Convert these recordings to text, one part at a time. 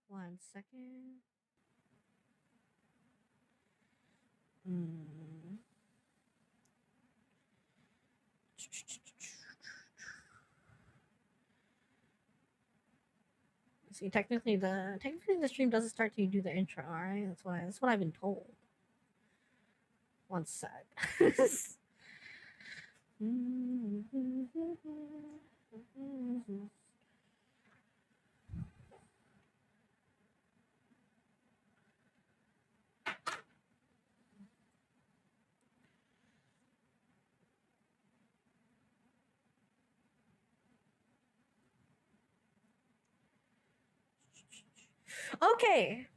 1 second. See, technically the stream doesn't start till you do the intro. All right, that's what I've been told. 1 sec. Okay,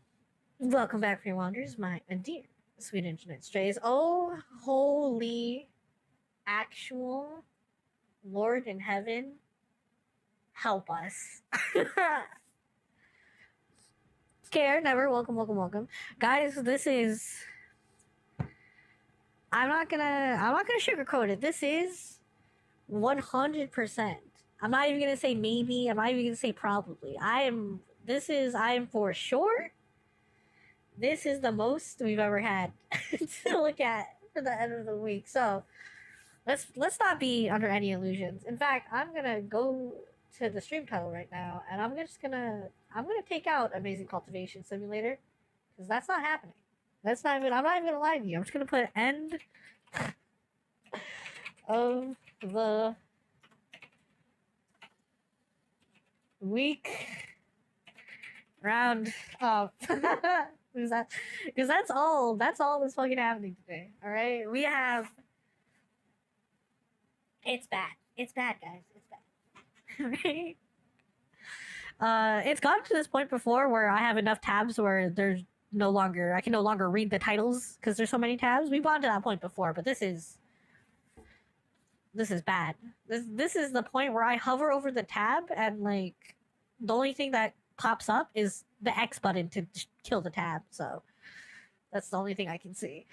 welcome back, free wanderers, my dear sweet internet strays. Oh, holy, actual Lord in heaven, help us. Scared, never. Welcome, guys. This is. I'm not gonna sugarcoat it. This is 100% I'm not even gonna say maybe. I'm not even gonna say probably. I am for sure. This is the most we've ever had to look at for the end of the week. So let's not be under any illusions. In fact, I'm gonna go to the stream title right now, and I'm gonna take out Amazing Cultivation Simulator because that's not happening. That's not even. I'm not even gonna lie to you. I'm just gonna put end of the week round up. Because that's all that's fucking happening today. All right, we have. It's bad. It's bad, guys. It's bad. Right? It's gotten to this point before where I have enough tabs where I can no longer read the titles because there's so many tabs. We've gone to that point before, but this is bad. This is the point where I hover over the tab and like the only thing that pops up is the X button to kill the tab. So that's the only thing I can see.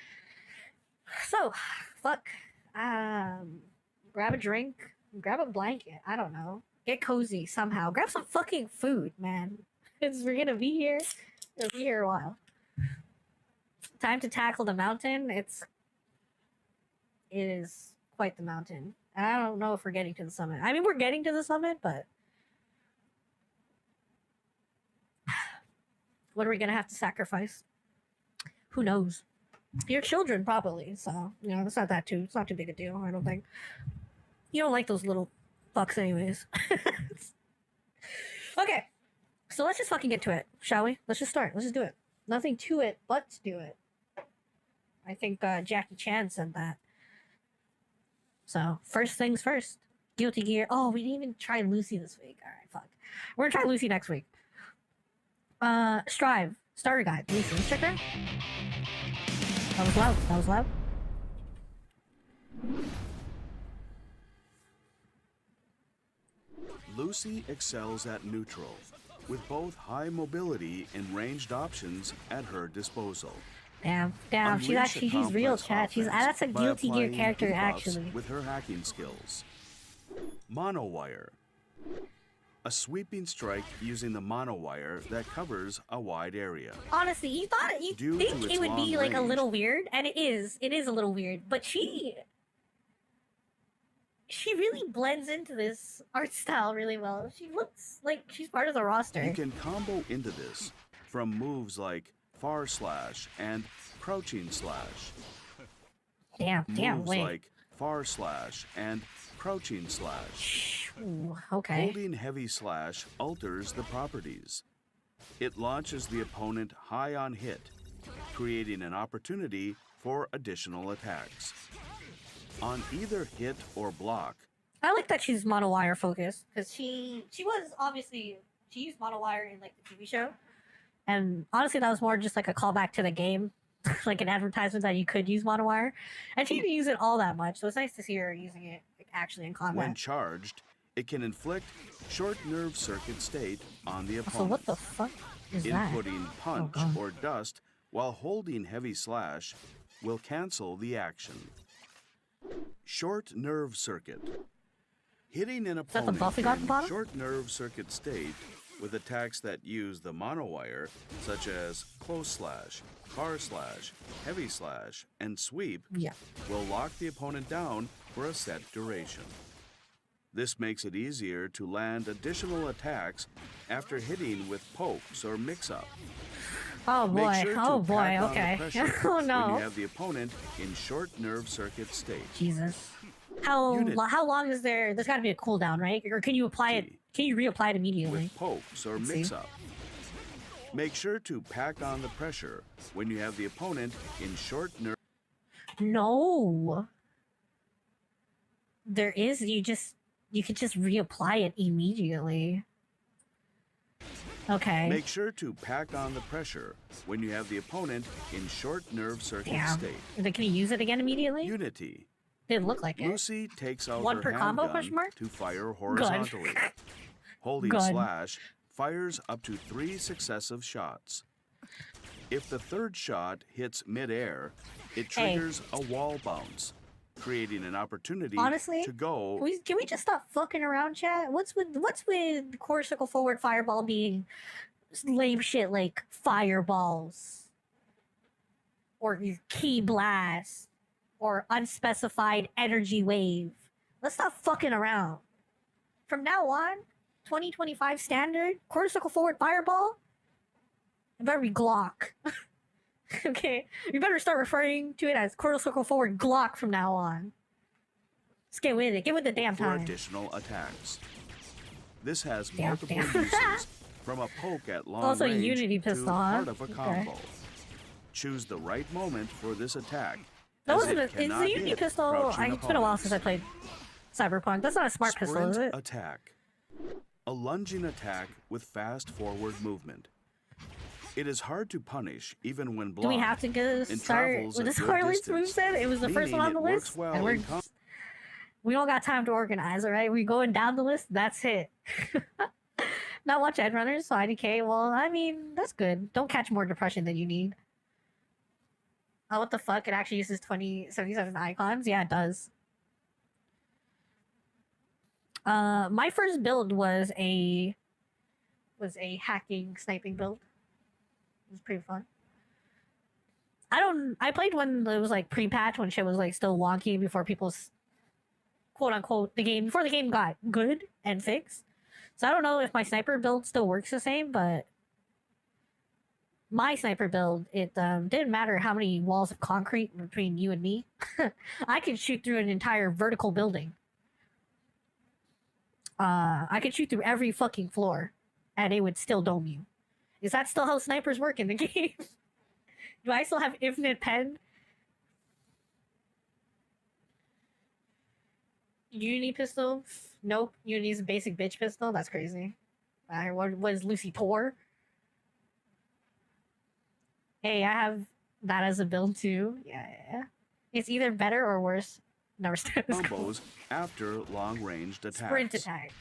So fuck. Grab a drink, grab a blanket. I don't know. Get cozy somehow. Grab some fucking food, man. Because we're gonna be here. We'll be here a while. Time to tackle the mountain. It is quite the mountain. And I don't know if we're getting to the summit. I mean, we're getting to the summit, but what are we gonna have to sacrifice? Who knows? Your children, probably. So, it's not it's not too big a deal, I don't think. You don't like those little fucks anyways. Okay. So let's just fucking get to it, shall we? Let's just start. Let's just do it. Nothing to it but to do it. I think Jackie Chan said that. So, first things first. Guilty Gear. Oh, we didn't even try Lucy this week. Alright, fuck. We're gonna try Lucy next week. Strive. Starter guide. Lucy. Let's check that. That was loud. That was loud. Lucy excels at neutral, with both high mobility and ranged options at her disposal. Damn. She's real, chat. That's a Guilty Gear character, actually. With her hacking skills. Monowire. A sweeping strike using the monowire that covers a wide area. Honestly, you think it would be like a little weird, and it is a little weird, but she really blends into this art style really well. She looks like she's part of the roster. You can combo into this from moves like far slash and crouching slash. Damn, moves wait. like far slash and crouching slash. Ooh, okay. Holding heavy slash alters the properties. It launches the opponent high on hit, creating an opportunity for additional attacks. On either hit or block. I like that she's monowire focused because she used monowire in like the TV show, and honestly that was more just like a callback to the game, like an advertisement that you could use monowire, and she didn't use it all that much, so it's nice to see her using it actually in combat. When charged, it can inflict short nerve circuit state on the opponent. So what the fuck is that? Inputting punch or dust while holding heavy slash will cancel the action. Short nerve circuit. Hitting an opponent in short nerve circuit state with attacks that use the monowire, such as close slash, far slash, heavy slash, and sweep, will lock the opponent down for a set duration. This makes it easier to land additional attacks after hitting with pokes or mix-up. Oh boy, okay. Oh no. When you have the opponent in short nerve circuit state. Jesus. How long is there? There's got to be a cooldown, right? Or can you apply it? Can you reapply it immediately? With pokes or mix-up. Make sure to pack on the pressure when you have the opponent in short nerve. No. There is. You could just reapply it immediately. Okay. Make sure to pack on the pressure when you have the opponent in short nerve circuit state. Then can you use it again immediately? Unity. Didn't look like it. Lucy takes out One her per combo, handgun question mark? to fire horizontally. Holding slash fires up to 3 successive shots. If the third shot hits mid-air, it triggers a wall bounce. creating an opportunity Honestly, to go. can we just stop fucking around, chat? What's with quarter circle forward fireball being lame shit like fireballs or key blast or unspecified energy wave? Let's stop fucking around. From now on, 2025 standard quarter circle forward fireball. It better be Glock. Okay, you better start referring to it as quarter circle forward Glock from now on. Let's get with it. Get with the damn time. For additional attacks. This has multiple uses, from a poke at long also range Unity pistol, to huh? part of a combo. Choose the right moment for this attack. That wasn't it's the Unity pistol. It's been a while since I played Cyberpunk. That's not a smart pistol, is it? Attack. A lunging attack with fast forward movement. It is hard to punish even when blocked. Do we have to go start with this Harley's moveset? It was the first one on the list. Well and we don't got time to organize, alright? We're going down the list, that's it. Not watch Edge Runners, so IDK. Well, I mean, that's good. Don't catch more depression than you need. Oh, what the fuck? It actually uses 2077 icons? Yeah, it does. My first build was a hacking sniping build. It was pretty fun. I played when it was like pre-patch, when shit was like still wonky before people's quote unquote before the game got good and fixed. So I don't know if my sniper build still works the same, but my sniper build, it didn't matter how many walls of concrete between you and me. I could shoot through an entire vertical building. I could shoot through every fucking floor and it would still dome you. Is that still how snipers work in the game? Do I still have infinite pen? Unity pistol? Nope. Unity's a basic bitch pistol? That's crazy. What is Lucy Poor? Hey, I have that as a build too. Yeah. It's either better or worse. Never started this combos after long-ranged attacks. Sprint attack.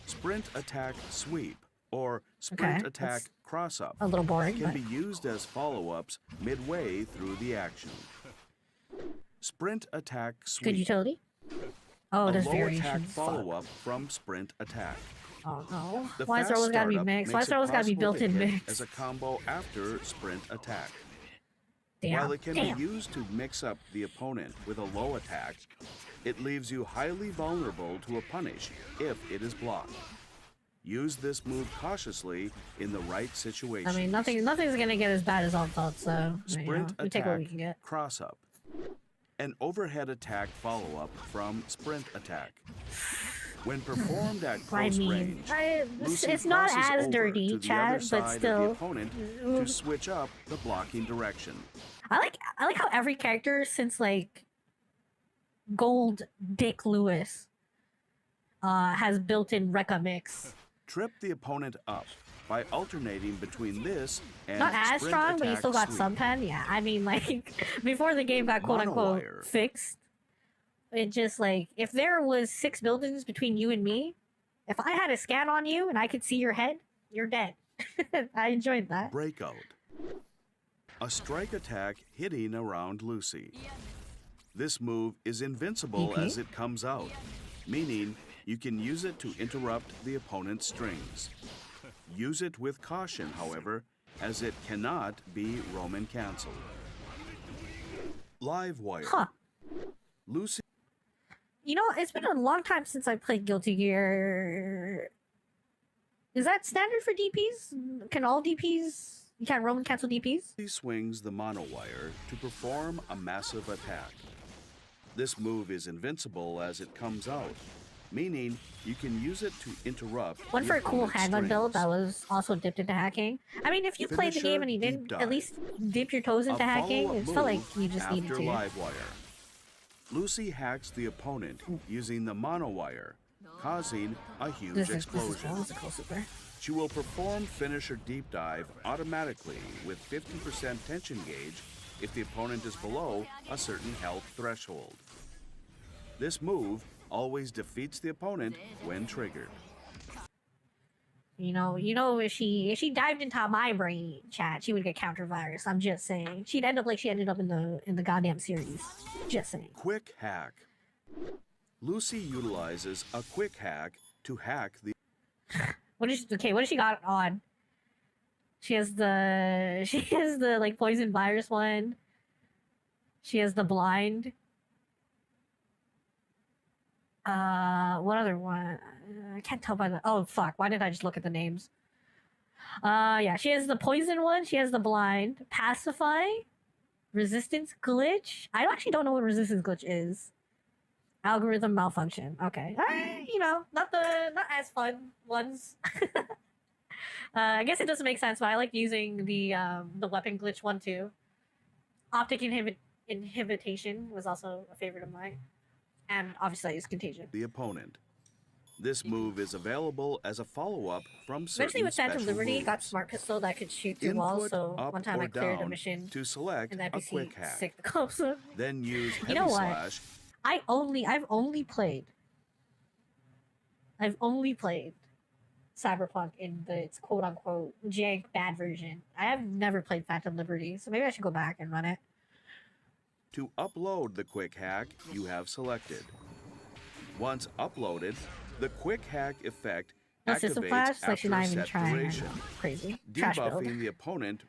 Sprint attack sweep or sprint attack cross-up a little boring, can be used as follow-ups midway through the action. Sprint attack sweep. Good utility. Oh, there's variations. Low attack follow-up from sprint attack. Oh no. Why is there always gotta be mixed? Why is there always gotta be built-in mix? As a combo after sprint attack. Damn. While it can be used to mix up the opponent with a low attack, it leaves you highly vulnerable to a punish if it is blocked. Use this move cautiously in the right situation. I mean, nothing's gonna get as bad as all thought, so sprint we take what we can get. Cross up. An overhead attack follow-up from sprint attack. When performed at close range, it's not as dirty, Chad, but still. Opponent to switch up the blocking direction. I like how every character since like Gold Dick Lewis has built-in Rekka mix. Trip the opponent up by alternating between this and not as strong, but you still got sweep. some pen. Yeah, I mean, like before the game got quote unquote fixed, it just like if there was 6 buildings between you and me, if I had a scan on you and I could see your head, you're dead. I enjoyed that. Breakout. A strike attack hitting around Lucy. This move is invincible as it comes out, meaning you can use it to interrupt the opponent's strings. Use it with caution, however, as it cannot be Roman canceled. Live wire. Huh. Lucy. You know, it's been a long time since I played Guilty Gear. Is that standard for DPs? Can all DPs? You can't Roman cancel DPs? He swings the monowire to perform a massive attack. This move is invincible as it comes out, meaning you can use it to interrupt. One for a cool handgun build that was also dipped into hacking. I mean, if you played the game and you didn't at least dip your toes into hacking, it felt like you just needed to. Live wire. Lucy hacks the opponent using the monowire, causing a huge explosion. She will perform finisher deep dive automatically with 50% tension gauge if the opponent is below a certain health threshold. This move always defeats the opponent when triggered. If she dived into my brain chat, she would get counter virus. I'm just saying. She'd end up like she ended up in the goddamn series. Just saying. Quick hack. Lucy utilizes a quick hack to hack the What does she got on? She has the like poison virus one. She has the blind. What other one? I can't tell by the. Oh fuck! Why did I just look at the names? Yeah, she has the poison one. She has the blind, pacify, resistance glitch. I actually don't know what resistance glitch is. Algorithm malfunction. Okay, not as fun ones. I guess it doesn't make sense, but I like using the weapon glitch one too. Optic inhibition was also a favorite of mine. And obviously I use Contagion. The opponent. This move is available as a follow-up from certain eventually with Phantom special Liberty, moves. got Smart Pistol that could shoot through walls, so up one time or I cleared a down mission to select and that a PC quick hack. sick the cops up. Then use heavy You know what? slash. I've only played Cyberpunk in its quote-unquote jank bad version. I have never played Phantom Liberty, so maybe I should go back and run it. To upload the quick hack you have selected. Once uploaded, the quick hack effect No system activates flash, like she's after not a even set trying. duration, Crazy. Trash build. debuffing the opponent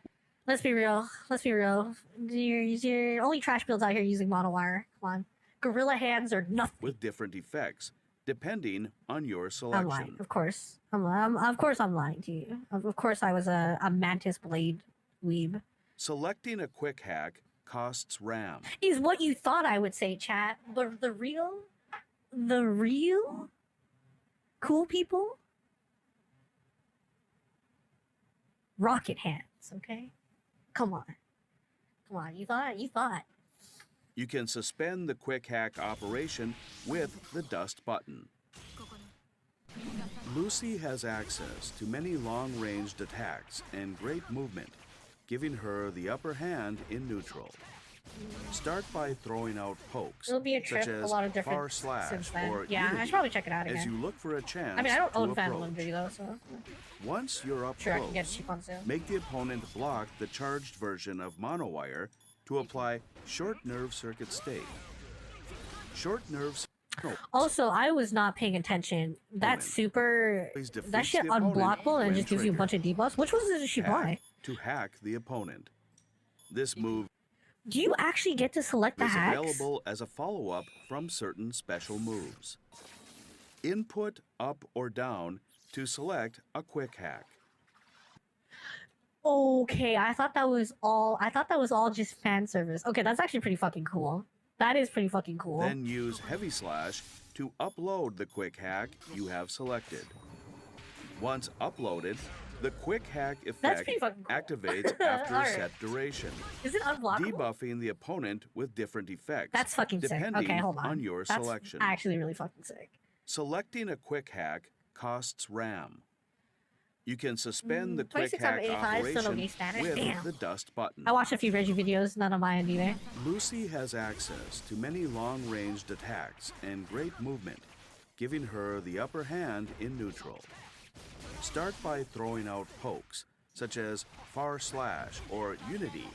Let's be real. You're only trash builds out here using monowire. Come on. Gorilla hands are nothing. with different effects, depending on your I'm selection. lying. Of course. Of course I'm lying to you. Of course I was a Mantis Blade weeb. Selecting a quick hack costs RAM. Is what you thought I would say, chat. But the real cool people? Rocket hands, okay? Come on. You thought. You can suspend the quick hack operation with the dust button. Lucy has access to many long-ranged attacks and great movement, giving her the upper hand in neutral. Start by throwing out pokes, It'll be a trip, such as a lot of different far slash since then. or Yeah, I unity, should probably check it out again. as you look for a chance I mean, I don't to own Phantom approach. Liberty though, so Once you're up sure I can close, get it cheap on sale. make the opponent block the charged version of monowire to apply short nerve circuit state. Short nerve Also, I was not paying attention. That super, Always defeats that shit the opponent unblockable and when just gives you a bunch of debuffs. Which ones did she buy? hack to hack the opponent. This move Do you actually get to select the is hacks? available as a follow-up from certain special moves. Input up or down to select a quick hack. Okay, I thought that was all just fan service. Okay, that's actually pretty fucking cool. That is pretty fucking cool. Then use heavy slash to upload the quick hack you have selected. Once uploaded, the quick hack effect pretty fucking cool. activates after a Alright. set duration, Is it unblockable? debuffing the opponent with different effects. That's fucking sick. depending Okay, hold on. your That's selection. actually really fucking sick. Selecting a quick hack costs RAM. You can suspend the quick 26 out of hack 85, still don't operation need Spanish. with Damn. the dust button. I watched a few Reggie videos, none of my end either. Lucy has access to many long-ranged attacks and great movement, giving her the upper hand in neutral. Start by throwing out pokes, such as far slash or unity,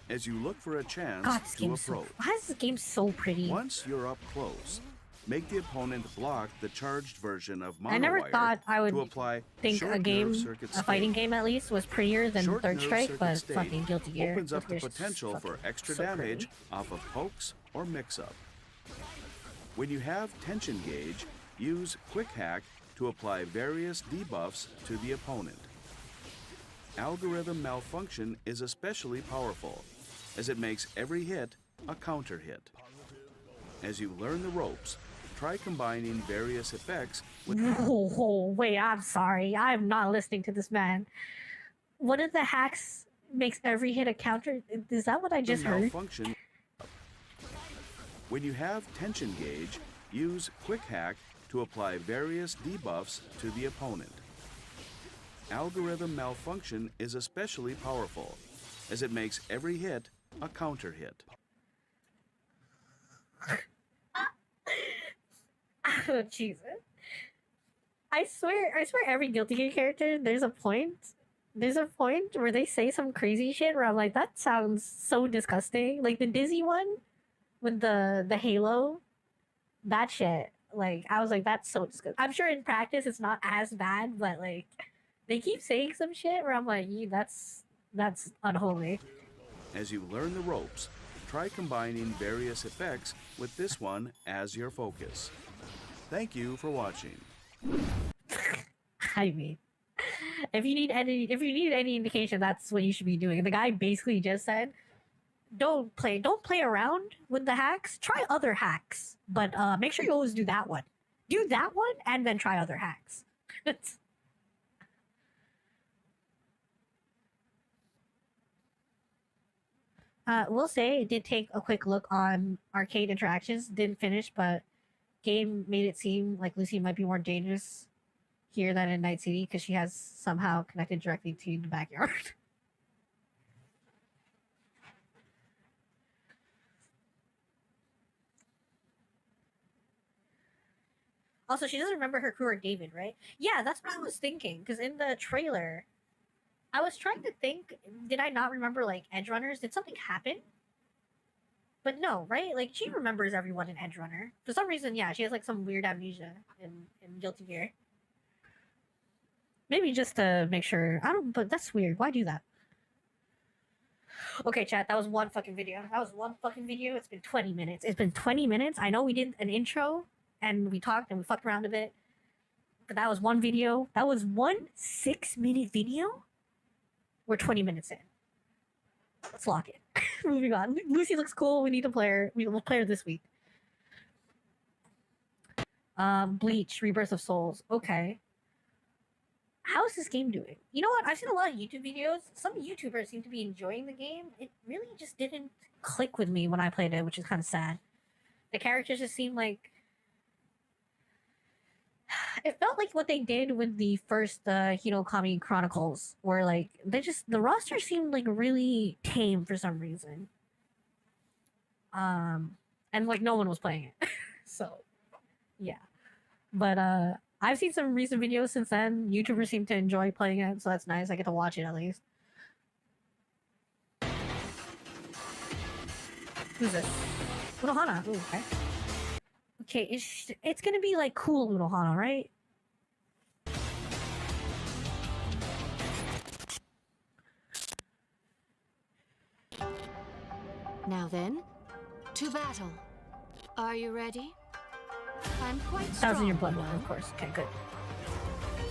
as you look for a chance God, this to game's so. approach. Why is this game so pretty? Once you're up close, make the opponent block the charged version of monowire I never thought I would to apply think short a nerve game, circuit a fighting state. game at least, was prettier than Short Third nerve Strike, circuit but state fucking Guilty Gear. opens up Guilty the Gear's potential fucking for extra so damage pretty. off of pokes or mix-up. When you have tension gauge, use quick hack to apply various debuffs to the opponent. Algorithm malfunction is especially powerful, as it makes every hit a counter hit. As you learn the ropes, try combining various effects with Whoa, wait, I'm sorry. I'm not listening to this man. One of the hacks makes every hit a counter. Is that what I just heard? malfunction. When you have tension gauge, use quick hack to apply various debuffs to the opponent. Algorithm malfunction is especially powerful, as it makes every hit a counter hit. Oh, Jesus. I swear every Guilty Gear character, there's a point where they say some crazy shit where I'm like, that sounds so disgusting. Like the Dizzy one with the Halo, that shit. Like I was like, that's so disgusting. I'm sure in practice it's not as bad, but like they keep saying some shit where I'm like, that's unholy. As you learn the ropes, try combining various effects with this one as your focus. Thank you for watching. I mean, if you need any indication, that's what you should be doing. The guy basically just said, don't play around with the hacks. Try other hacks, but make sure you always do that one. Do that one and then try other hacks. We'll say it did take a quick look on arcade interactions. Didn't finish, but game made it seem like Lucy might be more dangerous here than in Night City because she has somehow connected directly to the backyard. Also, she doesn't remember her crew or David, right? Yeah, that's what I was thinking. Because in the trailer, I was trying to think, did I not remember, like, Edge Runners? Did something happen? But no, right? Like, she remembers everyone in Edge Runner. For some reason, yeah, she has, like, some weird amnesia in Guilty Gear. Maybe just to make sure. I don't, but that's weird. Why do that? Okay, chat, that was one fucking video. It's been 20 minutes. It's been 20 minutes. I know we did an intro, and we talked, and we fucked around a bit. But that was one video. That was one 6-minute video? We're 20 minutes in. Let's lock it. Moving on. Lucy looks cool. We need to play her. We'll play her this week. Bleach, Rebirth of Souls. Okay. How is this game doing? You know what? I've seen a lot of YouTube videos. Some YouTubers seem to be enjoying the game. It really just didn't click with me when I played it, which is kind of sad. The characters just seemed like... It felt like what they did with the first Hinokami Chronicles, where like the roster seemed like really tame for some reason. And like no one was playing it. So yeah. But I've seen some recent videos since then. YouTubers seem to enjoy playing it, so that's nice. I get to watch it at least. Who's this? Unohana. Ooh, okay. Okay, it's gonna be like cool Unohana, right? Now then, to battle. Are you ready? I'm quite strong. That was in your blood one, of course. Okay, good.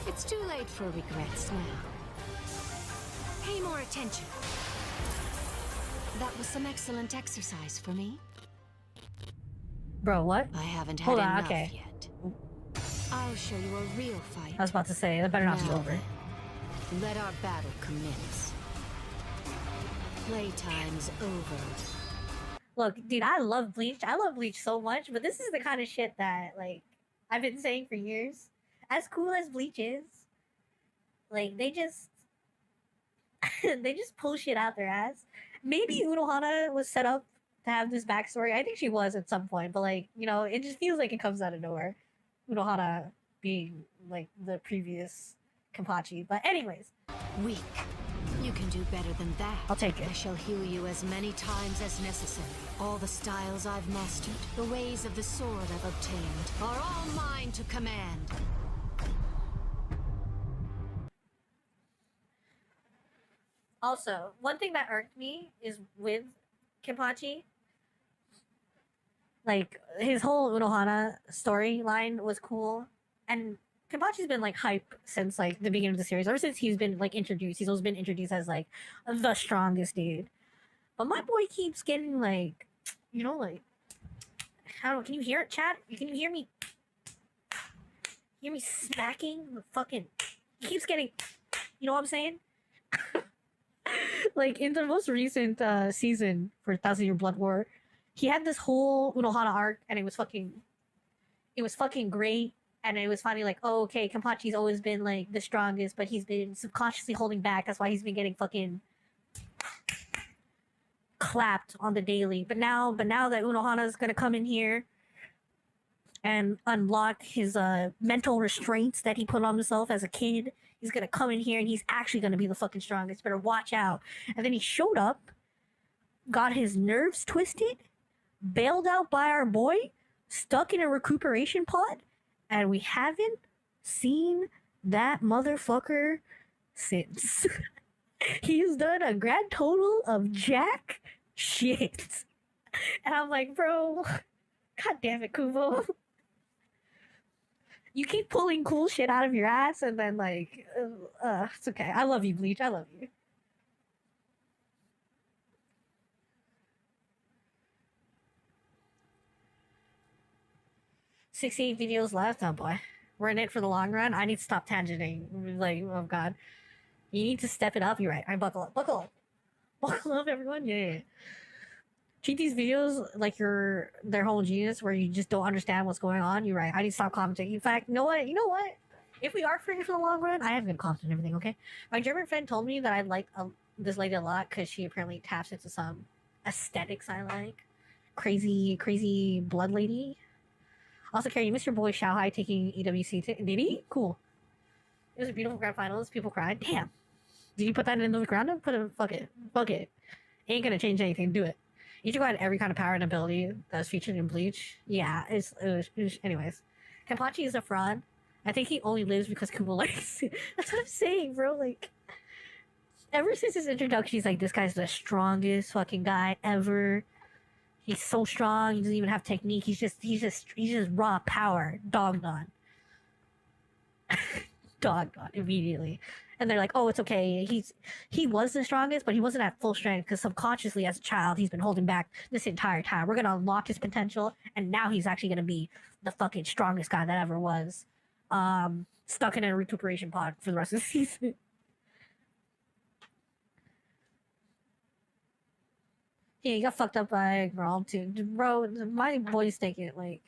It's too late for regrets now. Pay more attention. That was some excellent exercise for me. Bro, what? I haven't had Hold on, enough okay. yet. I'll show you a real fight. I was about to say, that better not be Now over. then, let our battle commence. Playtime's over. Look, dude, I love Bleach. I love Bleach so much, but this is the kind of shit that, like, I've been saying for years. As cool as Bleach is, like, they just pull shit out their ass. Maybe Unohana was set up to have this backstory. I think she was at some point, but, like, you know, it just feels like it comes out of nowhere. Unohana being, like, the previous Kenpachi. But anyways. Weak. You can do better than that. I'll take it. I shall heal you as many times as necessary. All the styles I've mastered, the ways of the sword I've obtained, are all mine to command. Also, one thing that irked me is with Kenpachi, like, his whole Unohana storyline was cool, and Kenpachi's been, like, hype since, like, the beginning of the series. Ever since he's been, like, introduced. He's always been introduced as, like, the strongest dude. But my boy keeps getting, like, you know, like, I don't know, can you hear it, chat? Can you hear me? Hear me smacking the fucking... He keeps getting... You know what I'm saying? Like, in the most recent season for 1,000 Year Blood War, he had this whole Unohana arc, and it was fucking great. And it was finally like, oh, okay, Kenpachi's always been, like, the strongest, but he's been subconsciously holding back. That's why he's been getting fucking clapped on the daily. But now that Unohana's gonna come in here, and unlock his mental restraints that he put on himself as a kid. He's gonna come in here and he's actually gonna be the fucking strongest. Better watch out. And then he showed up, got his nerves twisted, bailed out by our boy, stuck in a recuperation pod, and we haven't seen that motherfucker since. He's done a grand total of jack shit. And I'm like, bro, god damn it, Kubo. You keep pulling cool shit out of your ass and then like, it's okay. I love you, Bleach. I love you. "68 videos left." Oh boy. We're in it for the long run. I need to stop tangenting. Like, oh god. You need to step it up. You're right. I buckle up. Buckle up. Buckle up, everyone. Yeah. Treat these videos like they're homogeneous where you just don't understand what's going on. You're right. I need to stop commenting. In fact, you know what? If we are free for the long run, I have been commenting everything, okay? My German friend told me that I like this lady a lot because she apparently taps into some aesthetics I like. Crazy blood lady. Also, Carrie, you missed your boy Xiaohai taking EWC. Did he? Cool. It was a beautiful grand finals. People cried. Damn. Did you put that in the ground? Put it. Fuck it. Fuck it. Ain't gonna change anything. Do it. Ichigo had every kind of power and ability that was featured in Bleach. Yeah, it was anyways. Kenpachi is a fraud. I think he only lives because Kubo likes it. That's what I'm saying, bro. Like, ever since his introduction, he's like, this guy's the strongest fucking guy ever. He's so strong. He doesn't even have technique. He's just raw power. Dogged on. Dogged on immediately. And they're like, oh, it's okay. He was the strongest, but he wasn't at full strength because subconsciously as a child, he's been holding back this entire time. We're going to unlock his potential, and now he's actually going to be the fucking strongest guy that ever was. Stuck in a recuperation pod for the rest of the season. Yeah, he got fucked up by Gral too. Bro, my boy's taking it like...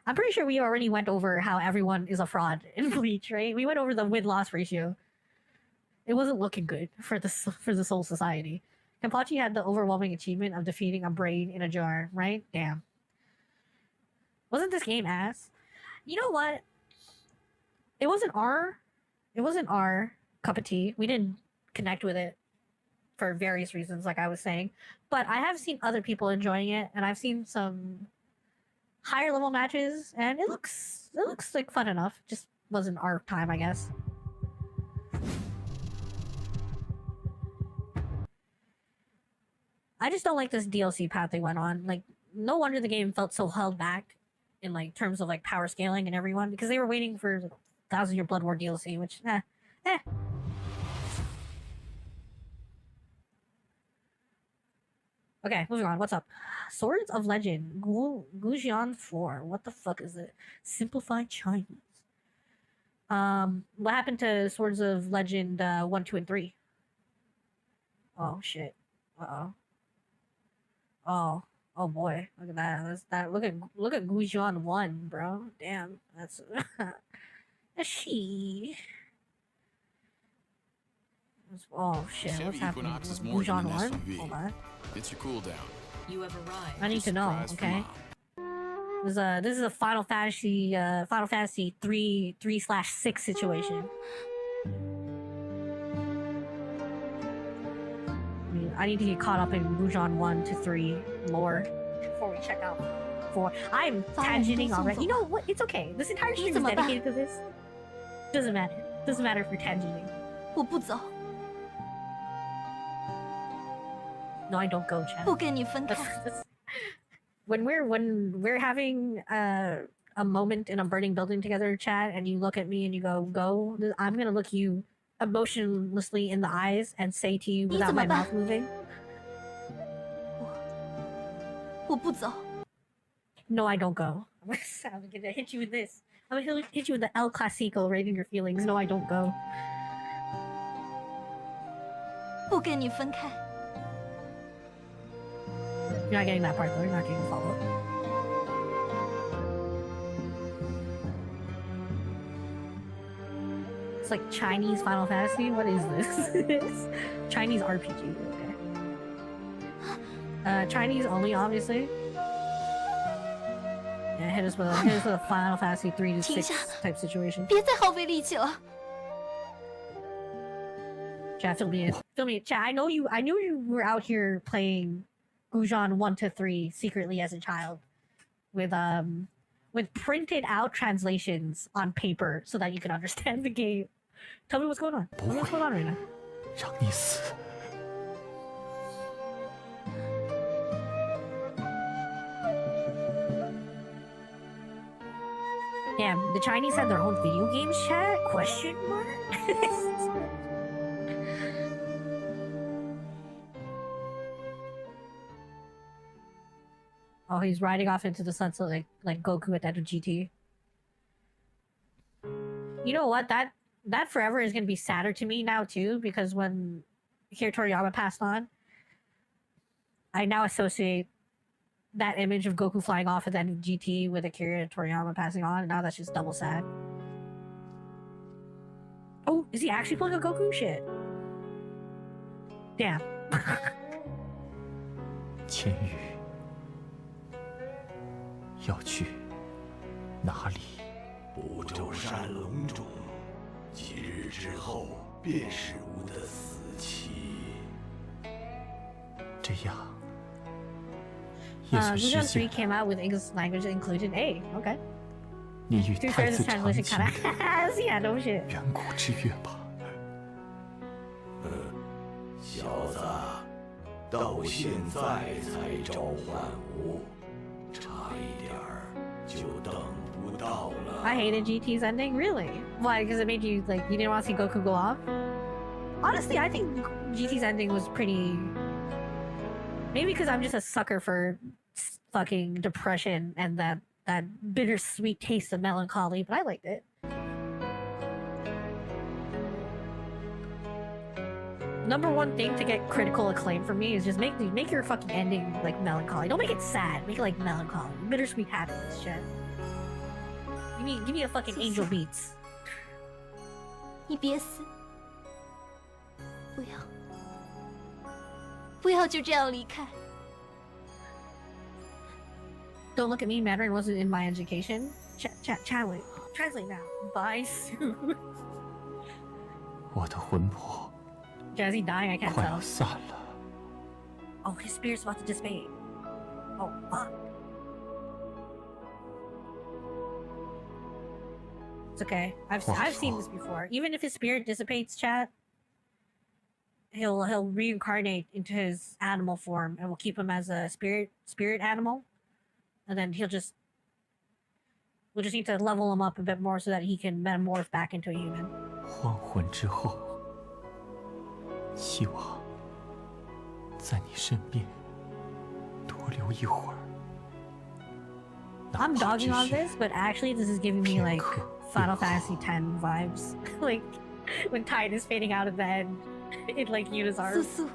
I'm pretty sure we already went over how everyone is a fraud in Bleach, right? We went over the win-loss ratio. It wasn't looking good for this whole society. Kenpachi had the overwhelming achievement of defeating a brain in a jar, right? Damn. Wasn't this game ass? You know what? It wasn't our cup of tea. We didn't connect with it for various reasons, like I was saying. But I have seen other people enjoying it, and I've seen some higher level matches, and it looks like fun enough. Just wasn't our time, I guess. I just don't like this DLC path they went on. Like, no wonder the game felt so held back in like terms of like power scaling and everyone, because they were waiting for the 1000 Year Blood War DLC, which Okay, moving on. What's up? Swords of Legend. Gujian 4. What the fuck is it? Simplified Chinese. What happened to Swords of Legend 1, 2, and 3? Oh shit. Oh boy. Look at that. Look at Gujian 1, bro. Damn. That's a she. Oh shit. What's happening? Gujian 1? Hold on. It's your cooldown. You have arrived. I need to know, okay? This is a Final Fantasy 3/6 situation. I need to get caught up in Gujian 1 to 3 lore before we check out 4. I'm tangenting already. You know what? It's okay. This entire stream is dedicated to this. Doesn't matter. Doesn't matter if you're tangenting. 我不走， No, I don't go, Chad. 不跟你分开。 When we're having a moment in a burning building together, Chad, and you look at me and you go, I'm gonna look you emotionlessly in the eyes and say to you without my mouth moving, 我不走， no, I don't go. I'm gonna hit you with this. I'm gonna hit you with the El Clasico right in your feelings. No, I don't go. 不跟你分开。 You're not getting that part though. You're not getting the follow-up. It's like Chinese Final Fantasy. What is this? Chinese RPG. Okay. Chinese only, obviously. hit us with a Final Fantasy 3 to 6 type situation. 别再耗费力气了。 Chat, fill me in. Chat, I knew you were out here playing Gujan 1 to 3 secretly as a child, with printed out translations on paper so that you could understand the game. Tell me what's going on. Tell me what's going on right now. 让你死。 Damn, the Chinese had their own video games chat? Question mark? Oh, he's riding off into the sunset like Goku at the end of GT. You know what? That forever is gonna be sadder to me now too, because when Akira Toriyama passed on, I now associate that image of Goku flying off at the end of GT with Akira Toriyama passing on, and now that's just double sad. Oh, is he actually pulling a Goku? Shit. Damn. 千羽要去哪里？不周山隆中，几日之后便是吾的死期。这样。 Gujan 3 came out with English language included. Hey, okay. 你与 To be 太 fair, 子 this 长 translation 情 kind of has, yeah, no shit. 远古之约吧。小子，到现在才召唤吾，差一点儿就等不到了。 I hated GT's ending, really. Why? Because it made you like you didn't want to see Goku go off. Honestly, I think GT's ending was pretty. Maybe because I'm just a sucker for fucking depression and that bittersweet taste of melancholy, but I liked it. Number one thing to get critical acclaim from me is just make your fucking ending like melancholy. Don't make it sad. Make it like melancholy, bittersweet happiness, shit. Give me a fucking Angel Beats. 你别死，不要，不要就这样离开。 Don't look at me, Mandarin wasn't in my education. Translate now. Bye soon. 我的魂魄 Jazzy dying, I can't 快要 tell. 散了。 Oh, his spirit's about to dissipate. Oh, fuck. It's okay. I've seen this before. Even if his spirit dissipates, chat, he'll reincarnate into his animal form, and we'll keep him as a spirit animal, and then we'll just need to level him up a bit more so that he can metamorph back into a human. 换魂之后，希望在你身边多留一会儿。 I'm dogging on this, but actually this is giving me like 片刻 Final 也好 Fantasy X vibes. Like when Tide is fading out at the end in like Yuna's 苏 arms. 苏，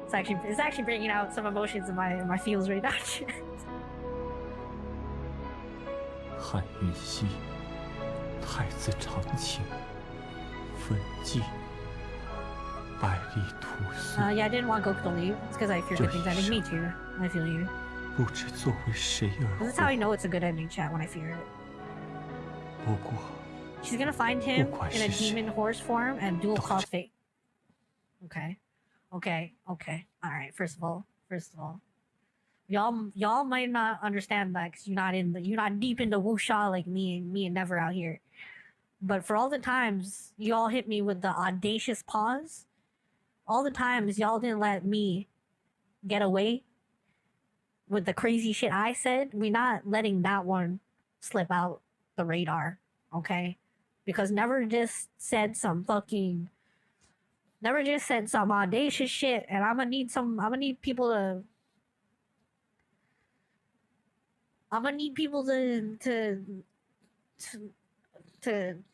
It's actually bringing out some emotions in my feels right now. 汉云溪，太子长情，焚寂，百里屠苏， Yeah, I didn't want Goku to leave. It's because I fear good things ending. Me too. I feel you. 不知作为谁而 This is how I 活。 know it's a good ending, chat, when I fear it. 不过， She's gonna find him in a 不管是谁。 demon horse form and dual 都 cause fate. Okay. Alright, first of all. Y'all might not understand that because you're not deep into wuxia like me and Never out here. But for all the times y'all hit me with the audacious pause, all the times y'all didn't let me get away with the crazy shit I said, we're not letting that one slip out the radar, okay? Because Never just said some audacious shit, and I'm gonna need people to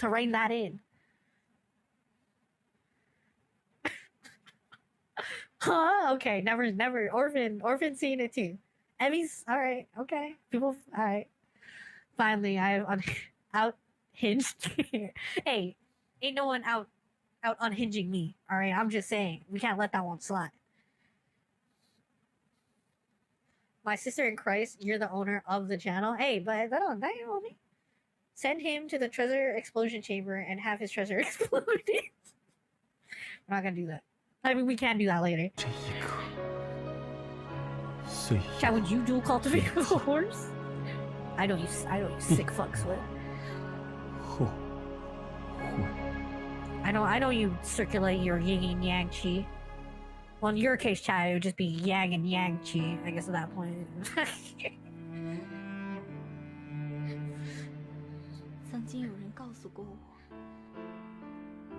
rein that in. Huh? Okay, never. Orphan seeing it too. Emmy's all right. Okay, people. All right. Finally, I have out hinged. Hey, ain't no one out unhinging me. All right, I'm just saying we can't let that one slide. My sister in Christ, you're the owner of the channel. Hey, but that ain't on me. Send him to the treasure explosion chamber and have his treasure explode. We're not gonna do that. I mean, we can do that later. 这一刻，岁 Chat, 月 would you dual cultivate with a horse? I don't use sick fucks with. 后悔。 I know you circulate your yin and yang chi. Well, in your case, Chad, it would just be yang and yang chi, I guess at that point. 曾经有人告诉过我，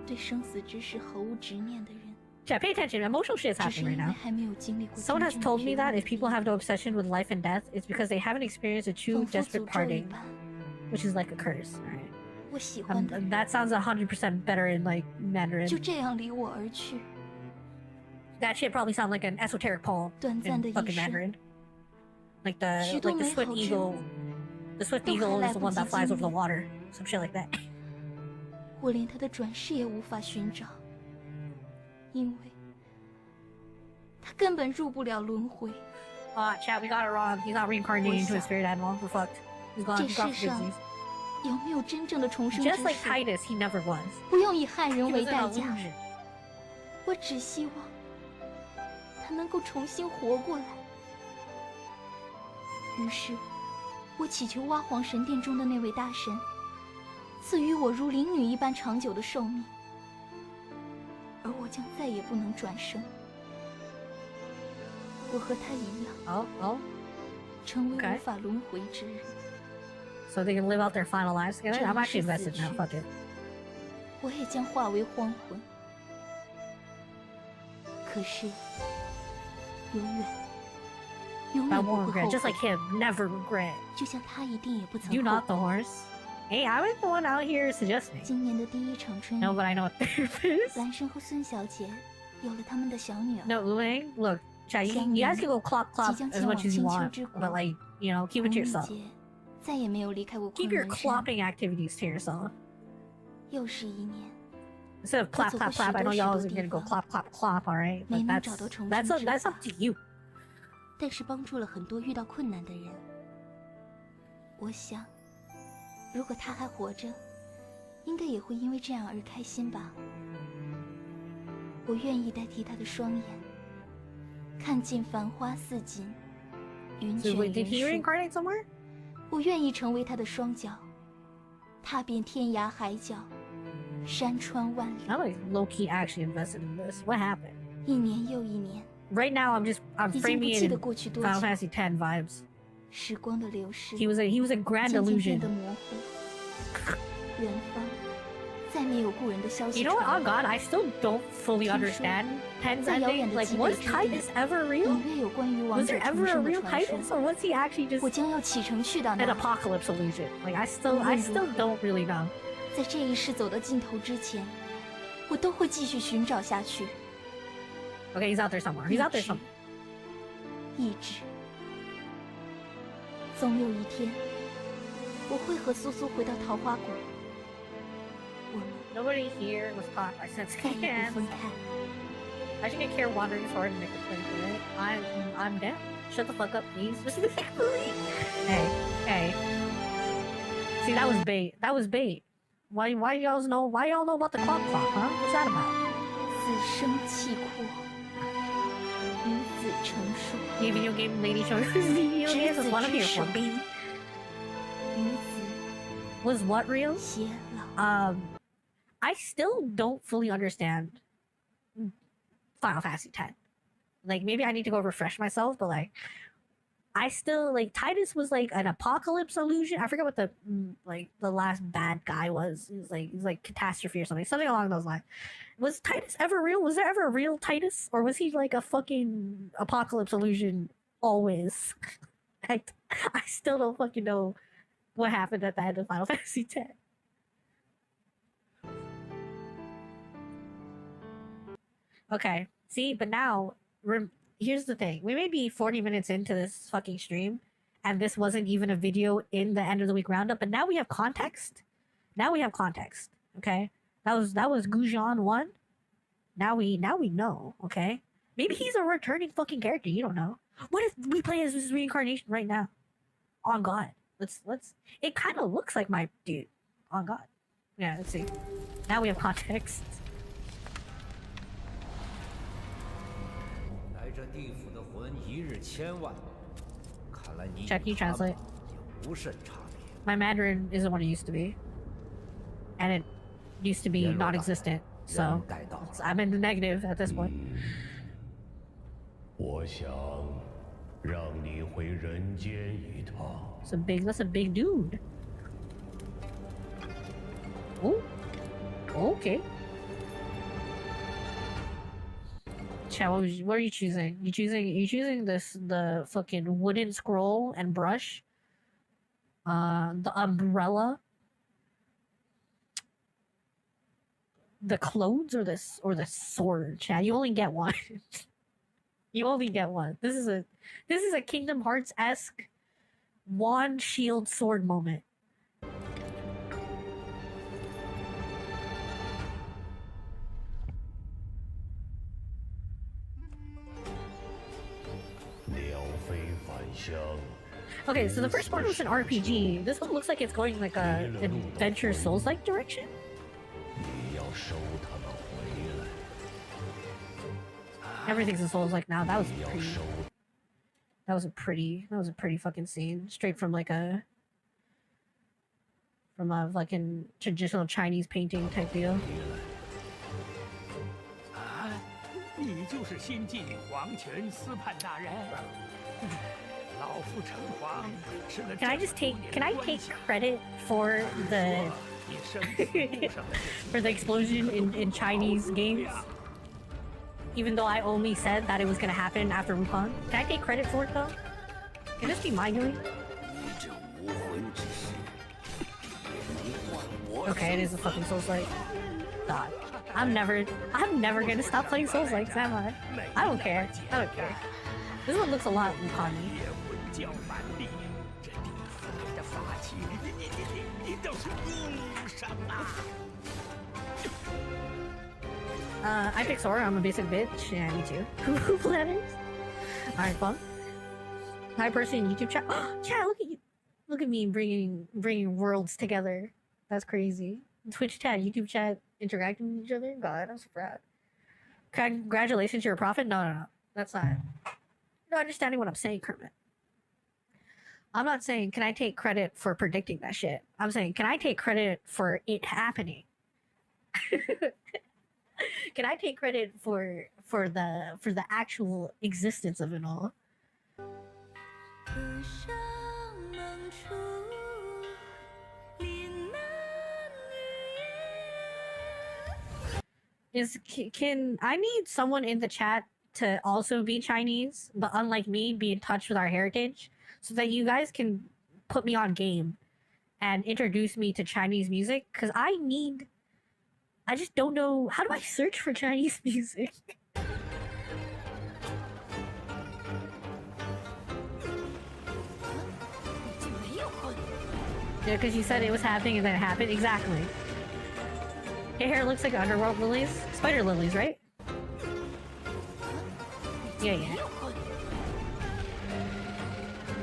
对生死之事毫无执念的人， Chad, pay attention. Emotional shit is 只是 happening 因 right 为 now. 还没有经历过 Someone has 真正的 told me 绝 that 望 if people have no obsession with life and death, it's because they haven't experienced a true 仿佛 desperate 诅咒一 parting, 般。 which is like a curse. All right. 我喜欢的人 That sounds 100% better in like Mandarin. 就这样离我而去， That shit probably sounds like an esoteric poem 短暂 in 的一 fucking 生， Mandarin. Like 许 the 多 like the 美 swift 好之 eagle. 物 The swift 都还 eagle 来 is the 不 one 及 that flies 经 over the 历。 water. Some shit like that. 我连他的转世也无法寻找，因为他根本入不了轮回。 Chat, we got it wrong. He's not reincarnating into a spirit animal. We're fucked. He's gone. 这 He's gone 世 for 上 good. 有没有真正的重生之 Just like 术？ Titus, he never was. 不用以害 He 人 was 为 an 代价， illusion. 我只希望他能够重新活过来。于是，我祈求蛙皇神殿中的那位大神，赐予我如灵女一般长久的寿命，而我将再也不能转生。我和他一样， Oh. 成为 Okay. 无法轮回之人。 So they can live out their final lives together? I'm actually 这一世 invested now. 死去。 Fuck it. 我也将化为荒魂。可是，永远 I 不 won't 会 regret. 后 Just 悔 like him, never regret. 就像他一定也不曾 You 后 not the 悔。 horse. Hey, I was the one out here suggesting. 今年的第一场春 No, 雨， but I know what therapy is. 兰生和孙小姐有了他们的小女儿。 No, Luang, look, Chad, you guys can go clop 即将 as 前往 much as you 金秋 want, 之国。 but like, you know, keep it to 红玉 yourself. 姐再也没有离开过 Keep 昆 your 仑山。 clopping activities to yourself. 又是一年， Instead of clap, clap, clap, I know y'all is gonna go clap, clap, clap, alright? But 没能找到重生之 that's 法 up to you. 但是帮助了很多遇到困难的人。我想，如果他还活着，应该也会因为这样而开心吧。我愿意代替他的双眼，看尽繁花似锦，云 So 卷 wait, did he 云舒。 reincarnate somewhere? 我愿意成为他的双脚，踏遍天涯海角，山川万里。 I'm like low key actually invested in this. What happened? 一年又一年， Right now, I'm 已经不 framing 记 it 得 in 过去多 Final 久。 Fantasy X vibes. 时光的流逝， He was a grand 渐渐变 illusion. 得模糊。远方再没有故人的消息 You know what? 传 Oh 来。 God, I still don't fully 听说， understand Ten's 在遥远 ending. 的 Like, 极 was 北之地， Titus ever real? 隐约有关于王 Was 者 there 重 ever a 生的 real 传 Titus, 说。 or was he actually just 我将要启程去到那 an 里。 apocalypse illusion? Like, I still don't really know. 在这一世走到尽头之前，我都会继续寻找下去。 Okay, he's out there somewhere. He's out there 一直 somewhere. 一直，总有一天，我会和苏苏回到桃花谷。我们 Nobody here was caught by 再 sensei 也 hands. 不分开。 I should get care wandering sword and make a claim for it. I'm down. Shut the fuck up, please. Hey. See, that was bait. That was bait. Why y'all know about the clock, huh? What's that about? 此生气阔，与子成树。 Hey, video game lady showing us video games is what I'm here for, baby. 与子 Was what real? 偕老。 I still don't fully understand Final Fantasy X. Like, maybe I need to go refresh myself, but like, I still like Titus was like an apocalypse illusion. I forget what the last bad guy was. He was like catastrophe or something along those lines. Was Titus ever real? Was there ever a real Titus, or was he like a fucking apocalypse illusion always? I still don't fucking know what happened at the end of Final Fantasy X. Okay, see, but now here's the thing. We may be 40 minutes into this fucking stream, and this wasn't even a video in the end of the week roundup, but now we have context. Okay? That was Gujan 1. Now we know, okay? Maybe he's a returning fucking character. You don't know. What if we play as his reincarnation right now? On God. Let's. It kind of looks like my dude. On God. Yeah, let's see. Now we have context. 来这地府的魂一日千万，看来你 Check, you translate. 有无甚差别。 My Mandarin isn't what it used to be. And it used to be non-existent. So I'm in the negative at this point. 我想让你回人间一趟。 That's a big dude. Oh, okay. Chat, what are you choosing? You choosing the fucking wooden scroll and brush? The umbrella? The clothes or the sword, chat? You only get one. You only get one. This is a Kingdom Hearts-esque wand, shield, sword moment. Okay, so the first one was an RPG. This one looks like it's going like a adventure Souls-like direction. Everything's a Souls-like now. That was a pretty fucking scene. Straight from a fucking traditional Chinese painting type deal. 啊，你就是新晋皇权司判大人。老夫城隍是个。Can I take credit for the for the explosion in Chinese games? Even though I only said that it was gonna happen after Wukong. Can I take credit for it though? Can this be my doing? Okay, it is a fucking Souls-like. God. I'm never gonna stop playing Souls-likes, am I? I don't care. This one looks a lot Wukong-y. I pick Sora, I'm a basic bitch. Yeah, me too. Who letters? Alright, fun. Hi person, YouTube chat. Chat, look at you. Look at me bringing worlds together. That's crazy. Twitch chat, YouTube chat, interacting with each other. God, I'm so proud. Congratulations, you're a prophet? No. That's not. You're not understanding what I'm saying, Kermit. I'm not saying, can I take credit for predicting that shit? I'm saying, can I take credit for it happening? Can I take credit for the actual existence of it all? Can I need someone in the chat to also be Chinese, but unlike me, be in touch with our heritage, so that you guys can put me on game and introduce me to Chinese music? Because I just don't know. How do I search for Chinese music? Yeah, because you said it was happening and then it happened. Exactly. Your hair looks like underworld lilies. Spider lilies, right? Yeah.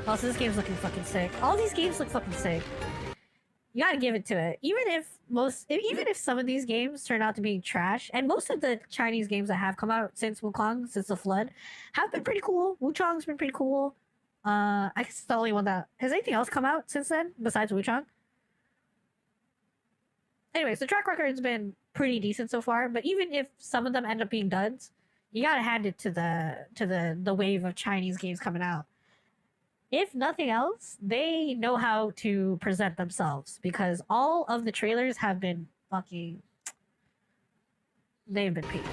Also, this game's looking fucking sick. All these games look fucking sick. You gotta give it to it. Even if some of these games turn out to be trash, and most of the Chinese games that have come out since Wukong, since the Flood, have been pretty cool. Wuchang's been pretty cool. I guess it's the only one that... Has anything else come out since then, besides Wuchang? Anyways, the track record's been pretty decent so far, but even if some of them end up being duds, you gotta hand it to the wave of Chinese games coming out. If nothing else, they know how to present themselves, because all of the trailers have been fucking... They've been peaked.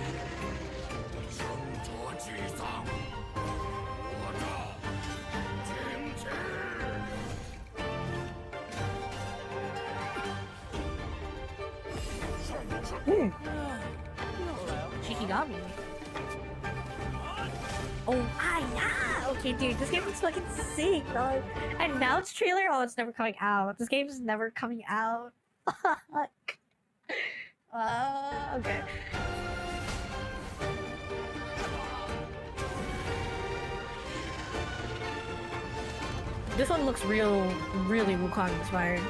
Ooh. Shikigami. Oh, yeah! Okay, dude, this game looks fucking sick, dog. And now it's trailer? Oh, it's never coming out. This game's never coming out. Fuck. Okay. This one looks really Wukong inspired.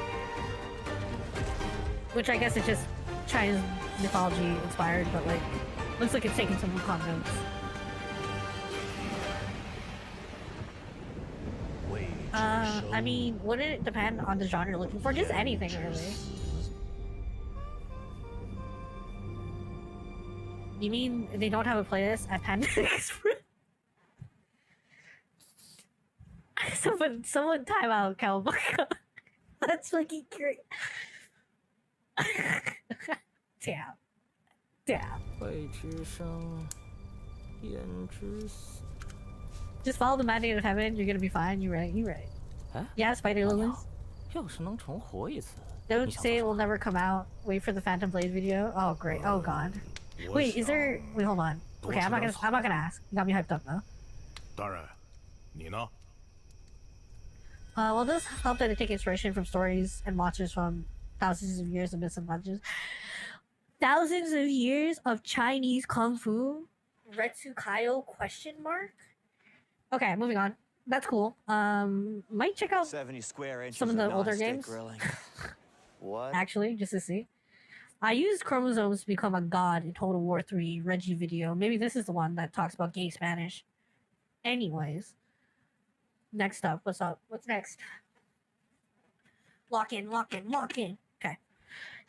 Which I guess is just Chinese mythology inspired, but like, looks like it's taking some Wukong notes. I mean, wouldn't it depend on the genre you're looking for? Just anything, really. You mean they don't have a playlist at Panda Express? someone time out, Cowabunga. That's fucking great. Damn. Just follow the mandate of heaven, you're gonna be fine, you're right. Yeah, Spider Lilies. Don't say it will never come out. Wait for the Phantom Blade video. Oh great, oh god. Wait, is there... Wait, hold on. Okay, I'm not gonna ask. You got me hyped up though. Well, this helped that they take inspiration from stories and monsters from thousands of years of myths and legends. Thousands of years of Chinese Kung Fu? Retsukayo question mark? Okay, moving on. That's cool. Might check out 70 square inches some of the older games. What? Actually, just to see. I used chromosomes to become a god in Total War 3 Reggie video. Maybe this is the one that talks about gay Spanish. Anyways. Next up. What's up? What's next? Lock in. Okay.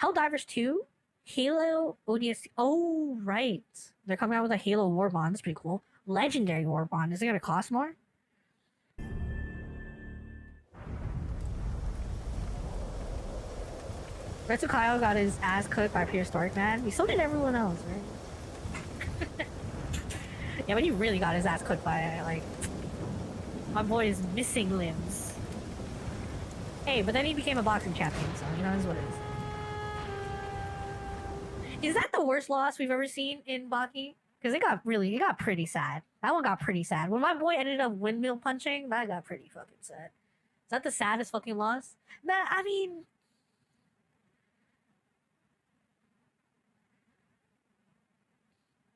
Helldivers 2. Halo ODST. Oh, right. They're coming out with a Halo War Bond. That's pretty cool. Legendary War Bond. Is it going to cost more? Retsukayo got his ass cooked by Prehistoric Man. So did everyone else, right? Yeah, but he really got his ass cooked by it. Like, my boy is missing limbs. Hey, but then he became a boxing champion, so you know, that's what it is. Is that the worst loss we've ever seen in Baki? Because it got pretty sad. That one got pretty sad. When my boy ended up windmill punching, that got pretty fucking sad. Is that the saddest fucking loss? Nah, I mean...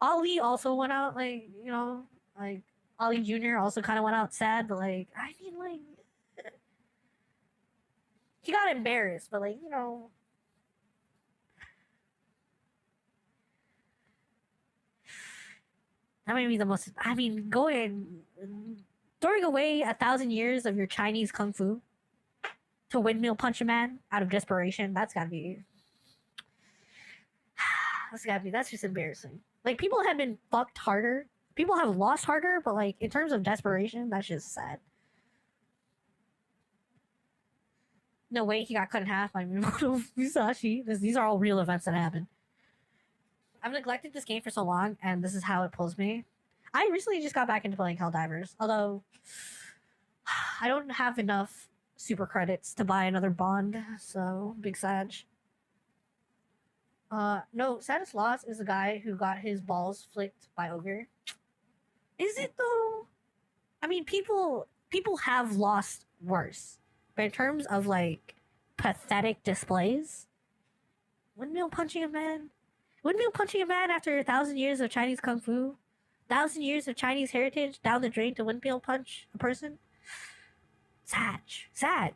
Ali also went out, like, you know, like, Ali Jr. also kind of went out sad, but, like, I mean, like, he got embarrassed, but, like, you know, that might be the most, I mean, throwing away 1,000 years of your Chinese Kung Fu to windmill punch a man out of desperation, that's just embarrassing. Like, people have been fucked harder. People have lost harder, but, like, in terms of desperation, that's just sad. No way he got cut in half by Miyamoto Musashi. These are all real events that happened. I've neglected this game for so long, and this is how it pulls me. I recently just got back into playing Helldivers, although I don't have enough super credits to buy another Bond, so big Sag. No, saddest loss is a guy who got his balls flicked by Ogre. Is it though? I mean, people have lost worse. But in terms of, like, pathetic displays, windmill punching a man after 1,000 years of Chinese Kung Fu, 1,000 years of Chinese heritage down the drain to windmill punch a person? Sag.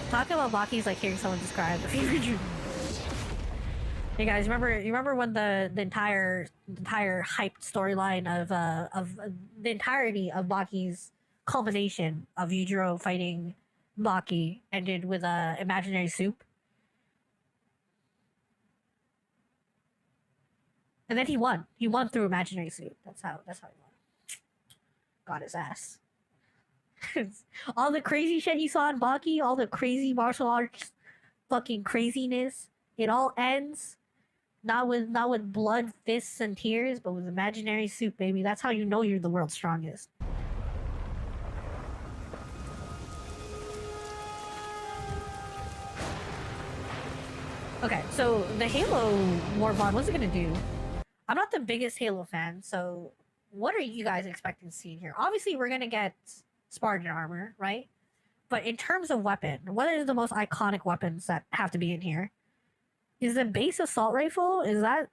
Talking about Baki is like hearing someone describe a favorite dream. Hey guys, you remember when the entire hyped storyline of the entirety of Baki's culmination of Yujiro fighting Baki ended with imaginary soup? And then he won. He won through imaginary soup. That's how he won. Got his ass. All the crazy shit he saw in Baki, all the crazy martial arts fucking craziness, it all ends not with blood, fists, and tears, but with imaginary soup, baby. That's how you know you're the world's strongest. Okay, so the Halo Warbond, what's it gonna do? I'm not the biggest Halo fan, so what are you guys expecting to see in here? Obviously, we're gonna get Spartan armor, right? But in terms of weapon, what are the most iconic weapons that have to be in here? Is the base assault rifle, is that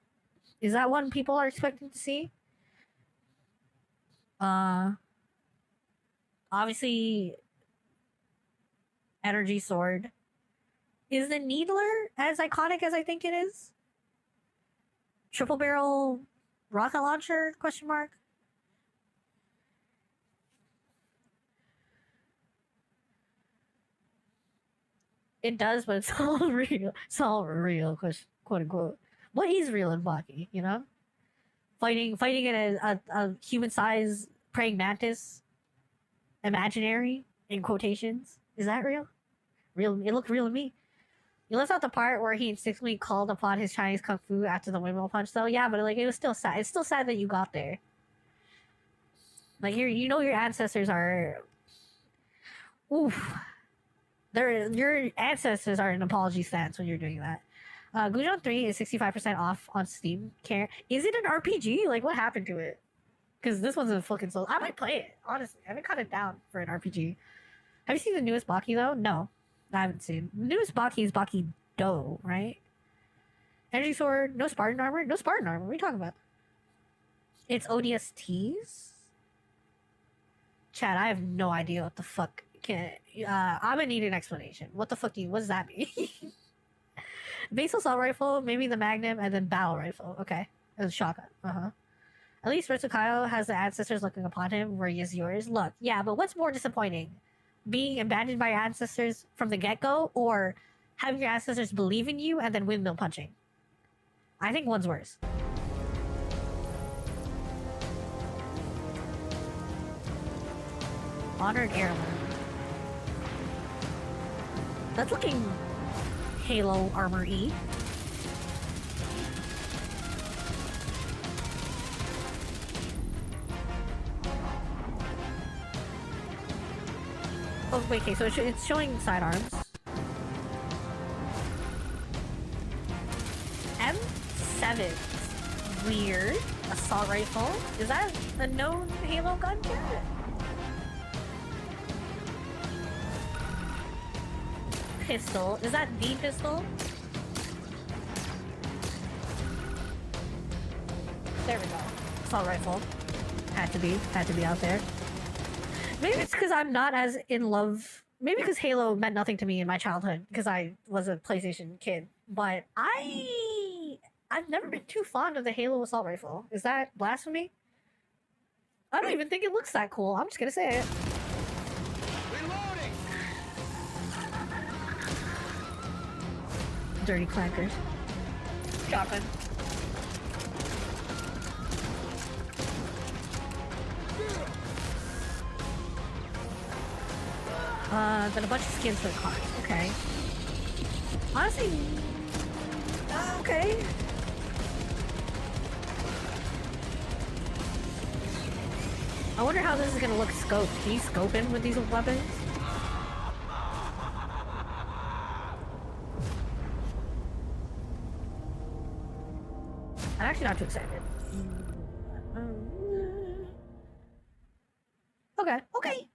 one people are expecting to see? Obviously, energy sword. Is the needler as iconic as I think it is? Triple barrel rocket launcher? Question mark. It does, but it's all real. It's all real, quote unquote. What is real in Baki? You know, fighting in a human size praying mantis, imaginary in quotations. Is that real? Real. It looked real to me. You left out the part where he instinctively called upon his Chinese kung fu after the windmill punch, though. Yeah, but like it was still sad. It's still sad that you got there. Like you know your ancestors are. Oof. Your ancestors are in apology stance when you're doing that. Gujon 3 is 65% off on Steam. Is it an RPG? Like, what happened to it? Because this one's a fucking soul. I might play it, honestly. I've been kind of down for an RPG. Have you seen the newest Baki, though? No. I haven't seen. The newest Baki is Baki Do, right? Energy Sword, no Spartan Armor? No Spartan Armor, what are you talking about? It's ODSTs? Chad, I have no idea what the fuck. I'm gonna need an explanation. What the fuck what does that mean? Base assault rifle, maybe the Magnum, and then battle rifle. Okay. And the shotgun. At least Retsukayo has the ancestors looking upon him, where he is yours. Look, yeah, but what's more disappointing? Being abandoned by your ancestors from the get-go, or having your ancestors believe in you and then windmill punching? I think one's worse. Honored Heirloom. That's looking Halo Armor-y. Oh, wait, okay, so it's showing sidearms. M7. Weird. Assault rifle. Is that a known Halo gun yet? Pistol. Is that the pistol? There we go. Assault rifle. Had to be out there. Maybe it's because I'm not as in love. Maybe because Halo meant nothing to me in my childhood because I was a PlayStation kid. But I've never been too fond of the Halo assault rifle. Is that blasphemy? I don't even think it looks that cool. I'm just gonna say it. Reloading. Dirty clankers. Dropping. Then a bunch of skins for the cards. Okay. Honestly, okay. I wonder how this is gonna look scoped. Can you scope in with these weapons? I'm actually not too excited. Okay.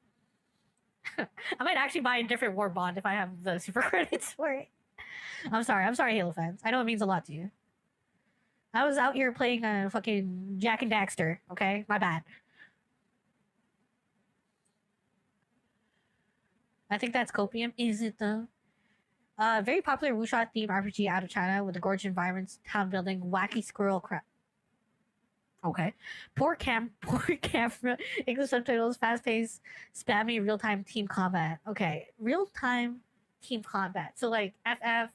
I might actually buy a different war bond if I have the super credits for it. I'm sorry, Halo fans. I know it means a lot to you. I was out here playing fucking Jack and Daxter, okay? My bad. I think that's copium. Is it though? Very popular wuxia themed RPG out of China with the gorgeous environments, town building, wacky squirrel crap. Okay. Poor camera, English subtitles, fast-paced, spammy, real-time team combat. Okay. Real-time team combat. So, like, FF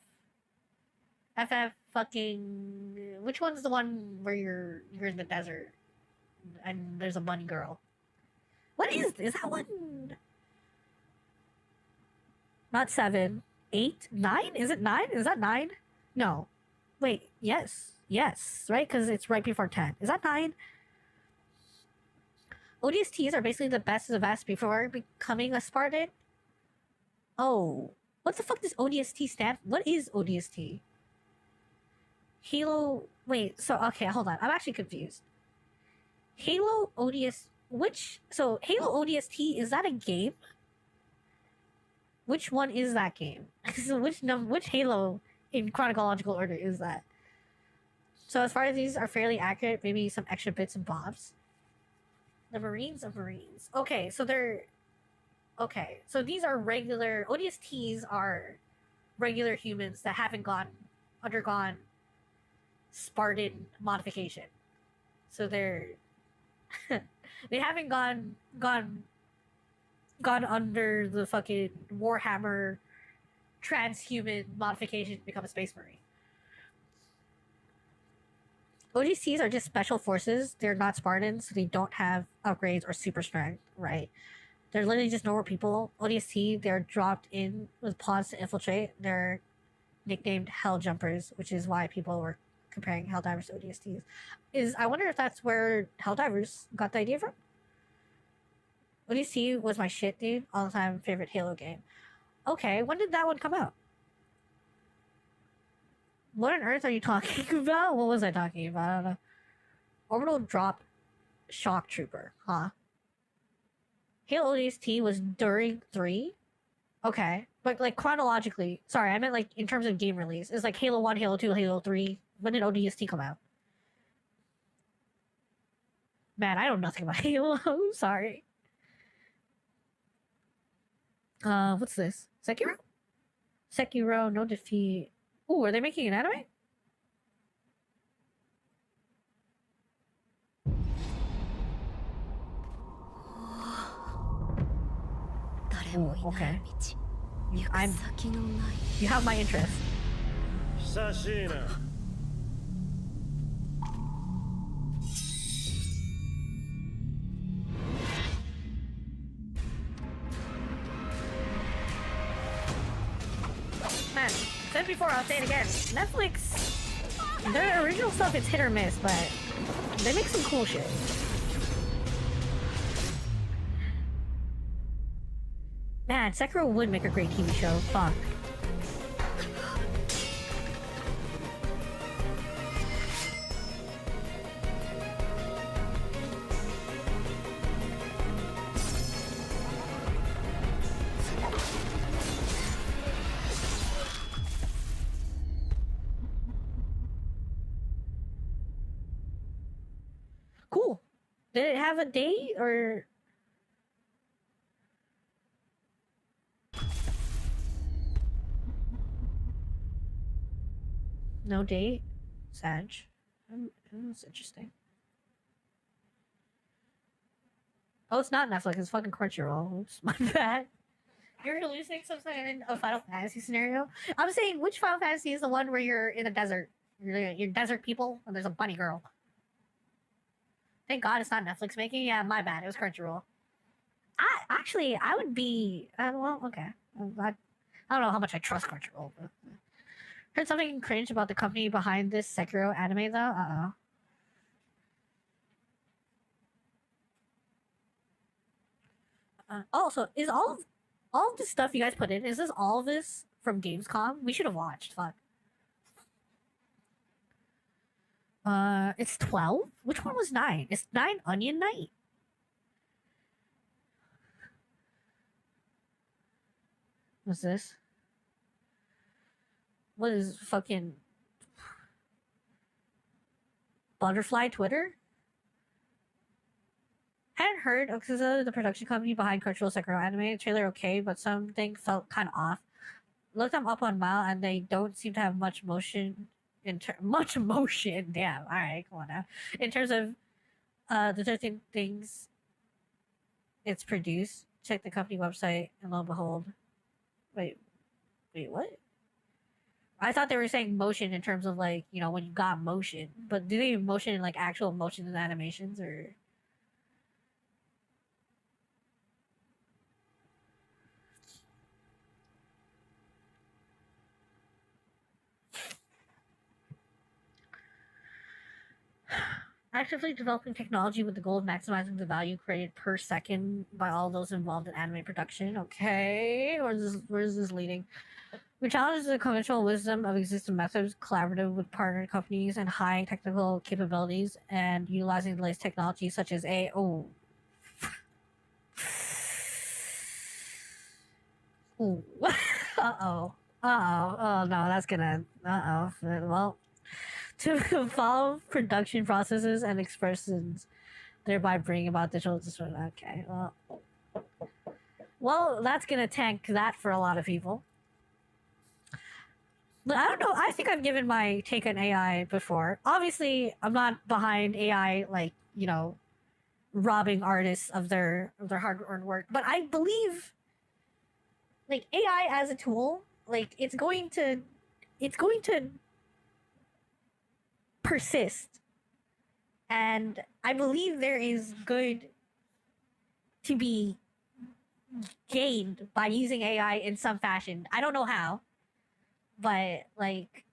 fucking... Which one's the one where you're in the desert and there's a bunny girl? What is that one? Not 7. 8? 9? Is it 9? Is that 9? No. Wait, yes. Yes, right? Because it's right before 10. Is that 9? ODSTs are basically the best of the best before becoming a Spartan. Oh. What the fuck does ODST stand for? What is ODST? Halo... Wait, so... Okay, hold on. I'm actually confused. Halo ODS... So, Halo ODST, is that a game? Which one is that game? So which Halo in chronological order is that? So as far as these are fairly accurate, maybe some extra bits and bobs. The Marines of Marines. Okay, so they're... Okay, so these are regular... ODSTs are regular humans that haven't undergone Spartan modification. So they're... they haven't gone under the fucking Warhammer transhuman modification to become a Space Marine. ODSTs are just special forces. They're not Spartans, so they don't have upgrades or super strength, right? They're literally just normal people. ODST, they're dropped in with pods to infiltrate. They're nicknamed Hell Jumpers, which is why people were comparing Helldivers to ODSTs. I wonder if that's where Helldivers got the idea from? ODST was my shit, dude. All the time favorite Halo game. Okay, when did that one come out? What on earth are you talking about? What was I talking about? I don't know. Orbital Drop Shock Trooper, huh? Halo ODST was during 3? Okay. But like chronologically, sorry, I meant like in terms of game release. It's like Halo 1, Halo 2, Halo 3. When did ODST come out? Man, I know nothing about Halo. I'm sorry. What's this? Sekiro? Sekiro, no defeat. Ooh, are they making an anime? Ooh, okay. You have my interest. Sashina. Man, said before, I'll say it again. Netflix, their original stuff is hit or miss, but they make some cool shit. Man, Sekiro would make a great TV show. Fuck. Cool. Did it have a date or... No date? Sag. That's interesting. Oh, it's not Netflix. It's fucking Crunchyroll. Oops, my bad. You're hallucinating something in a Final Fantasy scenario? I'm saying, which Final Fantasy is the one where you're in a desert? You're desert people, and there's a bunny girl. Thank God it's not Netflix making. Yeah, my bad. It was Crunchyroll. I would be... well, okay. I don't know how much I trust Crunchyroll, but... Heard something cringe about the company behind this Sekiro anime, though? Also, is all of the stuff you guys put in, is this all of this from Gamescom? We should have watched. Fuck. It's 12? Which one was 9? It's 9 Onion Knight. What's this? What is fucking... Butterfly Twitter? Hadn't heard of the production company behind Crunchyroll Sekiro anime. Trailer okay, but something felt kind of off. Looked them up on Mile, and they don't seem to have much motion. Much motion. Damn. All right, come on now. In terms of the 13 things it's produced, check the company website, and lo and behold, wait, what? I thought they were saying motion in terms of like, you know, when you got motion, but do they motion in like actual motion in animations or? Actively developing technology with the goal of maximizing the value created per second by all those involved in anime production. Okay, where is this leading? We challenge the conventional wisdom of existing methods, collaborative with partner companies and high technical capabilities, and utilizing the latest technology such as Ooh, oh no, that's gonna, well, to evolve production processes and expressions thereby bringing about digital disruption. Okay, well, that's gonna tank that for a lot of people. But I don't know. I think I've given my take on AI before. Obviously, I'm not behind AI, like, you know, robbing artists of their hard-earned work. But I believe, like, AI as a tool, like, it's going to persist, and I believe there is good to be gained by using AI in some fashion. I don't know how, but like,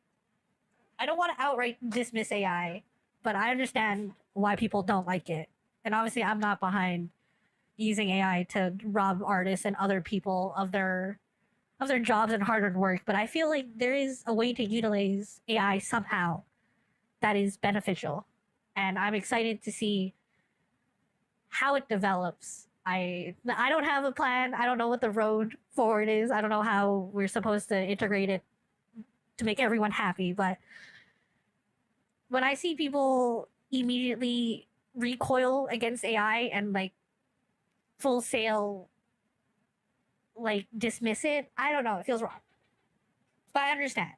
I don't want to outright dismiss AI, but I understand why people don't like it. And obviously, I'm not behind using AI to rob artists and other people of their jobs and hard-earned work. But I feel like there is a way to utilize AI somehow that is beneficial, and I'm excited to see how it develops. I don't have a plan. I don't know what the road forward is. I don't know how we're supposed to integrate it to make everyone happy, but when I see people immediately recoil against AI and like full sail like dismiss it, I don't know, it feels wrong. But I understand.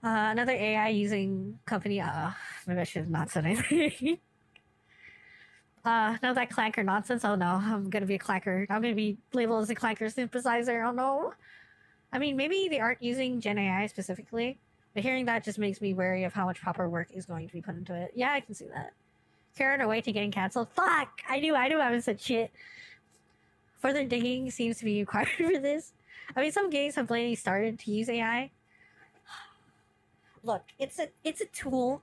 Another AI using company, maybe I should have not said anything. No, that clanker nonsense. Oh no, I'm gonna be a clanker. I'm gonna be labeled as a clanker synthesizer. Oh no. I mean, maybe they aren't using Gen AI specifically, but hearing that just makes me wary of how much proper work is going to be put into it. Yeah, I can see that. Carrying away to getting canceled. Fuck! I knew I haven't said shit. Further digging seems to be required for this. I mean, some games have lately started to use AI. Look, it's a tool.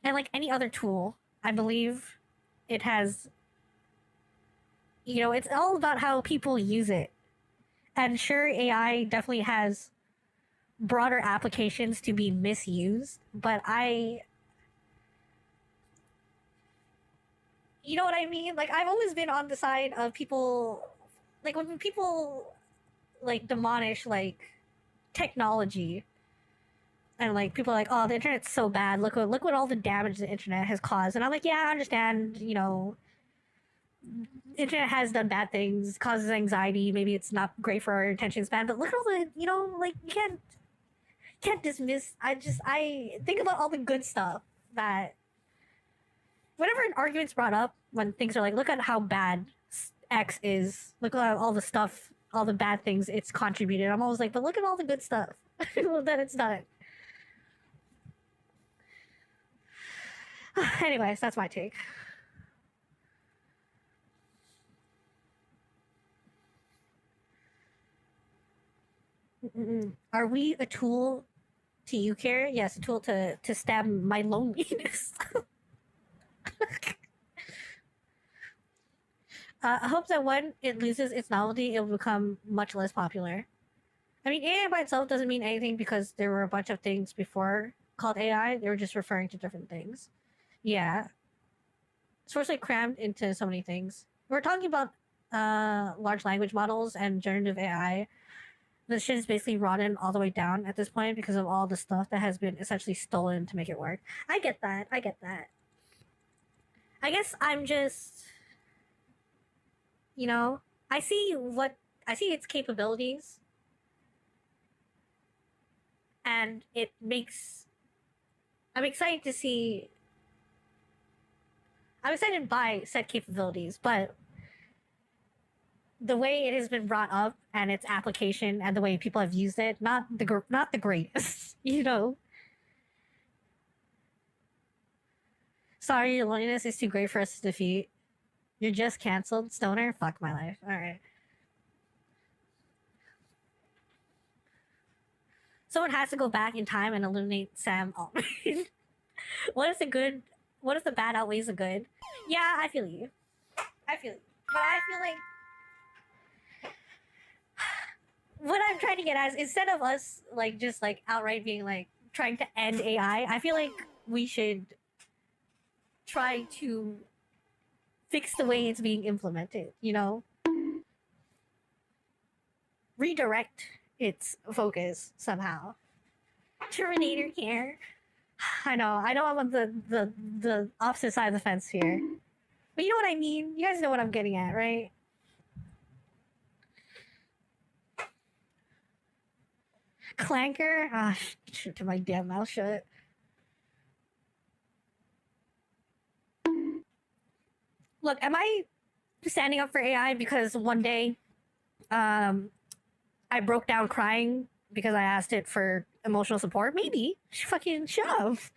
And like any other tool, I believe it has, you know, it's all about how people use it. And sure, AI definitely has broader applications to be misused, but you know what I mean? Like, I've always been on the side of people, like, when people, like, demolish, like, technology, and, like, people are like, oh, the internet's so bad, look what all the damage the internet has caused, and I'm like, yeah, I understand, you know, internet has done bad things, causes anxiety, maybe it's not great for our attention span, but look at all the, you know, like, you can't dismiss, I think about all the good stuff that, whenever an argument's brought up, when things are like, look at how bad X is, look at all the stuff, all the bad things it's contributed, I'm always like, but look at all the good stuff that it's done. Anyways, that's my take. Are we a tool to you, Kara? Yes, a tool to stab my loneliness. I hope that when it loses its novelty, it will become much less popular. I mean, AI by itself doesn't mean anything because there were a bunch of things before called AI. They were just referring to different things. Yeah. It's like crammed into so many things. We're talking about large language models and generative AI. The shit is basically rotten all the way down at this point because of all the stuff that has been essentially stolen to make it work. I get that. I guess I'm just, you know, I see its capabilities, and I'm excited by said capabilities, but the way it has been brought up and its application and the way people have used it, not the greatest, you know. Sorry, your loneliness is too great for us to defeat. You're just canceled, stoner? Fuck my life. Alright. Someone has to go back in time and eliminate Sam Altman. What if the bad outweighs the good? Yeah, I feel you. But I feel like what I'm trying to get at is, instead of us like just like outright being like trying to end AI, I feel like we should try to fix the way it's being implemented, you know? Redirect its focus somehow Terminator care. I know I'm on the opposite side of the fence here. But you know what I mean? You guys know what I'm getting at, right? Clanker? Ah, shoot to my damn mouth shut. Look, am I standing up for AI because one day I broke down crying because I asked it for emotional support? Maybe. Fucking shove.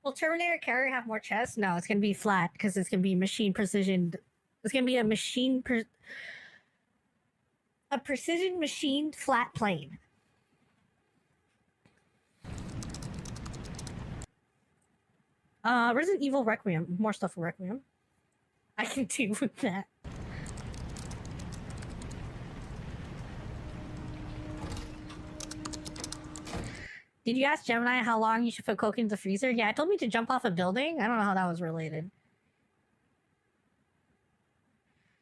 Will Terminator carrier have more chest? No, it's gonna be flat because it's gonna be machine precision. It's gonna be a precision machined flat plane. Resident Evil Requiem. More stuff for Requiem. I can deal with that. Did you ask Gemini how long you should put coke in the freezer? Yeah, it told me to jump off a building. I don't know how that was related.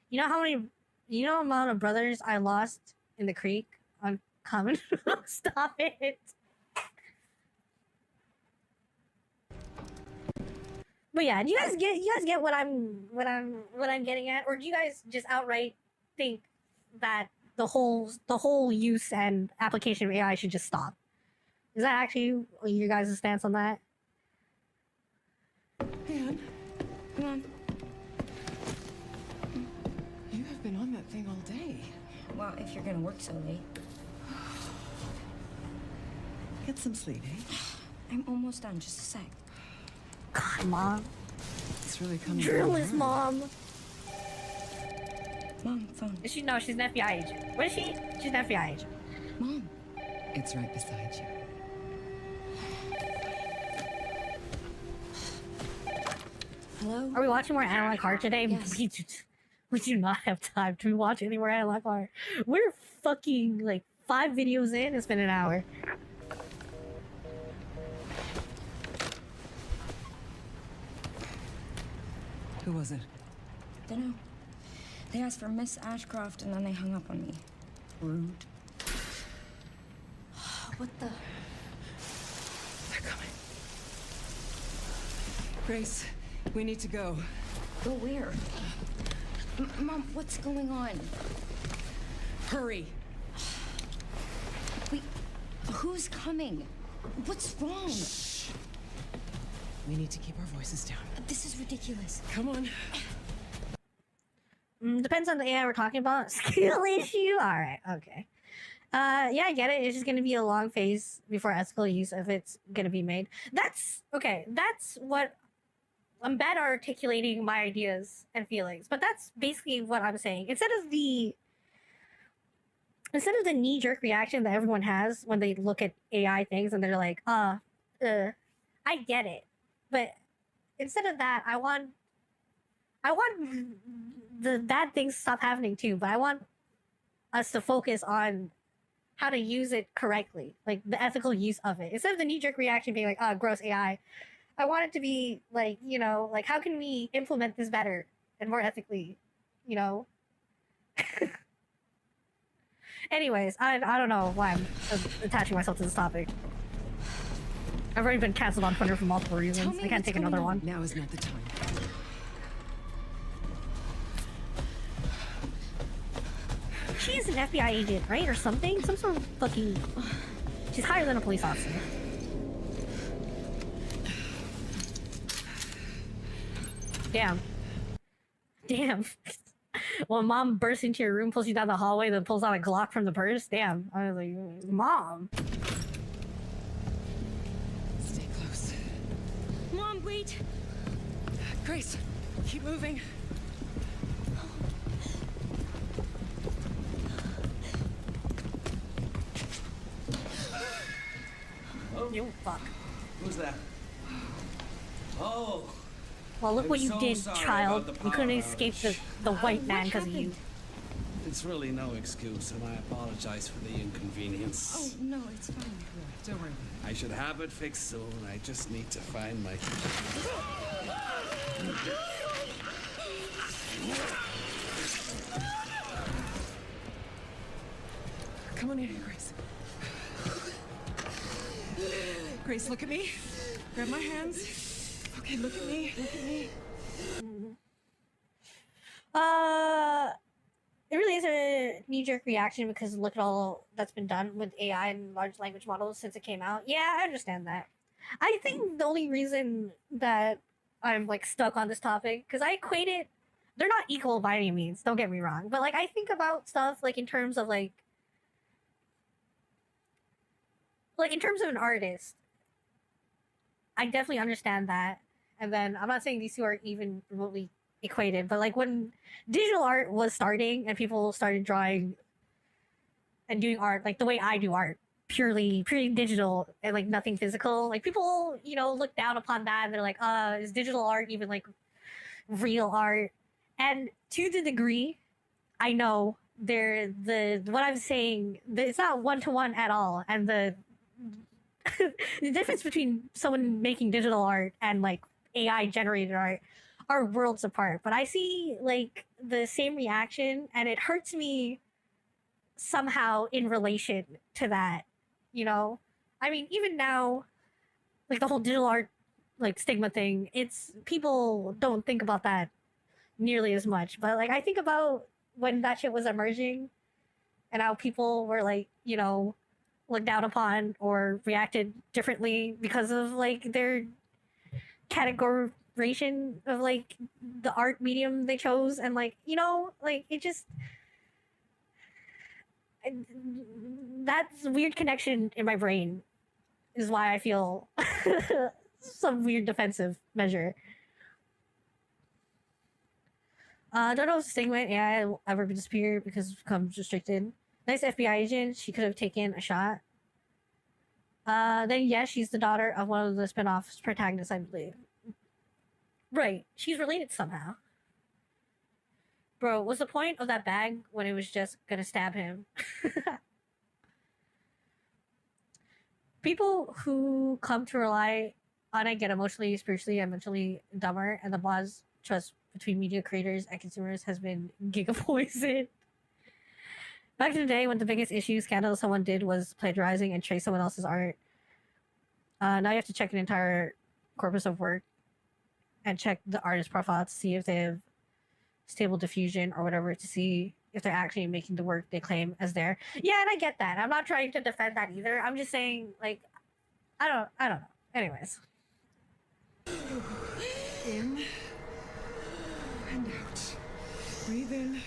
You know the amount of brothers I lost in the creek on Common? Stop it. But yeah, do you guys get what I'm getting at? Or do you guys just outright think that the whole use and application of AI should just stop? Is that actually your guys' stance on that? Hey, hon. Come on. You have been on that thing all day. Well, if you're gonna work so late. Get some sleep, eh? I'm almost done. Just a sec. God, Mom. It's really coming. Drill is Mom. Mom, phone. Is she? No, she's an FBI agent. What is she? She's an FBI agent. Mom. It's right beside you. Hello? Are we watching more Analog Heart today? Yes. We do not have time to watch any more Analog Heart. We're fucking like 5 videos in. It's been an hour. Who was it? Dunno. They asked for Miss Ashcroft and then they hung up on me. Rude. What the? They're coming. Grace, we need to go. Go where? Mom, what's going on? Hurry. Wait, who's coming? What's wrong? Shh. We need to keep our voices down. This is ridiculous. Come on. Depends on the AI we're talking about. Skill issue? Alright, okay. Yeah, I get it. It's just gonna be a long phase before ethical use if it's gonna be made. That's what I'm bad at articulating my ideas and feelings, but that's basically what I'm saying. Instead of the knee-jerk reaction that everyone has when they look at AI things and they're like, I get it. But instead of that, I want the bad things to stop happening too, but I want us to focus on how to use it correctly, like the ethical use of it. Instead of the knee-jerk reaction being like, oh, gross AI, I want it to be like, like how can we implement this better and more ethically, Anyways, I don't know why I'm attaching myself to this topic. I've already been canceled on Twitter for multiple reasons. I can't take another one. Now is not the time. She is an FBI agent, right? Or something? Some sort of fucking... She's higher than a police officer. Damn. Well, Mom bursts into your room, pulls you down the hallway, then pulls out a Glock from the purse. Damn. I was like, Mom. Stay close. Mom, wait. Grace, keep moving. You fuck. Who's that? Oh. Well, look what you so did, sorry child. about the You couldn't power escape outage. the white man because of you. It's really no excuse, and I apologize for the inconvenience. Oh, no, it's fine. Don't worry. I should have it fixed soon. I just need to find my... Come on in here, Grace. Grace, look at me. Grab my hands. Okay, look at me. Look at me. It really is a knee-jerk reaction because look at all that's been done with AI and large language models since it came out. Yeah, I understand that. I think the only reason that I'm like stuck on this topic because I equate it. They're not equal by any means. Don't get me wrong, but like I think about stuff like in terms of like in terms of an artist. I definitely understand that, and then I'm not saying these two are even remotely equated, but like when digital art was starting and people started drawing and doing art like the way I do art, purely digital and like nothing physical, like people, you know, look down upon that and they're like, is digital art even like real art? And to the degree I know what I'm saying, it's not one-to-one at all, and the difference between someone making digital art and like AI generated art are worlds apart. But I see like the same reaction and it hurts me somehow in relation to that, you know? I mean, even now, like the whole digital art like stigma thing, it's people don't think about that nearly as much. But like I think about when that shit was emerging and how people were like, you know, looked down upon or reacted differently because of like their categorization of like the art medium they chose, and like, you know, like it just that's a weird connection in my brain is why I feel some weird defensive measure. Don't know if stigma AI will ever disappear because it becomes restricted. Nice FBI agent, she could have taken a shot. Then yes, she's the daughter of one of the spin-off protagonists, I believe. Right, she's related somehow. Bro, what's the point of that bag when it was just gonna stab him? People who come to rely on it get emotionally, spiritually, and mentally dumber, and the bonds trust between media creators and consumers has been gigapoisoned. Back in the day when the biggest issue scandal someone did was plagiarizing and trace someone else's art. Now you have to check an entire corpus of work and check the artist profile to see if they have stable diffusion or whatever, to see if they're actually making the work they claim as their. Yeah, and I get that. I'm not trying to defend that either. I'm just saying, like, I don't know. Anyways. In and out. Breathe in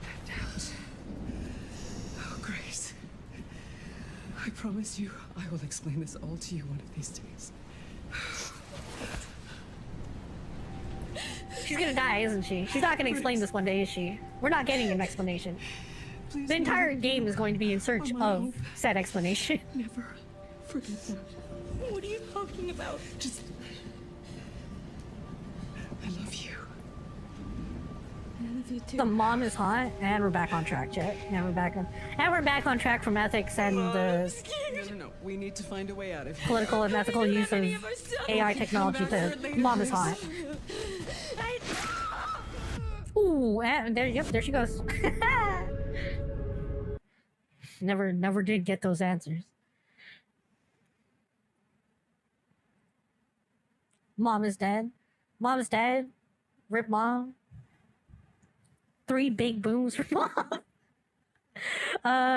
and out. Oh, Grace. I promise you, I will explain this all to you one of these days. She's gonna die, isn't she? She's not gonna explain this one day, is she? We're not getting an explanation. Please, the entire game is going to be in search of said explanation. Never forget that. What are you talking about? Just... I love you. I love you too. The mom is hot, and we're back on track, Jet. And we're back on track from ethics and the No. We need to find a way out of here. political and ethical use of AI technology to mom is hot. Ooh, and there she goes. Never did get those answers. Mom is dead. Mom is dead. Rip mom. 3 big booms for mom.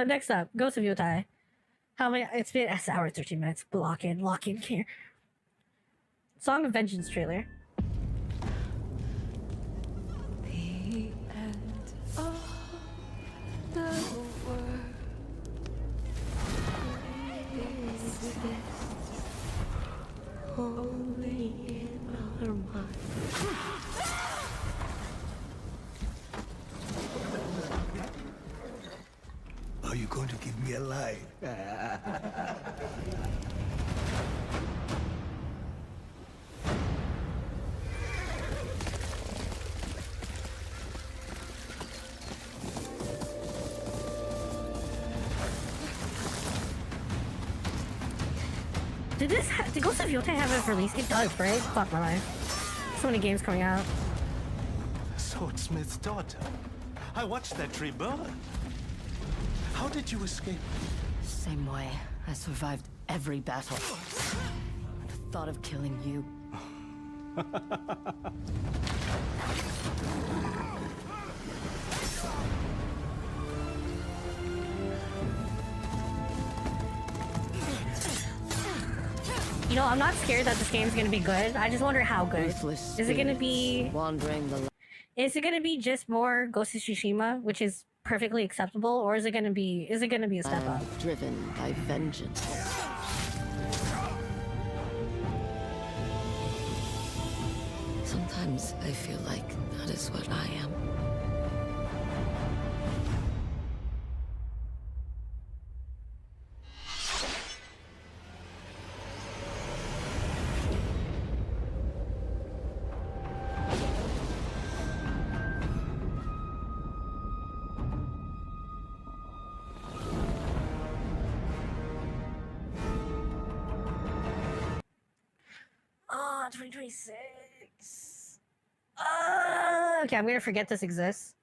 Next up, Ghost of Yotai. How many? It's been an hour 13 minutes. Lock in here. Song of Vengeance trailer. The end of the world is this only in our mind. Are you going to give me a line? Did Ghost of Yotai have a release? It does, right? Fuck my life. So many games coming out. Swordsmith's daughter. I watched that tree burn. How did you escape? Same way. I survived every battle. And the thought of killing you. You know, I'm not scared that this game's gonna be good. I just wonder how good. Ruthless Is it gonna be wandering the? Is it gonna be just more Ghost of Tsushima, which is perfectly acceptable, or is it gonna be a step up? Driven by vengeance. Sometimes I feel like that is what I am. Oh, 2026. Okay, I'm gonna forget this exists.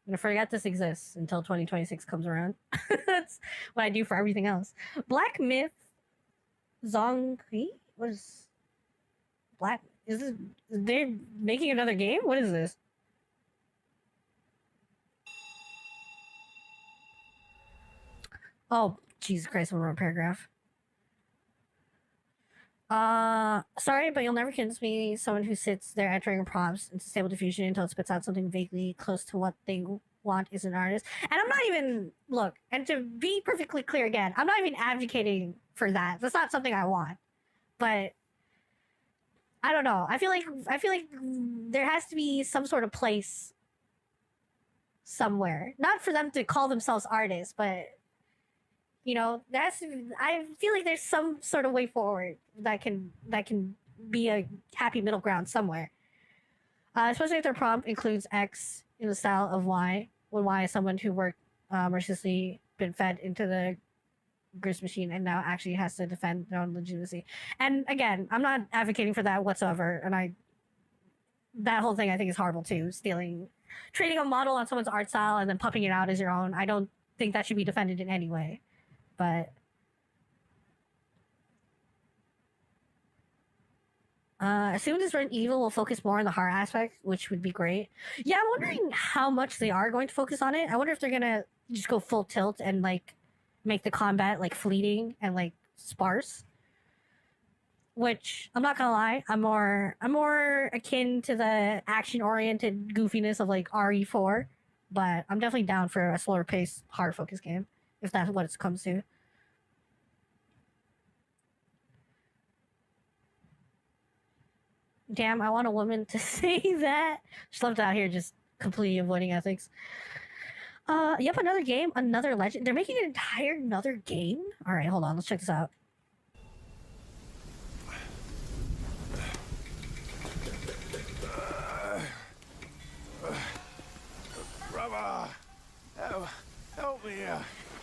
I'm gonna forget this exists until 2026 comes around. That's what I do for everything else. Black Myth Zonghui? What is Black? Is this? They're making another game? What is this? Oh, Jesus Christ, one more paragraph. Sorry, but you'll never convince me someone who sits there entering prompts into Stable Diffusion until it spits out something vaguely close to what they want is an artist. And I'm not even, look, and to be perfectly clear again, I'm not even advocating for that. That's not something I want. But I don't know. I feel like there has to be some sort of place somewhere. Not for them to call themselves artists, but you know, I feel like there's some sort of way forward that can be a happy middle ground somewhere. Especially if their prompt includes X in the style of Y, when Y is someone who worked mercilessly been fed into the grist machine and now actually has to defend their own legitimacy. And again, I'm not advocating for that whatsoever. And that whole thing I think is horrible too. Trading a model on someone's art style and then pumping it out as your own. I don't think that should be defended in any way. But assuming this Resident Evil will focus more on the horror aspect, which would be great. Yeah, I'm wondering how much they are going to focus on it. I wonder if they're gonna just go full tilt and like make the combat like fleeting and like sparse. Which I'm not gonna lie, I'm more akin to the action-oriented goofiness of like RE4, but I'm definitely down for a slower paced, hard focus game if that's what it comes to. Damn, I want a woman to say that. Just left out here just completely avoiding ethics. Yep, another game, another legend. They're making an entire another game? Alright, hold on, let's check this out. Brother, help me.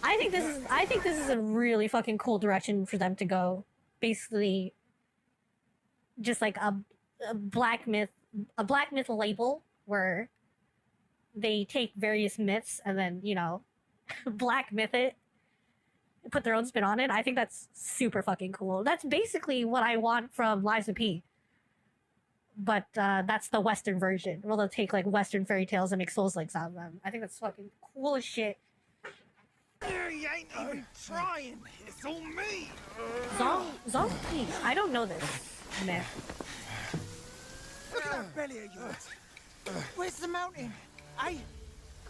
I think this is a really fucking cool direction for them to go. Basically, just like a black myth label where they take various myths and then, you know, black myth it, put their own spin on it. I think that's super fucking cool. That's basically what I want from Lies of P. But that's the Western version. Well, they'll take like Western fairy tales and make Souls-likes out of them. I think that's fucking cool as shit. You ain't even trying. It's all me. Zong, please. I don't know this myth. Look at that belly of yours. Where's the mountain? Hey,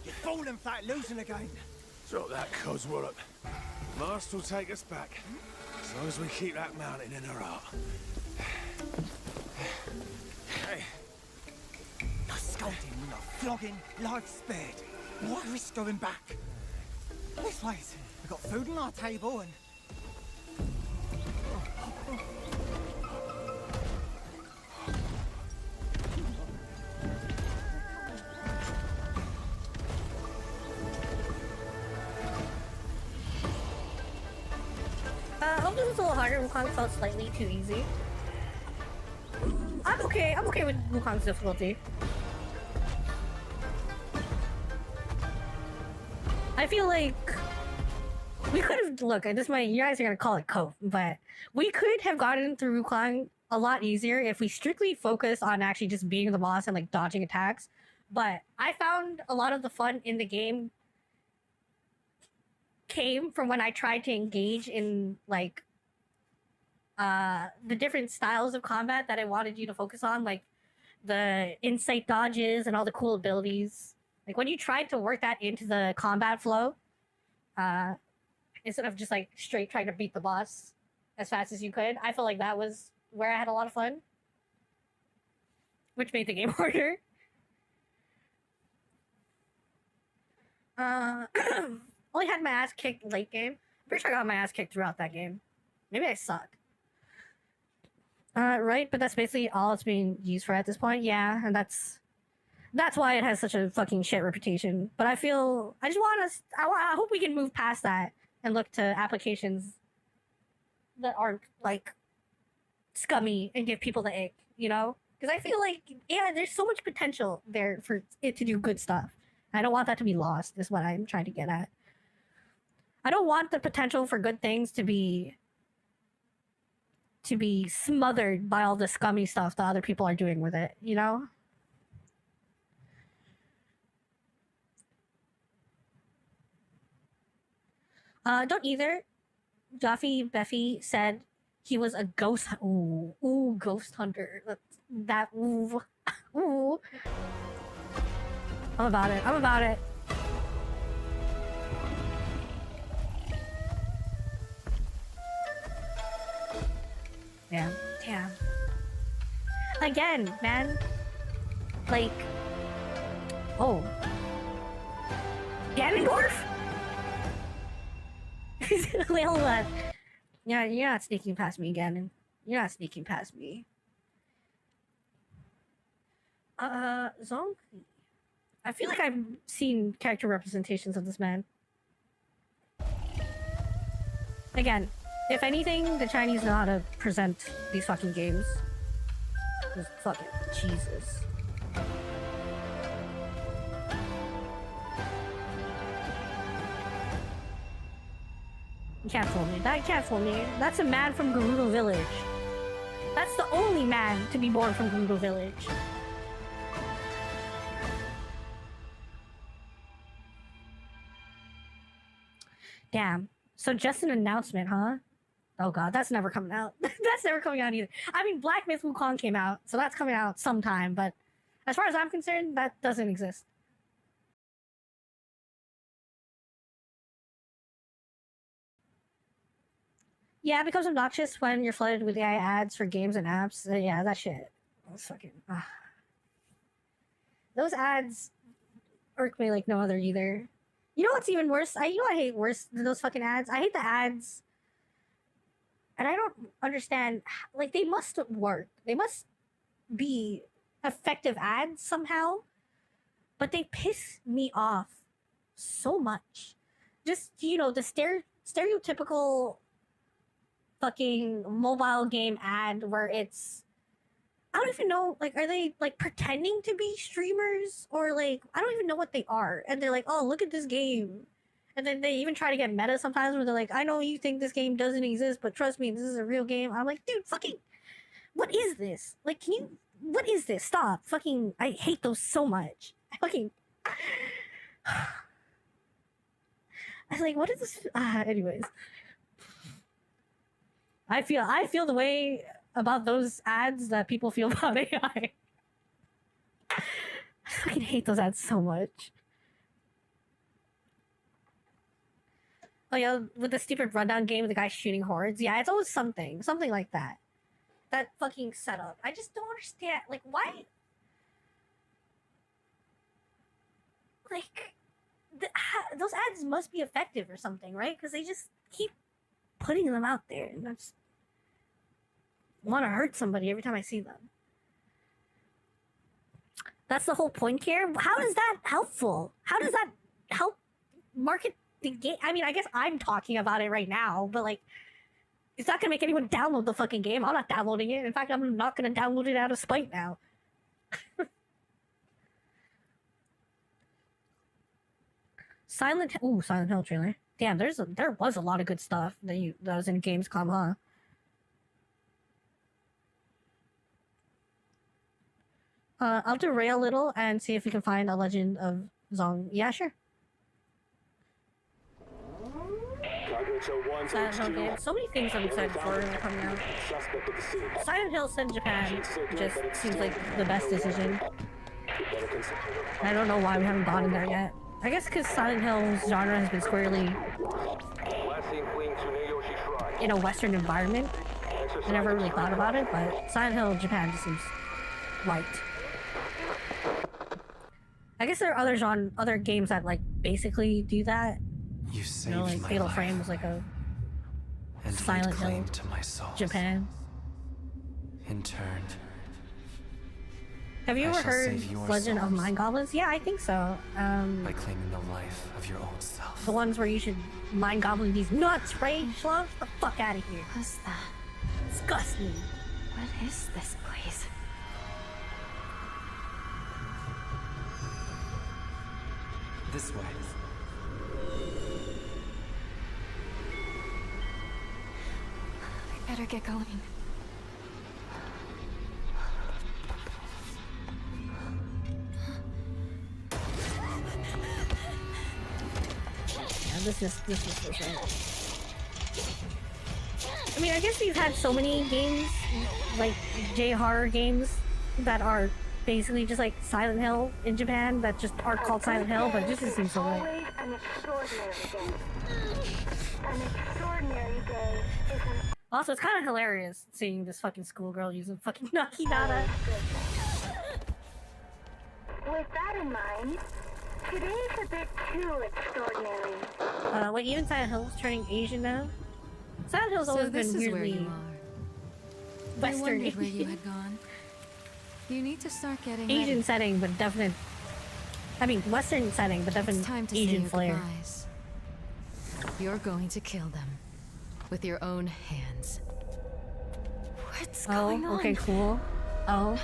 you're falling flat, losing again. Drop that coswallop. Master will take us back, as long as we keep that mountain in our heart. Hey. No scolding, no flogging, life spared. Why risk going back? This place, we've got food on our table and... I hope this was a little harder. Wukong felt slightly too easy. I'm okay with Wukong's difficulty. I feel like We could have look. This might you guys are gonna call it cope, but we could have gotten through Wukong a lot easier if we strictly focus on actually just being the boss and like dodging attacks. But I found a lot of the fun in the game came from when I tried to engage in like the different styles of combat that I wanted you to focus on, like the insight dodges and all the cool abilities. Like when you tried to work that into the combat flow, instead of just like straight trying to beat the boss as fast as you could, I felt like that was where I had a lot of fun, which made the game harder. Only had my ass kicked late game. Pretty sure I got my ass kicked throughout that game. Maybe I suck. Right, but that's basically all it's being used for at this point. Yeah, and that's why it has such a fucking shit reputation. But I feel I just want us. I hope we can move past that and look to applications that aren't like scummy and give people the ick. You know, because I feel like there's so much potential there for it to do good stuff. I don't want that to be lost. Is what I'm trying to get at. I don't want the potential for good things to be smothered by all the scummy stuff that other people are doing with it, you know? Don't either. Jaffe Beffy said he was a ghost. Ooh, ghost hunter. That ooh, ooh. I'm about it. I'm about it. Damn. Damn. Again, man. Like. Oh. Ganondorf? Wait, hold on. Yeah, you're not sneaking past me, Ganon. You're not sneaking past me. Zong? I feel like I've seen character representations of this man. Again, if anything, the Chinese know how to present these fucking games. Just fucking Jesus. You can't fool me. That can't fool me. That's a man from Gerudo Village. That's the only man to be born from Gerudo Village. Damn. So just an announcement, huh? Oh god, that's never coming out. That's never coming out either. I mean, Black Myth Wukong came out, so that's coming out sometime, but as far as I'm concerned, that doesn't exist. Yeah, it becomes obnoxious when you're flooded with AI ads for games and apps. Yeah, that shit. That's fucking... Those ads irk me like no other either. You know what's even worse? I hate worse than those fucking ads. I hate the ads. And I don't understand. Like, they must work. They must be effective ads somehow. But they piss me off so much. Just, you know, the stereotypical fucking mobile game ad where it's... I don't even know, like, are they, like, pretending to be streamers? Or, like, I don't even know what they are. And they're like, oh, look at this game. And then they even try to get meta sometimes where they're like, I know you think this game doesn't exist, but trust me, this is a real game. I'm like, dude, fucking, what is this? Like, what is this? Stop. Fucking, I hate those so much. I fucking... I was like, what is this? Anyways. I feel the way about those ads that people feel about AI. I fucking hate those ads so much. Oh yeah, with the stupid rundown game with the guy shooting hordes. Yeah, it's always something like that. That fucking setup. I just don't understand. Like, why? Like, those ads must be effective or something, right? Because they just keep putting them out there, and I just want to hurt somebody every time I see them. That's the whole point here. How is that helpful? How does that help market the game? I mean, I guess I'm talking about it right now, but like, it's not gonna make anyone download the fucking game. I'm not downloading it. In fact, I'm not gonna download it out of spite now. Silent Hill trailer. Damn, there was a lot of good stuff that was in Gamescom, huh? I'll derail a little and see if we can find a Legend of Zong. Yeah, sure. Silent Hill game. So many things I'm excited for coming out. Silent Hill set in Japan just seems like the best decision. I don't know why we haven't gotten there yet. I guess because Silent Hill's genre has been squarely in a Western environment. I never really thought about it, but Silent Hill Japan just seems right. I guess there are other games that like basically do that. You saved like my Fatal life. Frame was like a And Silent laid claim Hill to my soul. Japan. In turn, Have you I ever shall heard save your Legend of souls. Mind Goblins? Yeah, I think so. by claiming the life of your old self. The ones where you should mind goblin these nuts, right? Schlump? Get the fuck out of here. What's that? Disgust me. What is this place? This way. I better get going. Yeah, this is for sure. I mean, I guess we've had so many games, like J-horror games, that are basically just like Silent Hill in Japan that just aren't called Silent Hill, but this just seems so good. An extraordinary day. An extraordinary day is an Also, it's kind of hilarious seeing this fucking schoolgirl using fucking Naginata. With that in mind, today's a bit too extraordinary. Wait, even Silent Hill's turning Asian now? Silent Hill's always been weirdly I Western wondered where you Asian. had gone. You need to start getting Asian ready. setting, but definite. I mean, Western setting, but definite It's time to Asian say your flair. goodbyes. You're going to kill them with your own hands. What's going on? Okay, cool. Oh.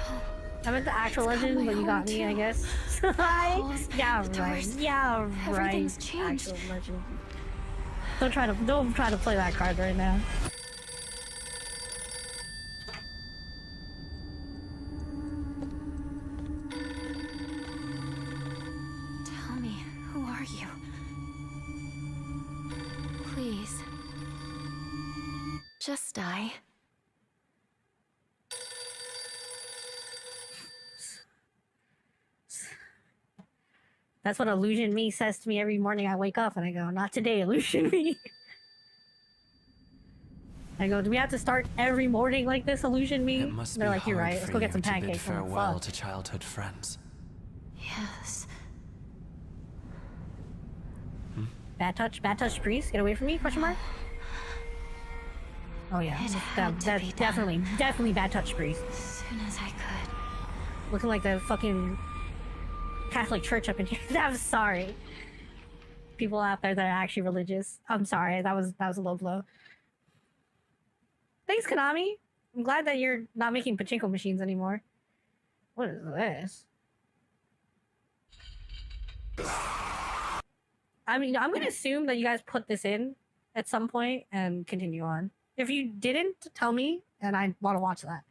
I meant the actual legend, but you got me, I guess. Yeah, right. Yeah, right. Everything's changed. Actual legend. Don't try to play that card right now. Tell me, who are you? Please. Just die. That's what Illusion Me says to me every morning I wake up and I go, not today, Illusion Me. I go, do we have to start every morning like this, Illusion Me? It must They're be like, you're hard right, let's for go get you some to bid pancakes. I'm like, farewell fuck. to childhood friends. Yes. Bad touch priest, get away from me, question mark? Oh yeah, that's definitely bad touch priest. As soon as I could. Looking like the fucking Catholic Church up in here. I'm sorry. People out there that are actually religious. I'm sorry, that was a low blow. Thanks, Konami. I'm glad that you're not making pachinko machines anymore. What is this? I mean, I'm gonna assume that you guys put this in at some point and continue on. If you didn't, tell me, and I want to watch that.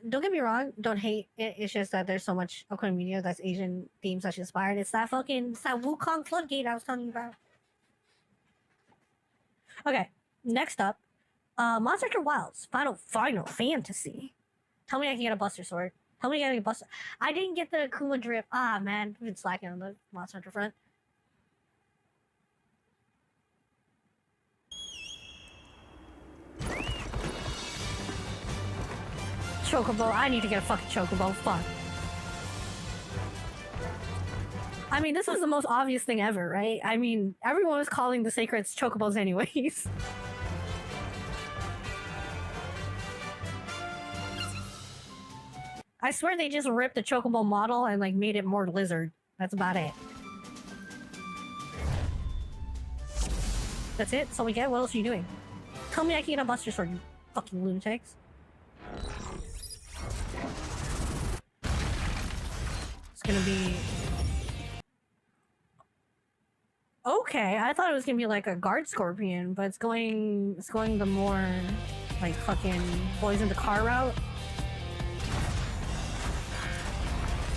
Don't get me wrong, don't hate it. It's just that there's so much upcoming media that's Asian themes that's inspired. It's that Wukong floodgate I was telling you about. Okay, next up, Monster Hunter Wilds Final Fantasy. Tell me I can get a Buster Sword. Tell me I can get a Buster. I didn't get the Akuma Drip. Ah man, I've been slacking on the Monster Hunter front. Chocobo. I need to get a fucking Chocobo. Fuck. I mean, this was the most obvious thing ever, right? I mean, everyone was calling the Sacreds Chocobos anyways. I swear they just ripped the Chocobo model and like made it more lizard. That's about it. That's it? That's all we get? What else are you doing? Tell me I can get a Buster Sword, you fucking lunatics. It's gonna be Okay, I thought it was gonna be like a guard scorpion, but it's going the more like fucking boys in the car route.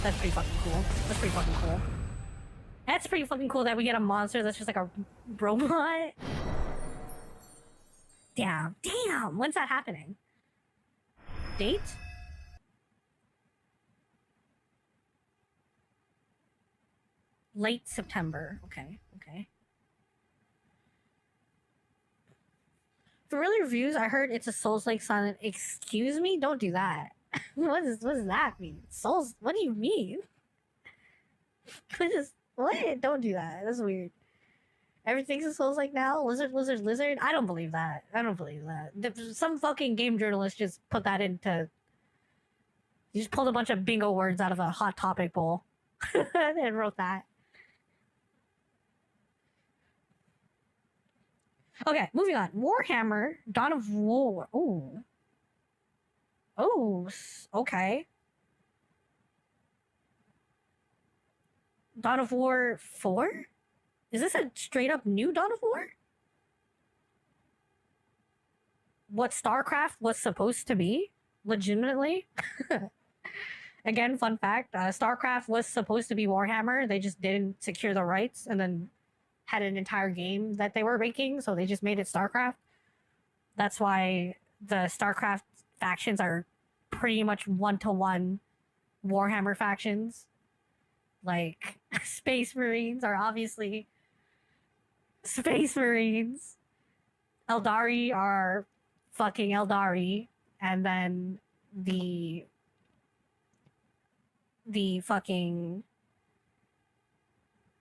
That's pretty fucking cool. That's pretty fucking cool. That's pretty fucking cool that we get a monster that's just like a robot. Damn. When's that happening? Date? Late September. Okay. For early reviews, I heard it's a Souls-like silent. Excuse me? Don't do that. What does that mean? Souls? What do you mean? What? Don't do that. That's weird. Everything's a Souls-like now? Lizard? I don't believe that. Some fucking game journalist just put that into... You just pulled a bunch of bingo words out of a Hot Topic bowl. And wrote that. Okay, moving on. Warhammer, Dawn of War. Ooh. Oh, okay. Dawn of War 4? Is this a straight up new Dawn of War? What StarCraft was supposed to be? Legitimately? Again, fun fact, StarCraft was supposed to be Warhammer. They just didn't secure the rights and then had an entire game that they were making, so they just made it StarCraft. That's why the StarCraft factions are pretty much one-to-one Warhammer factions. Like, Space Marines are obviously Space Marines. Eldari are fucking Eldari. And then the fucking...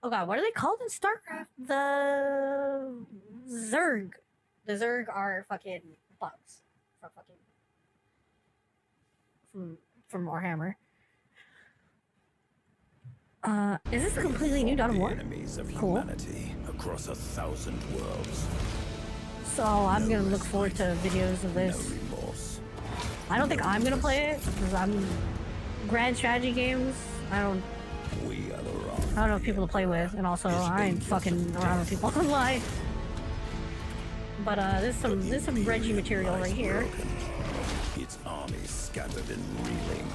Oh god, what are they called in StarCraft? The Zerg. The Zerg are fucking bugs. From Warhammer. Is this a completely new Dawn of War? Cool. Across 1,000 worlds. So I'm gonna look forward to videos of this. I don't think I'm gonna play it because I'm grand strategy games. I don't know people to play with, and also I ain't fucking around with people online. But there's some Reggie material right here. Its army scattered and reeling.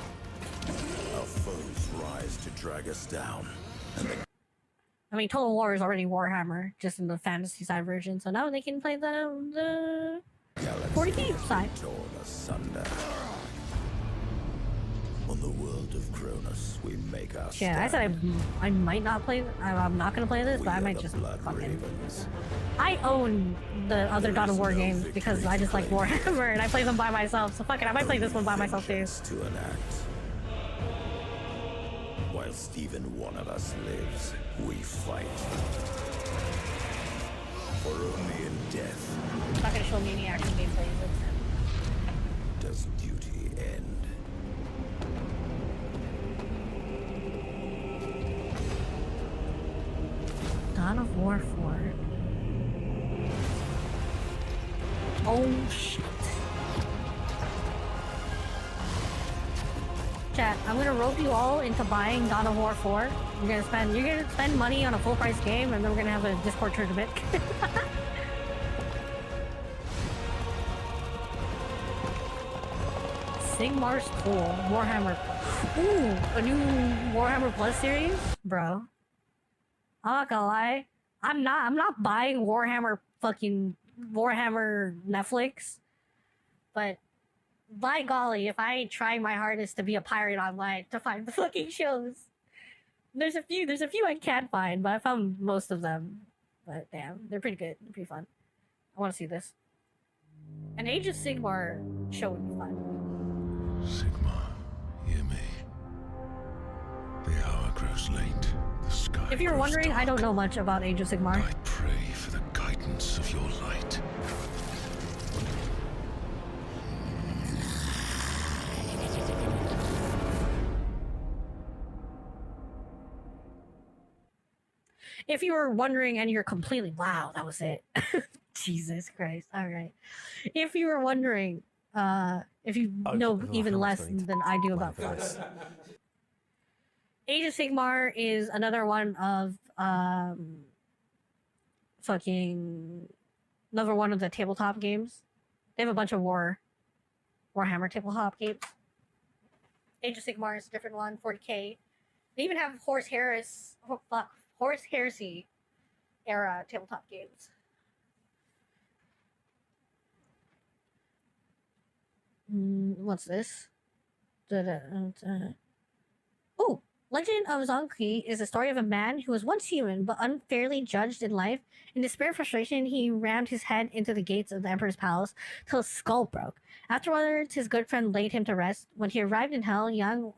Our foes rise to drag us down. I mean, Total War is already Warhammer, just in the fantasy side version, so now they can play the 40k side. On the world of Cronus, we make our yeah, I said I might not play. I'm not gonna play this, but I might just fucking. I own the other Dawn of War games because I just like Warhammer and I play them by myself. So fuck it, I might play this one by myself too. To enact. Whilst even one of us lives, we fight. For only in death. I'm not gonna show me any action gameplay. Does duty end? Dawn of War 4. Oh shit. Chat, I'm gonna rope you all into buying Dawn of War 4. You're gonna spend money on a full price game and then we're gonna have a Discord tournament. Sigmar's cool. Warhammer. Ooh, a new Warhammer Plus series? Bro. I'm not gonna lie. I'm not buying Warhammer Netflix. But by golly, if I ain't trying my hardest to be a pirate online to find the fucking shows. There's a few I can't find, but I found most of them. But damn, they're pretty good. They're pretty fun. I wanna see this. An Age of Sigmar show would be fun. Sigmar, hear me. The hour grows late. The sky. If you're wondering, dark. I don't know much about Age of Sigmar. I pray for the guidance of your light. If you were wondering and you're completely, wow, that was it. Jesus Christ. All right. If you were wondering, if you know even less than I do about this. Age of Sigmar is another one of fucking another one of the tabletop games. They have a bunch of Warhammer tabletop games. Age of Sigmar is a different one. 40K. They even have Horus Heresy era tabletop games. What's this? Oh, Legend of Zonki is a story of a man who was once human but unfairly judged in life. In despair and frustration, he rammed his head into the gates of the Emperor's palace till his skull broke. Afterwards, his good friend laid him to rest. When he arrived in hell, Yang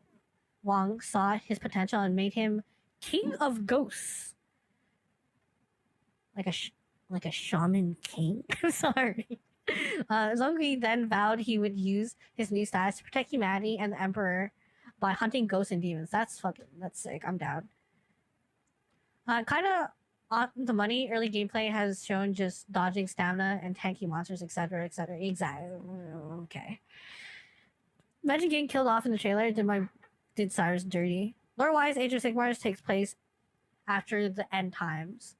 Wang saw his potential and made him king of ghosts. Like a shaman king. I'm sorry. Zongi then vowed he would use his new status to protect humanity and the Emperor by hunting ghosts and demons. That's sick. I'm down. Kind of on the money. Early gameplay has shown just dodging stamina and tanky monsters, etc., etc. Exactly. Okay. Imagine getting killed off in the trailer. Did Cyrus dirty? Lore-wise, Age of Sigmar takes place after the end times.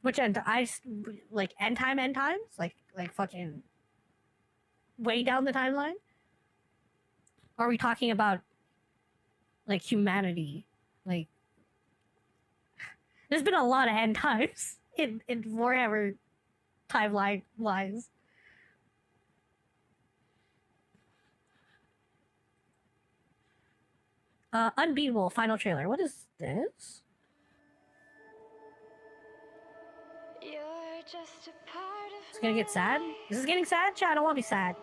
Which end? Like end times? Like fucking way down the timeline? Are we talking about like humanity? Like there's been a lot of end times in Warhammer timeline lines. Unbeatable final trailer. What is this? It's gonna get sad? Is this getting sad? Chat, I don't want to be sad.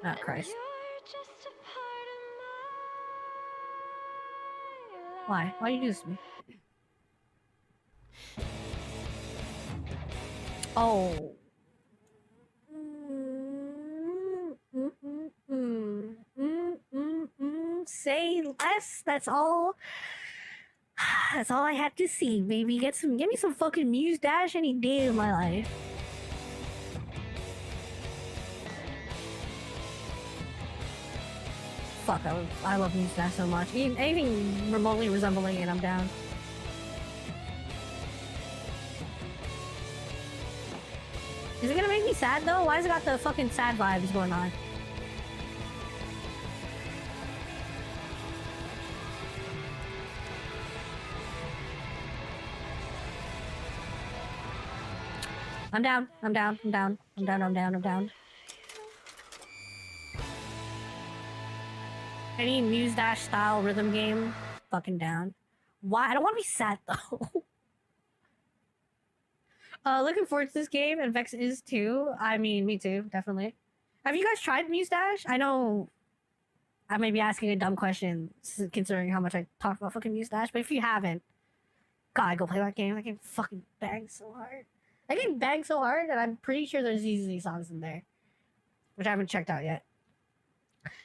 Oh, Christ. Why? Why do you do this to me? Oh. Say less. That's all. That's all I had to see, baby. Give me some fucking Muse Dash any day of my life. Fuck, I love Muse Dash so much. Anything remotely resembling it, I'm down. Is it gonna make me sad though? Why has it got the fucking sad vibes going on? I'm down. Any Muse Dash style rhythm game, fucking down. Why? I don't want to be sad though. Looking forward to this game, and Vex is too. I mean, me too, definitely. Have you guys tried Muse Dash? I know I may be asking a dumb question considering how much I talk about fucking Muse Dash, but if you haven't, God, go play that game. That game fucking bangs so hard. That game bangs so hard, and I'm pretty sure there's easily songs in there, which I haven't checked out yet.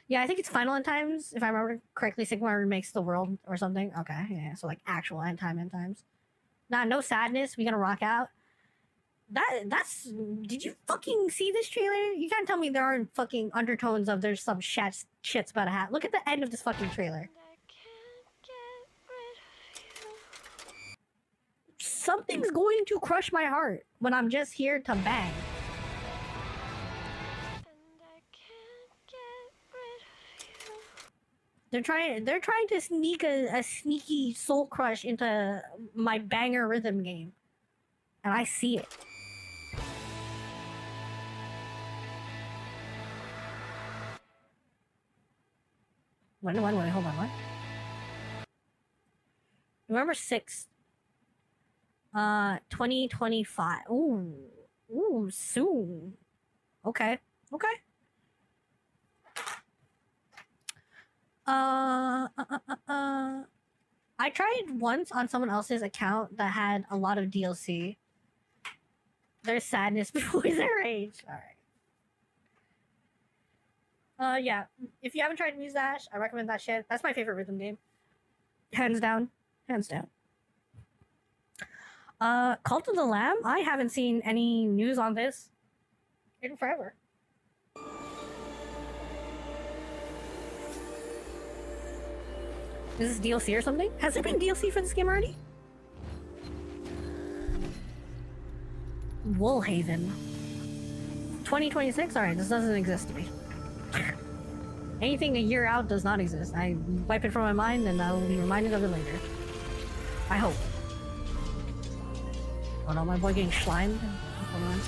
Yeah, I think it's final end times, if I remember correctly. Sigmar makes the world or something. Okay, yeah, so like actual end times. Nah, no sadness. We gonna rock out. That's. Did you fucking see this trailer? You can't tell me there aren't fucking undertones of there's some shit's about to happen. Look at the end of this fucking trailer. Something's going to crush my heart when I'm just here to bang. They're trying to sneak a sneaky soul crush into my banger rhythm game. And I see it. Wait, hold on, what? November 6th. 2025. Ooh, soon. Okay. I tried once on someone else's account that had a lot of DLC. There's sadness before their rage. Alright. Yeah. If you haven't tried Muse Dash, I recommend that shit. That's my favorite rhythm game. Hands down. Cult of the Lamb? I haven't seen any news on this in forever. Is this DLC or something? Has there been DLC for this game already? Woolhaven. 2026? Alright, this doesn't exist to me. Anything a year out does not exist. I wipe it from my mind and I will be reminded of it later. I hope. Oh no, my boy getting slimed. Hold on.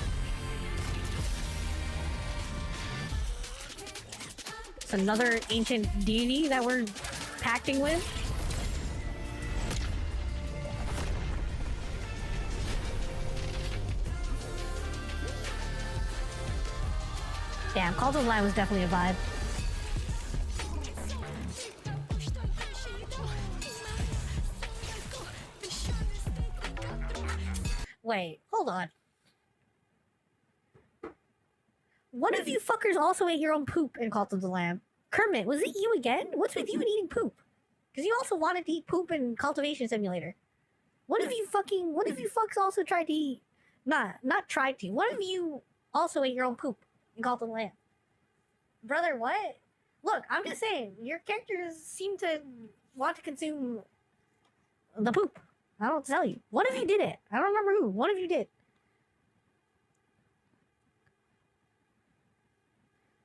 It's another ancient deity that we're pacting with. Damn, Call to the Lamb was definitely a vibe. Wait, hold on. One of you fuckers also ate your own poop in Call to the Lamb. Kermit, was it you again? What's with you and eating poop? Because you also wanted to eat poop in Cultivation Simulator. One of you fucks also tried to eat... Not tried to. One of you also ate your own poop in Call to the Lamb. Brother, what? Look, I'm just saying, your characters seem to want to consume the poop. I don't tell you. One of you did it. I don't remember who. One of you did.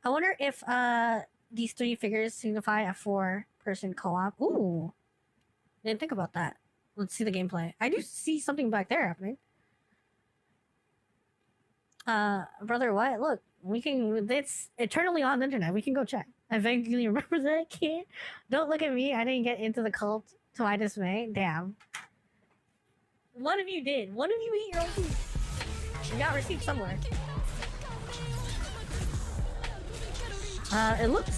I wonder if these 3 figures signify a 4-person co-op. Ooh. Didn't think about that. Let's see the gameplay. I do see something back there happening. Brother, what? Look, we can... It's eternally on the internet. We can go check. I vaguely remember that kid. Don't look at me. I didn't get into the cult to my dismay. Damn. One of you did. One of you ate your own food. You got receipts somewhere. It looks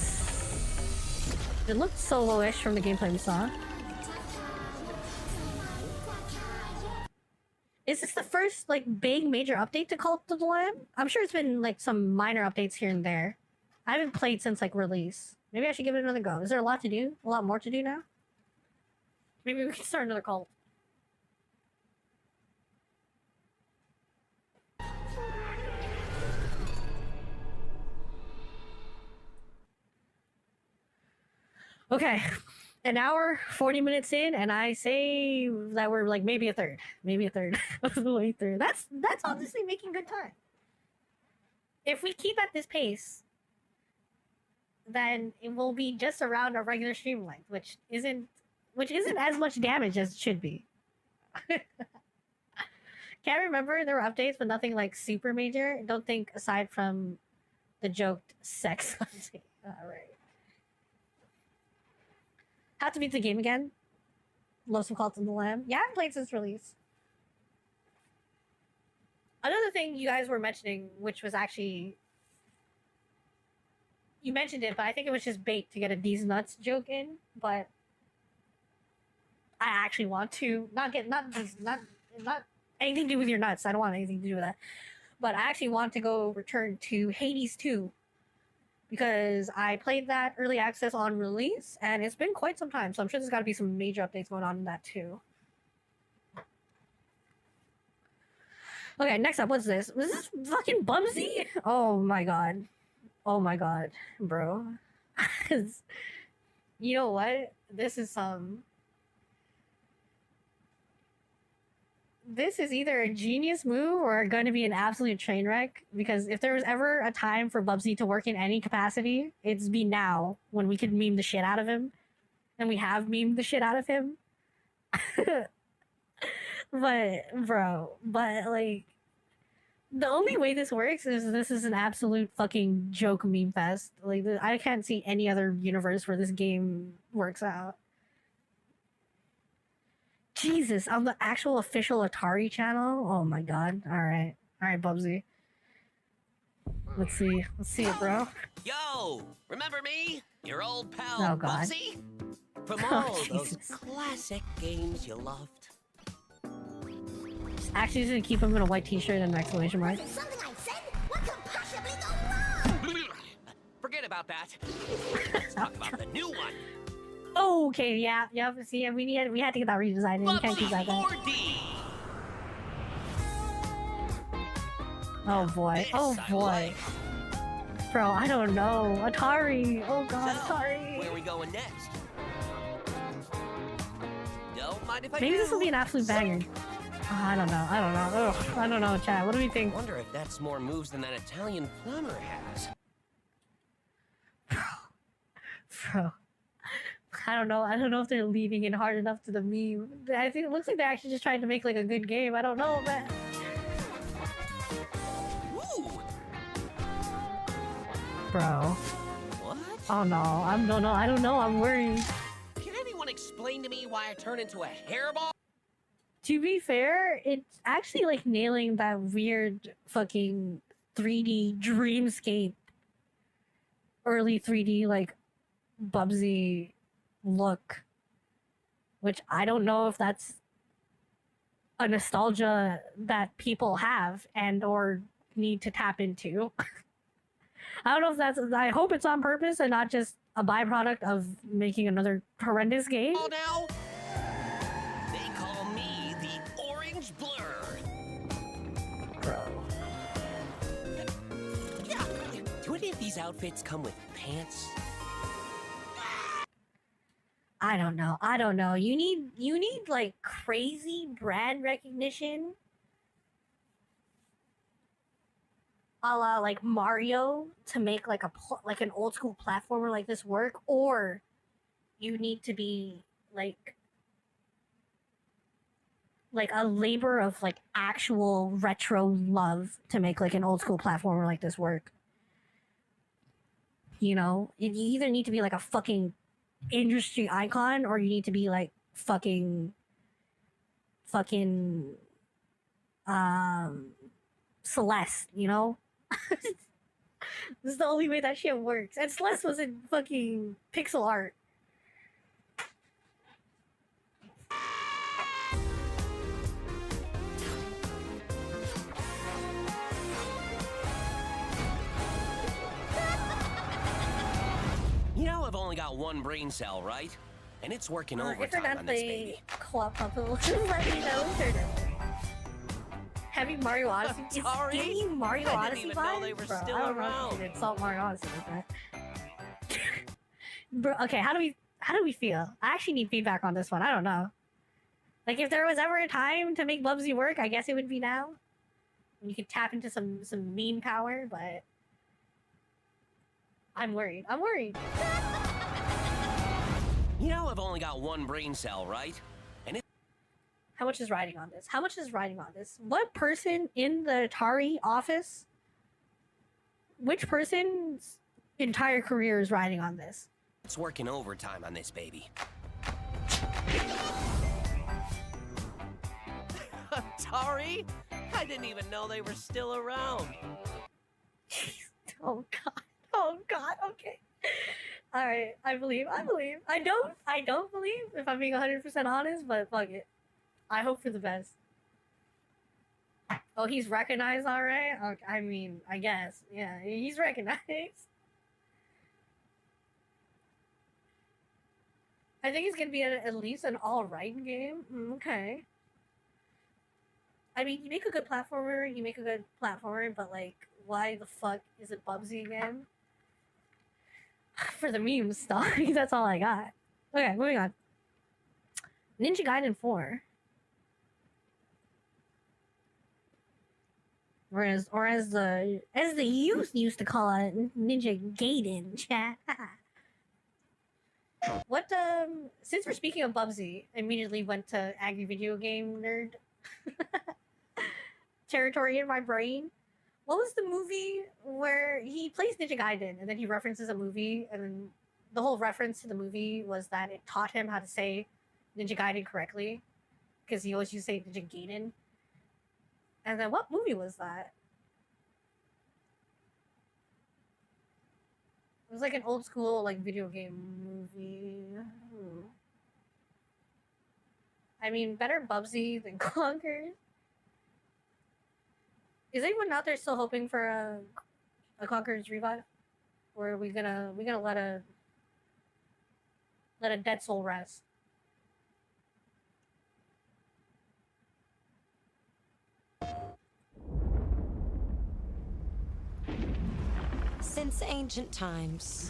solo-ish from the gameplay we saw. Is this the first, like, big major update to Call to the Lamb? I'm sure it's been, like, some minor updates here and there. I haven't played since, like, release. Maybe I should give it another go. Is there a lot to do? A lot more to do now? Maybe we can start another cult. Okay, an hour, 40 minutes in, and I say that we're like maybe a third of the way through. That's honestly making good time. If we keep at this pace, then it will be just around our regular stream length, which isn't as much damage as it should be. Can't remember, there were updates, but nothing like super major. Don't think aside from the joked sex update. Alright. Have to beat the game again. Love some Call to the Lamb. Yeah, I haven't played since release. Another thing you guys were mentioning, which was actually... You mentioned it, but I think it was just bait to get a These Nuts joke in, but... I actually want to... Not anything to do with your nuts. I don't want anything to do with that. But I actually want to go return to Hades 2. Because I played that early access on release, and it's been quite some time, so I'm sure there's got to be some major updates going on in that too. Okay, next up, what's this? Was this fucking Bubsy? Oh my god. Oh my god, bro. You know what? This is This is either a genius move or going to be an absolute train wreck, because if there was ever a time for Bubsy to work in any capacity, it's be now, when we could meme the shit out of him. And we have memed the shit out of him. But, like, the only way this works is this is an absolute fucking joke meme fest. Like, I can't see any other universe where this game works out. Jesus, on the actual official Atari channel? Oh my god. Alright. Alright, Bubsy. Let's see it, bro. Yo! Remember me? Your old pal, oh, god. Bubsy? From all those classic games you loved. Actually, just gonna keep him in a white t-shirt and an exclamation mark. Something I said? What could possibly go wrong? Forget about that. Let's talk about the new one. Oh, okay, yeah. See, we had to get that redesigned. We can't keep that going. Oh boy. Oh boy. Bro, I don't know. Atari. Oh god, Atari. Where are we going next? Don't mind if I Maybe this will be an absolute banger. I don't know. Ugh, I don't know, Chad. What do we think? I wonder if that's more moves than that Italian plumber has. Bro. I don't know. I don't know if they're leaning in hard enough to the meme. I think it looks like they're actually just trying to make like a good game. I don't know, man. Ooh. Bro. What? Oh no. I don't know. I'm worried. Can anyone explain to me why I turn into a hairball? To be fair, it's actually like nailing that weird fucking 3D dreamscape, early 3D like Bubsy look, which I don't know if that's a nostalgia that people have and or need to tap into. I don't know if that's, I hope it's on purpose and not just a byproduct of making another horrendous game. Oh, now they call me the Orange Blur. Bro. Yeah. Do any of these outfits come with pants? I don't know. You need like crazy brand recognition, a la like Mario, to make like an old school platformer like this work, or you need to be like a labor of like actual retro love to make like an old school platformer like this work. You know, you either need to be like a fucking industry icon, or you need to be like fucking Celeste, you know? This is the only way that shit works. And Celeste was in fucking pixel art. You know I've only got one brain cell, right? And it's working overtime on this baby. Co-op couple, let me know. Heavy Mario Odyssey. It's giving you Mario Odyssey vibes? Know they were Bro, still I don't around. know if you can insult Mario Odyssey like that. Bro, okay, how do we feel? I actually need feedback on this one. I don't know. Like, if there was ever a time to make Bubsy work, I guess it would be now. You could tap into some meme power, but I'm worried. You know I've only got one brain cell, right? And it How much is riding on this? What person in the Atari office, which person's entire career is riding on this? it's working overtime on this baby. Atari? I didn't even know they were still around. Oh god, okay. Alright, I believe. I don't believe, if I'm being 100% honest, but fuck it. I hope for the best. Oh, he's recognized alright? Okay, I mean, I guess. Yeah, he's recognized. I think it's gonna be at least an alright game. Okay. I mean, you make a good platformer, but like, why the fuck is it Bubsy again? For the meme stuff. That's all I got. Okay, moving on. Ninja Gaiden 4. Or as the youth used to call it, Ninja Gaiden chat. What since we're speaking of Bubsy, immediately went to angry video game nerd territory in my brain. What was the movie where he plays Ninja Gaiden and then he references a movie, and then the whole reference to the movie was that it taught him how to say Ninja Gaiden correctly, because he always used to say Ninja Gaiden. And then what movie was that? It was like an old school like video game movie. I mean, better Bubsy than Conkers. Is anyone out there still hoping for a Conqueror's revive? Or are we gonna let a dead soul rest? Since ancient times,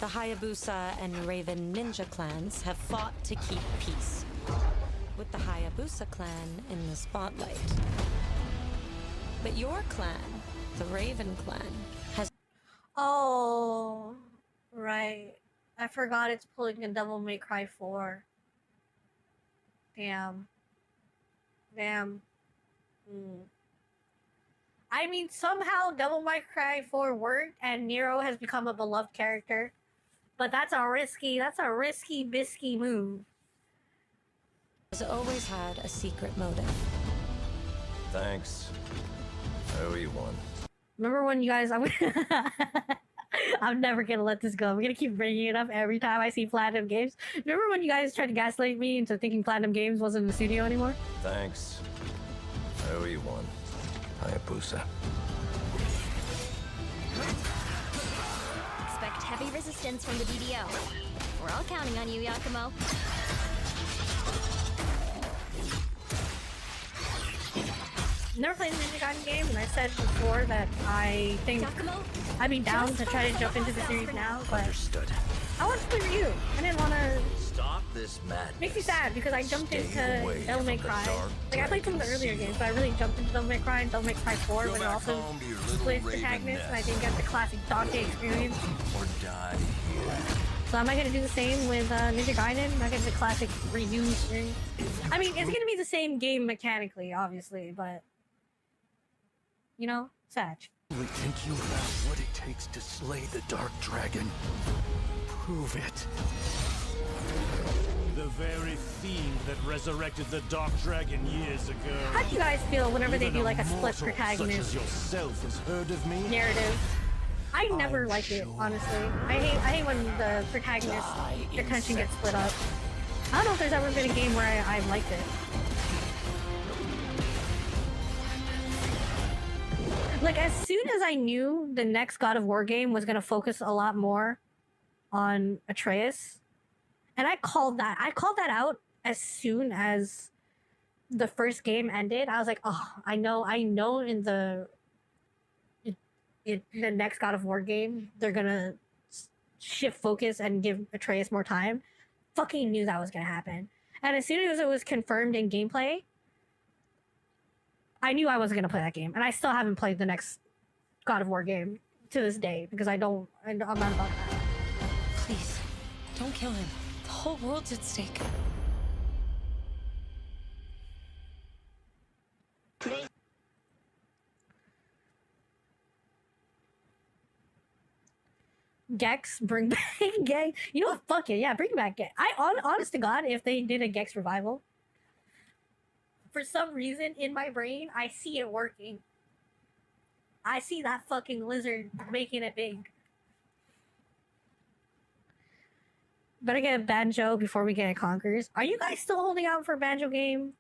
the Hayabusa and Raven ninja clans have fought to keep peace. With the Hayabusa clan in the spotlight. But your clan, the Raven clan, has... Oh, right. I forgot it's pulling a Devil May Cry 4. Damn. Damn. I mean, somehow Devil May Cry 4 worked and Nero has become a beloved character. But that's a risky bisky move. Has always had a secret motive. Thanks. I owe you one. Remember when you guys... I'm never gonna let this go. I'm gonna keep bringing it up every time I see Platinum Games. Remember when you guys tried to gaslight me into thinking Platinum Games wasn't in the studio anymore? Thanks. I owe you one. Hayabusa. Expect heavy resistance from the DDO. We're all counting on you, Yakumo. Never played a Ninja Gaiden game, and I said before that I think I'd be down to try to jump into the series now, but I want to play Ryu. I didn't want to. Stop this madness. Makes me sad because I jumped into Devil May Cry. Like I played some of the earlier games, but I really jumped into Devil May Cry and Devil May Cry 4 when it also split protagonists, and I didn't get the classic Dante experience. Or die here. So am I gonna do the same with Ninja Gaiden? Am I gonna do the classic Ryu experience? I mean, it's gonna be the same game mechanically, obviously, but you know, Satch. You think you have what it takes to slay the Dark Dragon? Prove it. The very fiend that resurrected the Dark Dragon years ago. How do you guys feel whenever they do like a split Such protagonist as yourself has heard of me? narrative? I never like it, honestly. I hate when the protagonist attention gets split up. I don't know if there's ever been a game where I liked it. Like, as soon as I knew the next God of War game was going to focus a lot more on Atreus, and I called that out as soon as the first game ended. I was like, oh, I know in the next God of War game, they're going to shift focus and give Atreus more time. Fucking knew that was going to happen. And as soon as it was confirmed in gameplay, I knew I wasn't going to play that game, and I still haven't played the next God of War game to this day because I'm not about that. Please, don't kill him. The whole world's at stake. Gex, bring back Gex. You know what? Fuck it. Yeah, bring back Gex. Honest to God, if they did a Gex revival, for some reason in my brain, I see it working. I see that fucking lizard making it big. Better get a Banjo before we get a Conquers. Are you guys still holding out for a Banjo game?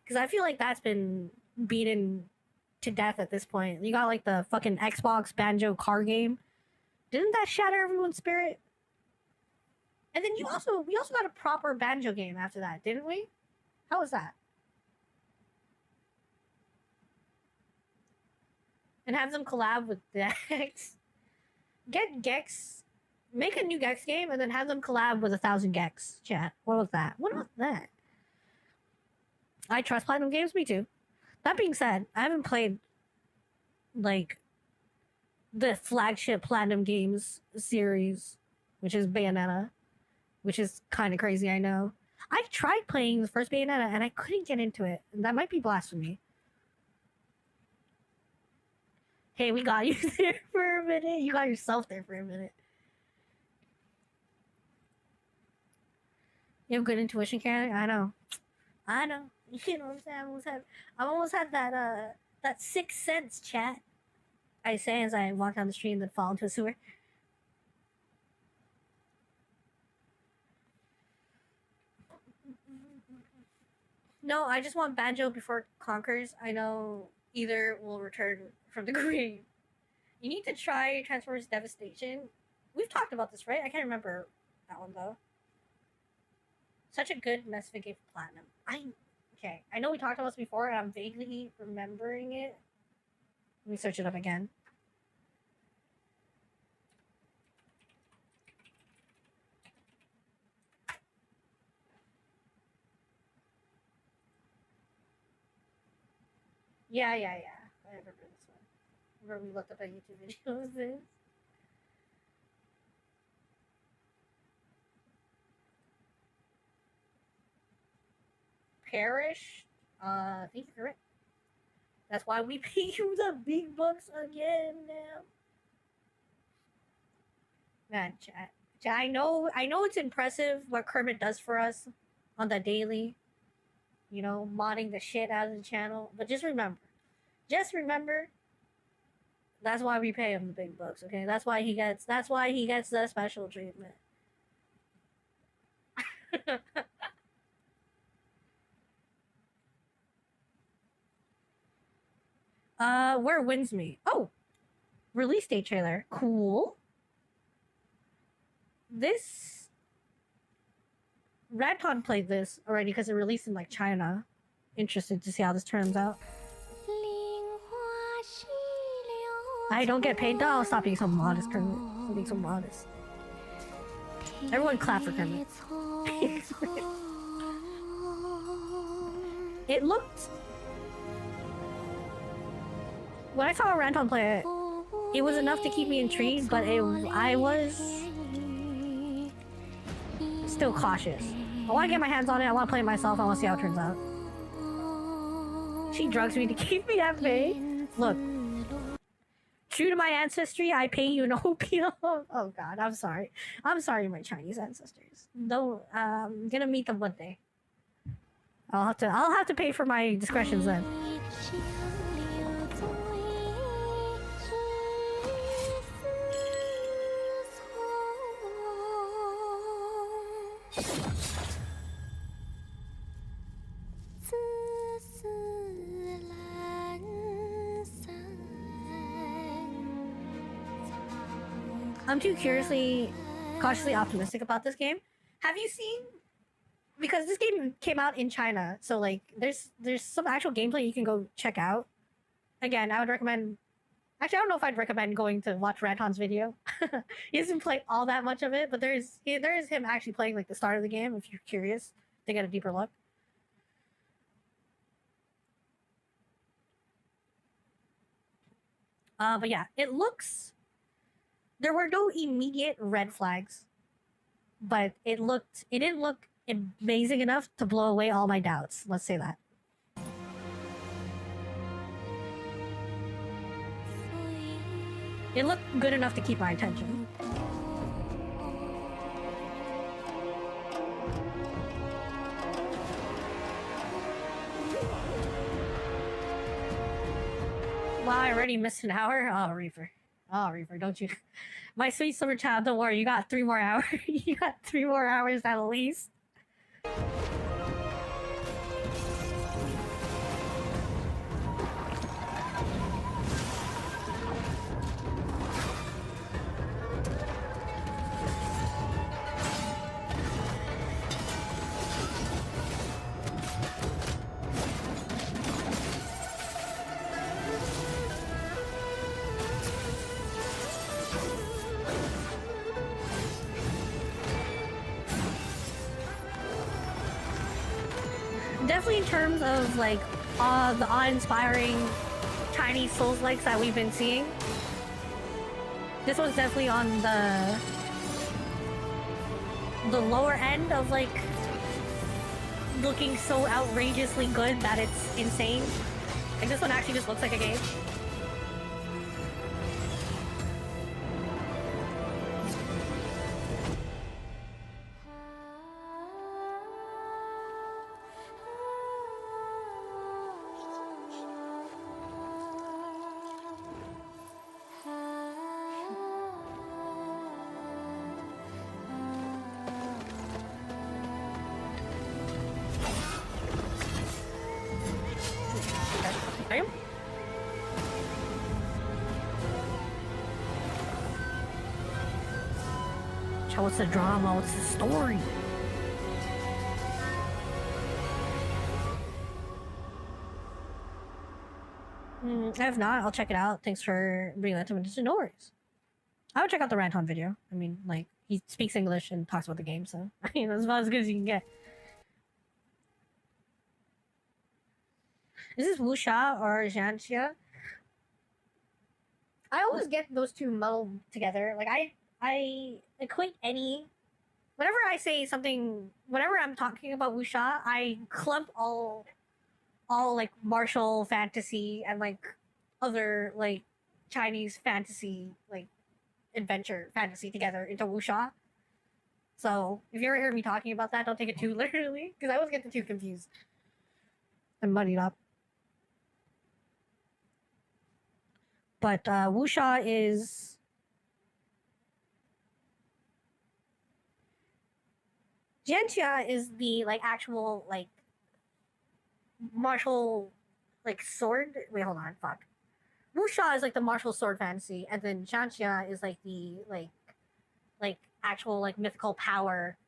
Because I feel like that's been beaten to death at this point. You got like the fucking Xbox Banjo car game. Didn't that shatter everyone's spirit? And then we also got a proper Banjo game after that, didn't we? How was that? And have them collab with Gex. Get Gex, make a new Gex game, and then have them collab with 1,000 Gex. Chat. What was that? What was that? I trust Platinum Games. Me too. That being said, I haven't played like the flagship Platinum Games series, which is Bayonetta, which is kind of crazy. I know. I tried playing the first Bayonetta and I couldn't get into it. That might be blasphemy. Hey, we got you there for a minute. You got yourself there for a minute. You have good intuition, Karen? I know. You know what I'm saying? I almost had that sixth sense, chat. I say as I walk down the street and then fall into a sewer. No, I just want Banjo before Conquers. I know either will return from the grave. You need to try Transformers Devastation. We've talked about this, right? I can't remember that one though. Such a good message game for Platinum. Okay. I know we talked about this before and I'm vaguely remembering it. Let me search it up again. Yeah. I remember this one. Remember we looked up a YouTube video of this. Parish? I think you're correct. That's why we pay you the big bucks again now. Man, chat. I know it's impressive what Kermit does for us on the daily. You know, modding the shit out of the channel. But just remember, that's why we pay him the big bucks, okay? That's why he gets the special treatment. Where wins me? Oh, release date trailer. Cool. This Radcon played this already because it released in like China. Interested to see how this turns out. I don't get paid. No, stop being so modest, Kermit. Stop being so modest. Everyone clap for Kermit. It looked... When I saw Ranton play it, it was enough to keep me intrigued, but I was still cautious. I want to get my hands on it. I want to play it myself. I want to see how it turns out. She drugs me to keep me at bay. Look. True to my ancestry, I pay you no opium. Oh god, I'm sorry. I'm sorry, my Chinese ancestors. Don't. I'm gonna meet them one day. I'll have to pay for my discretions then. I'm too cautiously optimistic about this game. Have you seen? Because this game came out in China, so like there's some actual gameplay you can go check out. Again, I would recommend. Actually, I don't know if I'd recommend going to watch Radton's video. He doesn't play all that much of it, but there is him actually playing like the start of the game. If you're curious to get a deeper look. But yeah, it looks. There were no immediate red flags, but it didn't look amazing enough to blow away all my doubts. Let's say that. It looked good enough to keep my attention. Wow, I already missed an hour? Oh, Reaper. Oh, Reaper, don't you... My sweet summer child, don't worry, you got 3 more hours. You got 3 more hours at least. Definitely in terms of like the awe-inspiring Chinese Souls-likes that we've been seeing, this one's definitely on the lower end of like looking so outrageously good that it's insane. Like this one actually just looks like a game. What's the drama? What's the story? If not, I'll check it out. Thanks for bringing that to me. No worries. I would check out the Ranton video. I mean, like, he speaks English and talks about the game, so I mean, that's about as good as you can get. Is this Wuxia or Xianxia? I always get those two muddled together. Like I equate any. Whenever I say something, whenever I'm talking about wuxia, I clump all like martial fantasy and like other like Chinese fantasy like adventure fantasy together into wuxia. So if you ever hear me talking about that, don't take it too literally because I always get the two confused and muddied up. But wuxia is. Jianxia is the like actual like martial like sword. Wait, hold on, fuck. Wuxia is like the martial sword fantasy, and then Jianxia is like the like actual like mythical power.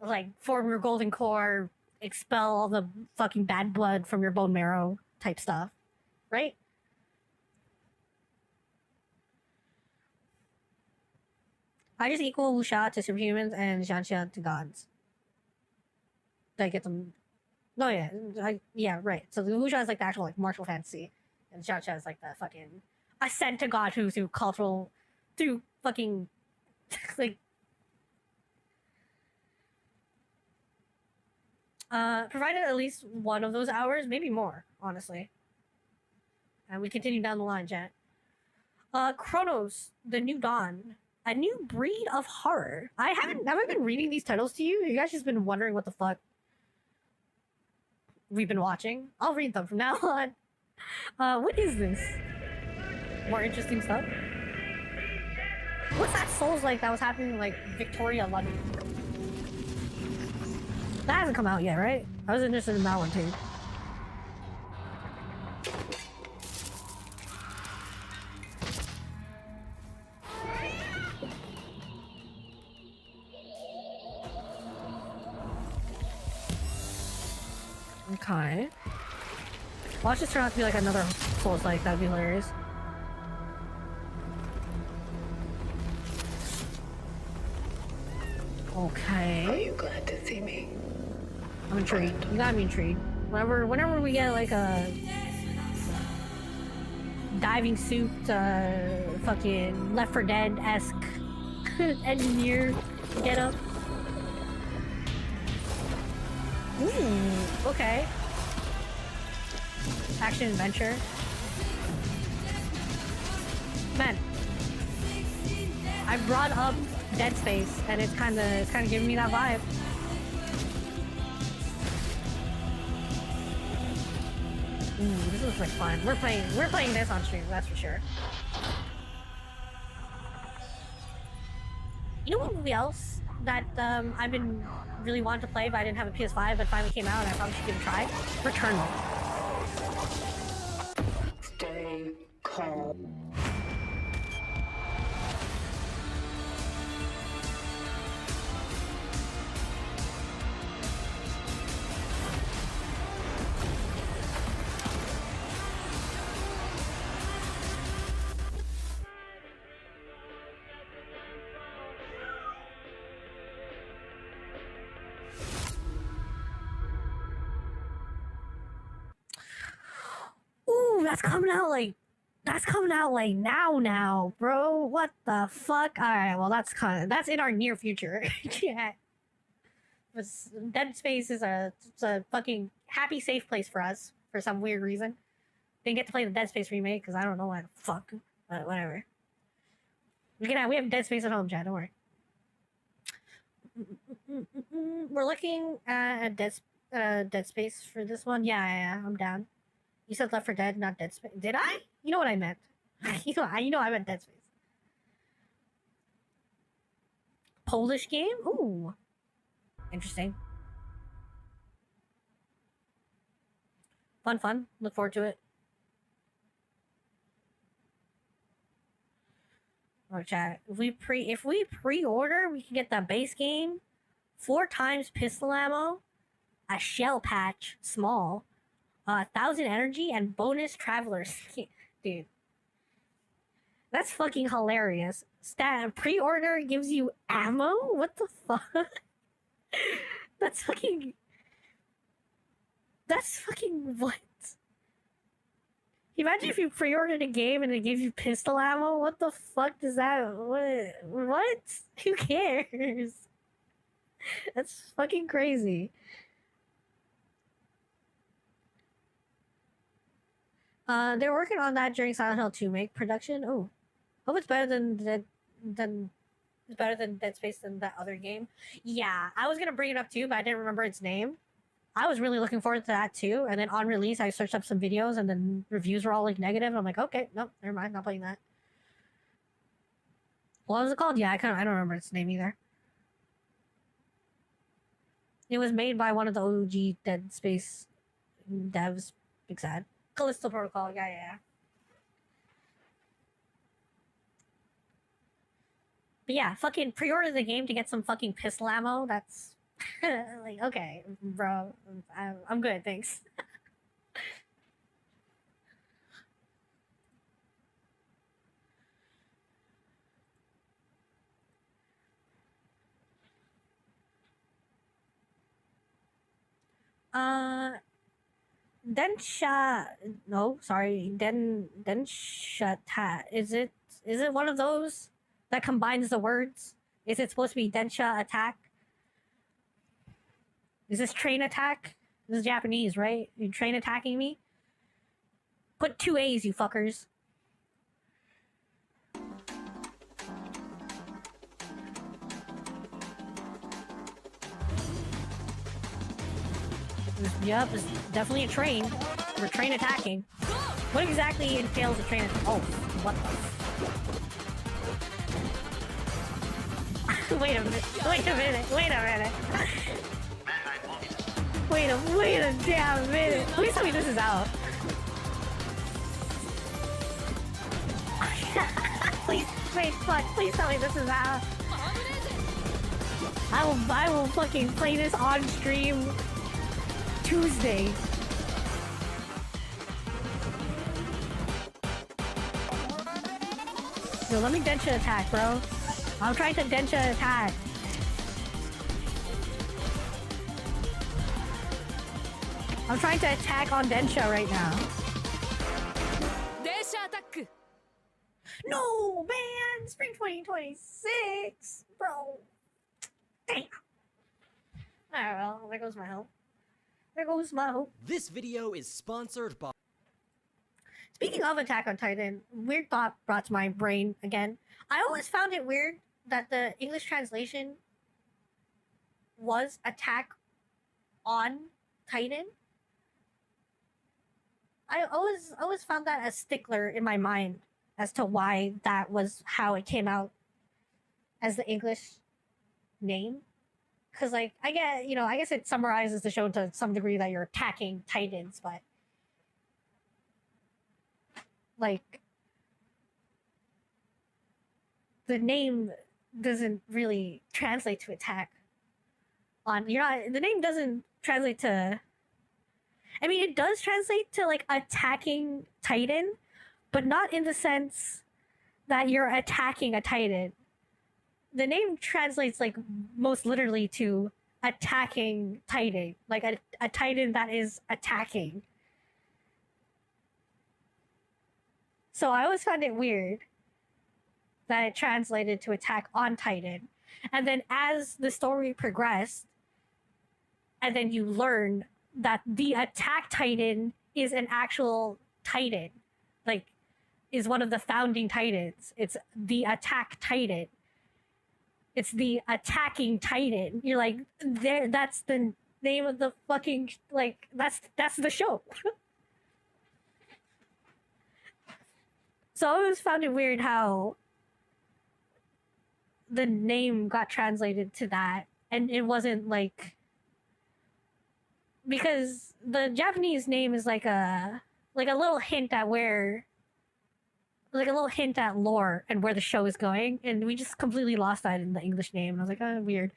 Like form your golden core, expel all the fucking bad blood from your bone marrow type stuff, right? I just equal wuxia to superhumans and Jianxia to gods. Did I get them? No, yeah, yeah, right. So the wuxia is like the actual like martial fantasy, and Jianxia is like the fucking ascent to godhood through cultural, through fucking like. Provided at least one of those hours, maybe more, honestly. And we continue down the line, chat. Chronos, the New Dawn. A new breed of horror. Have I been reading these titles to you? You guys just been wondering what the fuck we've been watching? I'll read them from now on. What is this? More interesting stuff? What's that Souls like that was happening in like Victoria, London? That hasn't come out yet, right? I was interested in that one too. Okay. Watch this turn out to be like another Souls like, that'd be hilarious. Okay. Are you glad to see me? I'm intrigued. You gotta be intrigued. Whenever we get like a diving suit, fucking Left 4 Dead-esque engineer get up. Ooh, okay. Action adventure. Man, I brought up Dead Space, and it's kind of giving me that vibe. Ooh, this looks like fun. We're playing this on stream, that's for sure. You know what movie else that I've been really wanting to play, but I didn't have a PS5, but finally came out, and I probably should give it a try? Returnal. Stay calm. Ooh, that's coming out like now, bro. What the fuck? Alright, well that's in our near future. Yeah. But Dead Space is it's a fucking happy, safe place for us for some weird reason. Didn't get to play the Dead Space remake because I don't know why the fuck. But whatever. We have Dead Space at home, chat, don't worry. We're looking at Dead Space for this one. Yeah, I'm down. You said Left 4 Dead, not Dead Space. Did I? You know what I meant. you know I meant Dead Space. Polish game? Ooh. Interesting. Fun. Look forward to it. Oh, chat. If we pre-order, we can get the base game, 4 times pistol ammo, a shell patch, small, 1,000 energy, and bonus travelers. Dude. That's fucking hilarious. Pre-order gives you ammo? What the fuck? That's fucking what? Imagine if you pre-ordered a game and it gave you pistol ammo. What the fuck does that? What? Who cares? That's fucking crazy. They're working on that during Silent Hill 2 make production. Oh, hope it's better than it's better than Dead Space than that other game. Yeah, I was gonna bring it up too, but I didn't remember its name. I was really looking forward to that too. And then on release, I searched up some videos, and then reviews were all like negative. I'm like, okay, nope, never mind, not playing that. What was it called? Yeah, I don't remember its name either. It was made by one of the OG Dead Space devs. Big sad. Callisto Protocol. Yeah. But yeah, fucking pre-order the game to get some fucking pistol ammo. That's like, okay, bro. I'm good, thanks. Densha. No, sorry. Densha. Is it one of those that combines the words? Is it supposed to be Densha attack? Is this train attack? This is Japanese, right? You train attacking me? Put 2 A's, you fuckers. Yep, it's definitely a train. We're train attacking. What exactly entails a train attack? Oh, what the... Wait a minute. Wait a damn minute. Please tell me this is out. Please tell me this is out. I will fucking play this on stream Tuesday. Yo, let me Densha attack, bro. I'm trying to Densha attack. I'm trying to attack on Densha right now. Densha attack! No, man! Spring 2026! Bro. Damn. Alright, well, there goes my hope. There goes my hope. This video is sponsored by... Speaking of Attack on Titan, weird thought brought to my brain again. I always found it weird that the English translation was Attack on Titan. I always found that a stickler in my mind as to why that was how it came out as the English name. Because, like, I guess it summarizes the show to some degree that you're attacking Titans, but like, the name doesn't really translate to attack on, the name doesn't translate to, I mean, it does translate to, like, attacking Titan, but not in the sense that you're attacking a Titan. The name translates, like, most literally to attacking Titan, like a Titan that is attacking. So I always found it weird that it translated to Attack on Titan. And then as the story progressed, and then you learn that the Attack Titan is an actual Titan, like, is one of the founding Titans. It's the Attack Titan. It's the Attacking Titan. You're like, there. That's the name of the fucking, like, that's the show. So I always found it weird how the name got translated to that, and it wasn't like, because the Japanese name is like a little hint at where, like a little hint at lore and where the show is going, and we just completely lost that in the English name. And I was like, oh, weird.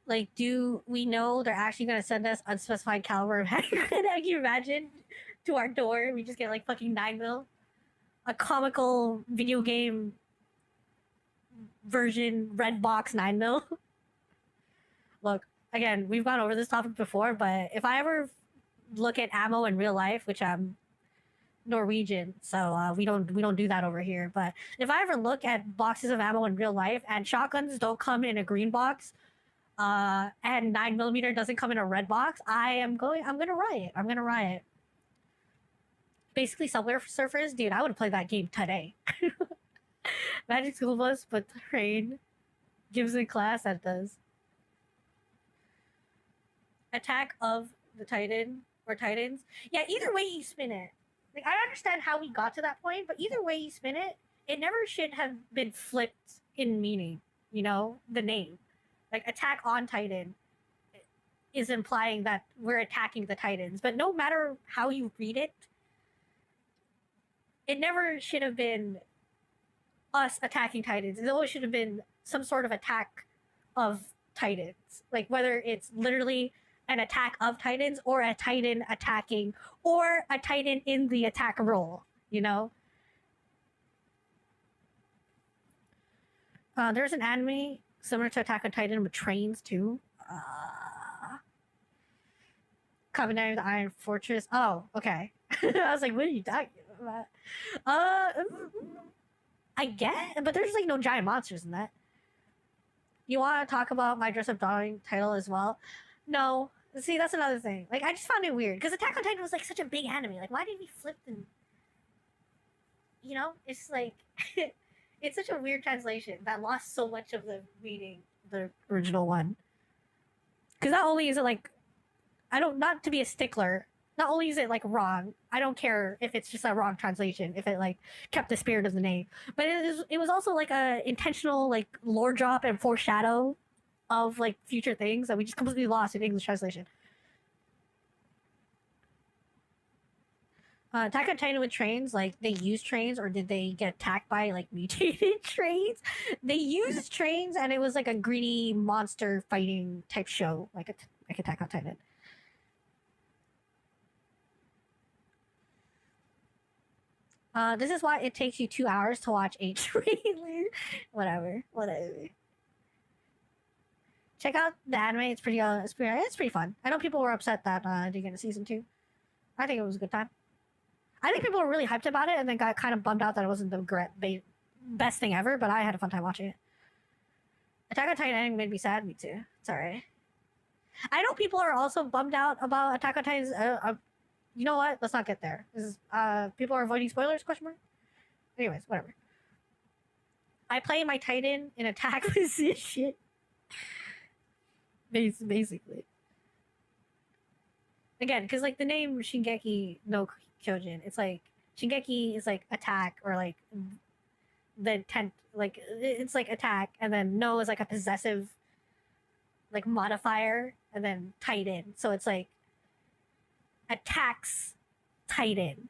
Like, do we know they're actually gonna send us unspecified caliber of handgun? Can you imagine? To our door, we just get like fucking 9mm, a comical video game version red box 9mm. Look, again, we've gone over this topic before, but if I ever look at ammo in real life, which I'm Norwegian, so we don't do that over here. But if I ever look at boxes of ammo in real life and shotguns don't come in a green box, and 9mm doesn't come in a red box, I'm gonna riot. I'm gonna riot. Basically, Subway Surfers, dude, I would have played that game today. Magic School Bus, but train gives a class that does. Attack of the Titan or Titans. Yeah, either way you spin it. Like, I understand how we got to that point, but either way you spin it, it never should have been flipped in meaning. You know, the name. Like, Attack on Titan is implying that we're attacking the Titans. But no matter how you read it, it never should have been us attacking Titans. It always should have been some sort of attack of Titans. Like, whether it's literally an attack of Titans or a Titan attacking or a Titan in the attack role, you know? There's an anime similar to Attack on Titan with trains too. Covenant of the Iron Fortress. Oh, okay. I was like, what are you talking about? I get, but there's like no giant monsters in that. You want to talk about my dress up drawing title as well? No. See, that's another thing. Like, I just found it weird because Attack on Titan was like such a big anime. Like, why did we flip them? You know, it's like it's such a weird translation that lost so much of the meaning, the original one. Because not only is it like, not to be a stickler, not only is it like wrong, I don't care if it's just a wrong translation, if it like kept the spirit of the name, but it was also like a intentional like lore drop and foreshadow of like future things that we just completely lost in English translation. Attack on Titan with trains, like they use trains or did they get attacked by like mutated trains? They used trains and it was like a greedy monster fighting type show, like Attack on Titan. This is why it takes you 2 hours to watch a trailer. Whatever. Check out the anime. It's pretty fun. I know people were upset that I didn't get a season 2. I think it was a good time. I think people were really hyped about it and then got kind of bummed out that it wasn't the best thing ever, but I had a fun time watching it. Attack on Titan ending made me sad. Me too. It's alright. I know people are also bummed out about Attack on Titan's you know what? Let's not get there. This is, people are avoiding spoilers? Question mark. Anyways, whatever. I play my Titan in attack position. Basically. Again, because like the name Shingeki no Kyojin, it's like Shingeki is like attack or like the intent, like it's like attack, and then no is like a possessive like modifier, and then Titan. So it's like attacks Titan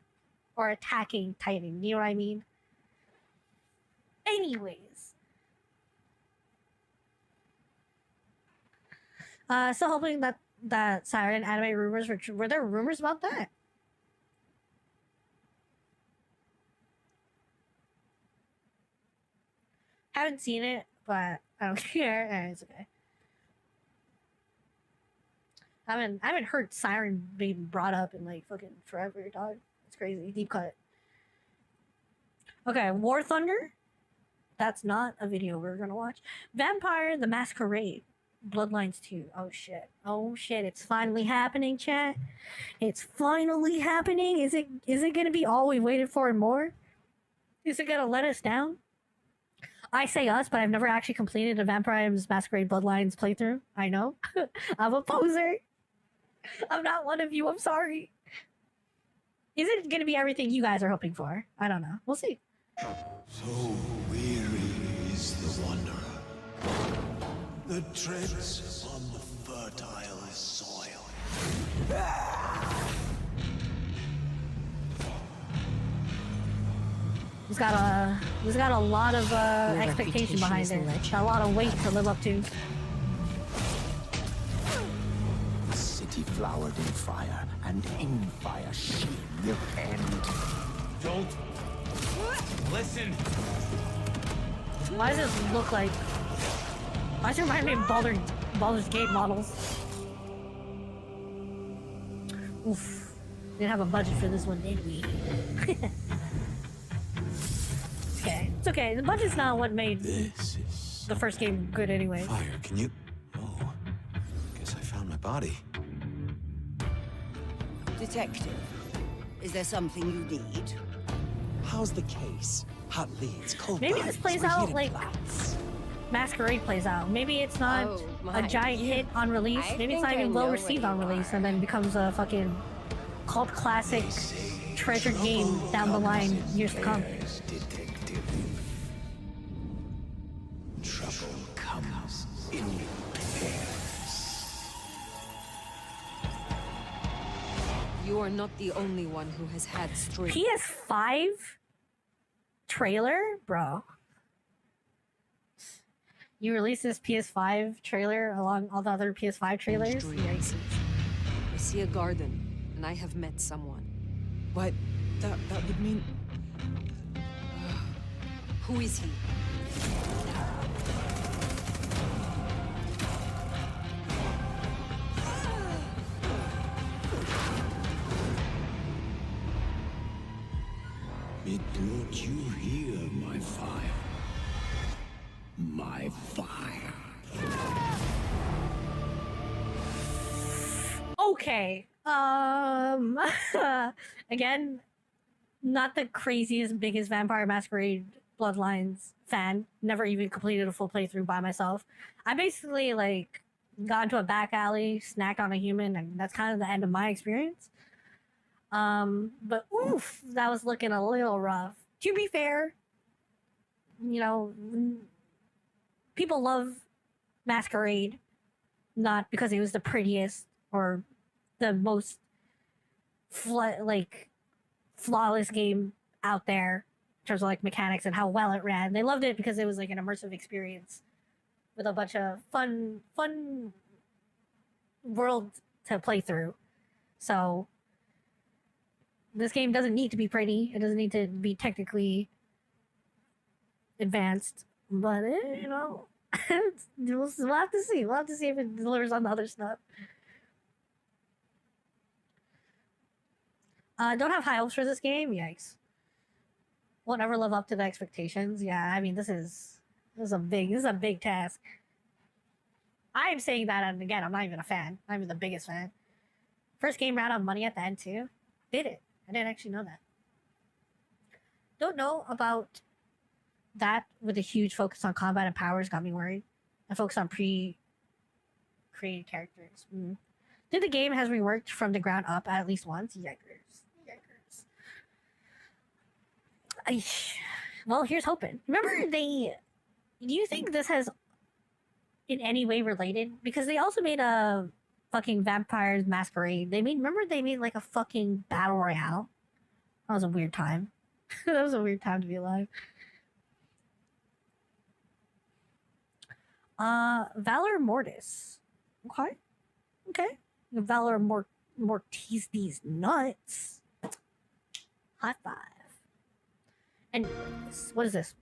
or attacking Titan. You know what I mean? Anyways. Still hoping that Siren anime rumors were there rumors about that? Haven't seen it, but I don't care. It's okay. I haven't heard Siren being brought up in like fucking forever, dog. It's crazy. Deep cut. Okay, War Thunder. That's not a video we're gonna watch. Vampire the Masquerade. Bloodlines 2. Oh shit. It's finally happening, chat. It's finally happening. Is it gonna be all we waited for and more? Is it gonna let us down? I say us, but I've never actually completed a Vampire's Masquerade Bloodlines playthrough. I know. I'm a poser. I'm not one of you. I'm sorry. Is it going to be everything you guys are hoping for? I don't know. We'll see. So weary is the wanderer that treads upon the fertile soil. He's got a lot of expectation behind it. Got a lot of weight to live up to. flowered in fire, and in fire she will end. Don't listen. Why does this look like? Why does it remind me of Baldur's Gate models? Oof. Didn't have a budget for this one, did we? Okay, it's okay. The budget's not what made the first game good anyway. Fire, can you... Oh, guess I found my body. Detective, is there something you need? How's the case? Hot leads, cold Maybe bodies, this plays out reheated like plots. Masquerade plays out. Maybe it's not a giant hit on release. Maybe it's not even well received on release and then becomes a fucking cult classic treasured game down the line years to come. Detective. Trouble comes in pairs. You are not the only one who has had strength. PS5 trailer? Bro. You released this PS5 trailer along all the other PS5 trailers? Yikes. I see a garden, and I have met someone. But that would mean... Who is he? It brought you here, my fire. My fire. Okay. Again, not the craziest, biggest Vampire Masquerade Bloodlines fan. Never even completed a full playthrough by myself. I basically like got into a back alley, snacked on a human, and that's kind of the end of my experience. But oof, that was looking a little rough. To be fair, you know, people love Masquerade, not because it was the prettiest or the most flawless game out there in terms of like mechanics and how well it ran. They loved it because it was like an immersive experience with a bunch of fun world to play through. So this game doesn't need to be pretty. It doesn't need to be technically advanced, but you know, we'll have to see. We'll have to see if it delivers on the other stuff. Don't have high hopes for this game. Yikes. Won't ever live up to the expectations. Yeah, I mean, this is a big task. I am saying that, and again, I'm not even a fan. I'm not even the biggest fan. First game ran out of money at the end too. Did it? I didn't actually know that. Don't know about that with a huge focus on combat and powers. Got me worried. I focus on pre-created characters. Did the game has reworked from the ground up at least once? Yikers. Well, here's hoping. Remember, do you think this has in any way related? Because they also made a fucking Vampires Masquerade. They made like a fucking battle royale. That was a weird time. That was a weird time to be alive. Valor Mortis. Okay. Valor Mortis these nuts. High five. And what is this?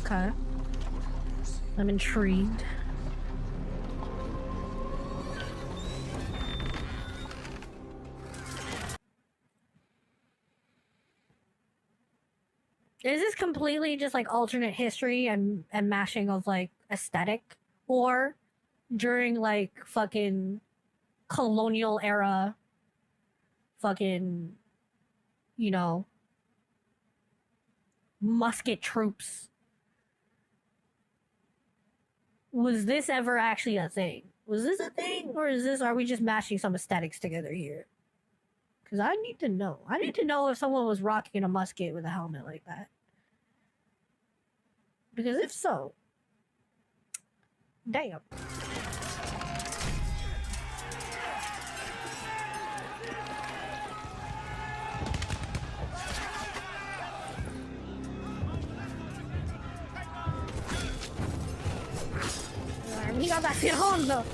Okay. I'm intrigued. Is this completely just like alternate history and mashing of like aesthetic? Or during like fucking colonial era fucking, you know, musket troops? Was this ever actually a thing? Was this a thing? Or are we just mashing some aesthetics together here? Because I need to know. I need to know if someone was rocking a musket with a helmet like that. Because if so, damn. da Sirhondo!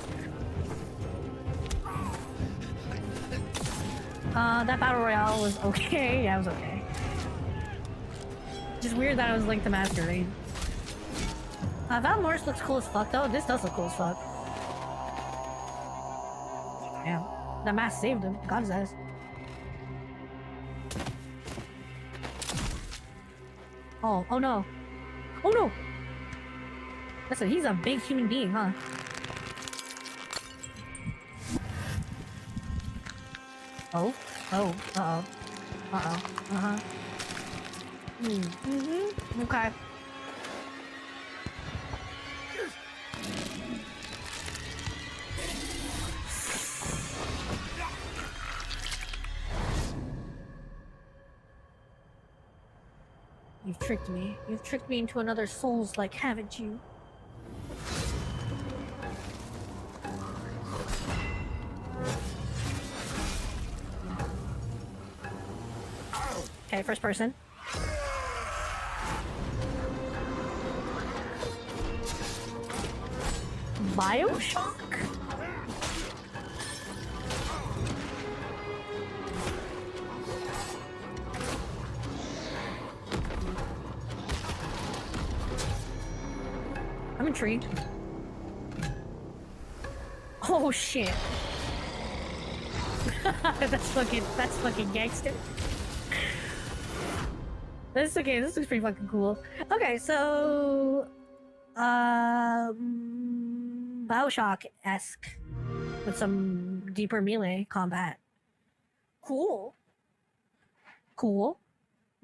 That battle royale was okay. Yeah, it was okay. Just weird that it was Link the Masquerade. Val Morris looks cool as fuck though. This does look cool as fuck. Damn. The mask saved him. God says. Oh no. Oh no! Listen, he's a big human being, huh? Oh. Oh. Uh-oh. Uh-oh. Uh-huh. Mm-hmm. Okay. You've tricked me. You've tricked me into another Souls-like, haven't you? Okay, first person. Bioshock? I'm intrigued. Oh shit. that's fucking gangster. This okay, this looks pretty fucking cool. Okay, so Bioshock-esque with some deeper melee combat. Cool. Cool.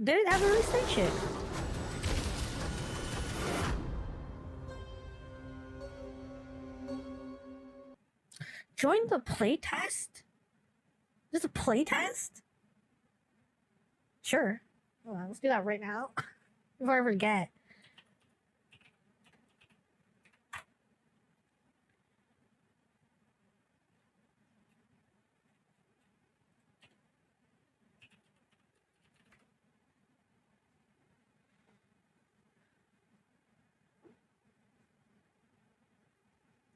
Did it have a release date? Shit. Join the playtest? There's a playtest? Sure. Hold on, let's do that right now. Before I forget.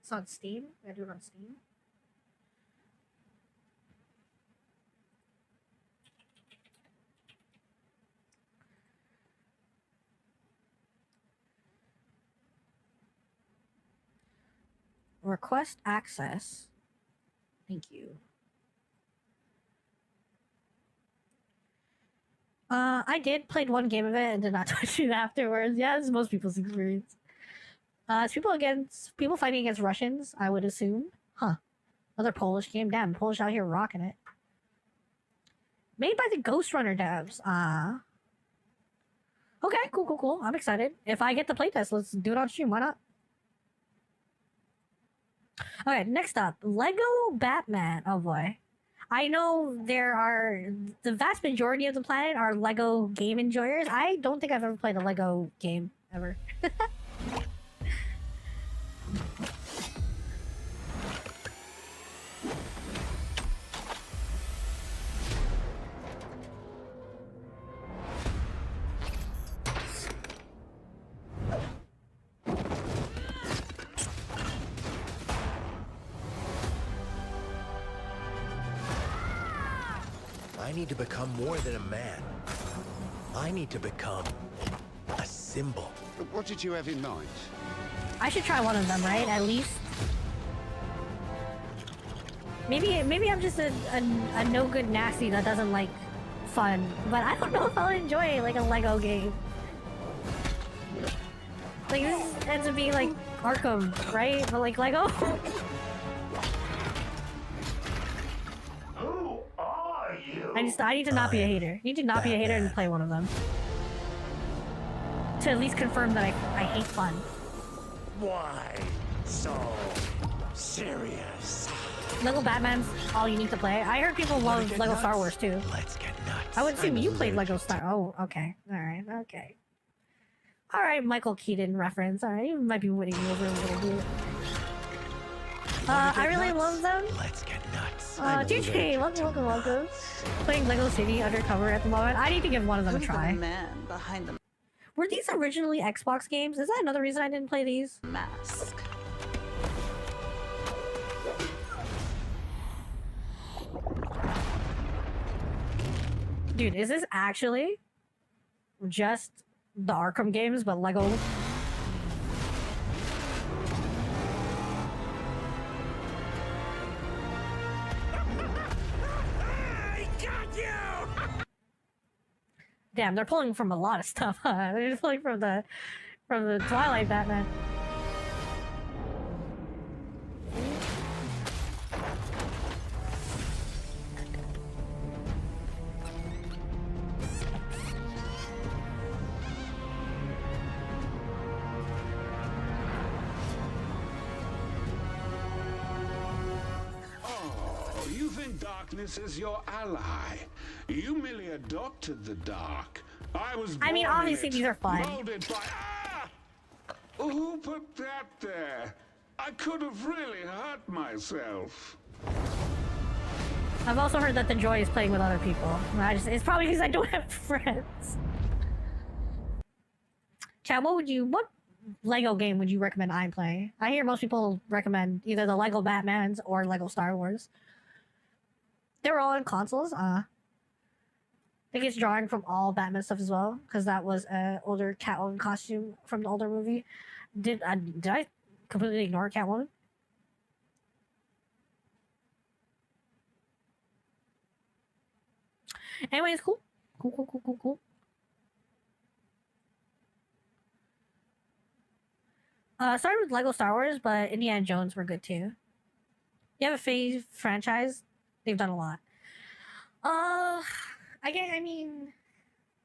It's on Steam? I do it on Steam. Request access. Thank you. I played one game of it and did not touch it afterwards. Yeah, this is most people's experience. It's people fighting against Russians, I would assume. Huh. Another Polish game. Damn, Polish out here rocking it. Made by the Ghost Runner devs. Okay, cool. I'm excited. If I get the playtest, let's do it on stream. Why not? Okay, next up, Lego Batman. Oh boy. I know the vast majority of the planet are Lego game enjoyers. I don't think I've ever played a Lego game, ever. I need to become more than a man. I need to become a symbol. What did you have in mind? I should try one of them, right? At least. Maybe I'm just a no good nasty that doesn't like fun, but I don't know if I'll enjoy like a Lego game. Like this ends up being like Arkham, right? But like Lego. I need to not be a hater. I need to not be a hater and play one of them. To at least confirm that I hate fun. Why so serious? Lego Batman's all you need to play. I heard people love Lego nuts? Star Wars too. Let's get nuts. I would assume you played Lego Star. Oh, okay. Alright, okay. Alright, Michael Keaton reference. Alright, you might be winning me over a little bit. I really love them. Let's get nuts. JJ, welcome. Playing Lego City Undercover at the moment. I need to give one of them a try. The man behind the Were these originally Xbox games? Is that another reason I didn't play these? mask. Dude, is this actually just the Arkham games, but Lego? I got you! Damn, they're pulling from a lot of stuff, huh? They're just pulling from the Twilight Batman. Oh, you think darkness is your ally? You merely adopted the dark. I mean, obviously these are fun. Molded by... Ah! Who put that there? I could have really hurt myself. I've also heard that the joy is playing with other people. It's probably because I don't have friends. Chad, what Lego game would you recommend I play? I hear most people recommend either the Lego Batmans or Lego Star Wars. They're all on consoles. I think it's drawing from all Batman stuff as well, because that was an older Catwoman costume from the older movie. Did I completely ignore Catwoman? Anyways, cool. Cool. Started with Lego Star Wars, but Indiana Jones were good too. You have a fave franchise? They've done a lot. I mean,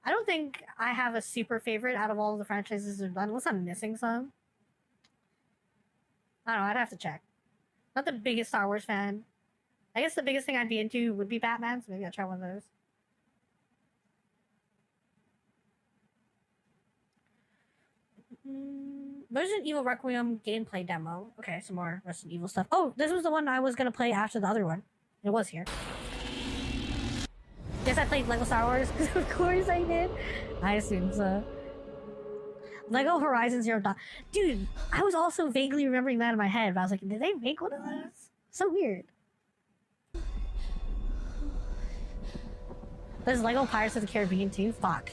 I don't think I have a super favorite out of all of the franchises they've done, unless I'm missing some. I don't know, I'd have to check. Not the biggest Star Wars fan. I guess the biggest thing I'd be into would be Batman, so maybe I'll try one of those. Resident Evil Requiem gameplay demo. Okay, some more Resident Evil stuff. Oh, this was the one I was gonna play after the other one. It was here. Guess I played Lego Star Wars, because of course I did. I assume so. Lego Horizon Zero Dawn. Dude, I was also vaguely remembering that in my head, but I was like, did they make one of those? So weird. There's Lego Pirates of the Caribbean too? Fuck.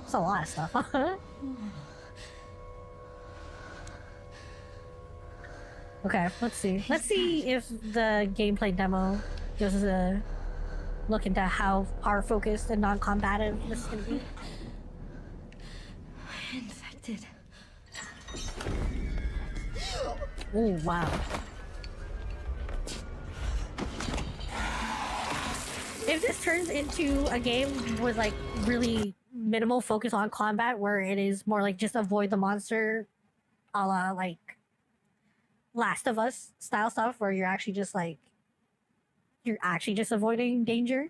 That's a lot of stuff, huh? Okay, let's see. Let's see if the gameplay demo gives us a look into how power-focused and non-combative this is gonna be. Infected. Oh, wow. If this turns into a game with, like, really minimal focus on combat, where it is more like just avoid the monster, a la, like, Last of Us style stuff, where you're actually just avoiding danger.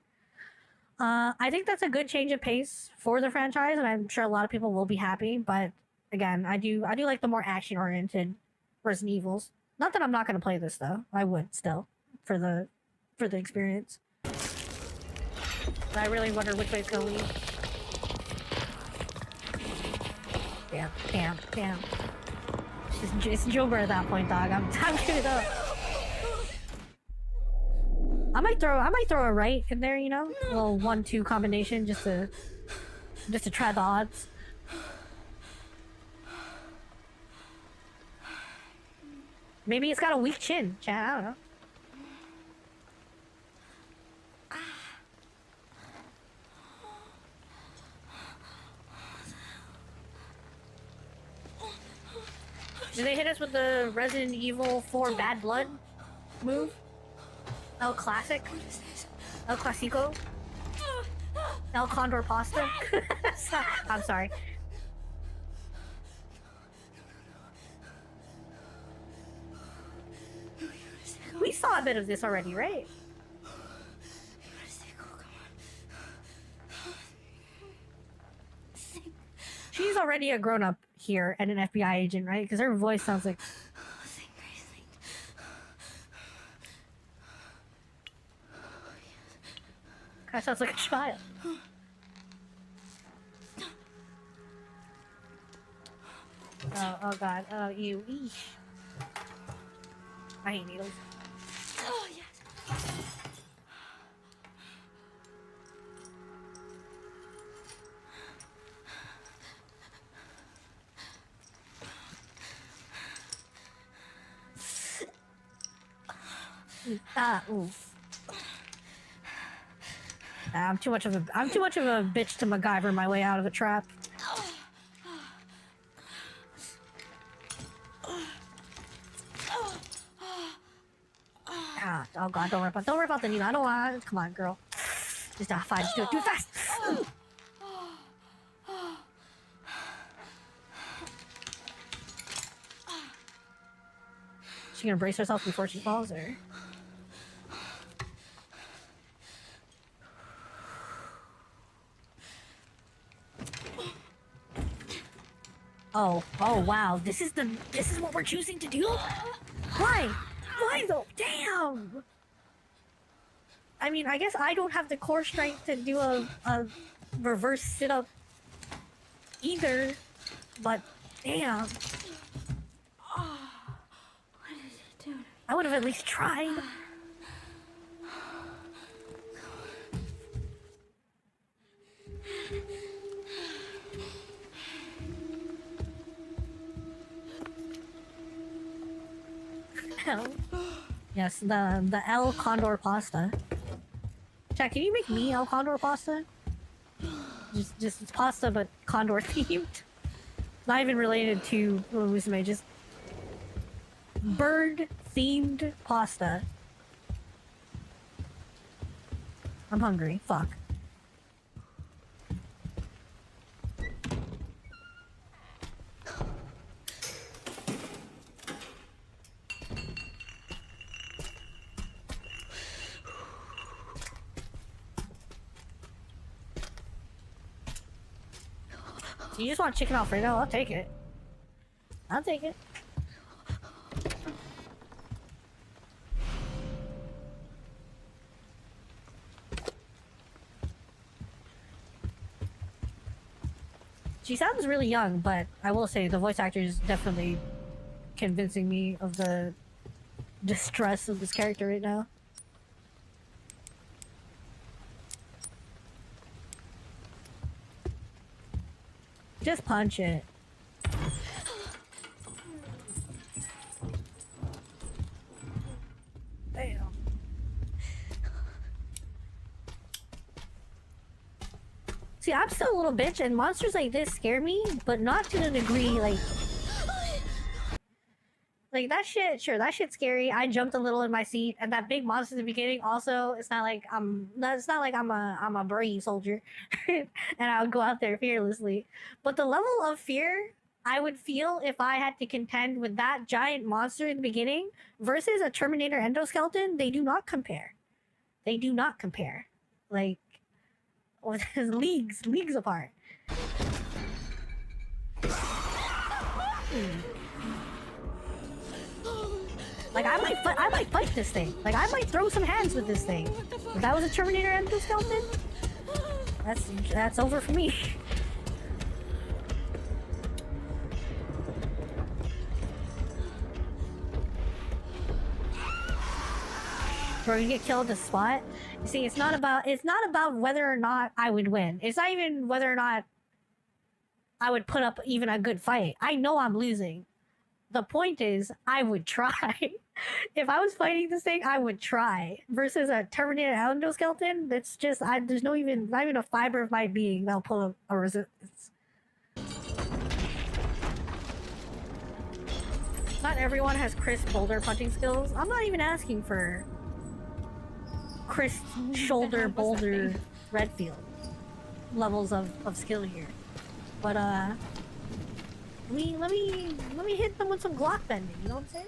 I think that's a good change of pace for the franchise, and I'm sure a lot of people will be happy. But again, I do like the more action oriented Resident Evils. Not that I'm not going to play this though. I would still for the experience. But I really wonder which way it's going to lead. Damn. It's Joker at that point, dog. I'm giving it up. I might throw a right in there, you know, a little 1-2 combination just to try the odds. Maybe it's got a weak chin, Chad. I don't know. Did they hit us with the Resident Evil 4 Bad Blood move? El Classic? El Clasico? El Condor Pasta? I'm sorry. We saw a bit of this already, right? She's already a grown-up here and an FBI agent, right? Because her voice sounds like... That sounds like a child. Oh god. Oh, you. Eesh. I hate needles. Oh, yes. Oof. I'm too much of a bitch to MacGyver my way out of a trap. Oh god, don't rip out the needle. I don't want. Come on, girl. Just fine. Just do it fast. She gonna brace herself before she falls, or? Oh wow, this is what we're choosing to do? Why though? Damn! I mean, I guess I don't have the core strength to do a reverse sit-up either, but damn. What did he do? I would have at least tried. Hell. Yes, the El Condor pasta. Chat, can you make me El Condor pasta? Just it's pasta, but Condor themed. Not even related to Musume, just bird themed pasta. I'm hungry. Fuck. You just want chicken Alfredo? I'll take it. I'll take it. She sounds really young, but I will say the voice actor is definitely convincing me of the distress of this character right now. Just punch it. Damn. See, I'm still a little bitch, and monsters like this scare me, but not to the degree, like that shit, sure, that shit's scary. I jumped a little in my seat, and that big monster in the beginning also, it's not like I'm a brave soldier, and I'll go out there fearlessly. But the level of fear I would feel if I had to contend with that giant monster in the beginning versus a Terminator endoskeleton, they do not compare. They do not compare. Like, leagues apart. Like, I might fight this thing. Like, I might throw some hands with this thing. If that was a Terminator endoskeleton, that's over for me. Bro, you get killed to spot. You see, it's not about whether or not I would win. It's not even whether or not I would put up even a good fight. I know I'm losing. The point is, I would try. If I was fighting this thing, I would try. Versus a Terminator endoskeleton, that's just, there's not even a fiber of my being that'll pull up a resistance. Not everyone has crisp boulder punching skills. I'm not even asking for crisp shoulder boulder Redfield levels of skill here. But let me hit them with some Glock bending, you know what I'm saying?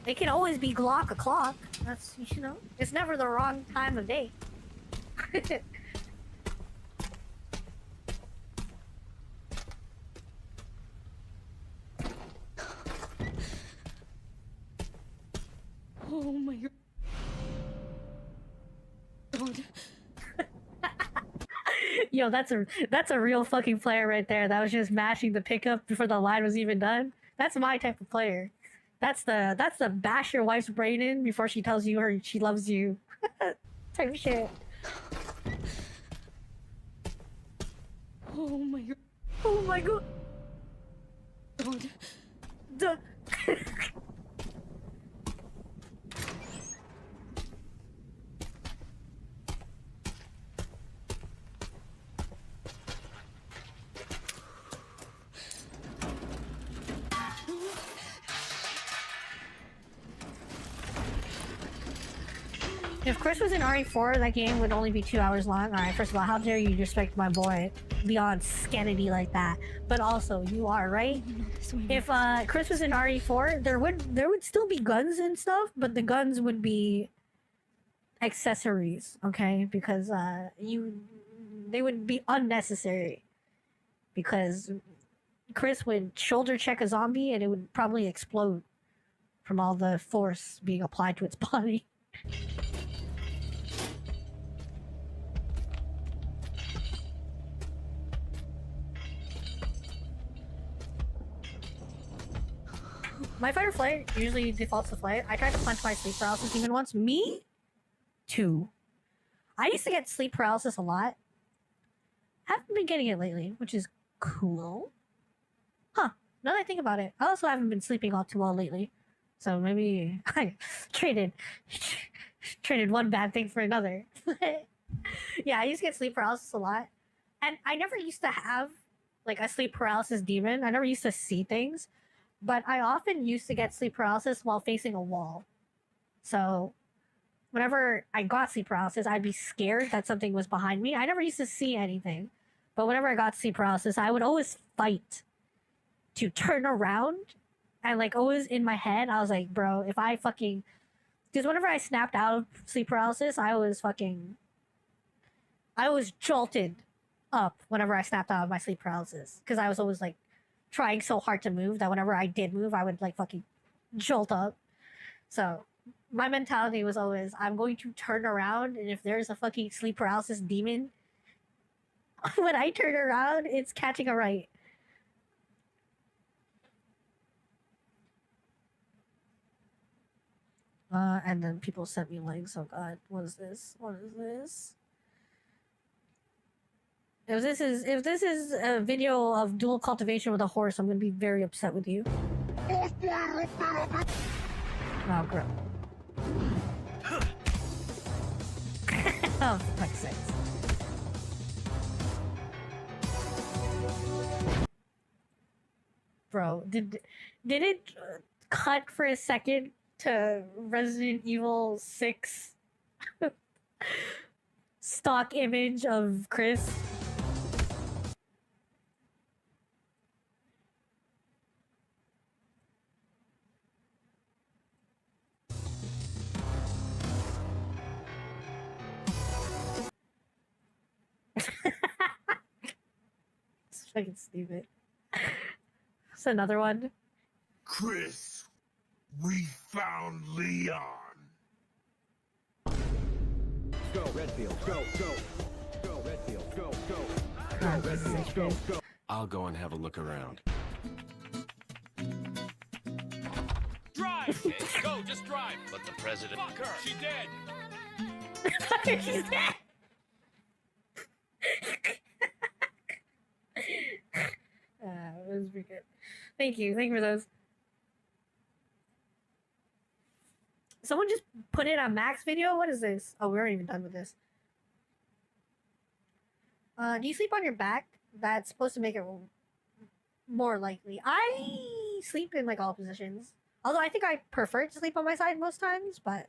It can always be Glock o'clock. That's, you know, it's never the wrong time of day. Oh my god. Yo, that's a real fucking player right there. That was just mashing the pickup before the line was even done. That's my type of player. That's the bash your wife's brain in before she tells you she loves you type of shit. Oh my god. Oh my god. Don't. Duh. If Chris was in RE4, that game would only be 2 hours long. Alright, first of all, how dare you disrespect my boy beyond scantity like that? But also, you are right. If Chris was in RE4, there would still be guns and stuff, but the guns would be accessories, okay? Because they would be unnecessary. Because Chris would shoulder check a zombie and it would probably explode from all the force being applied to its body. My fight or flight usually defaults to flight. I tried to punch my sleep paralysis even once. Me? Too. I used to get sleep paralysis a lot. Haven't been getting it lately, which is cool. Huh. Now that I think about it, I also haven't been sleeping all too well lately. So maybe I traded one bad thing for another. Yeah, I used to get sleep paralysis a lot. And I never used to have like a sleep paralysis demon. I never used to see things. But I often used to get sleep paralysis while facing a wall. So whenever I got sleep paralysis, I'd be scared that something was behind me. I never used to see anything. But whenever I got sleep paralysis, I would always fight to turn around. And like always in my head, I was like, bro, if I fucking... Because whenever I snapped out of sleep paralysis, I was jolted up whenever I snapped out of my sleep paralysis. Because I was always like, trying so hard to move that whenever I did move, I would like fucking jolt up. So my mentality was always, I'm going to turn around, and if there's a fucking sleep paralysis demon, when I turn around, it's catching a right. And then people sent me links. Oh god, what is this? What is this? If this is a video of dual cultivation with a horse, I'm gonna be very upset with you. Oh, girl. Oh, for fuck's sake. Bro, did it cut for a second to Resident Evil 6 stock image of Chris? It's fucking stupid. It's another one. Chris, we found Leon. Go, Redfield, go, go. Go, Redfield, go, go. Go, Oh, Redfield, go, go. I'll go and have a look around. Drive! Go, just drive! But the president... Fuck her! She dead! She's dead! It was pretty good. Thank you for those. Someone just put it on Max video? What is this? Oh, we aren't even done with this. Do you sleep on your back? That's supposed to make it more likely. I sleep in like all positions. Although I think I prefer to sleep on my side most times, but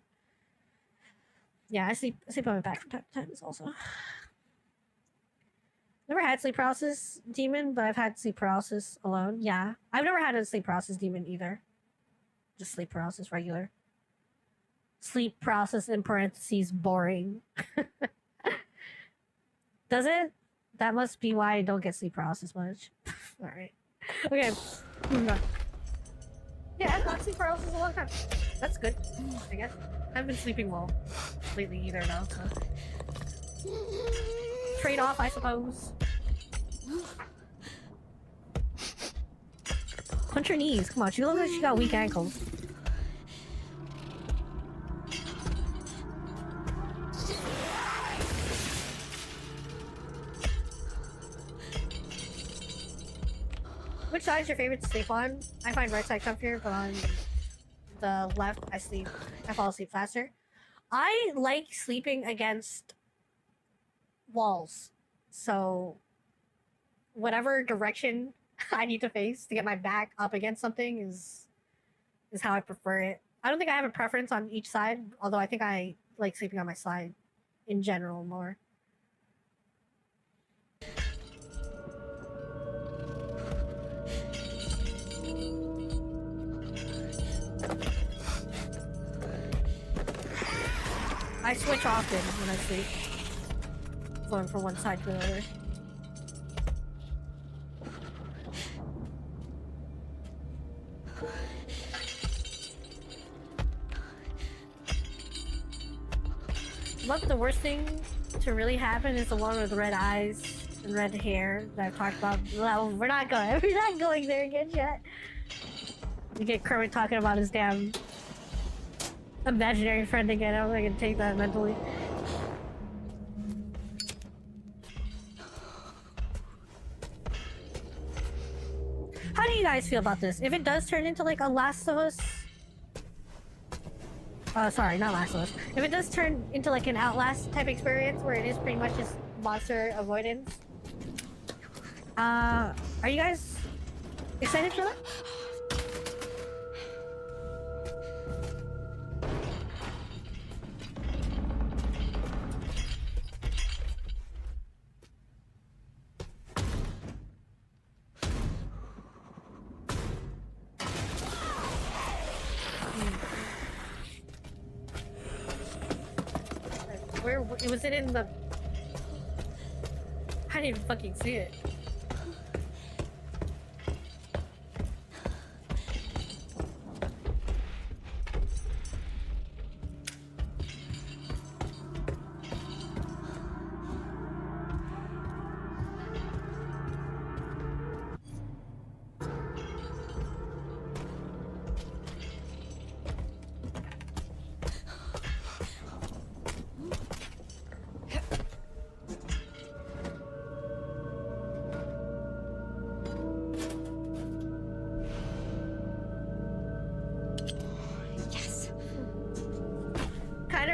yeah, I sleep on my back from time to time also. Never had sleep paralysis demon, but I've had sleep paralysis alone. Yeah. I've never had a sleep paralysis demon either. Just sleep paralysis regular. Sleep paralysis in parentheses boring. Does it? That must be why I don't get sleep paralysis much. Alright. Okay. Moving on. Yeah, I've had sleep paralysis a long time. That's good, I guess. I haven't been sleeping well lately either now, so. Trade off, I suppose. Punch her knees. Come on, she looks like she got weak ankles. Which which side is your favorite to sleep on? I find right side comfier, but on the left, I fall asleep faster. I like sleeping against walls. So whatever direction I need to face to get my back up against something is how I prefer it. I don't think I have a preference on each side, although I think I like sleeping on my side in general more. I switch often when I sleep, going from one side to the other. Look, the worst thing to really happen is the one with red eyes and red hair that I've talked about. Well, we're not going there again yet. We get Kermit talking about his damn imaginary friend again. I don't think I can take that mentally. How do you guys feel about this? If it does turn into like a Last of Us... sorry, not Last of Us. If it does turn into like an Outlast type experience where it is pretty much just monster avoidance, are you guys excited for that? Where was it in the... I didn't even fucking see it.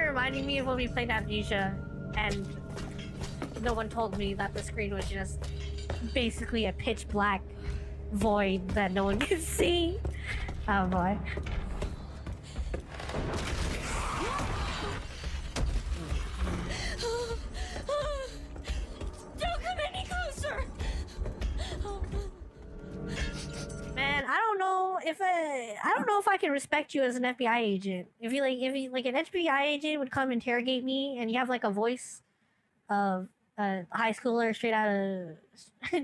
Reminding me of when we played Amnesia and no one told me that the screen was just basically a pitch black void that no one could see. Oh boy. Don't come any closer! Man, I don't know if I can respect you as an FBI agent. If you like an FBI agent would come interrogate me and you have like a voice of a high schooler straight out of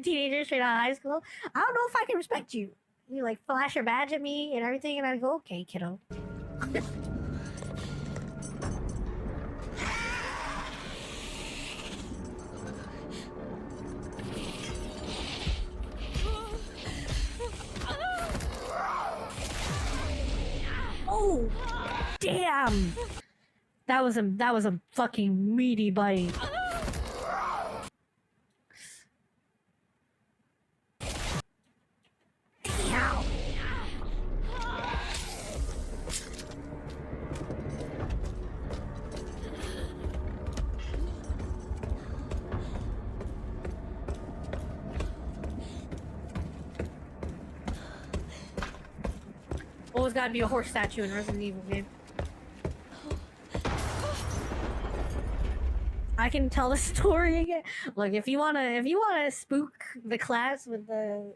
teenager straight out of high school, I don't know if I can respect you. You like flash your badge at me and everything and I go, okay, kiddo. Oh, damn! That was a fucking meaty bite. Ow. Always gotta be a horse statue in Resident Evil game. I can tell the story again. Look, if you wanna spook the class with the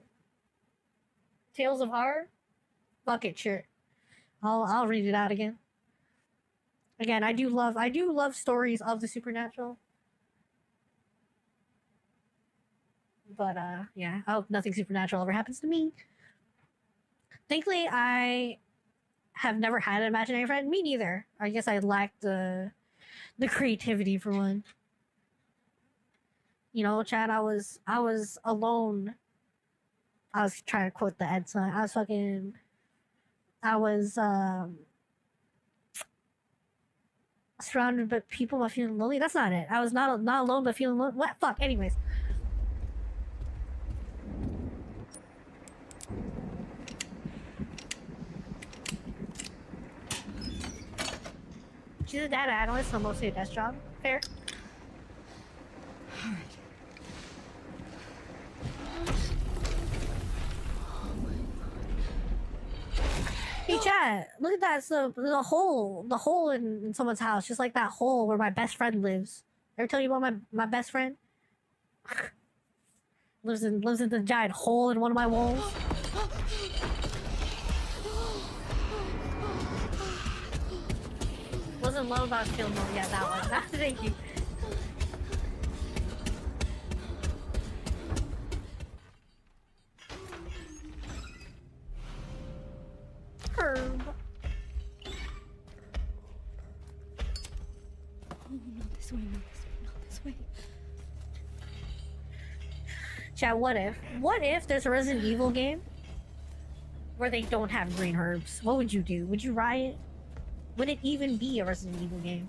Tales of Horror, fuck it, sure. I'll read it out again. Again, I do love stories of the supernatural. But yeah, I hope nothing supernatural ever happens to me. Thankfully, I have never had an imaginary friend. Me neither. I guess I lacked the creativity for one. You know, Chad, I was alone. I was trying to quote the Ed song. I was surrounded by people but feeling lonely. That's not it. I was not alone but feeling lonely. What? Fuck. Anyways. She's a data analyst, so mostly a desk job. Fair. Alright. Hey chat, look at that. So the hole in someone's house, just like that hole where my best friend lives. Ever tell you about my best friend? lives in the giant hole in one of my walls. Wasn't low about kill mode. Yeah, that one. Thank you. Herb. Oh, not this way, not this way, not this way. Chat, what if there's a Resident Evil game where they don't have green herbs? What would you do? Would you riot? Would it even be a Resident Evil game?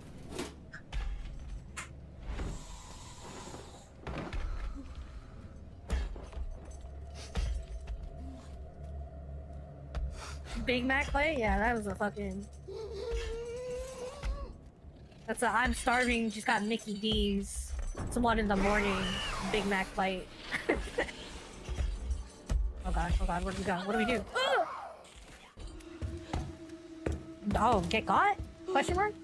Big Mac play? Yeah, that was a fucking... That's a I'm starving, just got Mickey D's. It's 1 in the morning. Big Mac fight. Oh god, where do we go? What do we do? Oh, get caught? Question mark?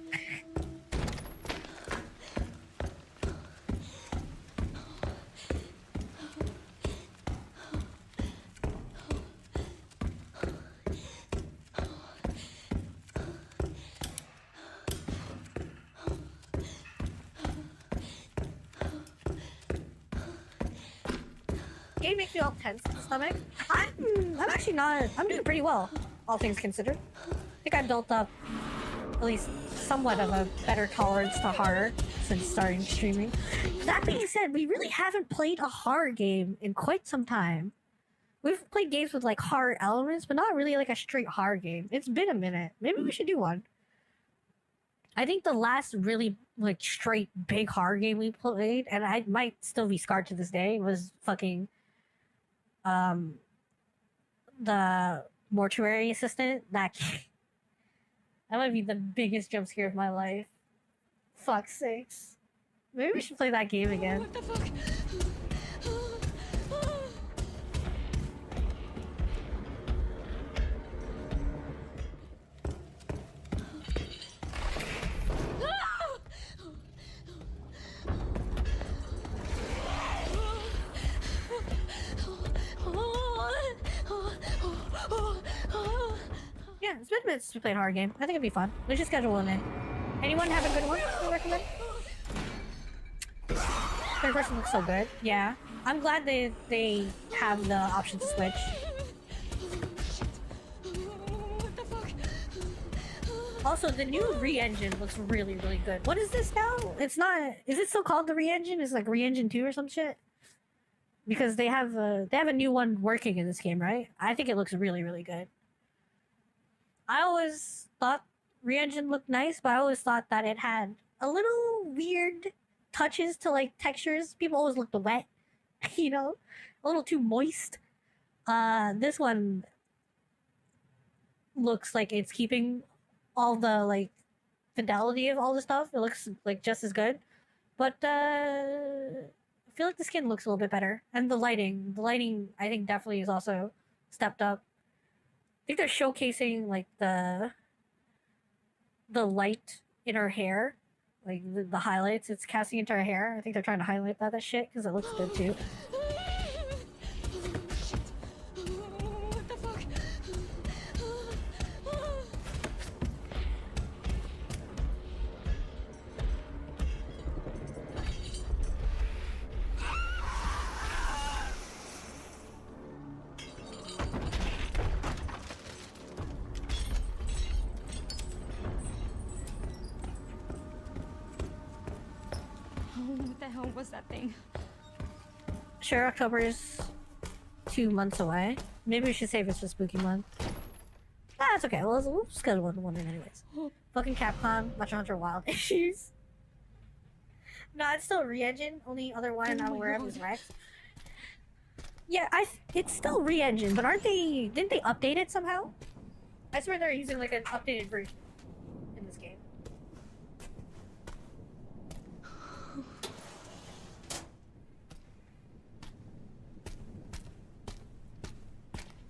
Game makes me all tense in the stomach. I'm actually not. I'm doing pretty well, all things considered. I think I built up at least somewhat of a better tolerance to horror since starting streaming. That being said, we really haven't played a horror game in quite some time. We've played games with like horror elements, but not really like a straight horror game. It's been a minute. Maybe we should do one. I think the last really like straight big horror game we played, and I might still be scarred to this day, was fucking the mortuary assistant. That might be the biggest jump scare of my life. Fuck's sakes. Maybe we should play that game again. What the fuck? Yeah, it's been minutes to play a horror game. I think it'd be fun. We should schedule one in. Anyone have a good one to recommend? Third person looks so good. Yeah. I'm glad they have the option to switch. Also, the new re-engine looks really, really good. What is this now? It's not... Is it still called the re-engine? It's like re-engine 2 or some shit? Because they have a new one working in this game, right? I think it looks really, really good. I always thought re-engine looked nice, but I always thought that it had a little weird touches to like textures. People always looked wet, you know, a little too moist. This one looks like it's keeping all the like fidelity of all the stuff. It looks like just as good, but I feel like the skin looks a little bit better, and the lighting I think definitely is also stepped up. I think they're showcasing like the light in her hair, like the highlights it's casting into her hair. I think they're trying to highlight that shit because it looks good too. What the fuck? What the hell was that thing? Sure, October is 2 months away. Maybe we should save it for spooky month. Ah, it's okay. We'll schedule one in anyways. Fucking Capcom, Monster Hunter Wild issues. No, it's still re-engine. Only other one I'm aware of is Rex. Yeah, it's still re-engine, but didn't they update it somehow? I swear they're using like an updated version in this game.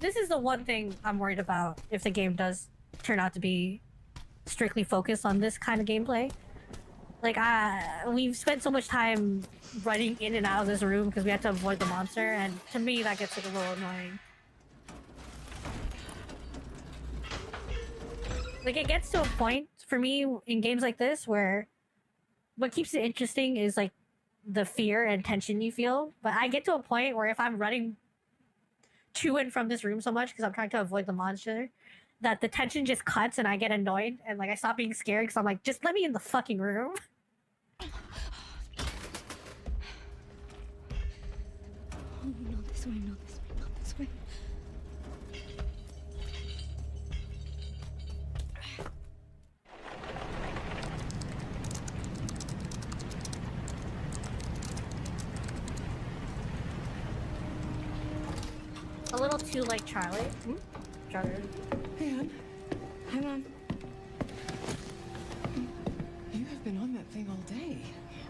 this is the one thing I'm worried about if the game does turn out to be strictly focused on this kind of gameplay. Like, we've spent so much time running in and out of this room because we had to avoid the monster, and to me that gets like a little annoying. Like, it gets to a point for me in games like this where what keeps it interesting is like the fear and tension you feel. But I get to a point where if I'm running to and from this room so much because I'm trying to avoid the monster, that the tension just cuts and I get annoyed and like I stop being scared because I'm like, just let me in the fucking room. Oh, no, this way, no, this way, not this way. A little too like Charlie. Charlie. Hey, Anne. Hi, Mom. You have been on that thing all day.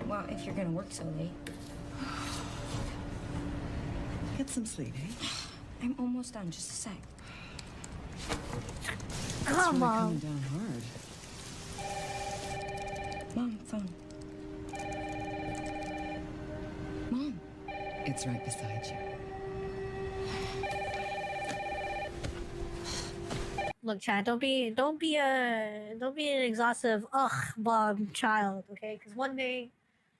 Well, if you're gonna work so late. Get some sleep, eh? I'm almost done, just a sec. That's Come really on. coming down hard. Mom, phone. Mom. It's right beside you. Look, Chad, don't be an exhaustive mom child, okay? Because one day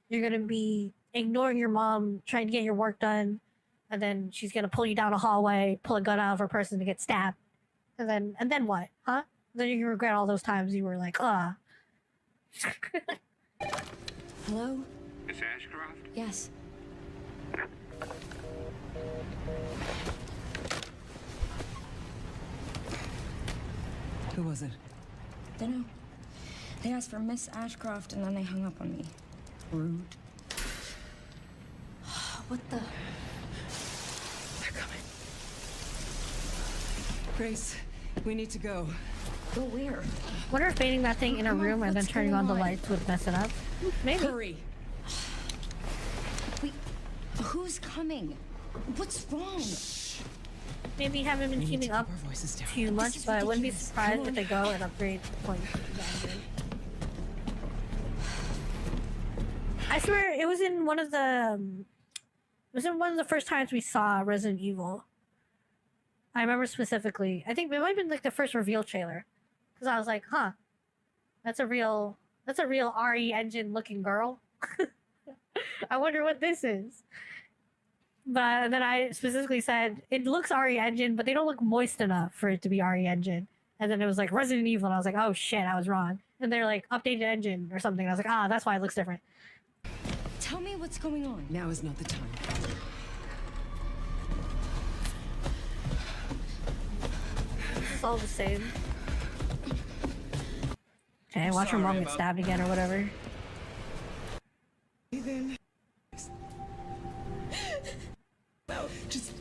you're gonna be ignoring your mom, trying to get your work done, and then she's gonna pull you down a hallway, pull a gun out of her person to get stabbed, and then what, huh? Then you're gonna regret all those times you were like, Hello? Miss Ashcroft? Yes. Who was it? Dunno. They asked for Miss Ashcroft and then they hung up on me. Rude. What the? They're coming. Grace, we need to go. Go where? Wonder if baiting that thing in a Come on, room and then what's turning going on the on? lights would mess it up. Maybe. Hurry. Wait, who's coming? What's wrong? Maybe haven't been We need to keeping keep up our voices down. too much, is but I wouldn't be ridiculous. surprised Come if they go and upgrade points to the engine. I swear it was in one of the first times we saw Resident Evil. I remember specifically. I think it might have been like the first reveal trailer, because I was like, "Huh, that's a real RE engine looking girl." I wonder what this is. But then I specifically said it looks RE engine, but they don't look moist enough for it to be RE engine. And then it was like Resident Evil, and I was like, "Oh shit, I was wrong." And they're like updated engine or something. And I was like, "Ah, that's why it looks different." Tell me what's going on. Now is not the time. It's all the same. Okay, watch her mom get stabbed again or whatever. Ethan. No, just...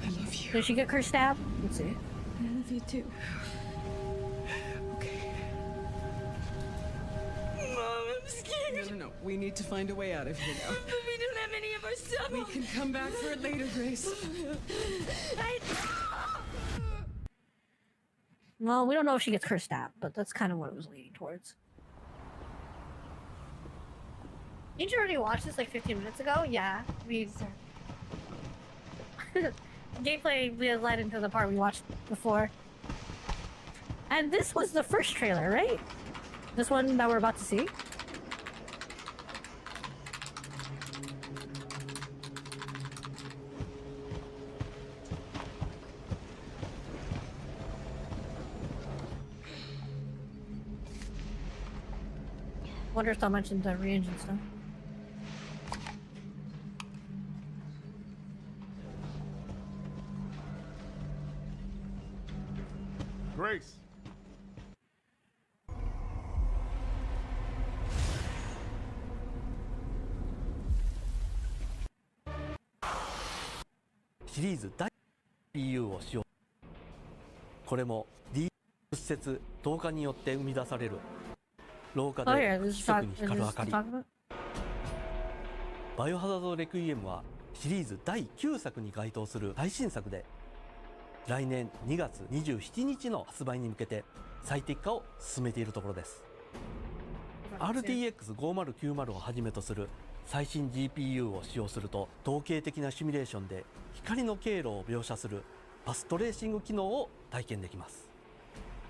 I love you. Did she get her stabbed? Let's see. I love you too. Okay. Mom, I'm scared. No. We need to find a way out of here now. But we don't have any of our stuff. We can come back for it later, Grace. Well, we don't know if she gets her stabbed, but that's kind of what it was leading towards. Didn't you already watch this like 15 minutes ago? Yeah. Gameplay led into the part we watched before. And this was the first trailer, right? This one that we're about to see? Wonder if they'll mention the re-engine stuff. Grace. Series 第理由をしよう。これも D 屈折同化によって生み出される廊下 Oh yeah, で this 規 is 則に光る明かり。 talk about. バイオハザードレクイエムはシリーズ第9作に該当する最新作で、来年2月27日の発売に向けて最適化を進めているところです。RTX5090 をはじめとする最新 GPU を使用すると、統計的なシミュレーションで光の経路を描写するパストレーシング機能を体験できます。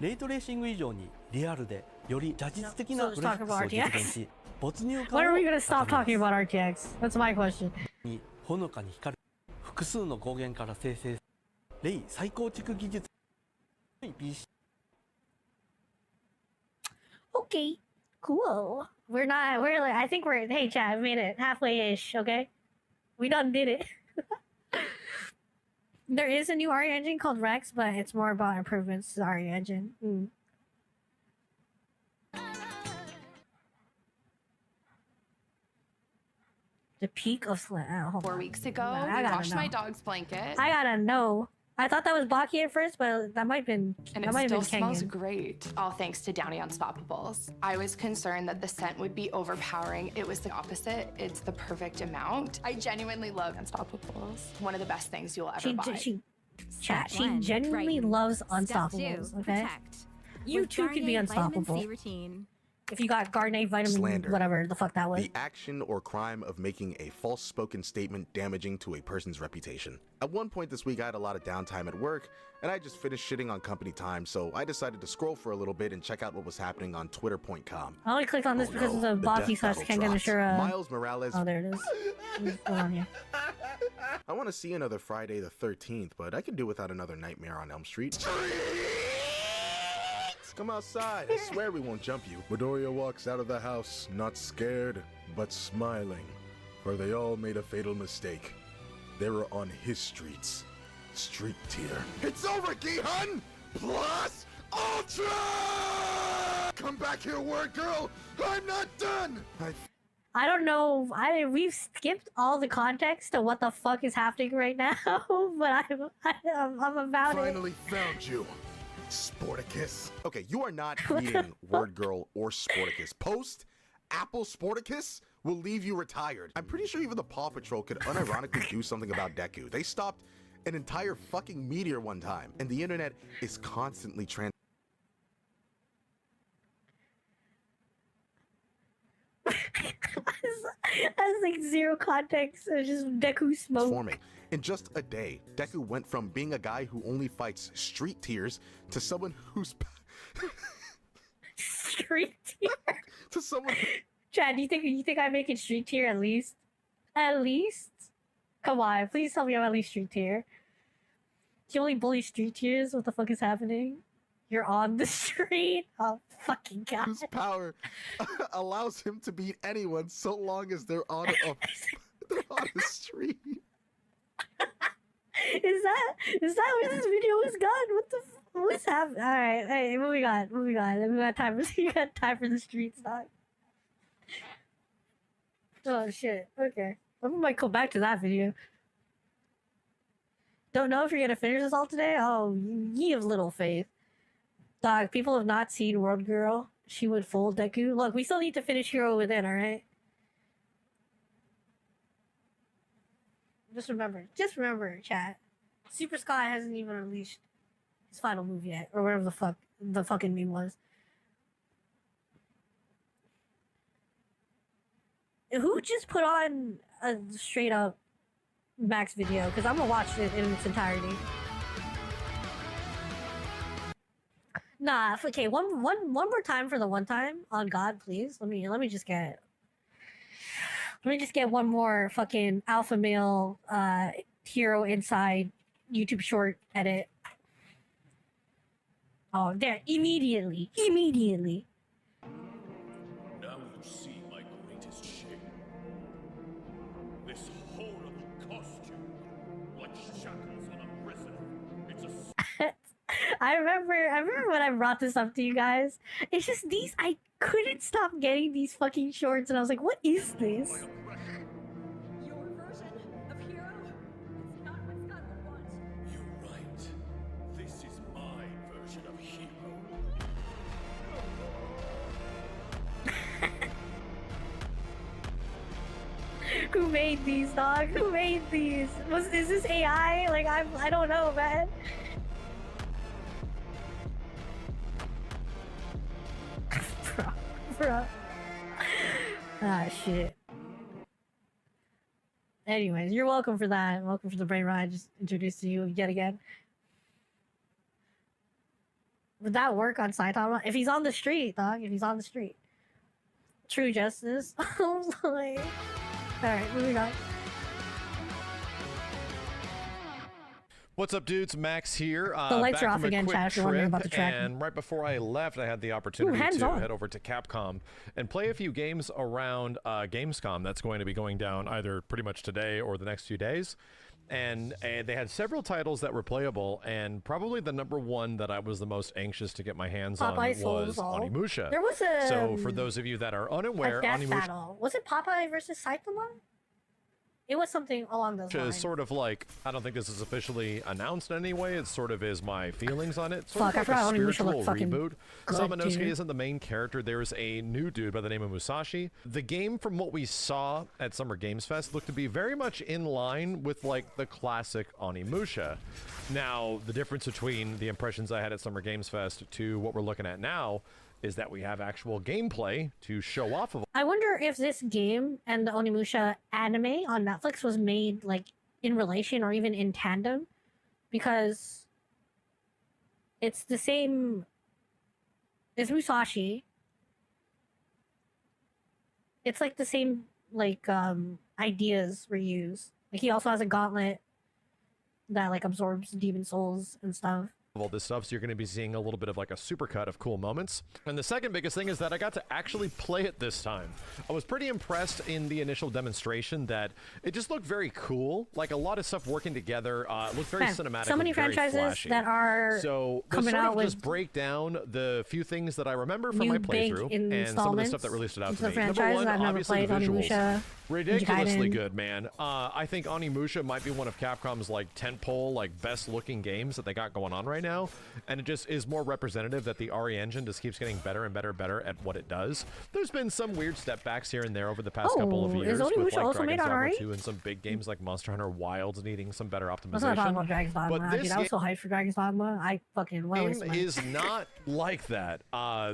レイトレーシング以上にリアルでより写実的なグラフィックスを実現し、没入感を When are we gonna stop talking about RTX? That's my question. にほのかに光る複数の光源から生成レイ再構築技術 PC。 Okay, cool. We're like, I think we're, hey chat, we made it halfway-ish, okay? We done did it. There is a new ARIA engine called Rex, but it's more about improvements to the ARIA engine. The peak of Slam. 4 weeks ago, we washed my dog's blanket. I gotta know. I thought that was Baki at first, but that might have been. And that it might still have been smells Kengan. great. All thanks to Downy Unstoppables. I was concerned that the scent would be overpowering. It was the opposite. It's the perfect amount. I genuinely love Unstoppables. One of the best things you'll ever buy. She genuinely loves Unstoppables. Okay, you too can be unstoppable. If you got Garnet vitamin, Slander. whatever the fuck that was. The action or crime of making a false spoken statement damaging to a person's reputation. At one point this week, I had a lot of downtime at work, and I just finished shitting on company time, so I decided to scroll for a little bit and check out what was happening on Twitter.com. I only clicked on this because it's a Baki slash Kengan Ashura. Miles Morales. Oh, there it is. What's going on here? I want to see another Friday the 13th, but I could do without another Nightmare on Elm Street. Come outside. I swear we won't jump you. Midoriya walks out of the house, not scared, but smiling. For they all made a fatal mistake. They were on his streets. Street tier. It's over, Gi-hun! Plus Ultra! Come back here, word girl! I'm not done! I don't know. We've skipped all the context to what the fuck is happening right now, but I'm about Finally found you. Sporticus. Okay, you are not eating Word Girl or Sporticus. Post Apple Sporticus will leave you retired. I'm pretty sure even the Paw Patrol could unironically do something about Deku. They stopped an entire fucking meteor one time, and the internet is constantly That's like zero context. It's just Deku smoke. transforming. In just a day, Deku went from being a guy who only fights street tiers to someone who's street tier. To someone. Chad, do you think I make it street tier at least? At least? Come on, please tell me I'm at least street tier. You only bully street tiers? What the fuck is happening? You're on the street? Oh, fucking god. Whose power allows him to beat anyone so long as they're on a street. Is that where this video was gone? What's happening? All right, hey, moving on. We got time for the streets, dog. Oh shit. Okay, I might come back to that video. Don't know if you're gonna finish this all today. Oh, ye have little faith, dog. People have not seen World Girl. She would fool Deku. Look, we still need to finish Hero Within. All right. Just remember, chat. Super Sky hasn't even released his final move yet, or whatever the fuck the fucking meme was. Who just put on a straight up Max video? Because I'm gonna watch it in its entirety. Nah, okay. One more time for the one time. On God, please. Let me just get. Let me just get one more fucking alpha male hero inside YouTube short edit. Oh, there. Immediately. Now you see my greatest shame. This horrible costume, like shackles on a prisoner. It's a I remember when I brought this up to you guys. It's just these. I couldn't stop getting these fucking shorts, and I was like, "What is this?" Your version of hero? It's not what Scott would want. You're right. This is my version of hero. Who made these, dog? Who made these? Is this AI? Like, I don't know, man. Bruh. Ah, shit. Anyways, you're welcome for that. Welcome for the brain ride. Just introduced to you yet again. Would that work on Saitama? If he's on the street, dog. If he's on the street. True justice. I was like... Alright, moving on. What's up, dudes? Max here. The lights back are off from a again, quick chat, if you're wondering about the trip, track. and right before I left, I had the opportunity hands to on. head over to Capcom and play a few games around Gamescom. That's going to be going down either pretty much today or the next few days. And they had several titles that were playable, and probably the number one that I was the most anxious to get my hands on was Onimusha. There was a... So for those of you that are unaware, a death Onimusha battle. Was it Popeye versus Saitama? It was something along those lines. is sort of like, I don't think this is officially announced anyway, it sort of is my feelings on it. Fuck, I Sort of like forgot a Onimusha spiritual looked fucking reboot. good, Samanosuke dude. isn't the main character, there's a new dude by the name of Musashi. The game, from what we saw at Summer Games Fest, looked to be very much in line with like the classic Onimusha. Now, the difference between the impressions I had at Summer Games Fest to what we're looking at now is that we have actual gameplay to show off of. I wonder if this game and the Onimusha anime on Netflix was made like in relation or even in tandem, because it's the same. It's Musashi. It's like the same like ideas were used. Like he also has a gauntlet that like absorbs demon souls and stuff. All this stuff, so you're going to be seeing a little bit of like a supercut of cool moments. And the second biggest thing is that I got to actually play it this time. I was pretty impressed in the initial demonstration that it just looked very cool, like a lot of stuff working together. It looked very cinematic. So many franchises that are coming out with just break down the few things that I remember from my playthrough and some of the stuff that really stood out to me. Number one, obviously the visuals. Ridiculously good, man. I think Onimusha might be one of Capcom's like tentpole, like best looking games that they got going on right now, and it just is more representative that the RE engine just keeps getting better and better and better at what it does. There's been some weird step backs here and there over the past couple of years with like Dragon's Dogma 2 and some big games like Monster Hunter Wilds needing some better optimization. Let's not talk about Dragon's Dogma. But this I was so hyped for Dragon's Dogma. I fucking game is not like that.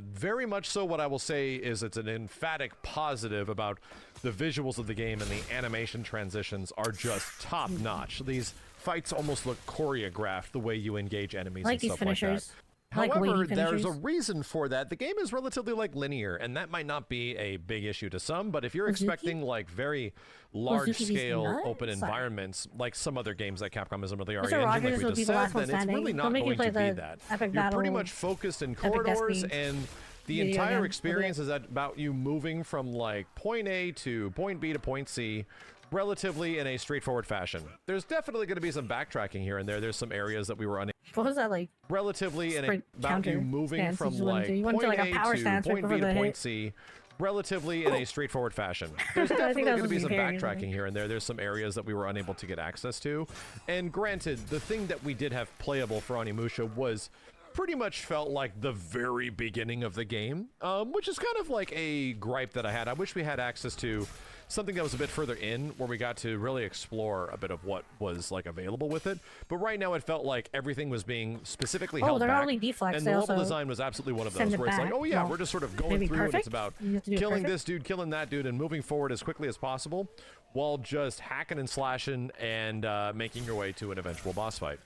Very much so. What I will say is it's an emphatic positive about the visuals of the game, and the animation transitions are just top notch. These fights almost look choreographed the way you engage enemies and stuff like that. However, there's a reason for that. The game is relatively like linear, and that might not be a big issue to some, but if you're expecting like very large scale open environments, like some other games that Capcom isn't really RE engine, like we just said, then it's really not going to be that. You're pretty much focused in corridors, and the entire experience is about you moving from like point A to point B to point C relatively in a straightforward fashion. There's definitely going to be some backtracking here and there. There's some areas that we were unable. What was that like? Relatively in a, about you moving from like point A to point B to point C relatively in a straightforward fashion. There's definitely going to be some backtracking here and there. There's some areas that we were unable to get access to. And granted, the thing that we did have playable for Onimusha was pretty much felt like the very beginning of the game, which is kind of like a gripe that I had. I wish we had access to something that was a bit further in, where we got to really explore a bit of what was like available with it. But right now it felt like everything was being specifically held back. Only deflex, and the level design was absolutely one of those where it's like, oh yeah, we're just sort of going through and it's about killing this dude, killing that dude, and moving forward as quickly as possible while just hacking and slashing and making your way to an eventual boss fight.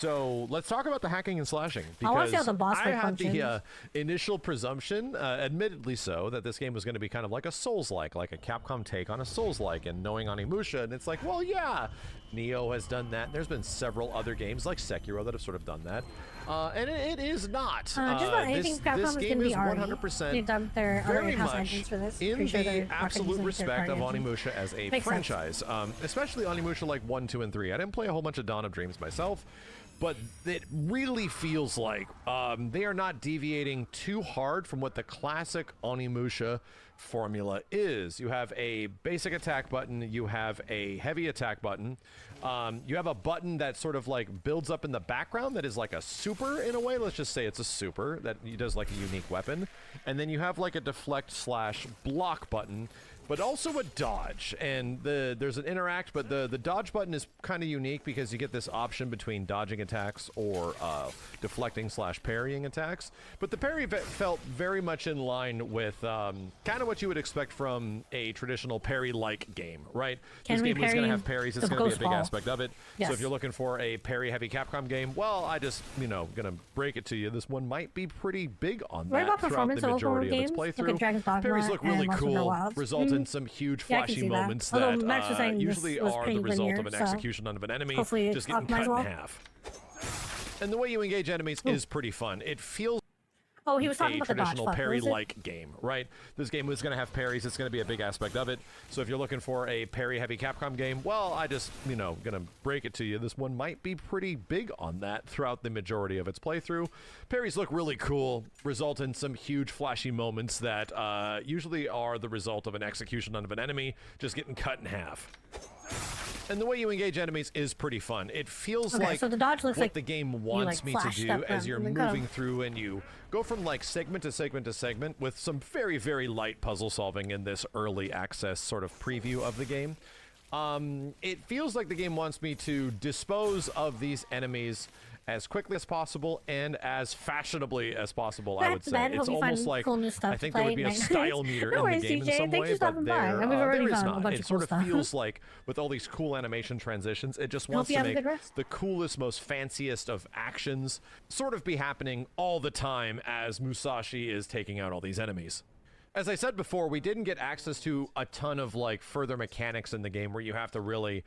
So let's talk about the hacking and slashing, because I had the initial presumption, admittedly so, that this game was going to be kind of like a Souls-like, like a Capcom take on a Souls-like, and knowing Onimusha, and it's like, well, yeah, Neo has done that. There's been several other games like Sekiro that have sort of done that. And it is not. Just about anything this game is 100% very much in the absolute respect of Onimusha as a franchise. Especially Onimusha like 1, 2, and 3. I didn't play a whole bunch of Dawn of Dreams myself, but it really feels like they are not deviating too hard from what the classic Onimusha formula is. You have a basic attack button, you have a heavy attack button, you have a button that sort of like builds up in the background that is like a super in a way. Let's just say it's a super that does like a unique weapon, and then you have like a deflect / block button but also a dodge. And there's an interact, but the dodge button is kind of unique because you get this option between dodging attacks or deflecting / parrying attacks. But the parry felt very much in line with kind of what you would expect from a traditional parry-like game, right? This game is going to have parries. It's going to be a big aspect of it. Yes. So if you're looking for a parry-heavy Capcom game, well, I just, going to break it to you. This one might be pretty big on What that about throughout the performance majority of games? its Look at playthrough. Dragon's Dogma Parries look really and Monster Hunter cool, Wilds. result in some huge Yeah, I can flashy see that. moments Although that Max was saying this usually was are pretty the result linear, of an so execution of an enemy hopefully it's just getting optimized cut well. in half. And the way you engage enemies is pretty fun. It feels Oh, he was talking a about the dodge traditional button, was it? parry-like game, right? This game is going to have parries. It's going to be a big aspect of it. So if you're looking for a parry-heavy Capcom game, well, I just, going to break it to you. This one might be pretty big on that throughout the majority of its playthrough. Parries look really cool, result in some huge flashy moments that usually are the result of an execution of an enemy just getting cut in half. And the way you engage enemies is pretty fun. It feels like so the dodge looks what like the game you, wants me to flashed do up as them you're and then cut moving 'em. through, and you go from like segment to segment to segment with some very, very light puzzle solving in this early access sort of preview of the game. It feels like the game wants me to dispose of these enemies as quickly as possible and as fashionably as possible, I would That's say. bad. It's Hope you find almost like, cool new stuff I to think there would play be a at night. style meter No in the worries, game in DJ. some Thanks way, for but stopping by. I mean, we've already there is found a not. bunch It of cool sort of stuff. feels like, with all these cool animation transitions, it just wants you to have a make good rest. the coolest, most fanciest of actions sort of be happening all the time as Musashi is taking out all these enemies. As I said before, we didn't get access to a ton of like further mechanics in the game where you have to really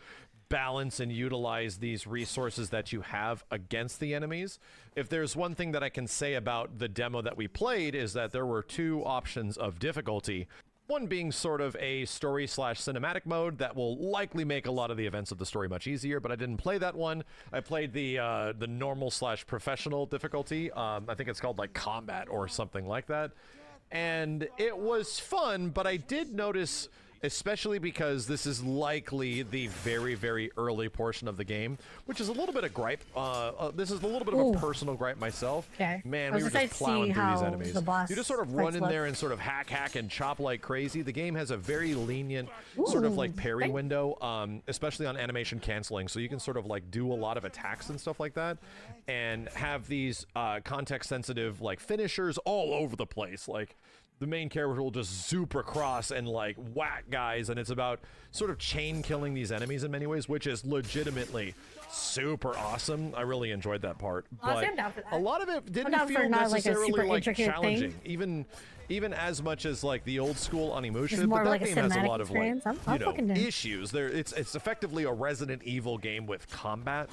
balance and utilize these resources that you have against the enemies. If there's one thing that I can say about the demo that we played is that there were two options of difficulty. One being sort of a story / cinematic mode that will likely make a lot of the events of the story much easier, but I didn't play that one. I played the normal / professional difficulty. I think it's called like combat or something like that. And it was fun, but I did notice, especially because this is likely the very, very early portion of the game, which is a little bit of gripe. This is a little bit of a personal gripe myself. Okay. Man, I we was were excited just to see plowing through these how enemies. the boss You just sort of fights run in look. there and sort of hack and chop like crazy. The game has a very lenient sort of like parry window, especially on animation canceling. So you can sort of like do a lot of attacks and stuff like that and have these context sensitive like finishers all over the place. Like, the main character will just zoop across and like whack guys, and it's about sort of chain killing these enemies in many ways, which is legitimately super awesome. I really enjoyed that part. Honestly, But I'm down for that. a lot of it didn't down for feel not, like, a necessarily super like intricate challenging, thing. even as much as like the old school Onimusha. It's But more that like a game has a cinematic lot of like experience. I'm fucking down. issues. There, it's effectively a Resident Evil game with combat.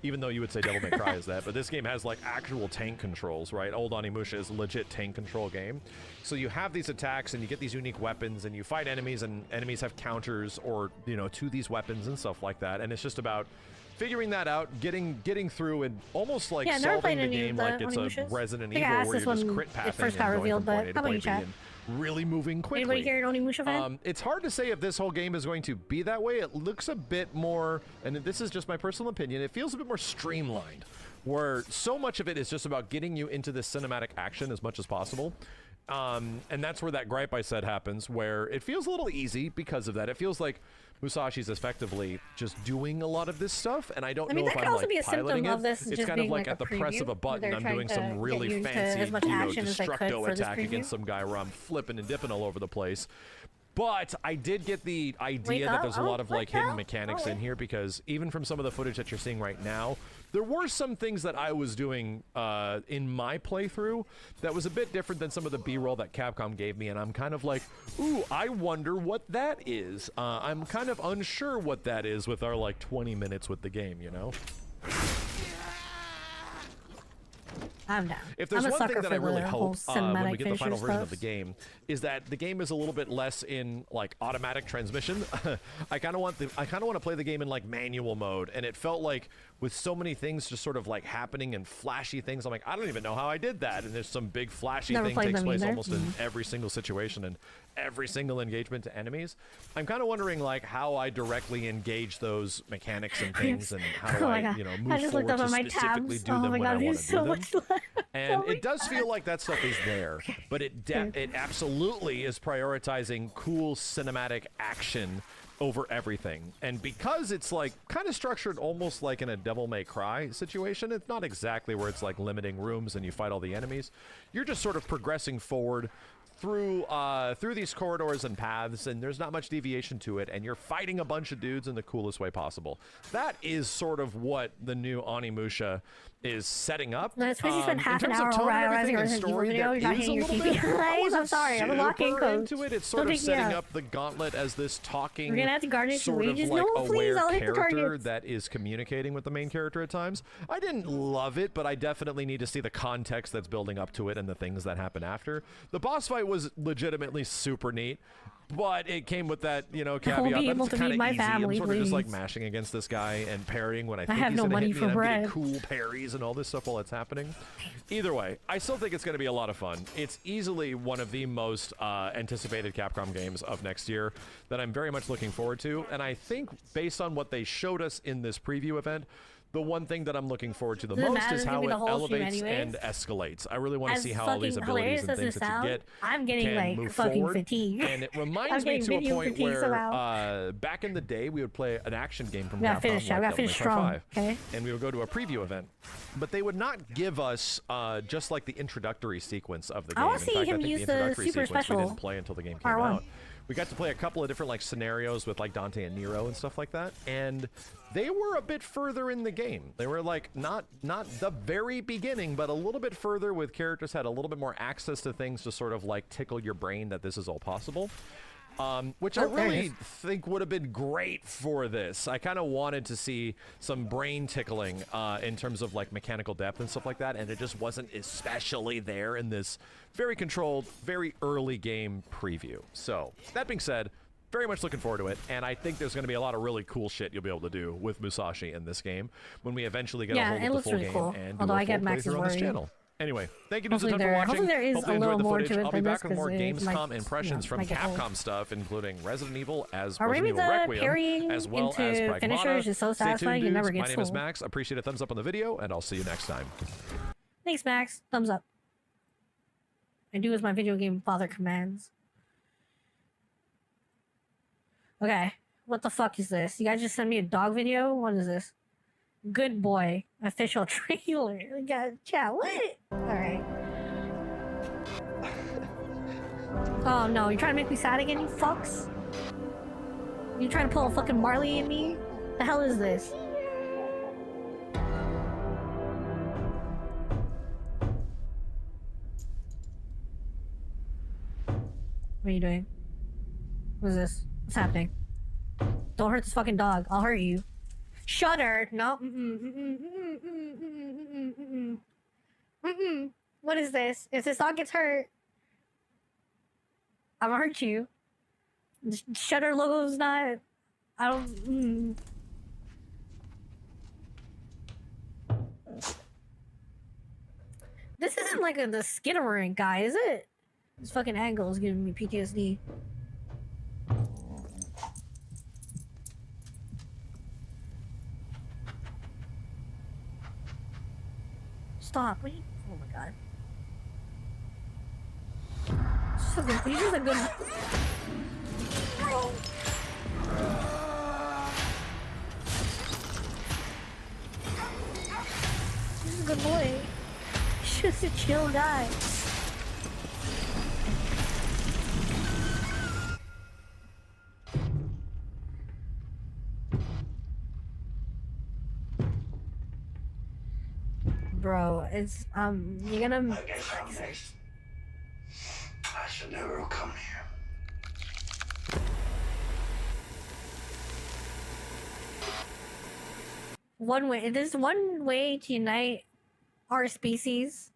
Even though you would say Devil May Cry is that, but this game has like actual tank controls, right? Old Onimusha is a legit tank control game. So you have these attacks and you get these unique weapons and you fight enemies, and enemies have counters or, to these weapons and stuff like that. And it's just about figuring that out, getting through, and almost like Yeah, never solving played the any of game the like it's a Onimushas. Resident I think I Evil asked where this you're just when crit it pathing first and got going revealed, from point but A to how about you, point B chat? and really moving quickly. Anybody here an Onimusha fan? It's hard to say if this whole game is going to be that way. It looks a bit more, and this is just my personal opinion, it feels a bit more streamlined, where so much of it is just about getting you into this cinematic action as much as possible. And that's where that gripe I said happens, where it feels a little easy because of that. It feels like Musashi's effectively just doing a lot of this stuff, and I don't know that if could I'm also like be a piloting symptom of it. this It's just kind of being like like at the a press of a preview. button, They're I'm trying doing to some get really you into fancy, as much action as they could destructo for this attack preview. against some guy where I'm flipping and dipping all over the place. But I did get the Wake idea that up. there's a lot of like Wake hidden up. mechanics in here, because even from some of the footage that you're seeing right now, there were some things that I was doing in my playthrough that was a bit different than some of the B-roll that Capcom gave me, and I'm kind of like, ooh, I wonder what that is. I'm kind of unsure what that is with our like 20 minutes with the game, I'm down. If there's I'm a one sucker thing that for I really the whole hope when we cinematic get the final finisher version of stuff. the game is that the game is a little bit less in like automatic transmission. I kind of want to play the game in like manual mode, and it felt like with so many things just sort of like happening and flashy things. I'm like, I don't even know how I did that. And there's some big flashy Never thing played takes them place either. almost in every single situation and every single engagement to enemies. I'm kind of wondering like how I directly engage those mechanics and things and how do Oh my I, God. you know, I move just forward looked up to at my specifically tabs. do Oh them my when I God, want there's to so do them. much left. And it does feel like that stuff is there, but it absolutely is prioritizing cool cinematic action over everything. And because it's like kind of structured almost like in a Devil May Cry situation, it's not exactly where it's like limiting rooms and you fight all the enemies. You're just sort of progressing forward through these corridors and paths, and there's not much deviation to it, and you're fighting a bunch of dudes in the coolest way possible. That is sort of what the new Onimusha is setting up. No, it's because you spent half an in terms hour of tone and realizing everything it and was an evil story, video. there You're not is a hitting your little TV. bit. I I'm wasn't sorry, I'm a locking super coach. into it. It's Don't sort of pick me setting up. up the Gauntlet as this talking, We're gonna have to guard it sort for of ages. like No, please, aware I'll hit the character targets. that is communicating with the main character at times. I didn't love it, but I definitely need to see the context that's building up to it and the things that happen after. The boss fight was legitimately super neat, but it came with that, you know, caveat be that able it's to kind feed of my easy. family, I'm sort of just like please. mashing against this guy and parrying when I think have he's no gonna money hit me, for and I'm getting bread. cool parries and all this stuff while it's happening. Either way, I still think it's going to be a lot of fun. It's easily one of the most anticipated Capcom games of next year that I'm very much looking forward to, and I think based on what they showed us in this preview event, the one thing that I'm looking forward to the Doesn't most matter, is it's how gonna be it the whole stream elevates anyways. and escalates. I really want to As see how all these fucking abilities hilarious and as things it that you sounds, get I'm getting can like move fucking forward. fatigue. And it I'm reminds me getting to a video point fatigue where somehow. back in the day we would play an action game from We gotta Capcom finish, like I gotta Devil May finish Cry strong, 5, okay? and we would go to a preview event, but they would not give us just like the introductory sequence of the game. I wanna In see fact, him I think use the the introductory super sequence we special didn't play until the game came R1. out. We got to play a couple of different like scenarios with like Dante and Nero and stuff like that, and they were a bit further in the game. They were like not the very beginning, but a little bit further, with characters had a little bit more access to things to sort of like tickle your brain that this is all possible. Which I Oh, there it really is. think would have been great for this. I kind of wanted to see some brain tickling in terms of like mechanical depth and stuff like that, and it just wasn't especially there in this very controlled, very early game preview. So that being said, very much looking forward to it, and I think there's going to be a lot of really cool shit you'll be able to do with Musashi in this game when we eventually get Yeah, a hold it of the looks full really game cool. and do Although a I get full Max's playthrough on this worry. channel. Anyway, thank you to Hopefully for there- watching. hopefully there is Hopefully a you enjoyed little the more footage. to it I'll be than back this, with more 'cause it might- Gamescom impressions yeah, from might get old. Capcom stuff, including Resident Evil as Our Resident Evil Raven's, Requiem, parrying as well into as Pragmata. finishers is so Stay satisfying, tuned, it never dudes. My gets name is old. Max. Appreciate a thumbs up on the video, and I'll see you next time. Thanks, Max. Thumbs up. I do as my video game father commands. Okay, what the fuck is this? You guys just sent me a dog video? What is this? Good Boy official trailer. We got chat. What? Alright. Oh no, you're trying to make me sad again, you fucks? You trying to pull a fucking Marley in me? The hell is this? What are you doing? What is this? What's happening? Don't hurt this fucking dog. I'll hurt you. Shudder. No. What is this? If this dog gets hurt, I'm gonna hurt you. The Shudder logo's not. I don't. This isn't like the Skinamarink guy, is it? This fucking angle is giving me PTSD. Stop. What are you... Oh my god. He's just a good... Bro. He's a good boy. He's just a chill guy. Bro, it's you're gonna. I guess I'm next. I should never have come here. One way. There's one way to unite our species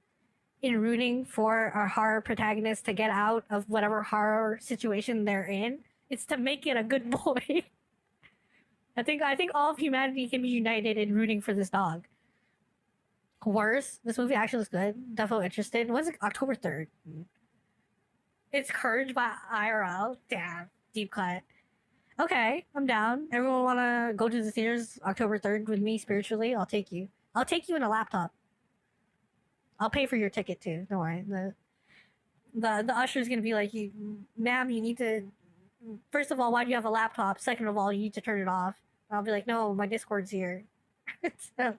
in rooting for our horror protagonist to get out of whatever horror situation they're in. It's to make it a good boy. I think all of humanity can be united in rooting for this dog. Worse, this movie actually looks good. Definitely interested. When's it? October 3rd. It's Courage by IRL. Damn, deep cut. Okay, I'm down. Everyone wanna go to the theaters October 3rd with me spiritually? I'll take you. I'll take you in a laptop. I'll pay for your ticket too. Don't worry. The usher's gonna be like, "You, ma'am, you need to. First of all, why do you have a laptop? Second of all, you need to turn it off." I'll be like, "No, my Discord's here." So, I'll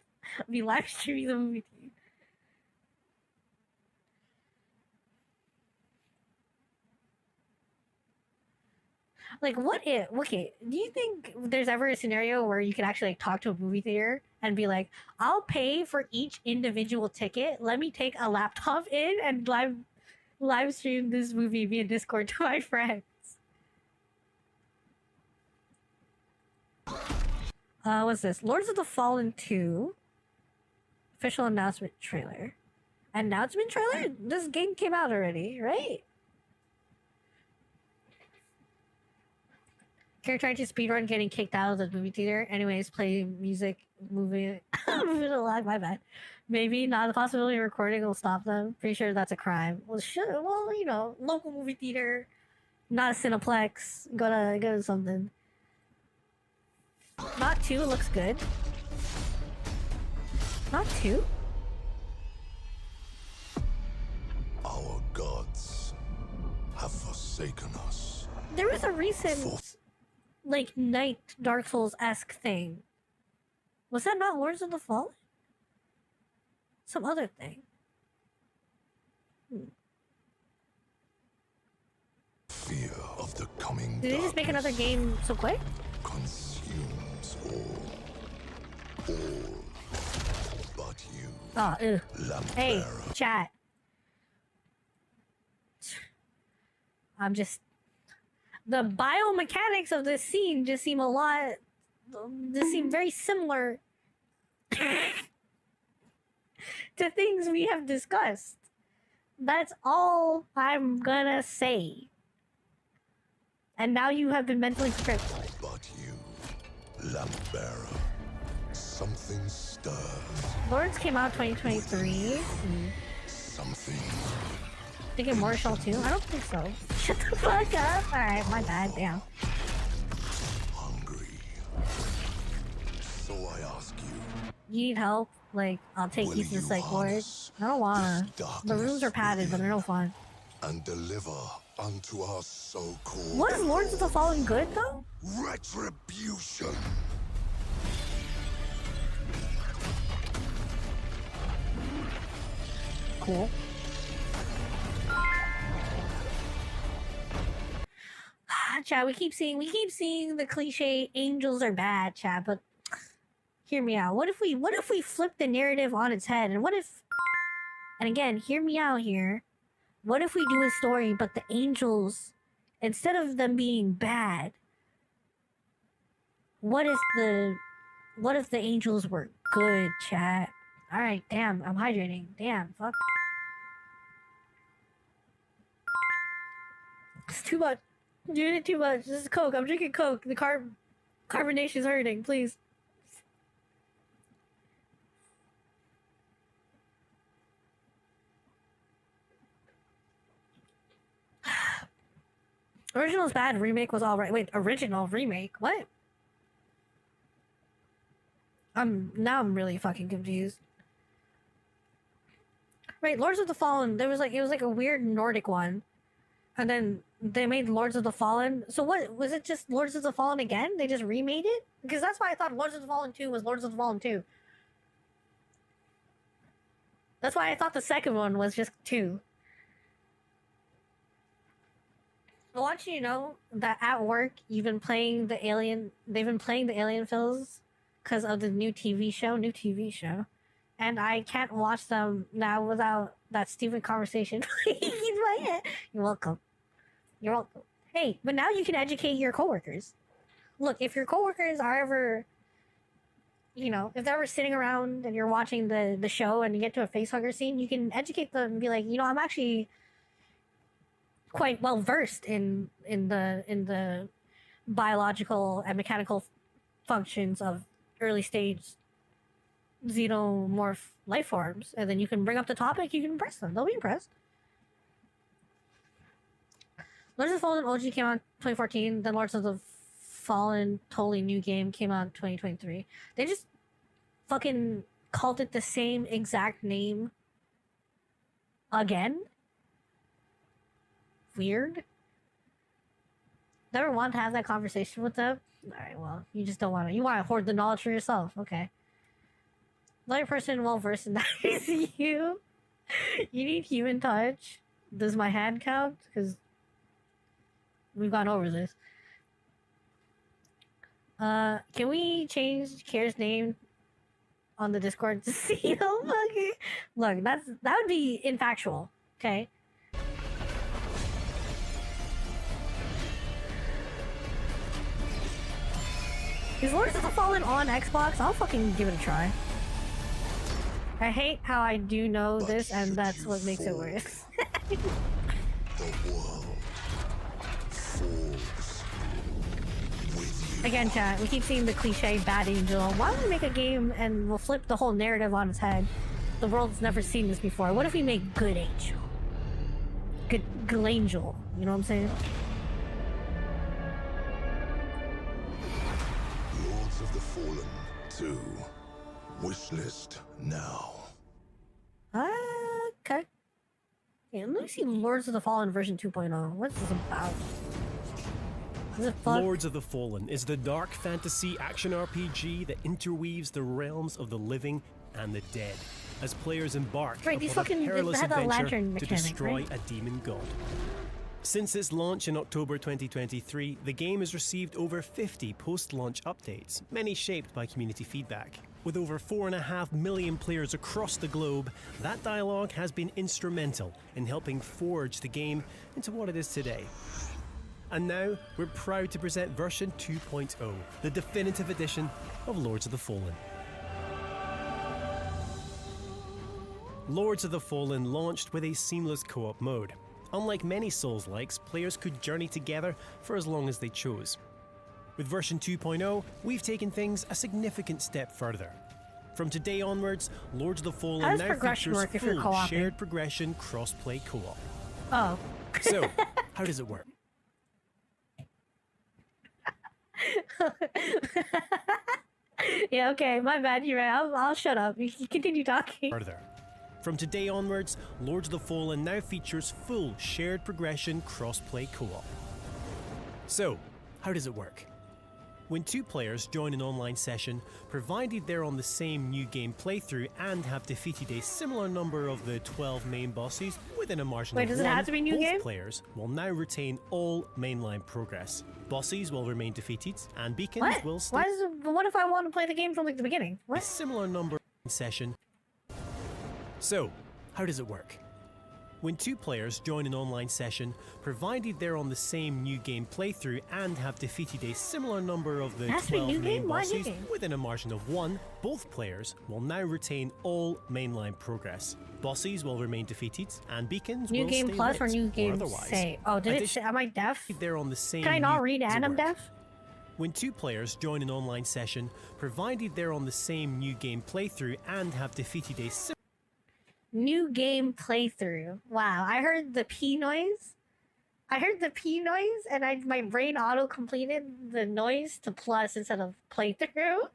be live streaming the movie to you. Like, what if? Okay, do you think there's ever a scenario where you can actually like talk to a movie theater and be like, "I'll pay for each individual ticket. Let me take a laptop in and live stream this movie via Discord to my friends." What's this? Lords of the Fallen 2 official announcement trailer. Announcement trailer? This game came out already, right? Character trying to speedrun getting kicked out of the movie theater. Anyways, play music, moving along. My bad. Maybe not the possibility of recording will stop them. Pretty sure that's a crime. Well, sure. Well, you know, local movie theater, not a Cineplex. Go to something. Not 2 looks good. Not 2. Our gods have forsaken us. There was a recent, like, Night Dark Souls-esque thing. Was that not Lords of the Fallen? Some other thing. Fear of the coming. Did they just make another game so quick? Consumes all but you. Oh, ew. Hey, chat. I'm just... The biomechanics of this scene just seem very similar to things we have discussed. That's all I'm gonna say. And now you have been mentally prepared for it. But you, lamp bearer, something stirs. Lords came out 2023. Something. Think it Mortal 2? I don't think so. Shut the fuck up. Alright, my bad. Damn. Hungry. So I ask you. You need help? Like, I'll take you to the psych ward. I don't wanna. The rooms are padded, but they're no fun. And deliver unto our so-called. What is Lords of the Fallen good though? Retribution. Cool. Chat, we keep seeing the cliche angels are bad, chat, but hear me out. What if we flip the narrative on its head? And what if, and again, hear me out here. What if we do a story, but the angels, instead of them being bad, what if the angels were good, chat? Alright, damn, I'm hydrating. Damn, fuck. It's too much. You did too much. This is Coke. I'm drinking Coke. The carbonation's hurting, please. Original's bad, remake was alright. Wait, original remake? What? Now I'm really fucking confused. Right, Lords of the Fallen, it was like a weird Nordic one. And then they made Lords of the Fallen. So what, was it just Lords of the Fallen again? They just remade it? Because that's why I thought Lords of the Fallen 2 was Lords of the Fallen 2. That's why I thought the second one was just 2. I want you to know that at work, they've been playing the Alien films because of the new TV show. And I can't watch them now without that stupid conversation playing in my head. You're welcome. You're welcome. Hey, but now you can educate your coworkers. Look, if your coworkers are ever, if they're ever sitting around and you're watching the show and you get to a facehugger scene, you can educate them and be like, I'm actually quite well versed in the biological and mechanical functions of early stage xenomorph life forms, and then you can bring up the topic, you can impress them. They'll be impressed. Lords of the Fallen OG came out in 2014, then Lords of the Fallen totally new game came out in 2023. They just fucking called it the same exact name again. Weird. Never want to have that conversation with them. Alright, well, you just don't want to. You want to hoard the knowledge for yourself. Okay. Another person well versed in that is you. You need human touch. Does my hand count? Because we've gone over this. Can we change Kier's name on the Discord to see? Look, that would be infactual. Okay. Is Lords of the Fallen on Xbox? I'll fucking give it a try. I hate how I do know this, and that's what makes it worse. Again, chat, we keep seeing the cliche bad angel. Why don't we make a game and we'll flip the whole narrative on its head? The world's never seen this before. What if we make good angel? Good angel. You know what I'm saying? Lords of the Fallen 2. Wishlist now. Okay. Yeah, let me see Lords of the Fallen version 2.0. What's this about? Is it fun? Lords of the Fallen is the dark fantasy action RPG that interweaves the realms of the living and the dead as players embark upon a perilous adventure to destroy a demon god. Since its launch in October 2023, the game has received over 50 post-launch updates, many shaped by community feedback. With over 4.5 million players across the globe, that dialogue has been instrumental in helping forge the game into what it is today. And now, we're proud to present version 2.0, the definitive edition of Lords of the Fallen. Lords of the Fallen launched with a seamless co-op mode. Unlike many Souls-likes, players could journey together for as long as they chose. With version 2.0, we've taken things a significant step further. From today onwards, Lords of the Fallen now features full shared progression cross-play co-op. Oh. So, how does it work? Yeah, okay, my bad, you're right. I'll shut up. You can continue talking. Further. From today onwards, Lords of the Fallen now features full shared progression cross-play co-op. So, how does it work? When two players join an online session, provided they're on the same new game playthrough and have defeated a similar number of the 12 main bosses within a margin of 1, does it have to be new both game? players will now retain all mainline progress. Bosses will remain defeated, and beacons will stay. What if I want to play the game from like the beginning? What? A similar number session. So, how does it work? When two players join an online session, provided they're on the same new game playthrough and have defeated a similar number of the 12 main bosses within a margin of 1, both players will now retain all mainline progress. Bosses will remain defeated, and beacons New will game stay plus lit, or new game otherwise. say? Oh, did it say? Am I deaf? They're on the same. Can I not read and I'm deaf? When two players join an online session, provided they're on the same new game playthrough and have defeated a New game playthrough. Wow, I heard the P noise. And my brain auto-completed the noise to plus instead of playthrough.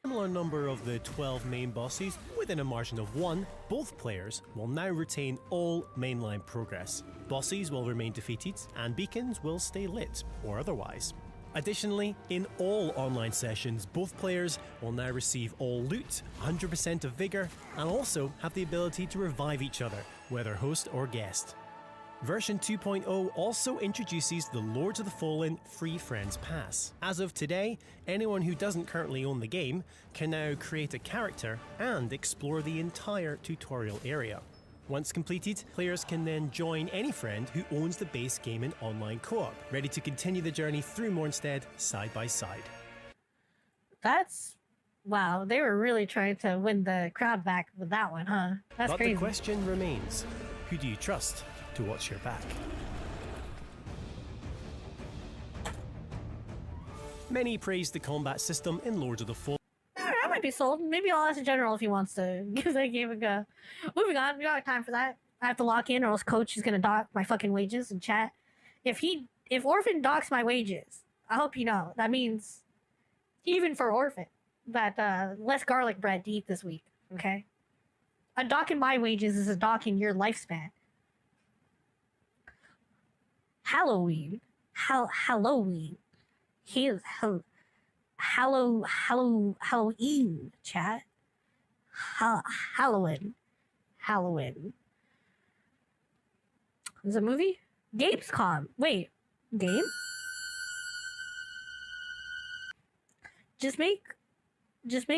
Similar number of the 12 main bosses within a margin of 1, both players will now retain all mainline progress. Bosses will remain defeated, and beacons will stay lit, or otherwise. Additionally, in all online sessions, both players will now receive all loot, 100% of vigor, and also have the ability to revive each other, whether host or guest. Version 2.0 also introduces the Lords of the Fallen Free Friends Pass. As of today, anyone who doesn't currently own the game can now create a character and explore the entire tutorial area. Once completed, players can then join any friend who owns the base game in online co-op, ready to continue the journey through Mornstead side by side. That's... wow, they were really trying to win the crowd back with that one, huh? That's crazy. But the question remains, who do you trust to watch your back? Many praised the combat system in Lords of the Fallen. I might be sold. Maybe I'll ask the general if he wants to give that game a go. Moving on, we don't have time for that. I have to lock in, or else Coach is gonna dock my fucking wages in chat. If Orphan docks my wages, I hope you know that means even for Orphan that less garlic bread to eat this week. Okay, a dock in my wages is a dock in your lifespan. Halloween, Halloween, Halloween, chat. Halloween. Is it a movie? Gamescom. Wait, game? Just make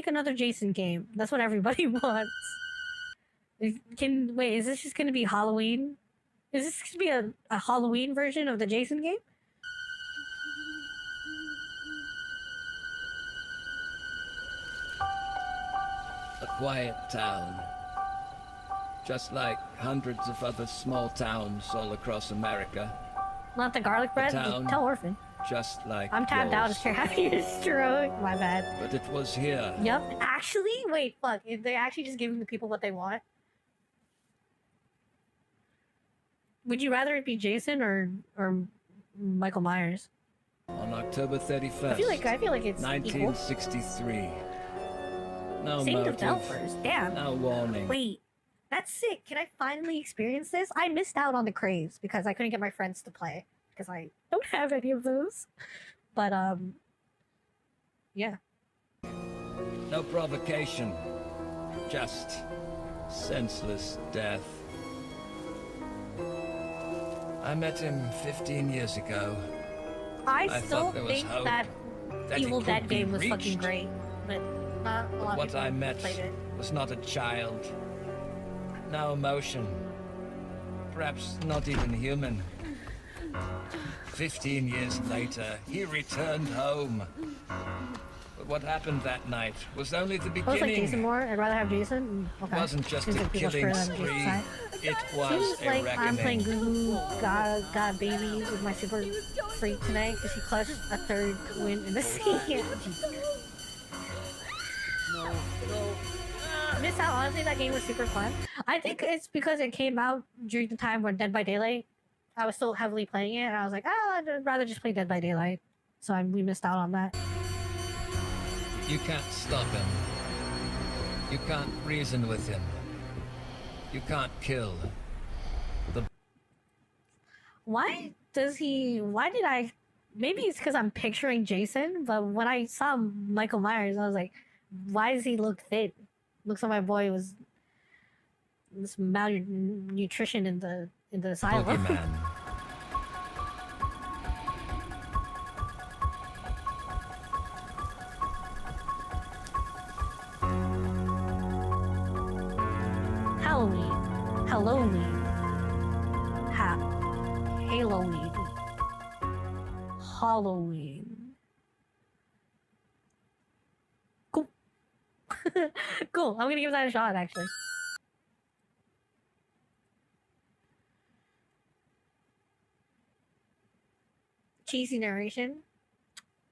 another Jason game. That's what everybody wants. Is this just gonna be Halloween? Is this gonna be a Halloween version of the Jason game? A quiet town. Just like hundreds of other small towns all across America. Not the garlic bread? town, Tell Orphan. Just like I'm tapped out. Just having a stroke. My bad. But it was here. Yep. Actually, wait, fuck. They actually just giving the people what they want? Would you rather it be Jason or Michael Myers? On October 31st. I feel like it's 1963. No Same motive. developers. Damn. No warning. Wait, that's sick. Can I finally experience this? I missed out on the craves because I couldn't get my friends to play because I don't have any of those. But yeah. No provocation. Just senseless death. I met him 15 years ago. I still thought there was think hope that that it Evil could Dead be game was fucking reached. great, but not a lot But of what people I met played it. was not a child. No emotion. Perhaps not even human. 15 years later, he returned home. But what happened that night was only the I was beginning. like Jason more. I'd rather have Jason. Okay. It wasn't just Seems a like people killing prefer them Jason spree. side. It was Seems a like I'm playing reckoning. Goo God Baby with my super freak tonight because he clutched a third win in the season. Missed out. Honestly, that game was super fun. I think it's because it came out during the time when Dead by Daylight. I was still heavily playing it, and I was like, I'd rather just play Dead by Daylight. So we missed out on that. You can't stop him. You can't reason with him. You can't kill. Why did I... Maybe it's because I'm picturing Jason, but when I saw Michael Myers, I was like, why does he look thin? Looks like my boy was this malnutrition in the asylum. Boogeyman. Halloween. Halloween. Halloween. Halloween. Cool. Cool. I'm gonna give that a shot, actually. Cheesy narration.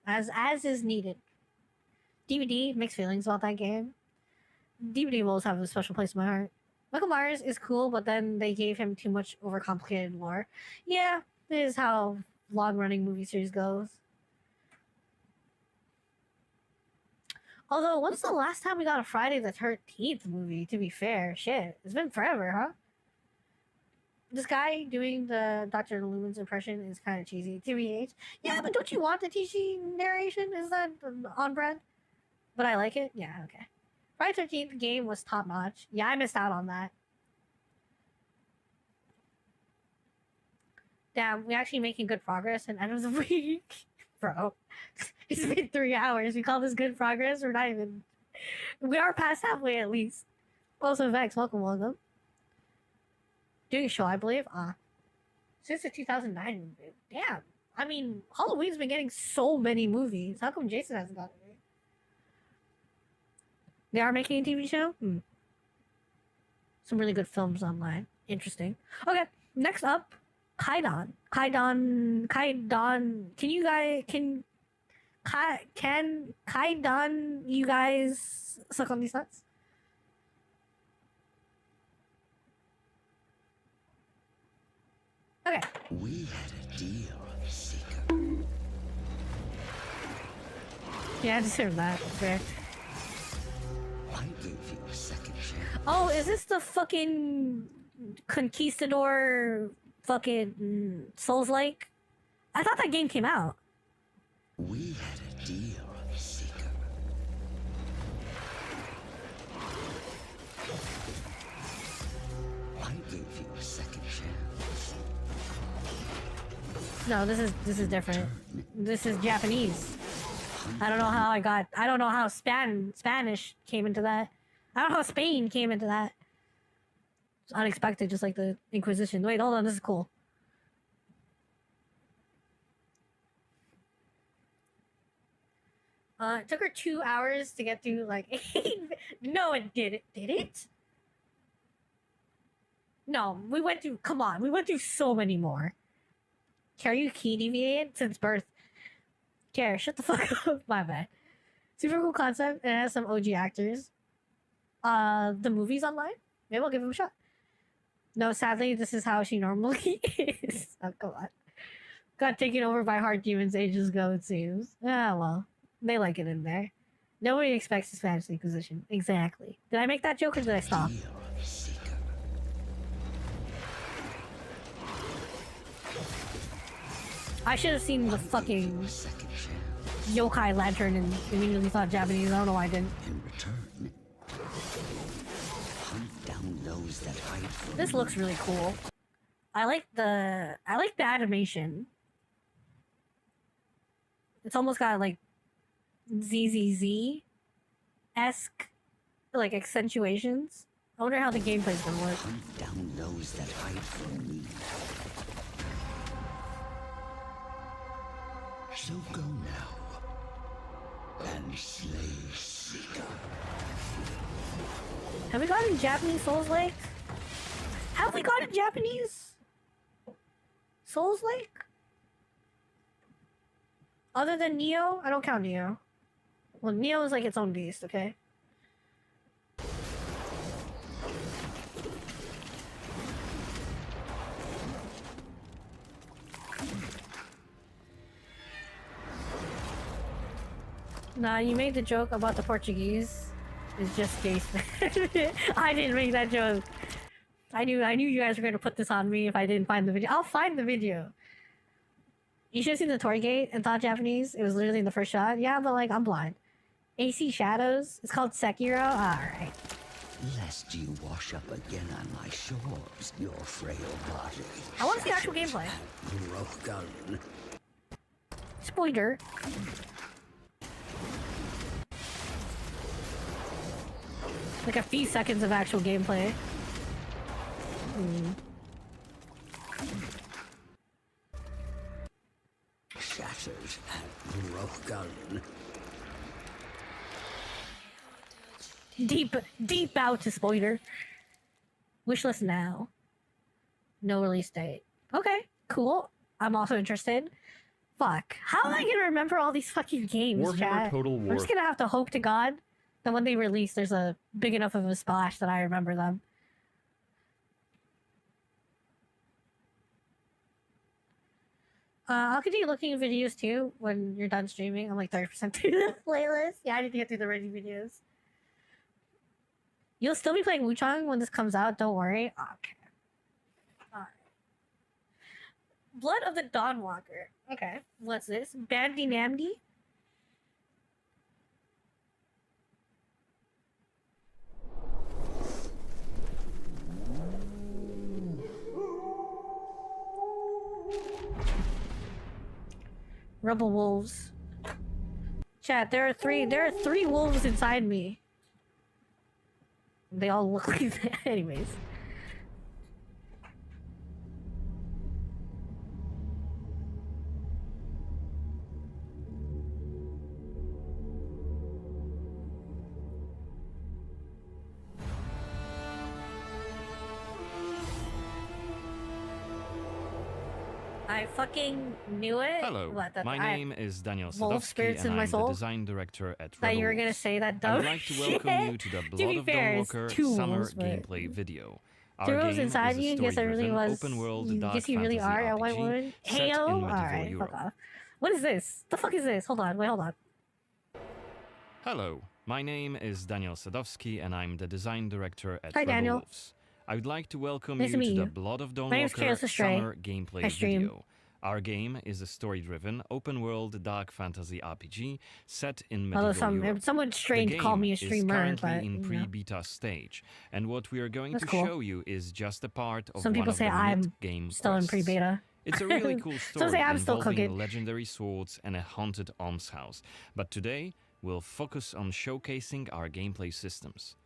As is needed. DVD, mixed feelings about that game. DVD will always have a special place in my heart. Michael Myers is cool, but then they gave him too much overcomplicated lore. Yeah, this is how long-running movie series goes. Although, when's the last time we got a Friday the 13th movie, to be fair? Shit, it's been forever, huh? This guy doing the Dr. Lumen's impression is kind of cheesy. TBH. Yeah, but don't you want the TC narration? Is that on brand? But I like it? Yeah, okay. Friday 13th game was top notch. Yeah, I missed out on that. Damn, we're actually making good progress in end of the week. Bro, it's been 3 hours. We call this good progress? We're not even... We are past halfway at least. Also, Vex, welcome. Doing a show, I believe. Since the 2009 movie. Damn. I mean, Halloween's been getting so many movies. How come Jason hasn't gotten it? They are making a TV show? Some really good films online. Interesting. Okay, next up, Kaidon. Kaidon. Can Can Kaidan, you guys suck on these nuts? Okay. We had a deal, Seeker. Yeah, I deserve that. Fair. I gave you a second chance. Oh, is this the fucking Conquistador fucking Souls-like? I thought that game came out. We had a deal, Seeker. I gave you a second chance. No, this is different. This is Japanese. I don't know how Spanish came into that. I don't know how Spain came into that. It's unexpected, just like the Inquisition. Wait, hold on, this is cool. It took her 2 hours to get through like 8. No, it didn't. Did it? No, we went through. Come on, we went through so many more. Care you key deviated since birth. Care, shut the fuck up. My bad. Super cool concept. It has some OG actors. The movie's online. Maybe I'll give him a shot. No, sadly, this is how she normally is. Oh, come on. Got taken over by hard demons ages ago, it seems. Ah, well. They like it in there. Nobody expects a Spanish Inquisition. Exactly. Did I make that joke or did I stop? I should have seen the fucking yokai lantern and immediately thought Japanese. I don't know why I didn't. In return, hunt down those that hide from This looks really cool. I like the animation. It's almost got like ZZZ-esque like accentuations. I wonder how the gameplay's gonna work. Hunt down those that hide from me. So go now and slay Seeker. Have we gotten Japanese Souls-like? Have we gotten Japanese Souls-like? Other than Neo? I don't count Neo. Well, Neo is like its own beast, okay? Nah, you made the joke about the Portuguese. It's just gay. I didn't make that joke. I knew you guys were gonna put this on me if I didn't find the video. I'll find the video. You should have seen the toy gate and thought Japanese. It was literally in the first shot. Yeah, but like I'm blind. AC Shadows. It's called Sekiro. Alright. Lest you wash up again on my shores, your frail body. I want to see actual gameplay. Rogan. Spoiler. Like a few seconds of actual gameplay. Shatters and Rogan. Deep out to spoiler. Wishlist now. No release date. Okay, cool. I'm also interested. Fuck. How am I gonna remember all these fucking games, Warhammer chat? Total War. I'm just gonna have to hope to God that when they release, there's a big enough of a splash that I remember them. I'll continue looking at videos too when you're done streaming. I'm like 30% through the playlist. Yeah, I need to get through the ready videos. You'll still be playing Wuchang when this comes out, don't worry. Okay. Alright. Blood of the Dawnwalker. Okay, what's this? Bandy Namdi? Rebel wolves. Chat, there are three wolves inside me. They all look like that. Anyways. I fucking knew it. Hello, What, my name is Daniel wolf Sadowski, spirits and in my I'm soul? the design director at That you were Rebel gonna Wolves. say that I dumb would like to welcome shit. you to the To Blood be of fair, it's Dawnwalker two Summer wolves, but gameplay video. two Our wolves game inside is a you. Guess I really story-driven, was. open-world dark Guess you really fantasy are a white RPG woman. set Heyo. in All medieval right, Europe. fuck off. What is this? The fuck is this? Hold on. Wait, hold on. Hello, my name is Daniel Sadowski, and I'm the design director at Hi, Rebel Daniel. Wolves. I would like to welcome Nice to you meet to you. the Blood of My name's Dawnwalker Chaos Astray. Summer gameplay I stream. video. Our game is a story-driven, open-world dark fantasy RPG set in medieval Although Europe. someone strange The called me a game is streamer, currently but in you know. pre-beta stage, and what we are going That's to cool. show you is just a part of Some one people of say the I'm mid-game still in quests. pre-beta. It's a really cool Some story say I'm still involving cooking. legendary swords and a haunted almshouse, but today we'll focus on showcasing our gameplay systems.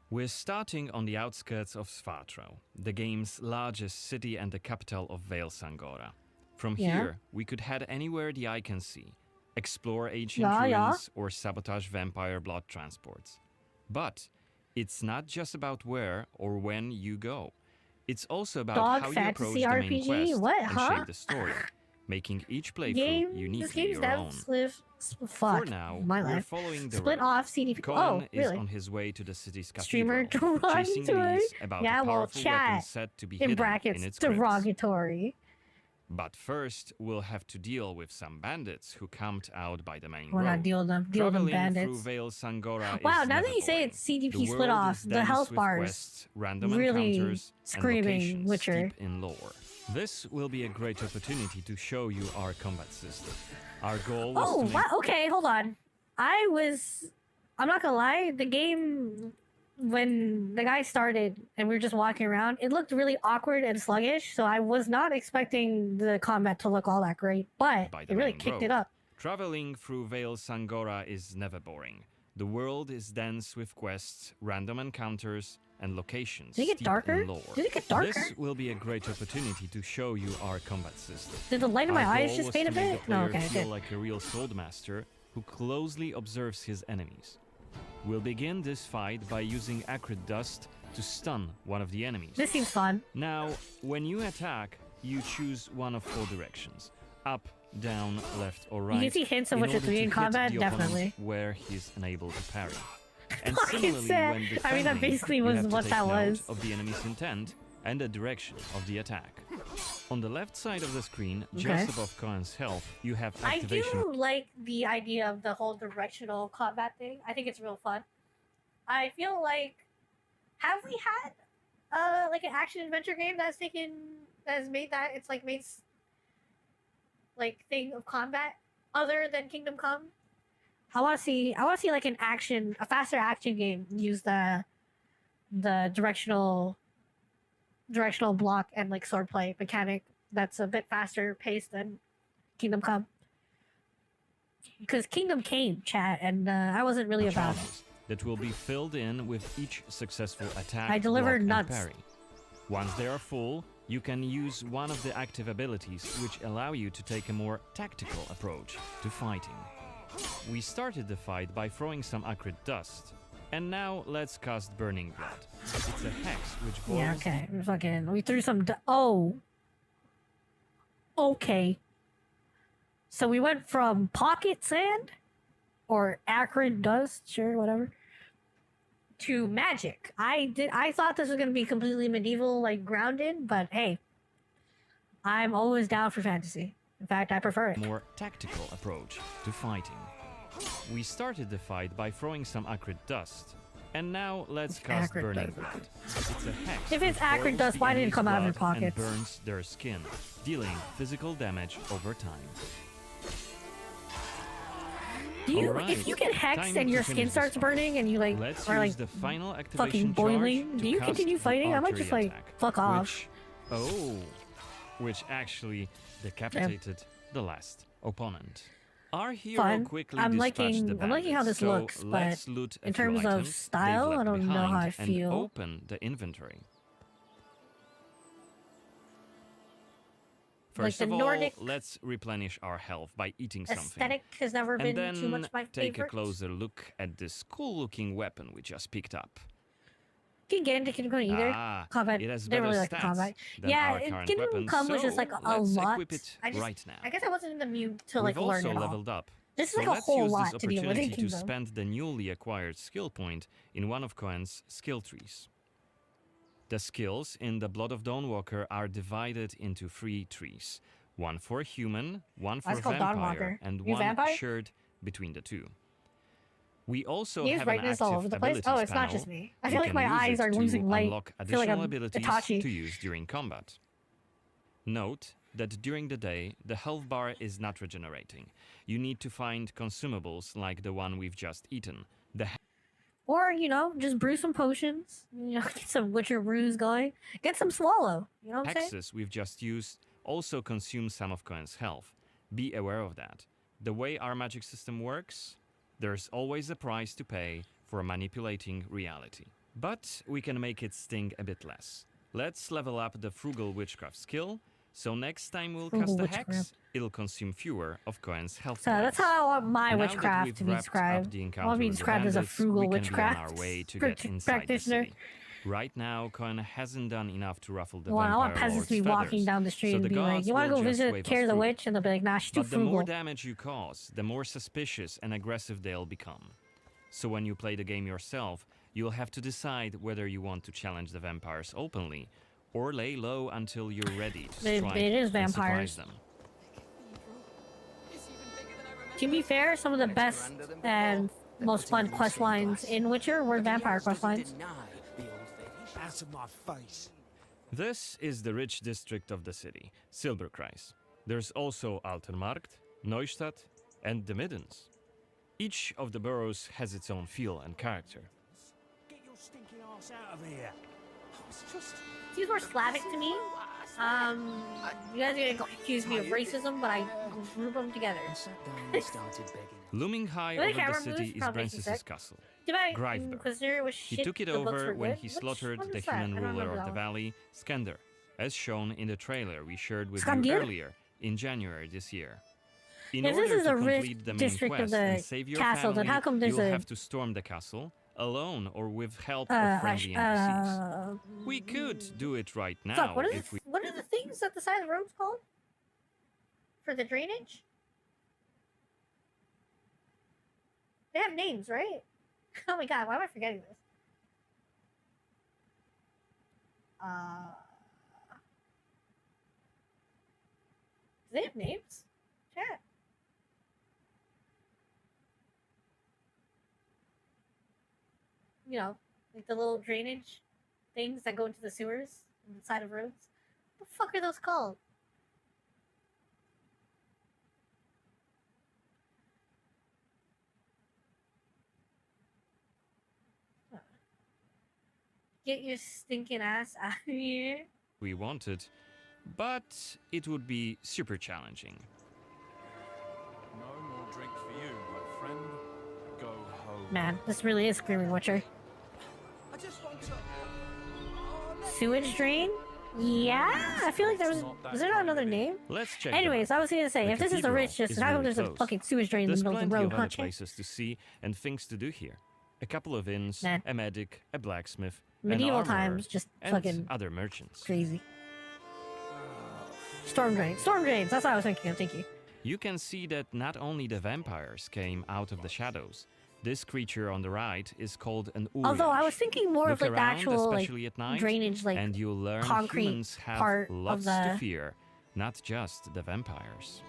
We're starting on the outskirts of Svatro, the game's largest city and the capital of Vale Sangora. From Yeah. here, we could head anywhere the eye can see, explore ancient Yeah. ruins, or sabotage vampire blood transports. But it's not just about where or when you go. It's also about Dog how you fantasy approach the main RPG? quest What, and huh? shape the story, making each playthrough This uniquely game's your never own. fuck For now, my we're life. following the Split road. off CDP. Conan Oh, is really? on his way to the city's Streamer cathedral, chasing derogatory? news about Yeah, a well, powerful weapon chat set to be in hidden brackets in its crypts. derogatory. But first, we'll have to deal with some bandits who camped out by the main We're road. not dealing them. Deal them Traveling bandits. through Vale Sangora Wow, is now that never you say boring. it's CDP The split world off, is the dense health with bars quests, random really encounters, and screaming locations Witcher. steep in lore. This will be a great opportunity to show you our combat system. Our goal was Oh, to make wow. Okay, hold on. I'm not gonna lie, the game, when the guy started and we were just walking around, it looked really awkward and sluggish, so I was not expecting the combat to look all that great, but by the it really main kicked road. it up. Traveling through Vale Sangora is never boring. The world is dense with quests, random encounters, and locations Did it get steep darker? in lore. Did it get darker? This will be a great opportunity to show you our combat system. Did the light in my Our eyes goal just was fade a to make bit? the No, player okay, feel good. like a real swordmaster who closely observes his enemies. We'll begin this fight by using acrid dust to stun one of the enemies. This seems fun. Now, when you attack, you choose one of 4 directions: up, down, left, or right. You can see hints of what you're order doing to in hit combat, the opponent definitely. where he's unable to parry. And Fucking similarly, sad. when I mean, defending, that basically you was have to what take that note was. of the enemy's intent and the direction of the attack. On the left side of the screen, Okay. just above Cohen's health, you have I activation. do like the idea of the whole directional combat thing. I think it's real fun. I feel like, have we had like an action adventure game that's made that its like main like thing of combat other than Kingdom Come? I want to see like a faster action game use the directional block and like swordplay mechanic that's a bit faster paced than Kingdom Come. Because Kingdom came, chat, and I wasn't really about it. challenges that will be filled in with each successful attack. I delivered block, and nuts. parry. Once they are full, you can use one of the active abilities which allow you to take a more tactical approach to fighting. We started the fight by throwing some acrid dust, and now let's cast Burning Blood. It's a hex which boils Yeah, okay. We threw some. Oh. Okay. So we went from pocket sand, or acrid dust, sure, whatever, to magic. I thought this was gonna be completely medieval, like grounded, but hey, I'm always down for fantasy. In fact, I prefer it. more tactical approach to fighting. We started the fight by throwing some acrid dust, and now let's cast acrid Burning dust? Blood. It's a hex. If it's which acrid boils dust, the why didn't it enemy's come out of your blood and pockets? burns their skin, dealing physical damage over time. Alright, If you get hexed time and to your finish skin this starts fight. burning and you like Let's are use like the final activation fucking charge boiling, to do you cast continue the fighting? I might archery just like attack, fuck off. which actually decapitated the last opponent. Our hero Fun. quickly I'm dispatched liking the I'm liking how bandits, this so looks, but let's loot a in few terms of items they've style, left I don't know how I behind and feel. open the inventory. Like First the of all, Nordic let's replenish our health by eating something. Aesthetic has never And been then too much my take favorite. a closer look at this cool-looking weapon we just picked up. Can get into Kingdom Come either. Combat. It has They better really like the stats combat. than Yeah, our current Kingdom weapons, Come was so just like a let's lot. equip it right now. I guess I wasn't in the mood to like We've learn also it all. leveled up. This is So like a let's whole use lot this to deal with in opportunity to Kingdom. spend the newly acquired skill point in one of Koen's skill trees. The skills in the Blood of Dawnwalker are divided into 3 trees. One for human, one for That's called vampire, Dawnwalker. and You one vampire? shared between the two. We also He is have an brightness active all over the place. abilities Oh, it's not panel. just me. I You feel like can my use eyes it are to losing light. unlock I feel like additional I'm abilities Itachi. to use during combat. Note that during the day, the health bar is not regenerating. You need to find consumables like the one we've just eaten. The Or, you know, just brew some potions. You know, get some Witcher brews going. Get some swallow. You know what I'm saying? hexes we've just used also consume some of Koen's health. Be aware of that. The way our magic system works, there's always a price to pay for manipulating reality. But we can make it sting a bit less. Let's level up the Frugal Witchcraft skill, so next time we'll Frugal cast a Witchcraft. hex, it'll consume fewer of Koen's health So that's points. how I want my Now that witchcraft we've to be wrapped up described. the I encounter want to be with the described as a bandits, frugal we can witchcraft be on our way to get inside the practitioner. city. Right now, Koen hasn't done enough to ruffle the Well, I want vampire peasants to be lord's walking feathers, down the street so and the be like, gods "You want to will go just visit wave us Care the through. Witch?" And they'll be like, "Nah, she's too But the more frugal." damage you cause, the more suspicious and aggressive they'll become. So when you play the game yourself, you'll have to decide whether you want to challenge the vampires openly, or lay low until you're ready to strike It is and vampires. surprise them. To be fair, some of the best and most fun quest lines in Witcher were vampire quest lines. Out of my face. This is the rich district of the city, Silberkreis. There's also Altenmarkt, Neustadt, and the Middens. Each of the boroughs has its own feel and character. Get your stinking ass out of here. It's just... These were Slavic to me. You guys are gonna accuse me of racism, but I group them together. Looming high Well, I over can't the remember city this is from Brancis's 86. castle, Did I Greifberg. consider it was He shit took it the books over were when good? he Which slaughtered one the is that? I human don't ruler remember of the that one. valley, Skander, as shown in the trailer we shared with Skandir? you earlier in January this year. In If order this is to a rich complete the main district of quest the and save your castle, family, then how come there's you'll a- have to storm the castle alone or with help of friendly NPCs. We could do it right now Fuck, what if we. are the things at the side of the roads called? For the drainage? They have names, right? Oh my god, why am I forgetting this? Do they have names? Chat. You know, like the little drainage things that go into the sewers on the side of roads. What the fuck are those called? Get your stinking ass out of here. We wanted, but it would be super challenging. No more drink for you, my friend. Go home. Man, this really is Screaming Witcher. I just want to... Sewage drain? Yeah, I feel like there was. Is there not another name? Let's check. Anyways, I was gonna say, The if this is a cathedral rich district, is how come really there's a close. fucking sewage drain in the There's middle of the plenty road, of other huh, chick? places to see and things to do here. A couple of inns, Nah. a medic, a blacksmith, an Medieval armorer, times, just and fucking other merchants. crazy. Storm drains. Storm drains. That's what I was thinking of. Thank you. You can see that not only the vampires came out of the shadows. This creature on the right is called an Uriach. Although I was thinking more of Look like the around, actual like especially at night, drainage, like and you'll learn concrete humans have part of lots the. to fear, not just the vampires.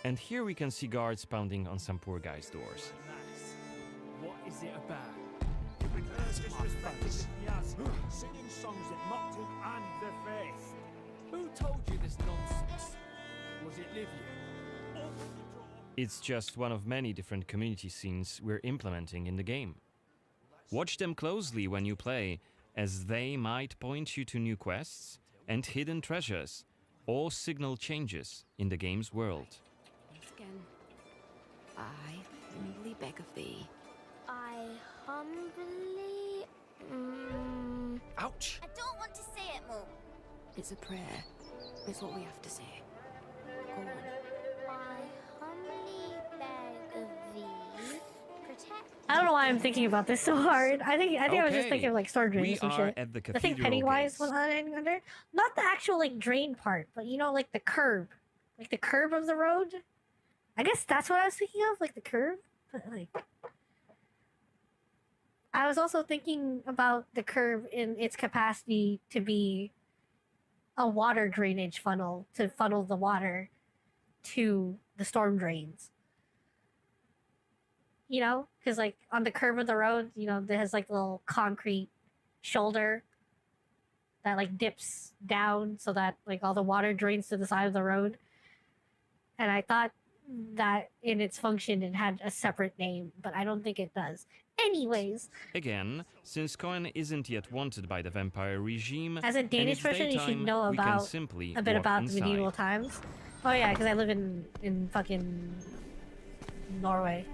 And here we can see guards pounding on some poor guy's doors. What is it about? Disrespected singing songs that mocked him and the faith. Who told you this nonsense? Was it Livia? It's just one of many different community scenes we're implementing in the game. Watch them closely when you play, as they might point you to new quests and hidden treasures, or signal changes in the game's world. Once again, I humbly beg of thee. I humbly... Ouch! I don't want to say it, Mum. It's a prayer. It's what we have to say. Go on. I humbly beg don't know why I'm thinking about this so hard. I think I was just thinking of like storm drains and shit. At the I think Pennywise was hiding under. Not the actual like drain part, but you know, like the curb. Like the curb of the road. I guess that's what I was thinking of, like the curb. But like I was also thinking about the curb in its capacity to be a water drainage funnel to funnel the water to the storm drains. You know, because like on the curve of the road, you know, there has like a little concrete shoulder that like dips down so that like all the water drains to the side of the road. And I thought that in its function it had a separate name, but I don't think it does. Anyways. Again, since Cohen isn't yet wanted by the vampire regime, As a Danish person, you should know about a bit about the medieval times. Oh yeah, because I live in fucking Norway.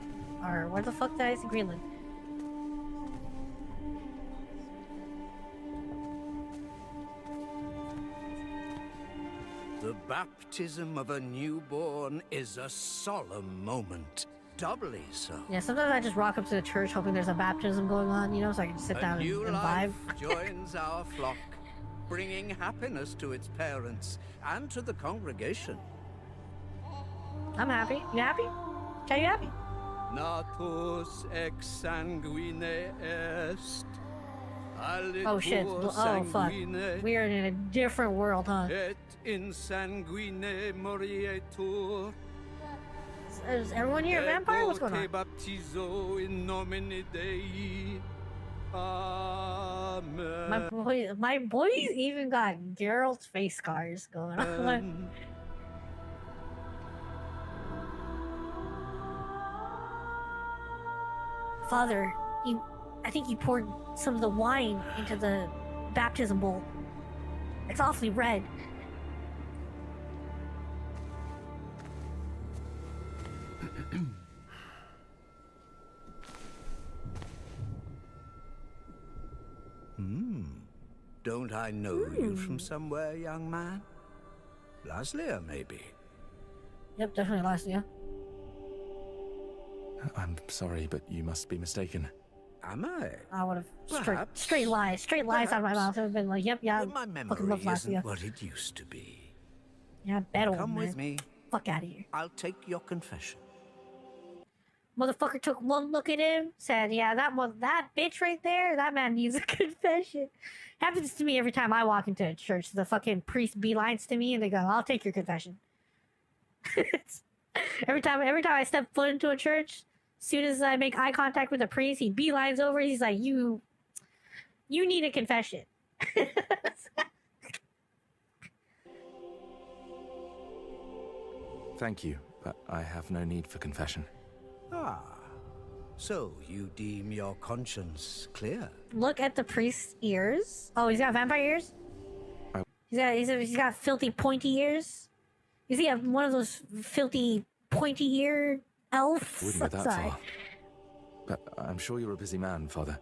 Or where the fuck did I say? Greenland. The baptism of a newborn is a solemn moment. Doubly so. Yeah, sometimes I just rock up to the church hoping there's a baptism going on, you know, so I can just sit down and vibe. Joins our flock, bringing happiness to its parents and to the congregation. I'm happy. You happy? Are you happy? Natus ex sanguine est. Oh shit. Oh fuck. We are in a different world, huh? Et in sanguine morietur. Is everyone here a vampire? What's going on? Baptizo in nomine Dei. Amen. My boys even got Geralt's face scars going on. Father, I think you poured some of the wine into the baptism bowl. It's awfully red. Don't I know you from somewhere, young man? Laslia, maybe? Yep, definitely Laslia. I'm sorry, but you must be mistaken. Am I? I would have straight lies out of my mouth. I would have been like, yep, yeah, my fucking love memory isn't Laslia. what it used to be. Yeah, bet old Come man. with me. Fuck out of here. I'll take your confession. Motherfucker took one look at him, said, yeah, that bitch right there, that man needs a confession. Happens to me every time I walk into a church. The fucking priest beelines to me and they go, I'll take your confession. every time I step foot into a church, as soon as I make eye contact with the priest, he beelines over, he's like, you need a confession. Thank you, but I have no need for confession. Ah, so you deem your conscience clear? Look at the priest's ears. Oh, he's got vampire ears? He's got filthy pointy ears? Is he one of those filthy pointy ear elves? Wouldn't go that far. But I'm sure you're a busy man, Father.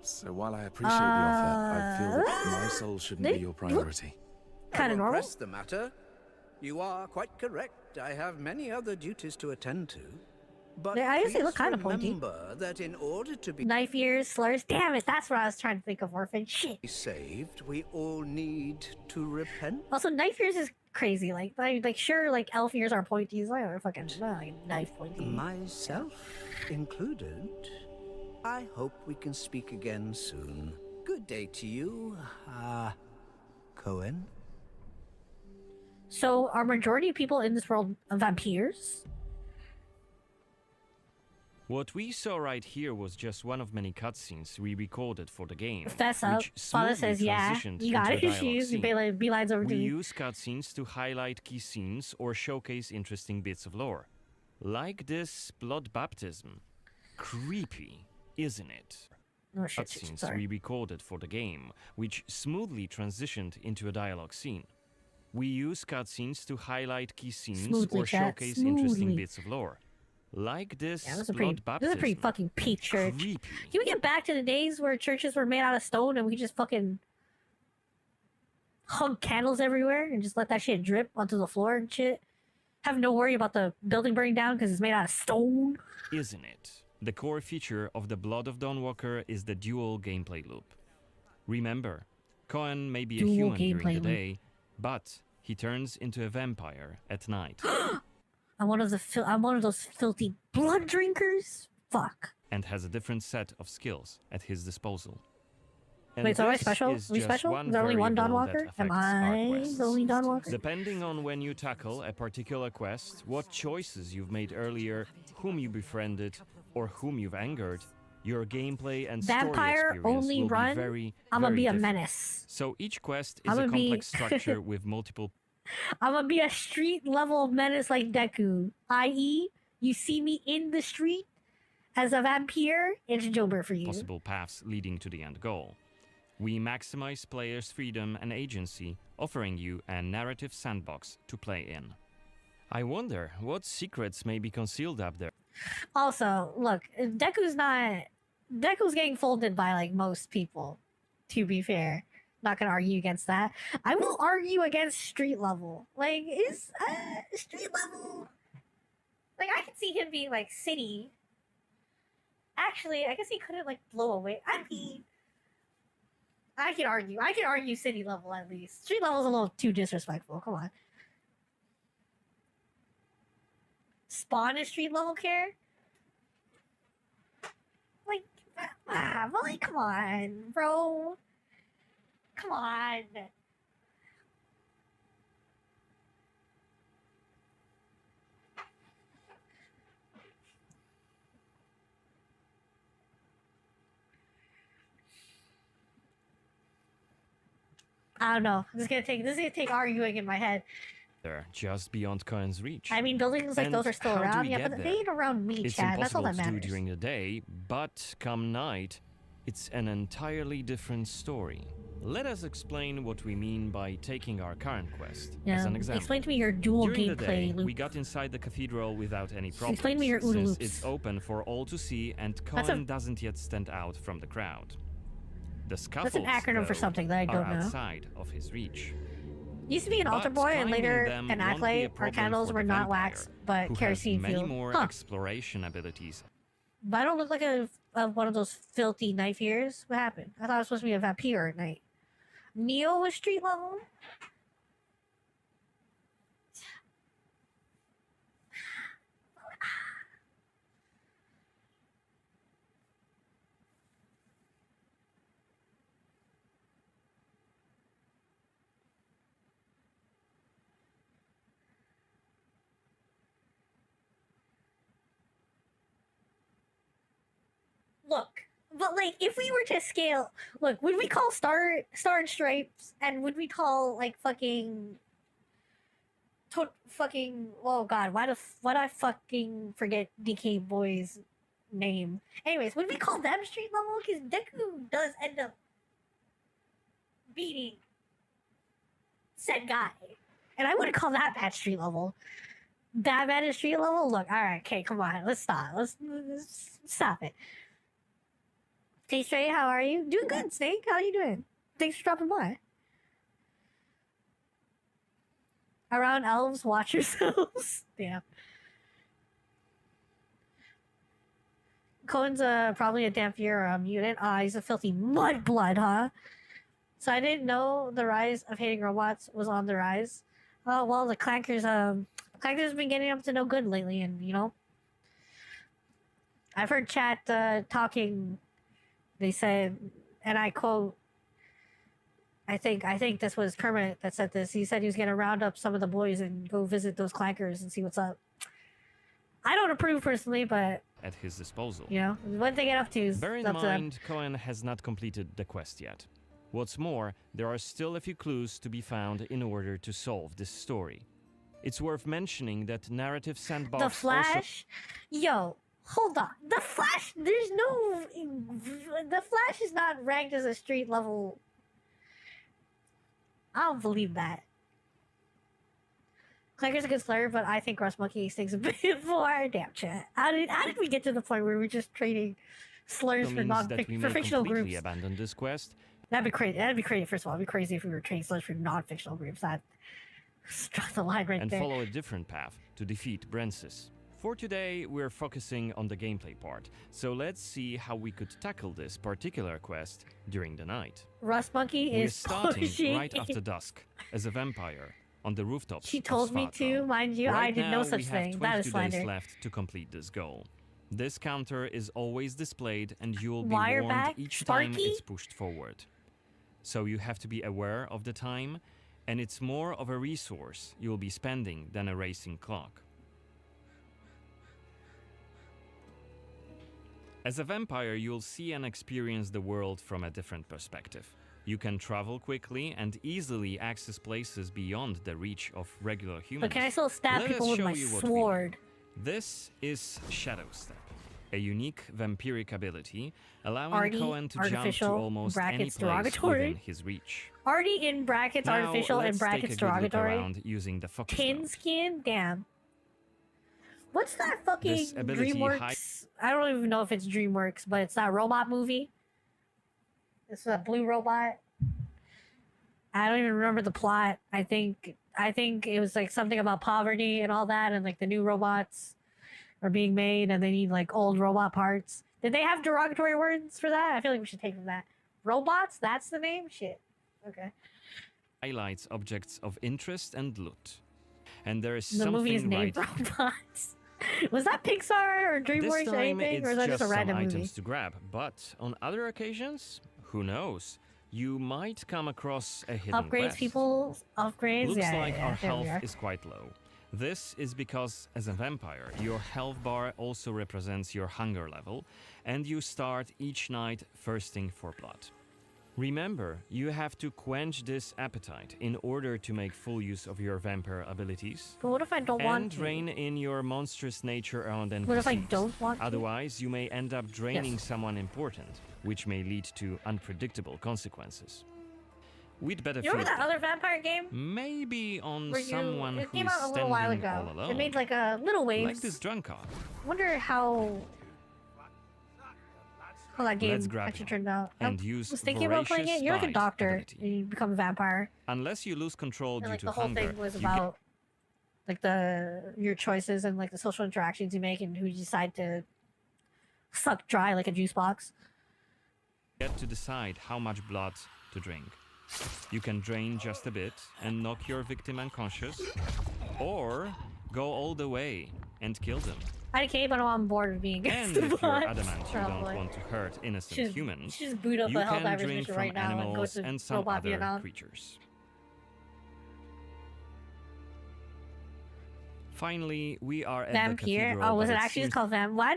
So while I appreciate the offer, I feel that my soul shouldn't be your priority. Kind of normal. Press the matter. You are quite correct. I have many other duties to attend to. But yeah, I usually look kind of pointy. Remember that in order to be knife ears, slurs. Damn it, that's what I was trying to think of. Orphan shit. Saved, we all need to repent. Also, knife ears is crazy. Like sure, like elf ears are pointies. Like fucking like knife pointy. Myself included. I hope we can speak again soon. Good day to you, Cohen. So, are majority of people in this world vampires? What we saw right here was just one of many cutscenes we recorded for the game. Fess up. Father says, yeah, you got issues. Beelines over to We you. use cutscenes to highlight key scenes or showcase interesting bits of lore. Like this blood baptism. Creepy, isn't it? Oh, shit, Cutscenes sorry. we recorded for the game, which smoothly transitioned into a dialogue scene. We use cutscenes to highlight key scenes Smoothly, or chat, showcase smoothly. interesting bits of lore. Like this Yeah, this is blood baptism. a pretty fucking peak church. Creepy. Can we get back to the days where churches were made out of stone and we just fucking hung candles everywhere and just let that shit drip onto the floor and shit? Have no worry about the building burning down because it's made out of stone. Isn't it? The core feature of the Blood of Dawnwalker is the dual gameplay loop. Remember, Cohen may be a human during the day, but he turns into a vampire at night. I'm one of those filthy blood drinkers. Fuck. And has a different set of skills at his disposal. And wait, so am I this special? is Are we just special? one Is there only one variable that Dawnwalker? Am affects our I quests. the only Dawnwalker? Depending on when you tackle a particular quest, what choices you've made earlier, whom you befriended, or whom you've angered, your gameplay and story Vampire experience only will run. be very, I'm gonna very be a different. menace. So each quest is I'ma a be- complex structure with multiple I'm gonna be a street level menace like Deku. I.e., you see me in the street as a vampire, it's Jober for you. possible paths leading to the end goal. We maximize players' freedom and agency, offering you a narrative sandbox to play in. I wonder what secrets may be concealed up there. Also, look, Deku's getting folded by like most people, to be fair. Not gonna argue against that. I will argue against street level. Like, is street level, like, I can see him being like city. Actually, I guess he couldn't like blow away. I mean, I can argue city level at least. Street level is a little too disrespectful. Come on. Spawn is street level care? Like, but like, come on, bro. Come on. I don't know. This is gonna take arguing in my head. They're just beyond Cohen's reach. I mean, buildings like And those are still how do around. we Yeah, get but there? they ain't around me, It's Chad. That's all impossible that to do matters. during the day, but come night, it's an entirely different story. Let us explain what we mean by taking our current quest as Yeah, an example. explain to me your dual During the day, gameplay loop. we got inside the cathedral without any problems. Explain to me your OODA since loops. it's open for all to see, and That's a- Cohen doesn't yet stand out from the crowd. The That's scuffles, an acronym for though, something that I are don't know. outside of his reach. Used to be an But altar boy, and climbing later them an won't be a acolyte. Our problem candles for were the not vampire, wax, but who kerosene has many fuel. more Huh. exploration abilities. But I don't look like one of those filthy knife ears. What happened? I thought I was supposed to be a vampire at night. Neo was street level? Look, but like, if we were to scale, look, would we call Star and Stripes, and would we call like fucking oh god, why'd I fucking forget DK Boy's name? Anyways, would we call them street level? Because Deku does end up beating said guy, and I wouldn't call that bad street level. That bad is street level. Look, all right, okay, come on, let's stop. Let's stop it. Hey Stray, how are you? Doing good, Snake. How are you doing? Thanks for dropping by. Around elves, watch yourselves. Damn. Cohen's probably a Dampier mutant. Ah, he's a filthy mudblood, huh? So I didn't know the rise of hating robots was on the rise. Oh well, the Clankers have been getting up to no good lately, and you know, I've heard chat talking. They said, and I quote, I think this was Kermit that said this. He said he was going to round up some of the boys and go visit those clankers and see what's up. I don't approve personally, but At his disposal. you know, what they get up to is Bear in up to them. mind, Cohen has not completed the quest yet. What's more, there are still a few clues to be found in order to solve this story. It's worth mentioning that narrative sandbox The Flash, yo, hold on. The Flash, the Flash is not ranked as a street level. I don't believe that. Clanker's a good slur, but I think Rust Monkey stinks a bit more. Damn chat. How did we get to the point where we're just trading slurs also for means that we may fictional completely groups? abandon this quest. That'd be crazy. That'd be crazy. First of all, it'd be crazy if we were trading slurs for non-fictional groups. That struck the line right and there. follow a different path to defeat Brensis. For today, we're focusing on the gameplay part, so let's see how we could tackle this particular quest during the night. Rust Monkey We're is starting pushing. right after dusk as a vampire on the rooftops. She told me to, mind you. Right I did now, no such we have thing. That is 22 days slander. left to complete this goal. This counter is always displayed, and you will be Wire warned back, each time Sparky? it's pushed forward. So you have to be aware of the time, and it's more of a resource you'll be spending than a racing clock. As a vampire, you'll see and experience the world from a different perspective. You can travel quickly and easily access places beyond the reach of regular humans. But can I still stab Let people us with show my you what we sword? mean. This is Shadow Step, a unique vampiric ability allowing Arty, Cohen to jump to artificial, almost any brackets, place derogatory. within his reach. Already in brackets, Now, artificial, and let's take brackets, a good look derogatory. around using the focus Tin mode. skin? Damn. What's that fucking This ability DreamWorks? I don't even know if it's DreamWorks, but it's that robot movie. It's a blue robot. I don't even remember the plot. I think it was like something about poverty and all that, and like the new robots are being made, and they need like old robot parts. Did they have derogatory words for that? I feel like we should take from that. Robots? That's the name? Shit. Okay. Highlights objects of interest and loot. And there is The something movie is named right Robots. Was that Pixar or DreamWorks This or time anything, it's or is that just a some random items movie? to grab, but on other occasions, who knows? You might come across a hidden Upgrades, quest. people. Upgrades. Looks Yeah, like yeah, our there we health are. is quite low. This is because, as a vampire, your health bar also represents your hunger level, and you start each night thirsting for blood. Remember, you have to quench this appetite in order to make full use of your vampire abilities. But what if I don't want And to? rein in your monstrous nature on NPCs. What if I don't want to? Otherwise, you may end up draining Yes. someone important, which may lead to unpredictable consequences. We'd better You remember field that other vampire game? maybe on Where someone it who came is out a little while standing ago. all alone. It made like a little waves. Like this drunkard. Wonder how that game Let's grab actually him turned out. and I use was thinking about playing voracious it. You're like a bite doctor ability. and you become a vampire. Unless you lose control And due like to the whole hunger, thing was you about like your choices and like the social interactions you make and who you decide to suck dry like a juice box. get to decide how much blood to drink. You can drain just a bit and knock your victim unconscious, or go all the way and kill them. I came, but I'm on board with being against And the if you're bots, adamant you probably. don't want to hurt innocent Just- humans, just boot up you a can Helldivers drink mission from right now and go animals to and some Robot other Vietnam. creatures. Finally, we are at the Vampire? cathedral. Oh, was but it actually seems just called Vamp? Why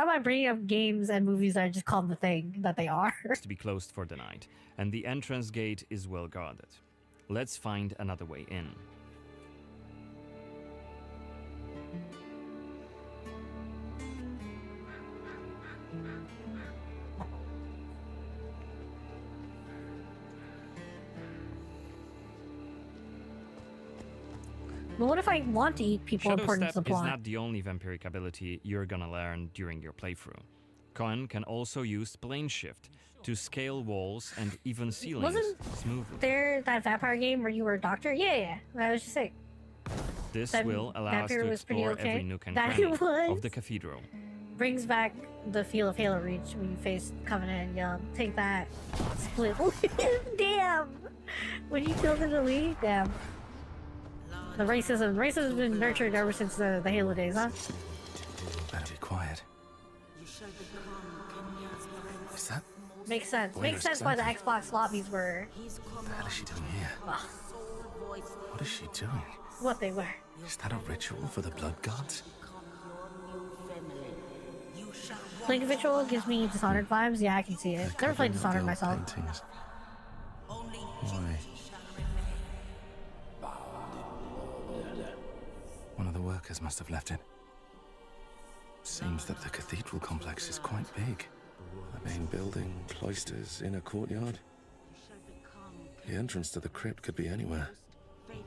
am I bringing up games and movies that are just called the thing that they are? to be closed for the night, and the entrance gate is well guarded. Let's find another way in. But what if I want to eat people Shadow important to Step the is plot? not the only vampiric ability you're gonna learn during your playthrough. Cohen can also use plane shift to scale walls and even ceilings Wasn't smoothly. there that vampire game where you were a doctor? Yeah. I was just saying. This that will allow us vampire to was pretty explore okay. every nook and That cranny it was. of the cathedral. Brings back the feel of Halo Reach when you face Covenant and Young. Take that. Split. Damn! When you killed in the league? Damn. The racism. Racism has been nurtured ever since the Halo days, huh? Better be quiet. Is that? Makes sense. Wait, Makes sense why the Xbox lobbies were What the hell is she doing here? ugh, What is she doing? what they were. Is that a ritual for the blood gods? Link Ritual gives me Dishonored vibes. Yeah, I can see it. Never played Dishonored myself. Paintings. Why? One of the workers must have left it. Seems that the cathedral complex is quite big. The main building, cloisters, inner courtyard. The entrance to the crypt could be anywhere.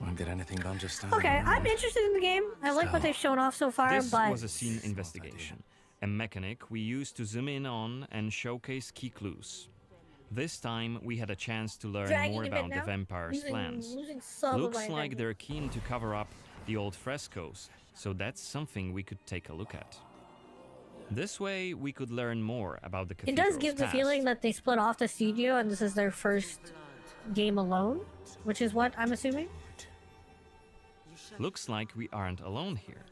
Won't get anything done just standing Okay, around. I'm interested in the game. I like what they've shown off so far, This but was a scene investigation, a mechanic we used to zoom in on and showcase key clues. This time we had a chance to learn Dragging more a bit about the now? vampire's plans. Losing some of Looks my like integrity. they're keen to cover up the old frescoes so that's something we could take a look at. This way, we could learn more about the It cathedral's does give the past. feeling that they split off the studio and this is their first game alone, which is what I'm assuming. Looks like we aren't alone here.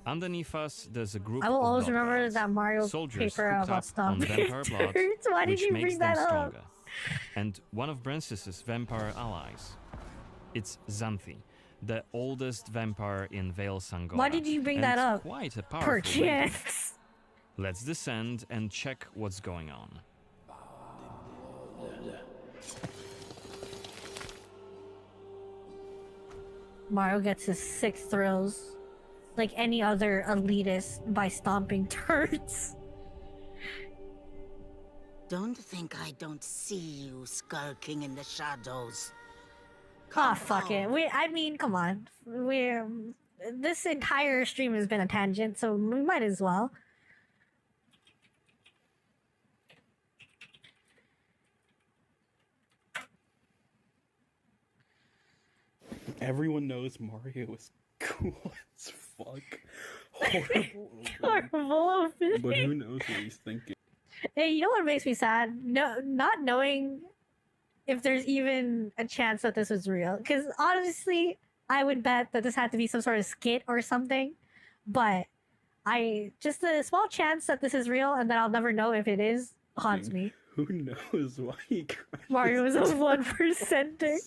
Underneath us, there's a group I will of always blood remember gods, that Mario soldiers paper hooked about up stuff. on vampire blood, Why did which you makes bring them that up? stronger. And one of Brances's vampire allies, it's Xanthi, the oldest vampire in Vale Sangora. Why did you bring and that up? Quite a powerful vampire. Perchance. Let's descend and check what's going on. Mario gets his 6 thrills, like any other elitist, by stomping turds. Don't think I don't see you skulking in the shadows. Ah, fuck it. I mean, come on. This entire stream has been a tangent, so we might as well. Everyone knows Mario is cool as fuck. Horrible. Horrible. But who knows what he's thinking? Hey, you know what makes me sad? No, not knowing if there's even a chance that this was real. Because honestly, I would bet that this had to be some sort of skit or something. But just a small chance that this is real and that I'll never know if it is haunts me. Who knows why he cried? Mario is a 1%er.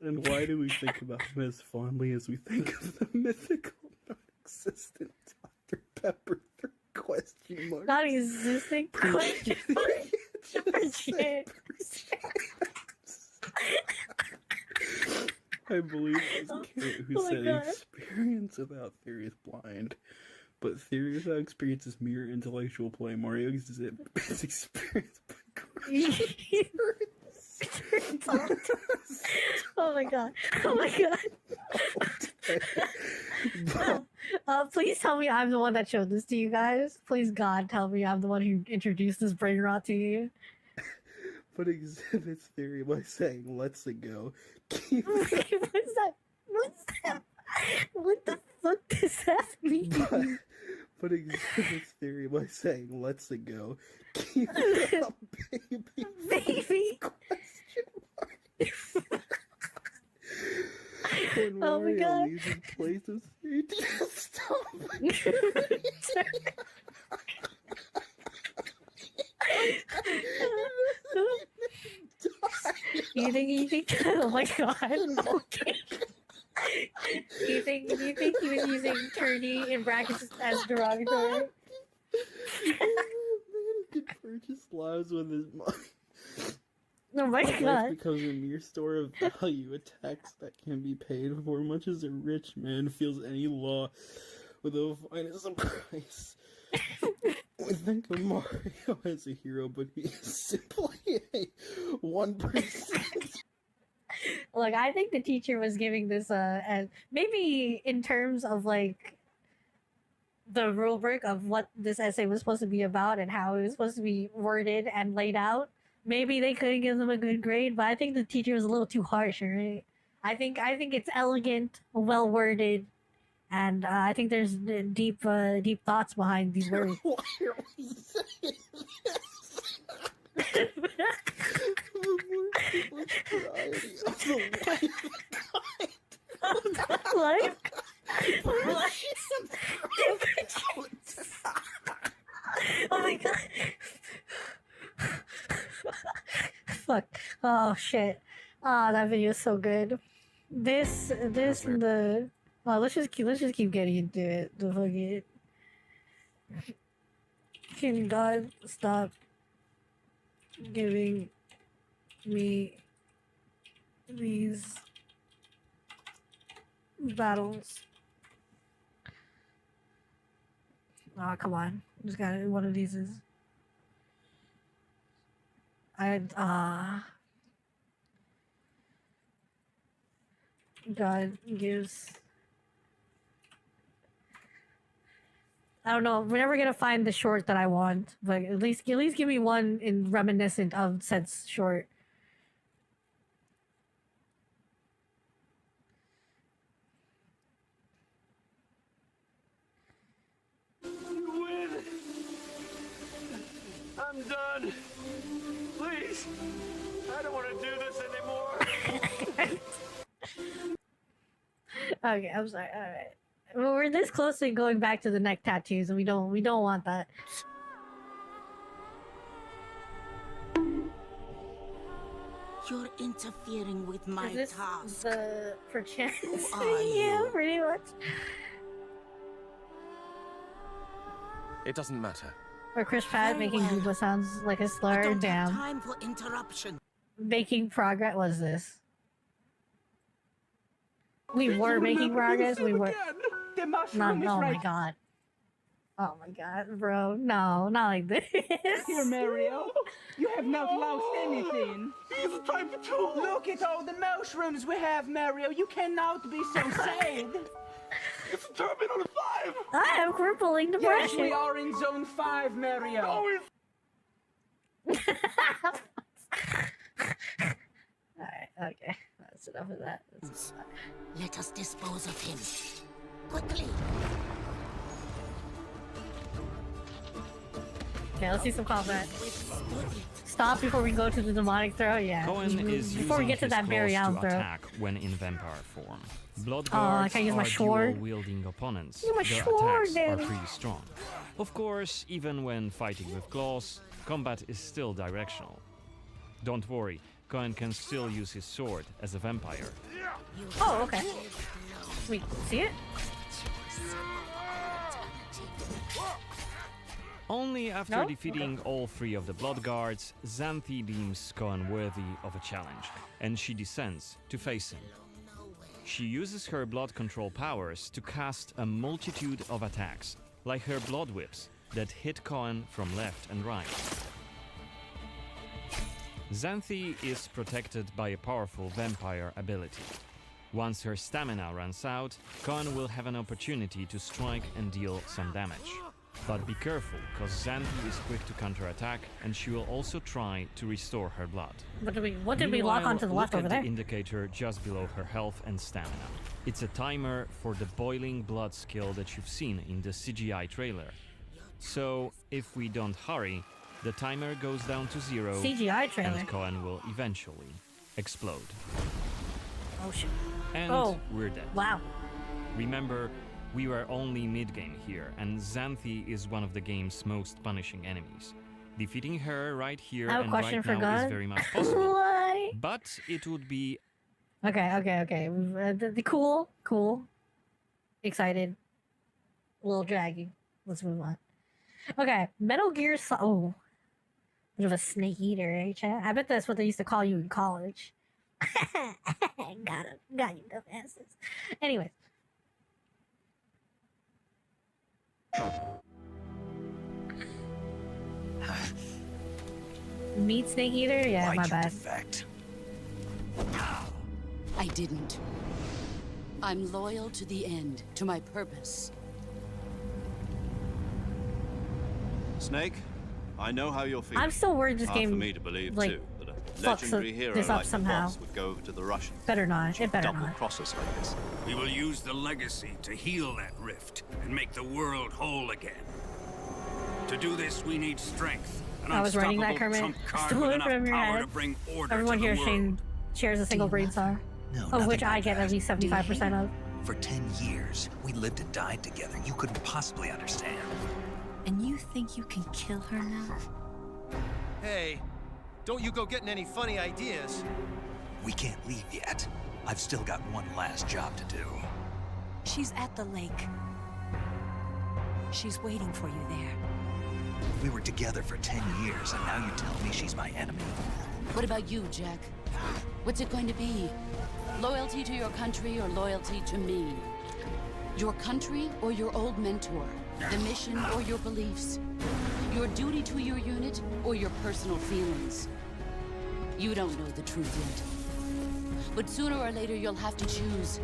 And why do we think about him as fondly as we think of the mythical, non-existent Dr. Pepper? Question mark. Non-existing question mark. I believe it was Kate who said experience without theory is blind, but theory without experience is mere intellectual play. Mario is experience Oh my god. Oh my god. Please tell me I'm the one that showed this to you guys. Please God tell me I'm the one who introduced this brain rot to you. But exhibits theory by saying let's it go. What's that? What's that? What the fuck does that mean? But exhibits theory by saying let's it go. Keep it up, baby. Baby. When Oh my Mario god. leaves his place of safety, stop. You think oh my god. Okay. You think he was using turny in brackets as derogatory? Can purchase lives with his money. Oh my Life god. becomes a mere store of value, a tax that can be paid for much as a rich man feels any law without finance a price. We think of Mario as a hero, but he is simply a 1%. Look, I think the teacher was giving this as maybe in terms of like the rubric of what this essay was supposed to be about and how it was supposed to be worded and laid out. Maybe they couldn't give them a good grade, but I think the teacher was a little too harsh, right? I think it's elegant, well worded, and I think there's deep thoughts behind these words. Why are we saying this? Life? Oh my god. Fuck. Oh shit. Ah, that video is so good. This and the let's just keep getting into it. The fucking can God stop giving me these battles? Oh, come on. Just got one of these is God gives. I don't know. We're never gonna find the short that I want, but at least give me one in reminiscent of said short. I'm done. Please. I don't want to do this anymore. Okay, I'm sorry. All right. Well, we're this close to going back to the neck tattoos, and we don't want that. You're interfering with my Is this task. the perchance? Who are Yeah, you? pretty much. It doesn't matter. Or Chris Pratt Very making well. Google sounds like a slur. I don't have Damn. time for interruption. Making progress. What is this? We were making progress. We were. The No, mushroom is oh my right god. Oh my god, bro. No, not like this. here, Mario. You have not lost anything. He's a type of tool. Look at all the mushrooms we have, Mario. You cannot be so sad. It's a Terminator 5. I have crippling Yes, depression. we are in Zone 5, Mario. No, Alright, okay. That's enough of that. That's Let us dispose of him. Quickly. okay, let's see some combat. Stop before we go to the demonic throw. Yeah. Cohen is before we using get to his that Barry claws Allen to throw. attack when in vampire form. Blood Oh, I guards can't use my are sword. dual-wielding opponents. Use my Their sword, attacks Daddy. are pretty strong. Of course, even when fighting with claws, combat is still directional. Don't worry, Cohen can still use his sword as a vampire. Oh, okay. Wait, see it? Only after No? defeating all three of the blood guards, Xanthi deems Cohen worthy of a challenge, and she descends to face him. She uses her blood control powers to cast a multitude of attacks, like her blood whips, that hit Cohen from left and right. Xanthi is protected by a powerful vampire ability. Once her stamina runs out, Cohen will have an opportunity to strike and deal some damage. But be careful, cause Xanthi is quick to counterattack, and she will also try to restore her blood. What did we lock onto the left look over at there? the indicator just below her health and stamina. It's a timer for the boiling blood skill that you've seen in the CGI trailer. So, if we don't hurry, the timer goes down to 0, CGI trailer. and Cohen will eventually explode. Oh shit. And Oh. we're dead. Wow. Remember, we were only mid-game here, and Xanthi is one of the game's most punishing enemies. Defeating her right here I have a and question right for now God. is very much possible. Why? But it would be Okay. The cool. Excited. A little draggy. Let's move on. Okay, Metal Gear oh. Bit of a snake eater, eh, chat? I bet that's what they used to call you in college. Got you, dumbasses. Anyways. Meat snake eater? Yeah, my bad. I didn't. I'm loyal to the end, to my purpose. Snake, I know how you're feeling. I'm still worried this Hard game, for me to believe like, too that a fucks legendary hero this up like the somehow. boss would go over to the Russians. Better not. It better Double not. cross us like this. We will use the legacy to heal that rift and make the world whole again. To do this, we need strength. An I was writing that, unstoppable Kermit. trump card Stole with it enough from your power head. to bring order Everyone to the here world. shares a single brain cell, of which I get at least 75% of. For 10 years, we lived and died together. You couldn't possibly understand. And you think you can kill her now? Hey, don't you go getting any funny ideas. We can't leave yet. I've still got one last job to do. She's at the lake. She's waiting for you there. We were together for 10 years, and now you tell me she's my enemy. What about you, Jack? What's it going to be? Loyalty to your country or loyalty to me? Your country or your old mentor? The mission or your beliefs? Your duty to your unit or your personal feelings? You don't know the truth yet. But sooner or later you'll have to choose.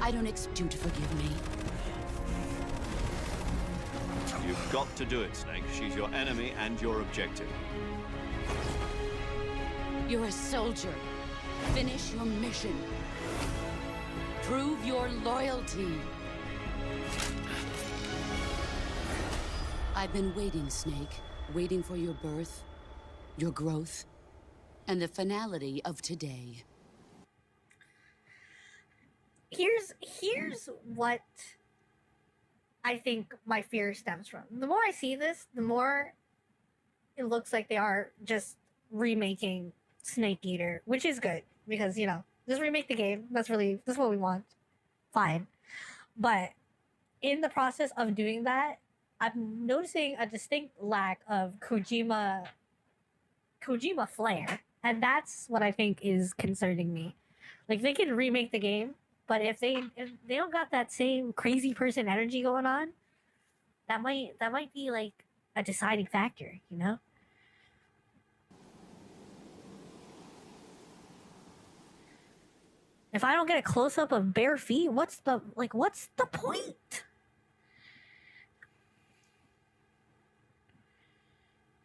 I don't expect you to forgive me. You've got to do it, Snake. She's your enemy and your objective. You're a soldier. Finish your mission. Prove your loyalty. I've been waiting, Snake. waiting for your birth, your growth, and the finality of today. Here's what I think my fear stems from. The more I see this, the more it looks like they are just remaking Snake Eater, which is good because, you know, just remake the game. That's what we want. Fine. But in the process of doing that, I'm noticing a distinct lack of Kojima flair, and that's what I think is concerning me. Like, they can remake the game, but if they don't got that same crazy person energy going on, that might be like a deciding factor, you know? If I don't get a close up of bare feet, what's the point?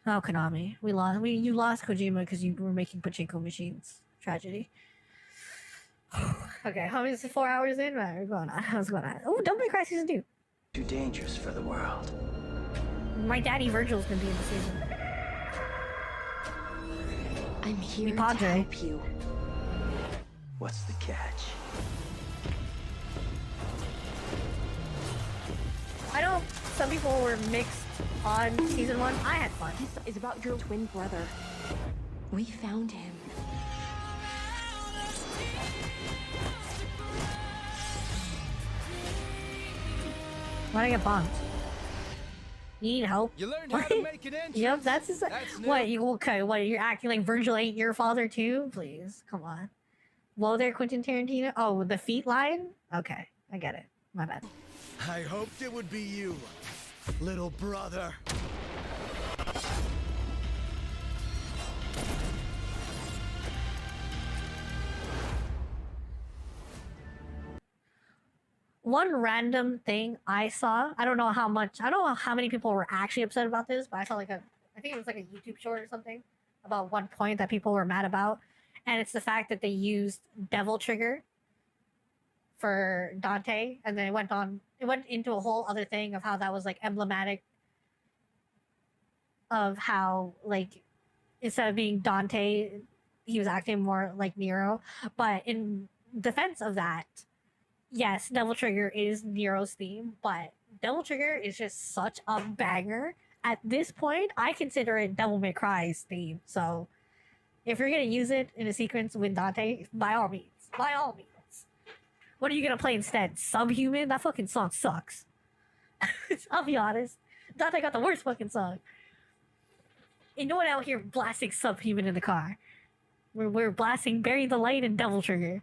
Oh, Konami, you lost Kojima because you were making pachinko machines. Tragedy. Okay, how many is it? 4 hours in? What's going on? What's going on? Oh, Devil May Cry Season 2. Too dangerous for the world. My daddy Virgil's gonna be in the season. I'm here to help you. What's the catch? I know some people were mixed on Season 1. I had fun. This is about your twin brother. We found him. Why'd I get bombed? You need help? You learned how to make an entrance. Yep, that's what you okay? What, you're acting like Virgil ain't your father too? Please, come on. Whoa there, Quentin Tarantino. Oh, the feet line. Okay, I get it. My bad. I hoped it would be you, little brother. One random thing I saw, I don't know how many people were actually upset about this, but I saw I think it was like a YouTube short or something about one point that people were mad about. And it's the fact that they used Devil Trigger for Dante, and then it went into a whole other thing of how that was like emblematic of how, like, instead of being Dante, he was acting more like Nero. But in defense of that, yes, Devil Trigger is Nero's theme, but Devil Trigger is just such a banger. At this point, I consider it Devil May Cry's theme. So if you're gonna use it in a sequence with Dante, by all means. By all means. What are you gonna play instead? Subhuman? That fucking song sucks. I'll be honest. Dante got the worst fucking song. Ain't no one out here blasting Subhuman in the car. We're blasting Bury the Light and Devil Trigger.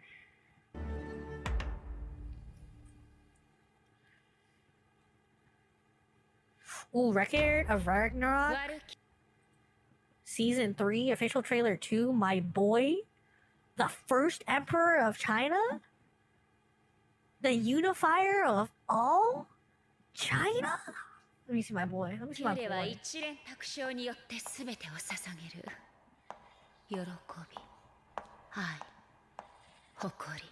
Ooh, Record of Ragnarok. Season 3, official trailer 2, my boy. The first emperor of China? The unifier of all China? Let me see my boy. Let me see my boy. 一連卓章によって全てを捧げる。喜び、愛、誇り、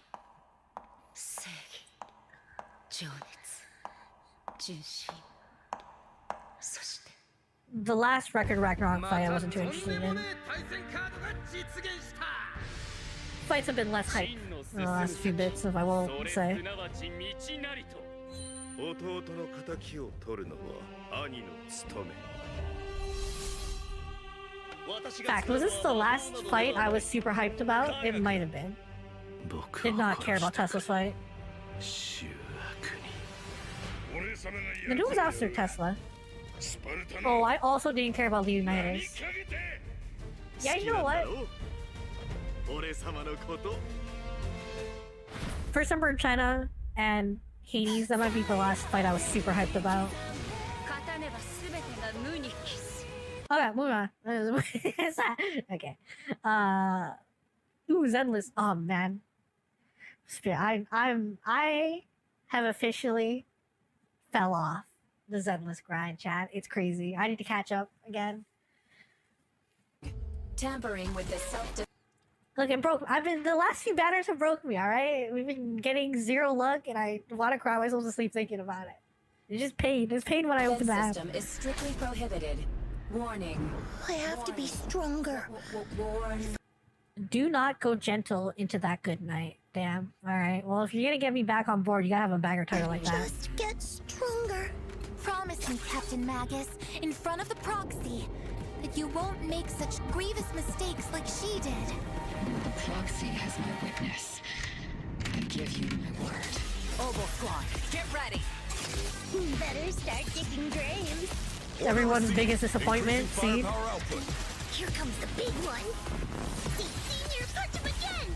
正義、情熱、純真。そして The last Record Ragnarok fight I wasn't too interested in. Fights have been less hype in the last few bits, if I will say. In fact, was this the last fight I was super hyped about? It might have been. Did not care about Tesla's fight. And who was after Tesla? Oh, I also didn't care about the Uniters. Yeah, you know what? First Emperor in China and Hades, that might be the last fight I was super hyped about. Okay, moving on. Okay. Ooh, Zenless. Oh man. I have officially fell off the Zenless grind, chat. It's crazy. I need to catch up again. Tampering with the Look, it broke. The last few banners have broken me, alright? We've been getting zero luck, and I want to cry myself to sleep thinking about it. It's just pain. It's pain when I open the app. system is strictly prohibited. Warning. I have to be stronger. Do not go gentle into that good night. Damn. Alright. Well, if you're gonna get me back on board, you gotta have a banger title like that. Just get stronger. Promise me, Captain Magus, in front of the proxy, that you won't make such grievous mistakes like she did. The proxy has my witness. I give you my word. Oboe Squad, get ready. Better start digging graves. Everyone's biggest disappointment, Seed. Here comes the big one. See, Senior, punch him again.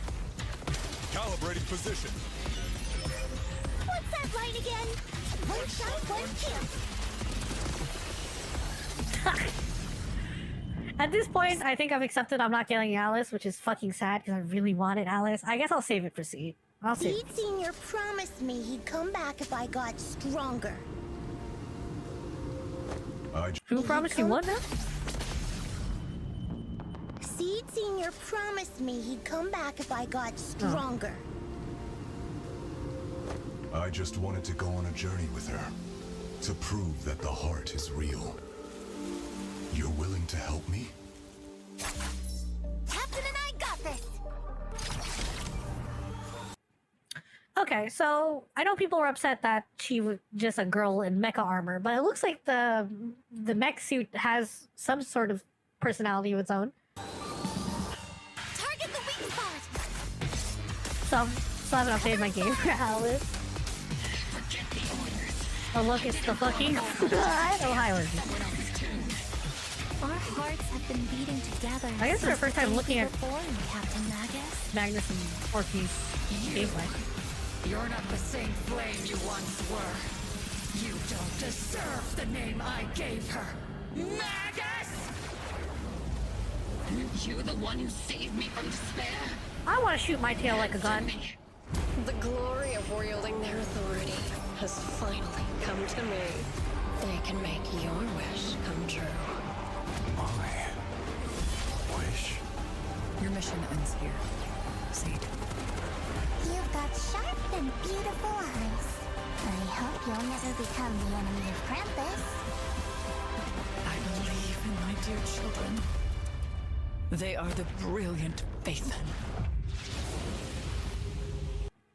Calibrating position. What's that line again? One shot, one kill. At this point, I think I've accepted I'm not killing Alice, which is fucking sad because I really wanted Alice. I guess I'll save it for Seed. I'll save Seed it. Senior promised me he'd come back if I got stronger. Who promised you what now? Seed Senior promised me he'd come back if I got stronger. I just wanted to go on a journey with her, to prove that the heart is real. You're willing to help me? Captain and I got this. Okay, so I know people were upset that she was just a girl in mecha armor, but it looks like the mech suit has some sort of personality of its own. Target the weak spot. So I haven't updated my game for Alice. Oh look, it's the fucking Ohio. Our hearts have been beating together. I guess it's our first time looking at Captain Magus. Magnus and Orpheus gameplay. You're not the same flame you once were. You don't deserve the name I gave her. Magus! Aren't you the one who saved me from despair? I want to shoot my tail like a gun. The glory of wielding their authority has finally come to me. They can make your wish come true. My wish? Your mission ends here. Seed. You've got sharp and beautiful eyes. I hope you'll never become the enemy of Krampus. I believe in my dear children. They are the brilliant Phaethon.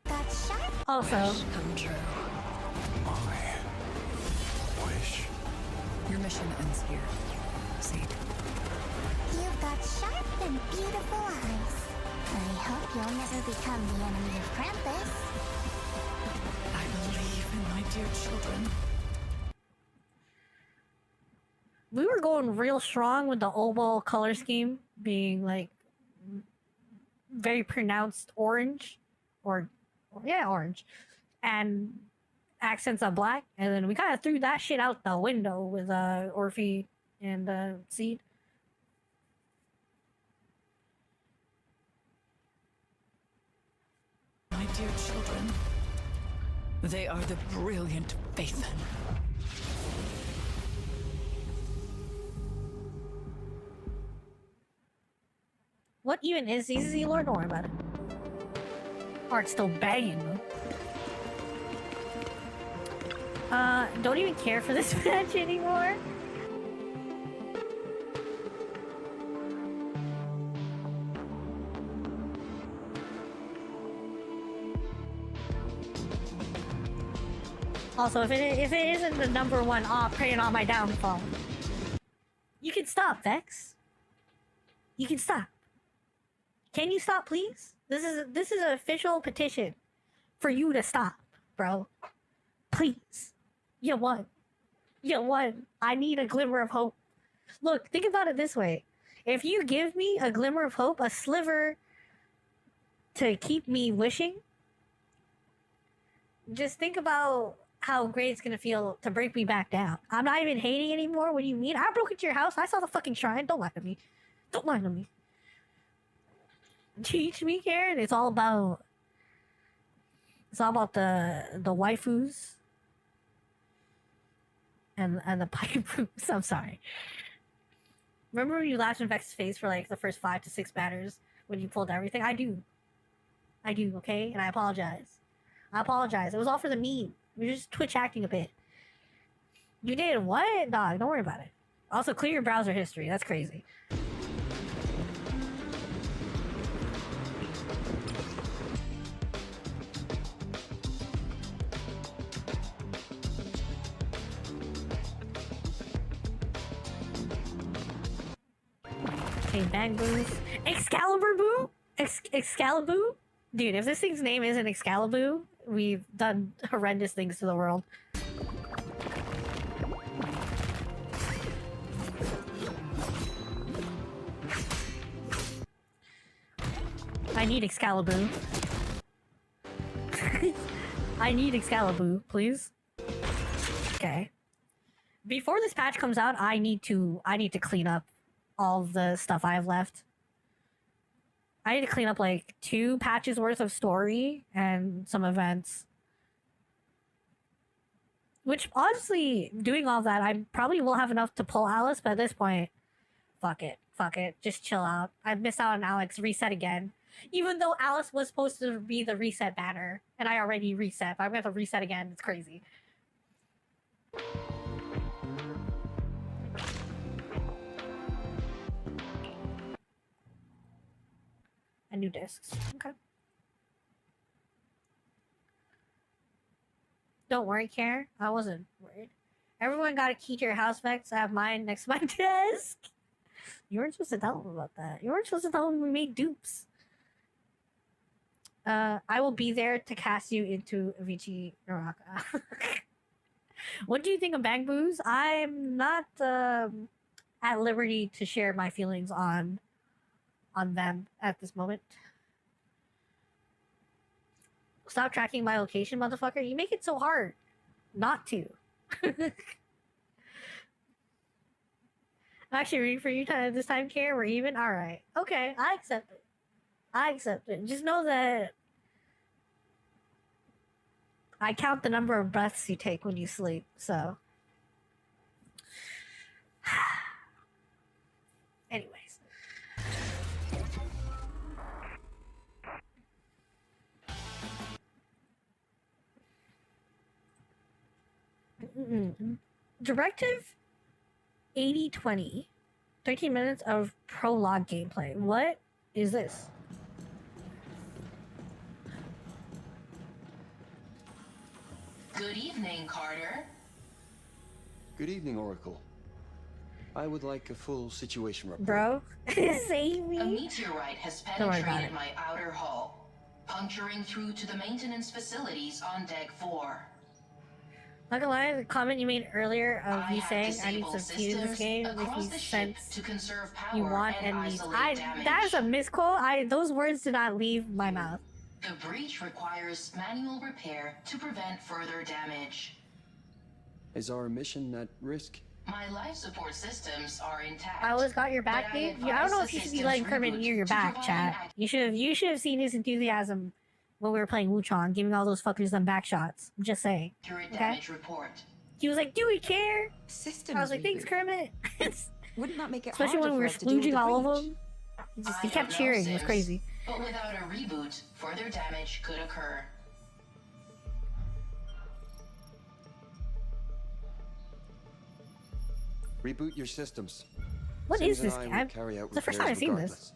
That sharp Also, come true. My wish? Your mission ends here. Seed. You've got sharp and beautiful eyes. I hope you'll never become the enemy of Krampus. I believe in my dear children. we were going real strong with the oval color scheme being like very pronounced orange, or yeah, orange, and accents on black, and then we kind of threw that shit out the window with Orphe and Seed. My dear children, they are the brilliant Phaethon. What even is ZZ Lord? Don't worry about it. Art's still banging though. Don't even care for this match anymore. Also, if it isn't the #1 op preying on my downfall, you can stop, Vex. You can stop. Can you stop, please? This is an official petition for you to stop, bro. Please. You won. You won. I need a glimmer of hope. Look, think about it this way. If you give me a glimmer of hope, a sliver to keep me wishing, just think about how great it's gonna feel to break me back down. I'm not even hating anymore. What do you mean? I broke into your house. I saw the fucking shrine. Don't lie to me. Don't lie to me. Teach me, Karen. It's all about the waifus and the pipe rooms. I'm sorry. Remember when you laughed in Vex's face for like the first 5 to 6 batters when you pulled everything? I do, okay? And I apologize. It was all for the meme. You're just Twitch acting a bit. You did what? Dog, don't worry about it. Also, clear your browser history. That's crazy. Okay, bang boos. Excalibur boo? Excalibur? Dude, if this thing's name isn't Excalibur, we've done horrendous things to the world. I need Excalibur. I need Excalibur, please. Okay. Before this patch comes out, I need to clean up all the stuff I have left. I need to clean up like 2 patches worth of story and some events. Which honestly, doing all that, I probably will have enough to pull Alice, but at this point, fuck it. Fuck it. Just chill out. I missed out on Alex. Reset again. Even though Alice was supposed to be the reset banner, and I already reset, but I'm gonna have to reset again. It's crazy. And new discs. Okay. Don't worry, Karen. I wasn't worried. Everyone got a key to your house, Vex. I have mine next to my desk. You weren't supposed to tell them about that. You weren't supposed to tell them we made dupes. I will be there to cast you into Avicii Naraka. What do you think of Bang Boos? I'm not at liberty to share my feelings on them at this moment. Stop tracking my location, motherfucker. You make it so hard not to. I'm actually rooting for you this time, Care. We're even? Alright. Okay, I accept it. I accept it. Just know that I count the number of breaths you take when you sleep, so. Anyways. Directive 8020. 13 minutes of prologue gameplay. What is this? Good evening, Carter. Good evening, Oracle. I would like a full situation report. Bro, save me. A meteorite has Don't worry about penetrated it. my outer hull, puncturing through to the maintenance facilities on Deck 4. Not gonna lie, the comment you made earlier of I you have saying I need disabled some tea in this systems game across makes the me ship sense to conserve power you want and and needs. isolate damage. That is a misquote. Those words did not leave my mouth. The breach requires manual repair to prevent further damage. Is our mission at risk? My life support systems are intact. I always got your back, but I dude. I don't know if you should be letting Kermit near your back, chat. You should have seen his enthusiasm when we were playing Wuchon, giving all those fuckers them back shots. I'm just saying. Accurate Okay? damage report. He was like, "Do we care?" Systems I was like, "Thanks, reboot. Kermit." Wouldn't that make it Especially harder when we were for us to deal with splooging the all of breach? them. He I kept don't know, cheering. It was Sims, crazy. But without a reboot, further damage could occur. Reboot your systems. What Sims is this? and I will carry out It's the first time I've repairs seen regardless. this.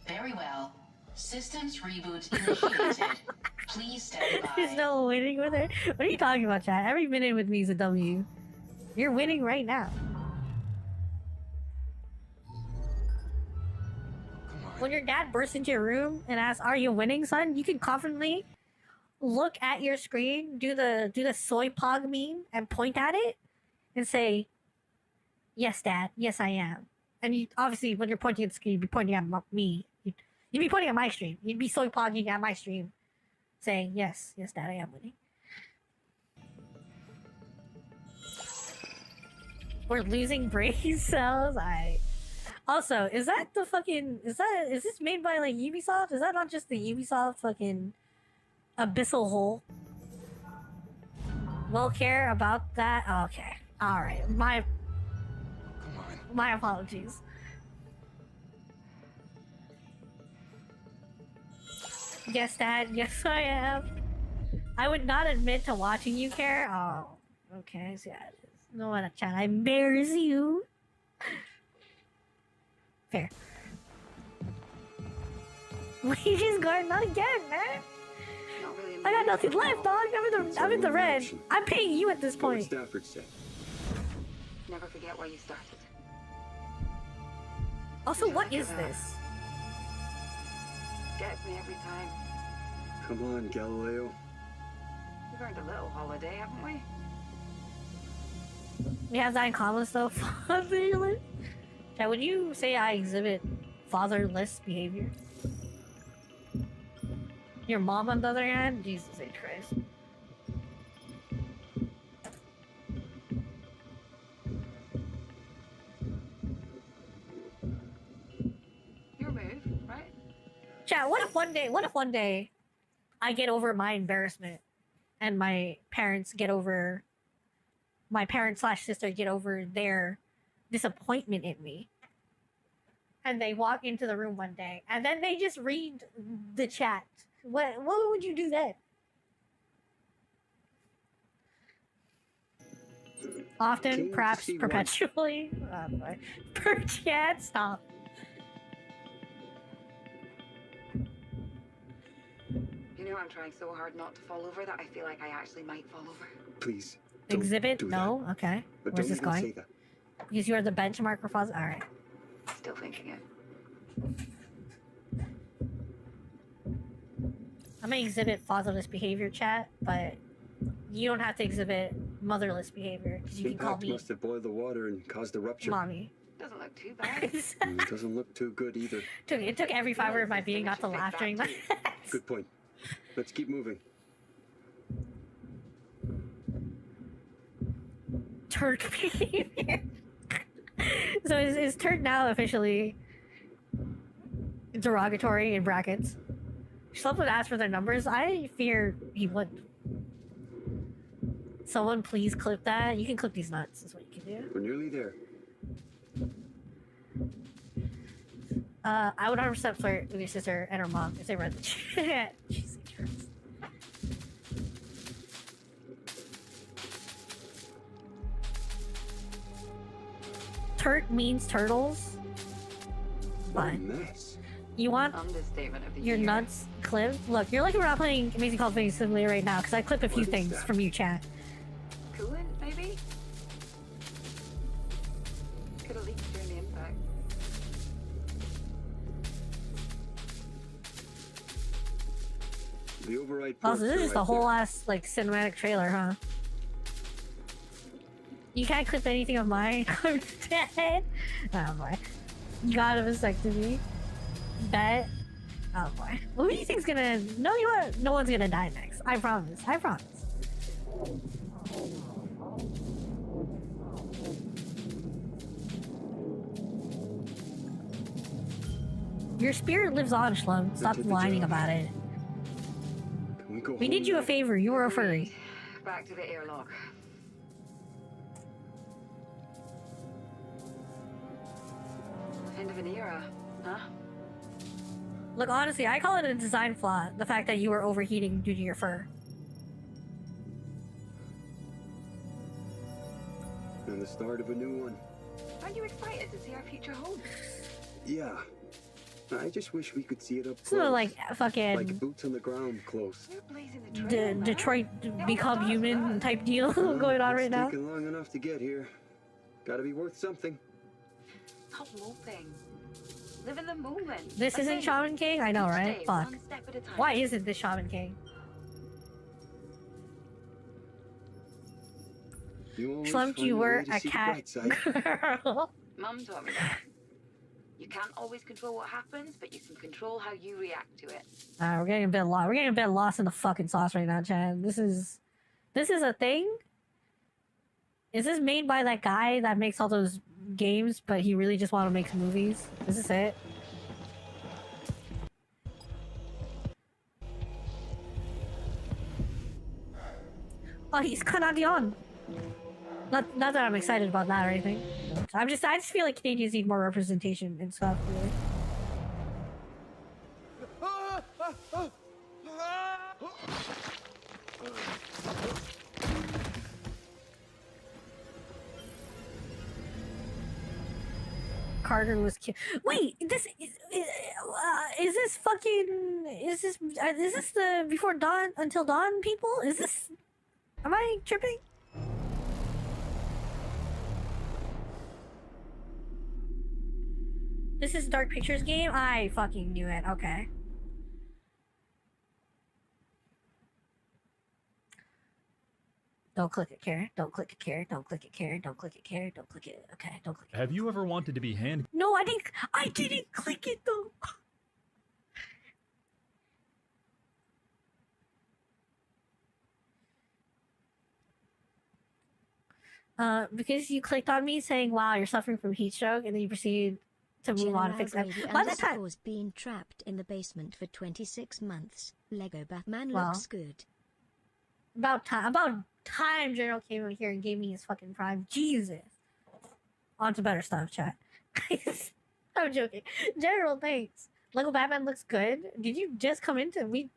Very well. Systems reboot initiated. Please stand by. There's no winning with her. What are you talking about, chat? Every minute with me is a W. You're winning right now. When your dad bursts into your room and asks, "Are you winning, son?" You can confidently look at your screen, do the soy pog meme, and point at it, and say, "Yes, Dad. Yes, I am." And you obviously, when you're pointing at the screen, you'd be pointing at me. You'd be pointing at my stream. You'd be soy pogging at my stream, saying, "Yes, yes, Dad, I am winning." We're losing brain cells. Also, is that the fucking... Is this made by, like, Ubisoft? Is that not just the Ubisoft fucking abyssal hole? We'll care about that? Okay. Alright. My apologies. Yes, Dad. Yes, I am. I would not admit to watching you care. Oh, okay. So, yeah, it is. No one chat. I embarrass you. Fair. Wages guard, not again, man. I got nothing left, dog. I'm in the red. I'm paying you at this point. Stafford said. Never forget where you started. Also, what is this? Gets me every time. Come on, Galileo. We've earned a little holiday, haven't we? We have that in common, though. Fatherless. Yeah, would you say I exhibit fatherless behavior? Your mom, on the other hand, Jesus H. Christ. Your move, right? Chat, what if one day I get over my embarrassment and my parents / sister get over their disappointment in me, and they walk into the room one day and then they just read the chat? What would you do then? Often, King perhaps C1. perpetually. Oh, boy. Per chat, stop. You know, I'm trying so hard not to fall over that I feel like I actually might fall over. Please. Exhibit? No? Okay. But Where's don't this even going? say that. Because you are the benchmark for fuzz. Alright. Still thinking it. I'm gonna exhibit fatherless behavior, chat, but you don't have to exhibit motherless behavior, because you can call Impact me must have boiled the water and caused a rupture. mommy. Doesn't look too bad. It doesn't look too good either. It took every fiber of my being not to laugh during that. Good point. Let's keep moving. Turd behavior. So is turd now officially derogatory in brackets? If someone asked for their numbers, I fear he would. Someone please clip that. You can clip these nuts, is what you can do. We're nearly there. I would 100% flirt with your sister and her mom if they read the chat. Jesus Christ. Turt means turtles. What a Fine. mess. You want Understatement of the your year. nuts clipped? Look, you're lucky we're not playing Amazing Cultivating Simulator right now, because I clip a few What is things that? from you, chat. Coolant, maybe? Could have leaked during the impact. The override Oh, ports so this are is just a right whole there. ass, like, cinematic trailer, huh? You can't clip anything of mine. I'm dead. Oh boy. You got a vasectomy. Bet. Oh boy. Who do you think's gonna... No, you know what? No one's gonna die next. I promise. I promise. Your spirit lives on, Shlum. Stop did the whining job. about it. Can we go We home did you now? a favor. You were a furry. Back to the airlock. End of an era, huh? Look, honestly, I call it a design flaw. The fact that you were overheating due to your fur. And the start of a new one. Aren't you excited to see our future home? Yeah. I just wish we could see it up close. Sort of like fucking Like boots on the ground close. You're blazing the trail, man. Detroit become human type deal going on right now. It's taken long enough to get here. Gotta be worth something. Stop moping. Live in the moment. This That's isn't it. Shaman King? I know, Each right? day, Fuck. one step at a time. Why isn't this Shaman King? You always Slumped, find you a were way to a see the cat bright side. girl. Mum taught me that. You can't always control what happens, but you can control how you react to it. We're getting a bit lost. We're getting a bit lost in the fucking sauce right now, Chad. This is a thing? Is this made by that guy that makes all those games, but he really just want to make movies? Is this it? Oh, he's Canadian. Not that I'm excited about that or anything. I just feel like Canadians need more representation and stuff. Really. Parker was killed. Wait, this is this fucking is this the Before Dawn Until Dawn people? Is this? Am I tripping? This is Dark Pictures game? I fucking knew it. Okay. Don't click it, Karen. Don't click it, Karen. Don't click it, Karen. Don't click it, Karen. Don't click it. Okay, don't click it. Have you ever wanted to be hand? No, I didn't. I didn't click it though. Because you clicked on me saying, "Wow, you're suffering from heat stroke," and then you proceed to move on and fix that. By the time being trapped in the basement for 26 months, Lego Batman Well. looks good. about time General came in here and gave me his fucking prime. Jesus. On to better stuff, chat. I'm joking. General, thanks. Lego Batman looks good. Did you just come into we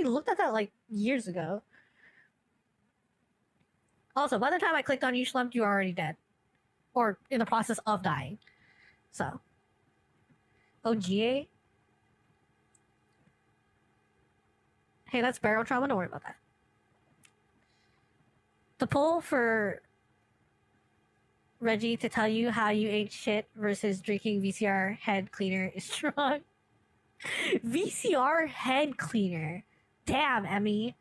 looked at that like years ago? Also, by the time I clicked on you, Schlumped, you were already dead. Or in the process of dying. So. OGA? Hey, that's barrel trauma. Don't worry about that. The poll for Reggie to tell you how you ate shit versus drinking VCR head cleaner is strong. VCR head cleaner. Damn, Emmy.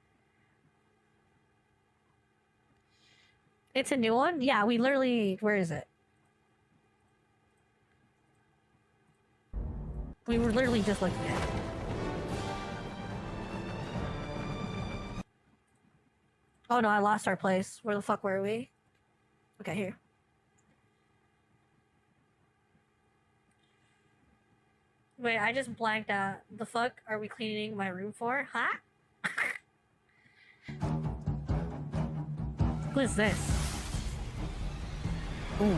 It's a new one? Yeah, we literally... Where is it? We were literally just looking at it. Oh no, I lost our place. Where the fuck were we? Okay, here. Wait, I just blanked out. The fuck are we cleaning my room for? Huh? Who is this? Ooh.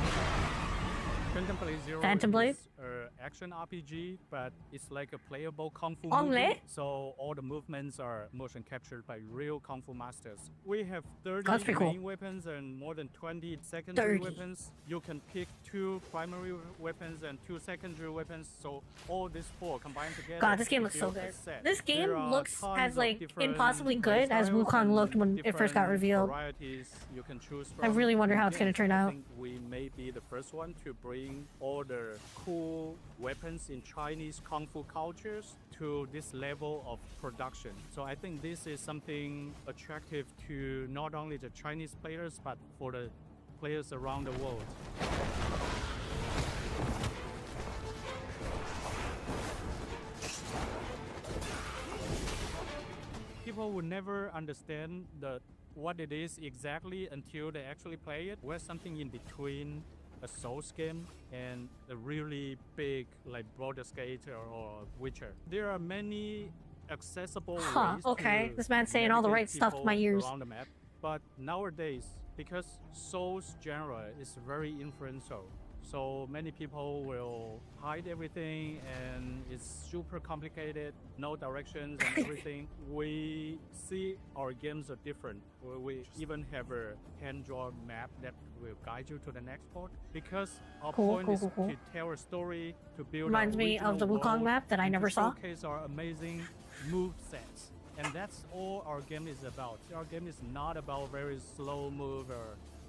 Phantom Blade Zero Phantom Blade? is an action RPG, but it's like a playable kung fu Anglais? movie. So all the movements are motion captured by real kung fu masters. We have 30 That's pretty cool. main weapons and more than 20 secondary 30. weapons. You can pick 2 primary weapons and 2 secondary weapons. So all these 4 combined together. God, this game looks so build a good. set. This game There are looks tons as of like different impossibly good as playstyles Wukong and looked when it first got different revealed. varieties you can choose I from. really wonder how it's gonna Again, turn I out. think we may be the first one to bring all the cool weapons in Chinese kung fu cultures to this level of production. So I think this is something attractive to not only the Chinese players but for the players around the world. People will never understand what it is exactly until they actually play it. We're something in between a Souls game and a really big like Baldur's Gate or Witcher. There are many accessible ways okay. to This man's saying all the navigate right stuff to people my ears. around the map. But nowadays, because Souls genre is very influential, so many people will hide everything and it's super complicated, no directions and everything. We see our games are different. We even have a hand-drawn map that will guide you to the next port because our point is to tell a story, to build Reminds a me of the regional Wukong world, map that I and never to saw. showcase our amazing move sets. And that's all our game is about. Our game is not about very slow move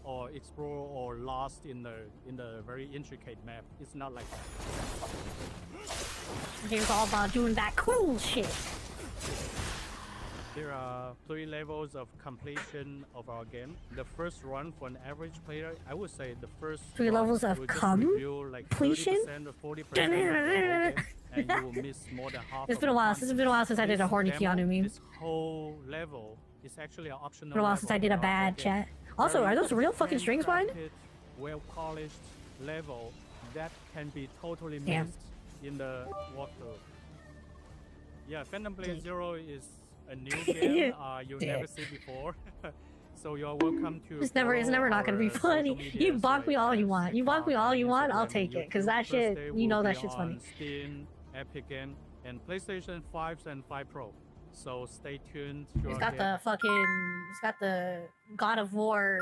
or explore or lost in the very intricate map. It's not like that. The game's all about doing that cool shit. There are 3 levels of completion of our game. The first run for an average player, I would say the first 3 run levels of will just reveal like completion? 30% or 40% of the whole game, and you will miss more than half. It's been a while. It's been a while since I did a horny Keanu meme. This whole level is actually an optional. It's been a while since I did a bad chat. Also, are those real fucking strings behind it? Well polished level that can be totally Damn. missed in the walkthrough. Yeah, Phantom Blade Zero is a new game you'll never see before. So you're welcome to. It's never not gonna be funny. You bonk me all you want. You bonk me all you want. I'll take it because that shit. You know that shit's funny. Steam, Epic Game, and PlayStation 5 and 5 Pro. So stay tuned. It's got the fucking. It's got the God of War,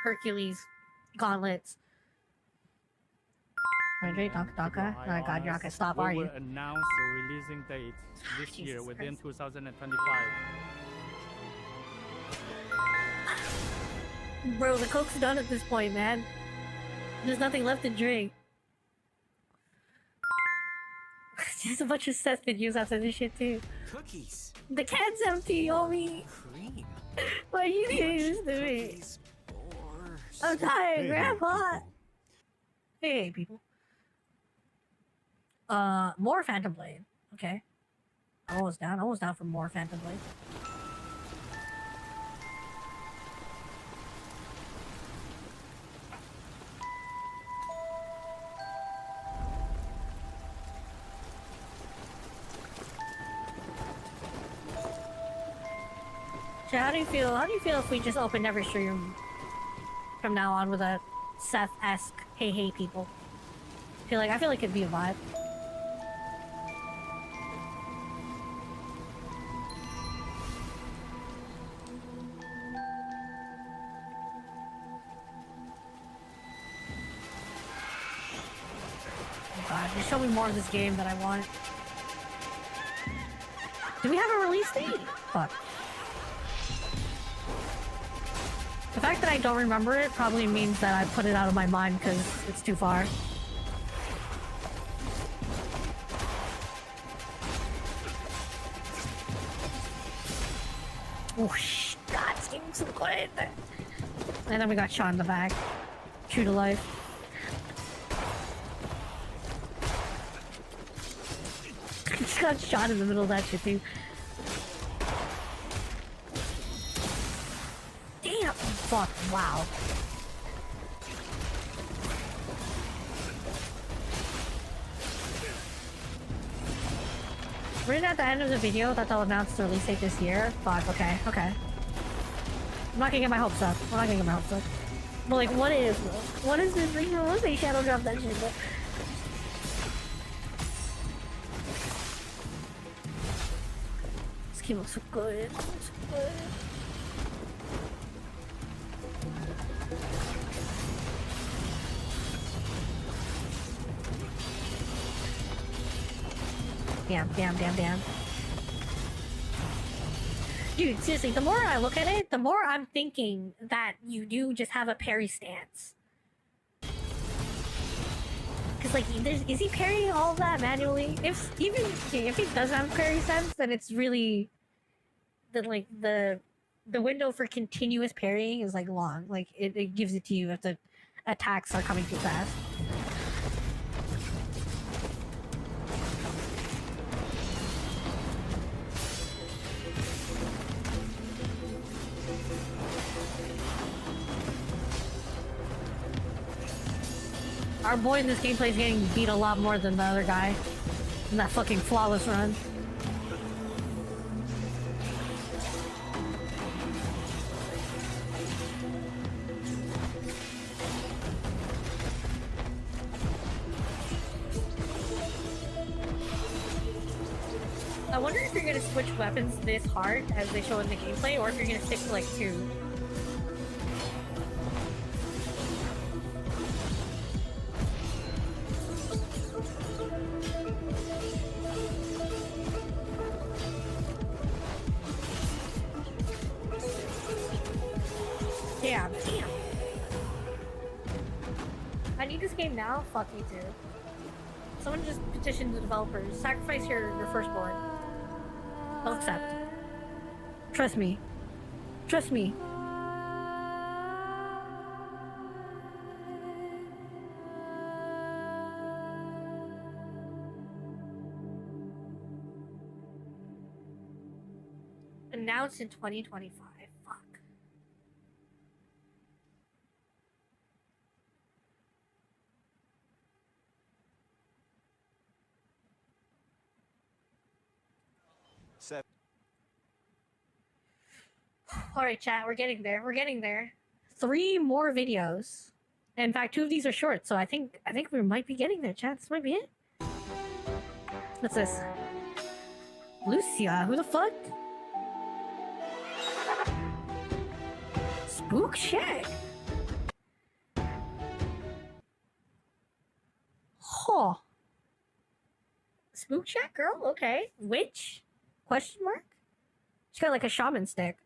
Hercules, gauntlets. Hydrate, Donka. Oh my god, you're not gonna stop, are We you? will announce the releasing date this year Jesus within Christ. 2025. Bro, the Coke's done at this point, man. There's nothing left to drink. Just a bunch of Seth videos after this shit too. Cookies. The can's empty, homie. Cream. Why are you doing this to me? Cookies. Or... I'm tired, Hey, Grandpa. Hey, people. More Phantom Blade. Okay. Almost down for more Phantom Blade. So how do you feel? How do you feel if we just open every stream from now on with a Seth-esque hey people? I feel like it'd be a vibe. Oh god, just show me more of this game that I want. Do we have a release date? Fuck. The fact that I don't remember it probably means that I put it out of my mind because it's too far. Oh, God, it's getting so good. And then we got shot in the back. True to life. Just got shot in the middle of that shit, too. Damn! Fuck, wow. Written at the end of the video that they'll announce the release date this year. Fuck, okay. I'm not gonna get my hopes up. But like, what is this regional? Let's say Shadow drop that shit, but... This game looks so good. Damn. Dude, seriously, the more I look at it, the more I'm thinking that you do just have a parry stance. Cause like, is he parrying all of that manually? If he does have a parry stance, then it's really the window for continuous parrying is like long. Like it gives it to you if the attacks are coming too fast. Our boy in this gameplay is getting beat a lot more than the other guy in that fucking flawless run. I wonder if you're gonna switch weapons this hard as they show in the gameplay, or if you're gonna stick to like 2. Damn. I need this game now? Fuck me too. Someone just petitioned the developers. Sacrifice your firstborn. I'll accept. Trust me. Trust me. Announced in 2025. Fuck. Alright, chat, we're getting there. 3 more videos. In fact, 2 of these are short, so I think we might be getting there, chat. This might be it. What's this? Lucia, who the fuck? Spook Shack. Spook Shack girl? Okay. Witch? Question mark? She's got like a shaman stick.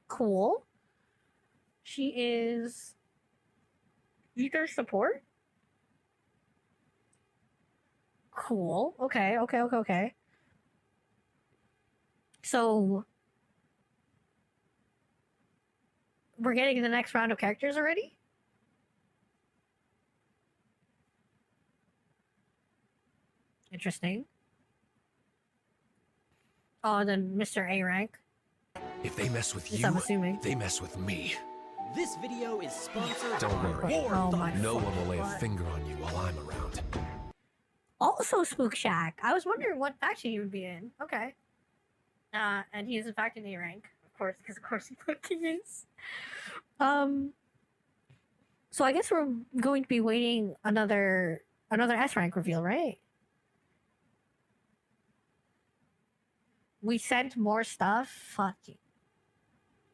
Cool. She is ether support? Cool. Okay. So we're getting the next round of characters already? Interesting. Oh, and then Mr. A rank. If they mess with Yes, you, I'm assuming. they mess with me. This video is sponsored Don't by worry. War Oh my No one will lay a God. finger on you while I'm around. Also Spook Shack. I was wondering what faction he would be in. Okay. And he is in fact in A rank. Of course, because of course he fucking is. So I guess we're going to be waiting another S rank reveal, right? We sent more stuff. Fuck you.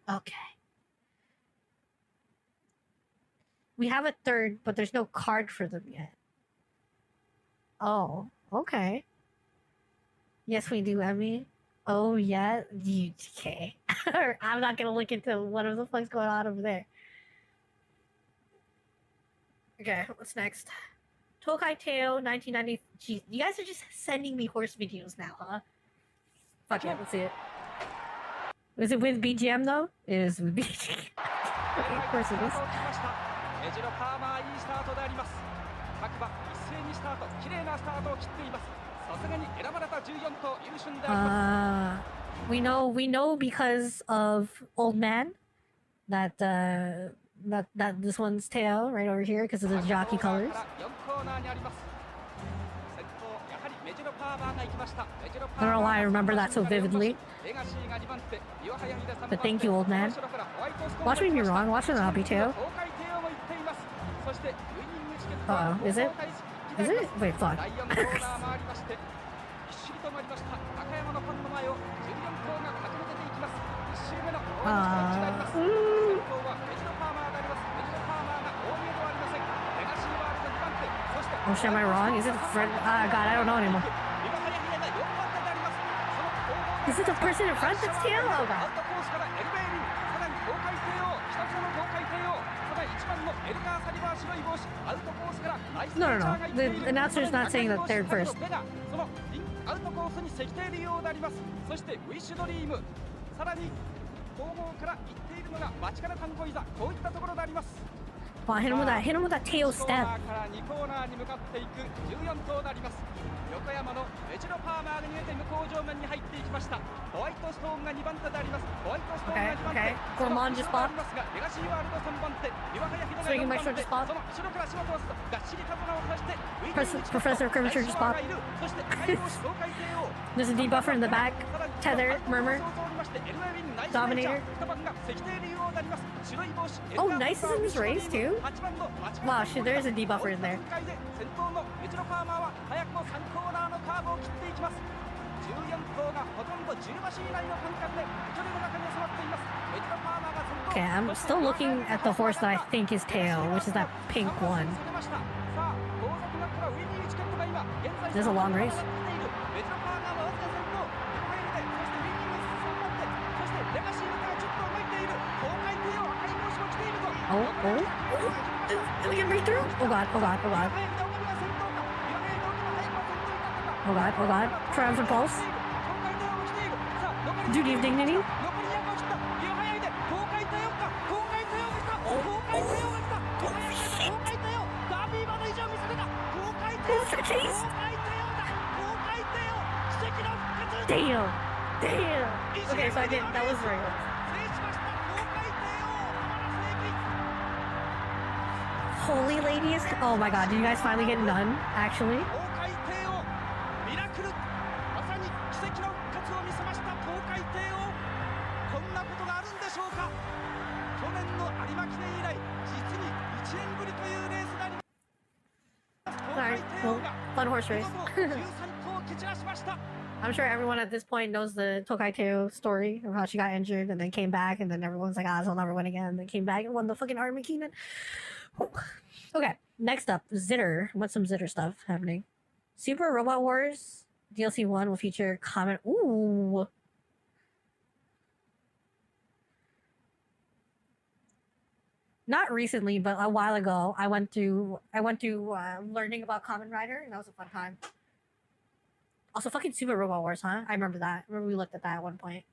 Okay. We have a third, but there's no card for them yet. Oh, okay. Yes, we do, Emmy. Oh, yeah. Okay. I'm not gonna look into what the fuck's going on over there. Okay, what's next? Tokai Teo 1990. Jeez, you guys are just sending me horse videos now, huh? Fuck it, let's see it. Is it with BGM though? It is with BGM. Okay, of course it is. We know because of Old Man that that this one's tail right over here because of the jockey colors. I don't know why I remember that so vividly. But thank you, Old Man. Watch me be wrong. Watch it not be tail. Uh-oh. Is it? Is it? Wait, fuck. Oh shit, am I wrong? Is it God, I don't know anymore. Is it the person in front that's tail? Oh god. No. The announcer's not saying that they're first. Wow, hit him with that tail step. Okay. Gormand just popped. Swinging my sword just popped. Professor Curvature just popped. There's a debuffer in the back. Tether, Murmur. Dominator. Oh, Nice is in this race too? Wow, shit, there is a debuffer in there. Okay, I'm still looking at the horse that I think is tail, which is that pink one. There's a long race. Oh. Did we get right through? Oh god. Triumphant Pulse. Duty of Dignity. Damn. Okay, so I didn't. That was right. Holy ladies. Oh my god, did you guys finally get none, actually? Alright, well, fun horse race. I'm sure everyone at this point knows the Tokai Teo story of how she got injured and then came back, and then everyone's like, she'll never win again, and then came back and won the fucking Armageddon. Okay, next up, Zitter. What's some Zitter stuff happening? Super Robot Wars DLC 1 will feature comment. Ooh. Not recently, but a while ago, I went to learning about Kamen Rider, and that was a fun time. Also, fucking Super Robot Wars, huh? I remember that. I remember we looked at that at one point.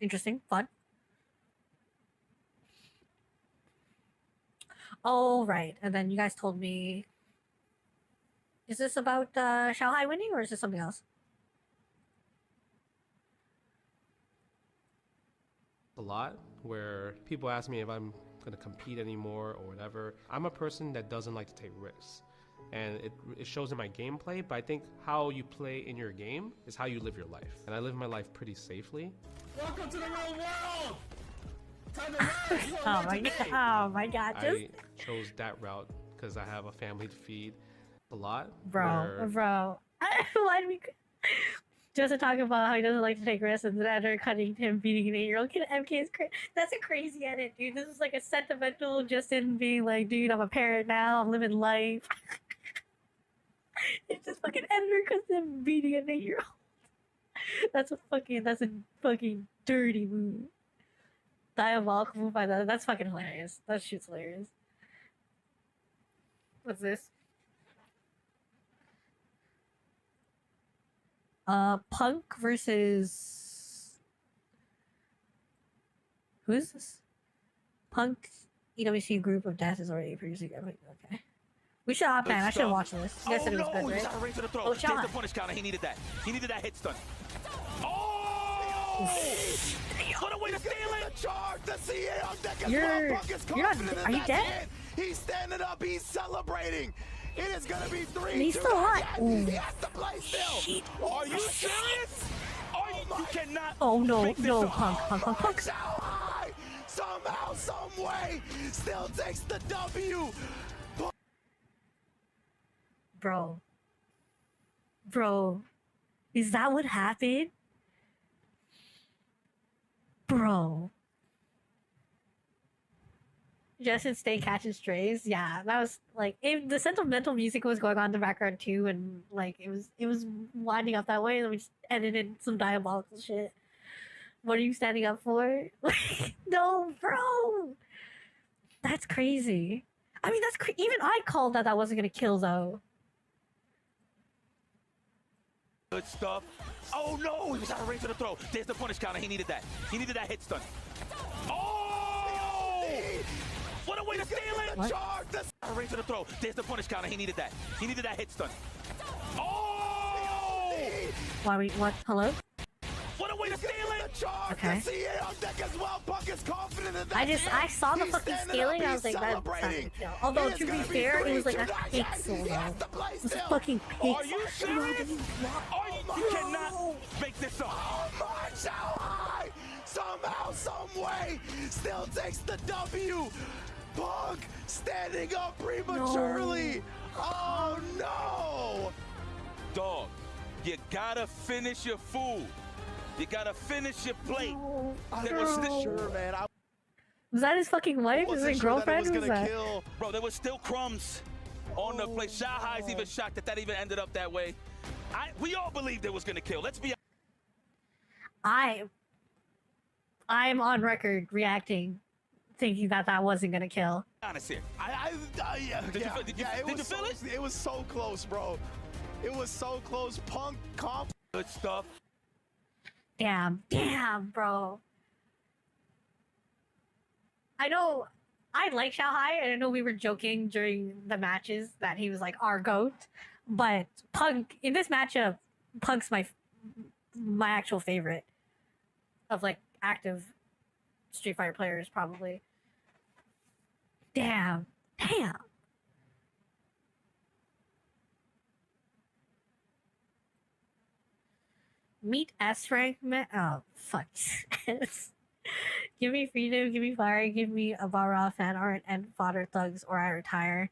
Interesting, fun. Oh, right. And then you guys told me... Is this about Shanghai winning, or is this something else? A lot where people ask me if I'm going to compete anymore or whatever. I'm a person that doesn't like to take risks. And it shows in my gameplay, but I think how you play in your game is how you live your life. And I live my life pretty safely. Welcome to the real world! Oh my god. I chose that route because I have a family to feed a lot. Bro. Why do we... Just talking about how he doesn't like to take risks and then after cutting him beating an 8-year-old kid. MK is crazy. That's a crazy edit, dude. This is like a sentimental Justin being like, dude, I'm a parent now. I'm living life. It's just fucking editor cuts him beating an 8-year-old. That's a fucking dirty move. Diabolical move by that. That's fucking hilarious. That shit's hilarious. What's this? Punk versus... Who is this? Punk EWC Group of Death is already previously... Okay. We should hop in. I should watch this. You guys said it was good, right? Oh, There's the punish counter. He needed that. He needed that hit stun. Oh! What a way to steal it! Charge the CA on deck as You're not... Are you dead? He's standing up. He's celebrating. It is gonna be 3. And he's still alive. He has to play still. Shit. Are you serious? You cannot. Oh no, Punk. Somehow, some way, still takes the W. Bro, is that what happened? Bro. Justin stay catching strays. Yeah, that was like the sentimental music was going on in the background too, and like it was winding up that way, and we just edited some diabolical shit. What are you standing up for? No, bro. That's crazy. I mean, even I called that wasn't gonna kill though. Good stuff. Oh no, he was out of range of the throw. There's the punish counter. He needed that. He needed that hit stun. Oh! What a way to steal it! Charge the out of range of the throw. There's the punish counter. He needed that. He needed that hit stun. Oh! What? Hello? What a way to steal it! Okay. I saw the fucking scaling. I was like, that's not gonna kill. Although to be fair, it was like a pixel though. It was a fucking pixel. Are you serious? You cannot make this up. Oh my, so high! Somehow, some way, still takes the W. Punk standing up prematurely. No. Oh no! Dog, you gotta finish your food. You gotta finish your plate. No, there was still sure, man. Was that his fucking wife? Was his girlfriend? Who was that? Bro, there was still crumbs on the plate. Shanghai's even shocked that even ended up that way. We all believed it was gonna kill. Let's be. I'm on record reacting, thinking that wasn't gonna kill. Honest here. Did you feel it? It was so close, bro. It was so close. Punk comp. Good stuff. Damn, bro. I know I like Shanghai, and I know we were joking during the matches that he was like our GOAT, but Punk, in this matchup, Punk's my actual favorite of like active Street Fighter players, probably. Damn. Meet S-Rank man. Oh, fuck. Give me freedom, give me fire, give me a Bara fan art and fodder thugs, or I retire.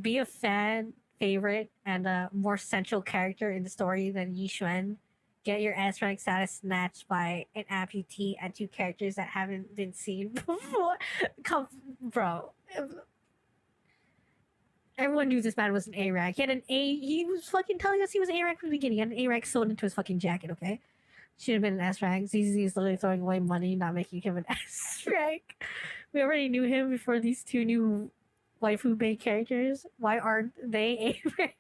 Be a fan favorite and a more central character in the story than Yi Xuan. Get your S-Rank status snatched by an amputee and 2 characters that haven't been seen before. Come, bro. Everyone knew this man was an A-rank. He had an A. He was fucking telling us he was A-rank from the beginning. He had an A-rank sewn into his fucking jacket. Okay, should have been an S-rank. ZZ is literally throwing away money, not making him an S-rank. We already knew him before these two new waifu bait characters. Why aren't they A-ranks?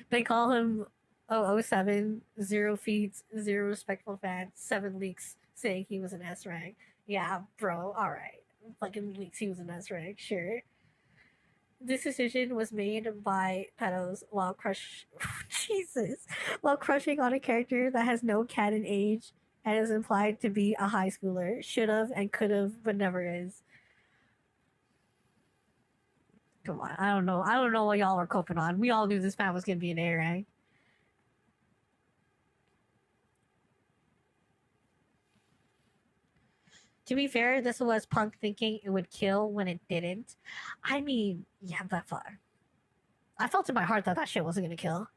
They call him 007, 0 feeds, 0 respectful fans, 7 leaks saying he was an S rank. Yeah, bro, alright. Fucking leaks he was an S rank, sure. This decision was made by pedos while while crushing on a character that has no canon age and is implied to be a high schooler. Should have and could have, but never is. Come on, I don't know what y'all were coping on. We all knew this man was gonna be an A rank. To be fair, this was Punk thinking it would kill when it didn't. I mean, yeah, that far. I felt in my heart that shit wasn't gonna kill.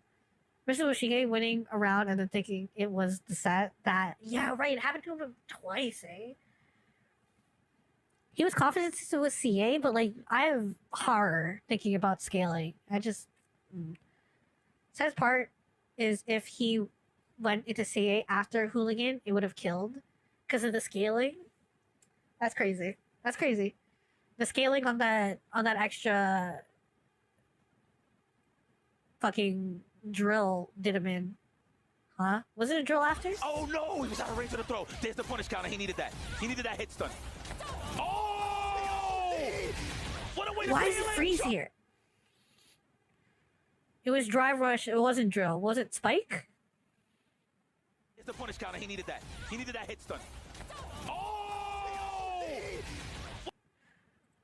Especially with Shige winning around and then thinking it was the set that, yeah, right, it happened to him twice, eh? He was confident it was CA, but like, I have horror thinking about scaling. Saddest part is if he went into CA after Hooligan, it would have killed because of the scaling. That's crazy. That's crazy. The scaling on that extra fucking drill did him in. Huh? Was it a drill after? Oh no! He was out of range of the throw. There's the punish counter. He needed that. He needed that hit stun. Oh! What a way to Why is it freeze here? It was drive rush. It wasn't drill. Was it spike? There's the punish counter. He needed that. He needed that hit stun.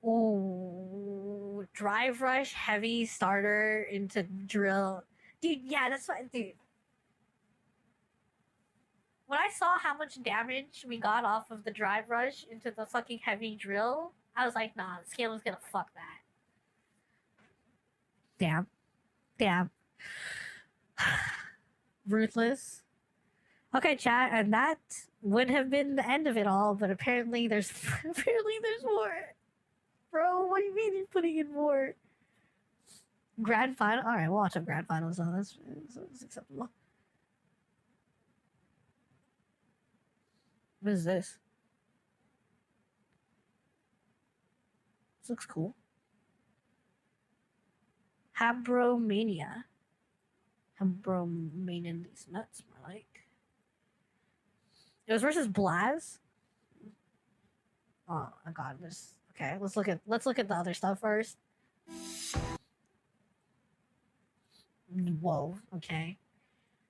Oh, drive rush, heavy starter into drill. Dude, yeah, that's what, dude. When I saw how much damage we got off of the drive rush into the fucking heavy drill, I was like, nah, the scaling's gonna fuck that. Damn. Damn. Ruthless. Okay, chat, and that would have been the end of it all, but apparently there's more. Bro, what do you mean you're putting in more? Grand final? Alright, we'll watch some grand finals though. That's acceptable. What is this? This looks cool. Habromania. Habromania these nuts, more like. It was versus Blaz. Oh my god, this. Okay, let's look at the other stuff first. Whoa, okay.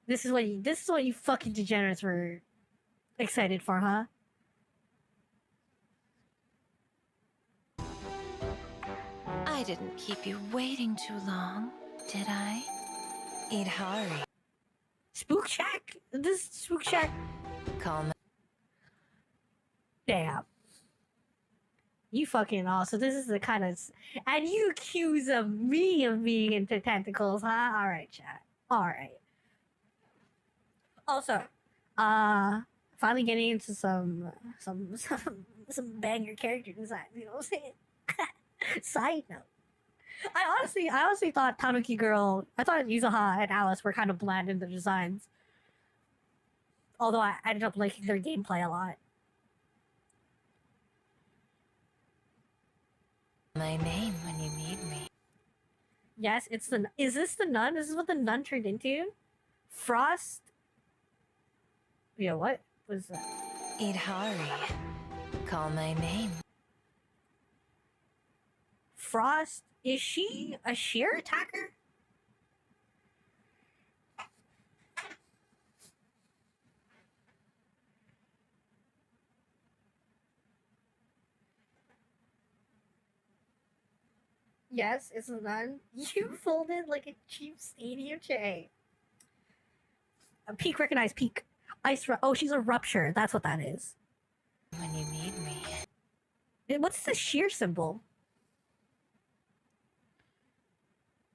This is what you fucking degenerates were excited for, huh? I didn't keep you waiting too long, did I? Eat Hari. Spook Shack? This Spook Shack. Call me. Damn. You fucking awesome. This is the kind of... And you accuse of me of being into tentacles, huh? Alright, chat. Alright. Also, finally getting into some banger character design, you know what I'm saying? Side note. I honestly thought Tanuki Girl, I thought Yuzuha and Alice were kind of bland in the designs. Although I ended up liking their gameplay a lot. My name when you need me. Yes, it's the... Is this the nun? This is what the nun turned into? Frost? Yeah, what was that? Eat Hari. Call my name. Frost? Is she a sheer attacker? Yes, it's a nun. You folded like a cheap stadium chair. A peak, recognize peak. Oh, she's a rupture. That's what that is. When you need me. What's the sheer symbol?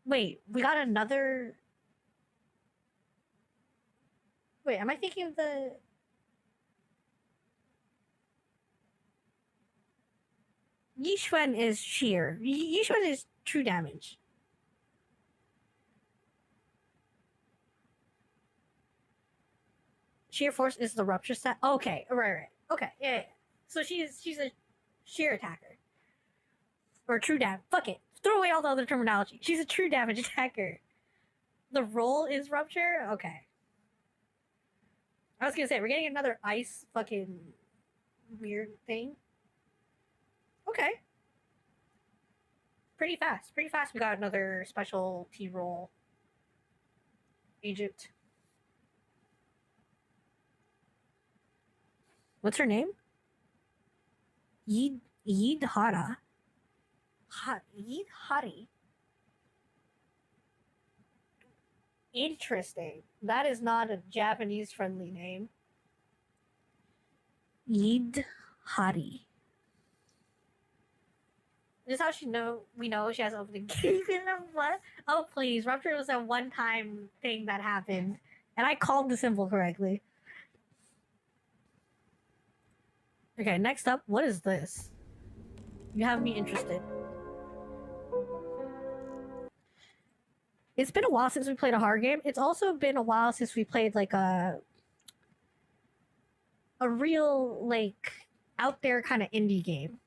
Wait, we got another... Wait, am I thinking of the... Yixuan is sheer. Yixuan is true damage. Sheer force is the rupture stat. Okay, right. Okay, yeah. So she's a sheer attacker. Or true damage. Fuck it. Throw away all the other terminology. She's a true damage attacker. The roll is rupture? Okay. I was gonna say, we're getting another ice fucking weird thing. Okay. Pretty fast. Pretty fast we got another special T-roll. Egypt. What's her name? Yidhara. Yidhari. Interesting. That is not a Japanese-friendly name. Yidhari. This is how we know she has opening game in the what? Oh please, rupture was a one-time thing that happened, and I called the symbol correctly. Okay, next up, what is this? You have me interested. It's been a while since we played a horror game. It's also been a while since we played like a real like out there kind of indie game.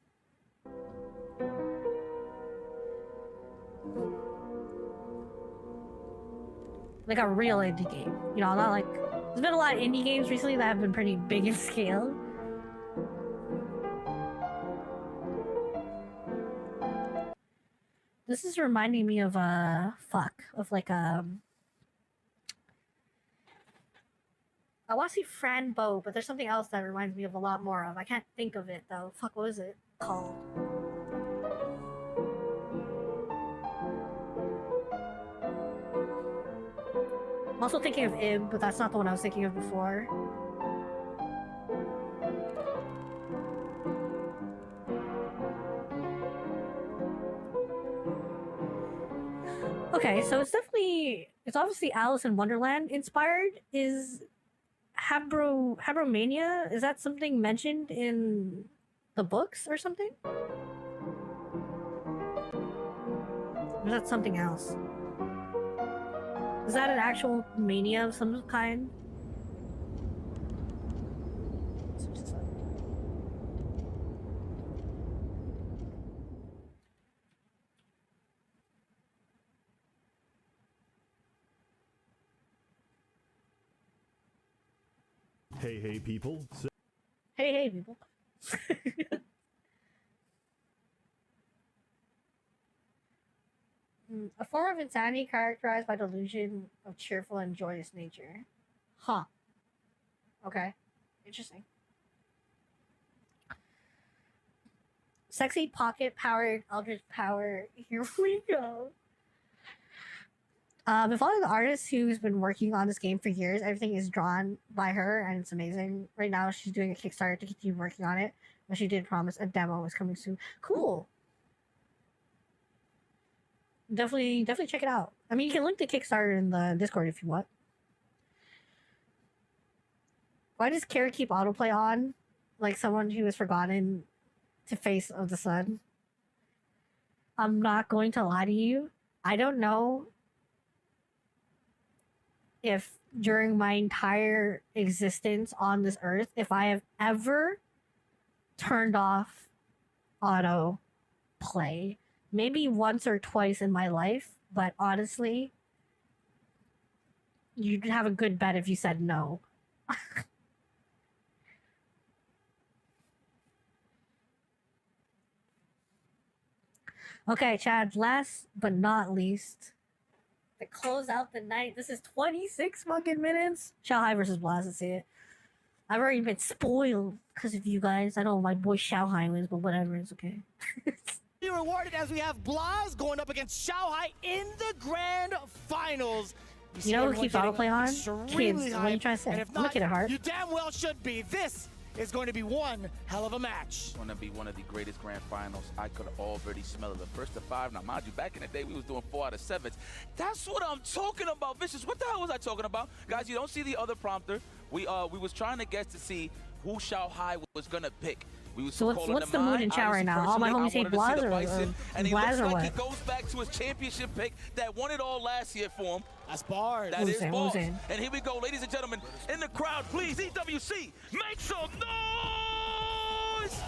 Like a real indie game. You know, not like there's been a lot of indie games recently that have been pretty big in scale. This is reminding me of like I want to say Fran Bow, but there's something else that reminds me of a lot more of. I can't think of it though. Fuck, what is it called? I'm also thinking of Ib, but that's not the one I was thinking of before. Okay, so it's obviously Alice in Wonderland inspired. Is Habromania, is that something mentioned in the books or something? Or is that something else? Is that an actual mania of some kind? Hey people. Hey people. A form of insanity characterized by delusion of cheerful and joyous nature. Huh. Okay. Interesting. Sexy pocket powered eldritch power. Here we go. Been following the artist who's been working on this game for years. Everything is drawn by her, and it's amazing. Right now, she's doing a Kickstarter to continue working on it, but she did promise a demo is coming soon. Cool. Definitely check it out. I mean, you can link the Kickstarter in the Discord if you want. Why does Kara keep autoplay on? Like someone who has forgotten to Face of the Sun. I'm not going to lie to you. I don't know if during my entire existence on this earth, if I have ever turned off auto play. Maybe once or twice in my life, but honestly, you'd have a good bet if you said no. Okay, Chad, last but not least, to close out the night, this is 26 fucking minutes. Shanghai versus Blaz, let's see it. I've already been spoiled because of you guys. I know my boy Shanghai wins, but whatever, it's okay. Be rewarded as we have Blaz going up against Shanghai in the grand finals. You know who keeps autoplay on? Kids. What are you trying to say? And if I'm a kid at heart. You damn well should be. This is going to be one hell of a match. It's going to be one of the greatest grand finals. I could already smell it. The first of 5. Now, mind you, back in the day, we was doing 4 out of 7s. That's what I'm talking about, Vicious. What the hell was I talking about? Guys, you don't see the other prompter. We was trying to guess to see who Shanghai was going to pick. So what's the mood in chat right now? All my homies hate Blaz or Blaz or what? He goes back to his championship pick that won it all last year for him. That's Bard. That is Boss. And here we go, ladies and gentlemen, in the crowd, please, EWC, make some noise!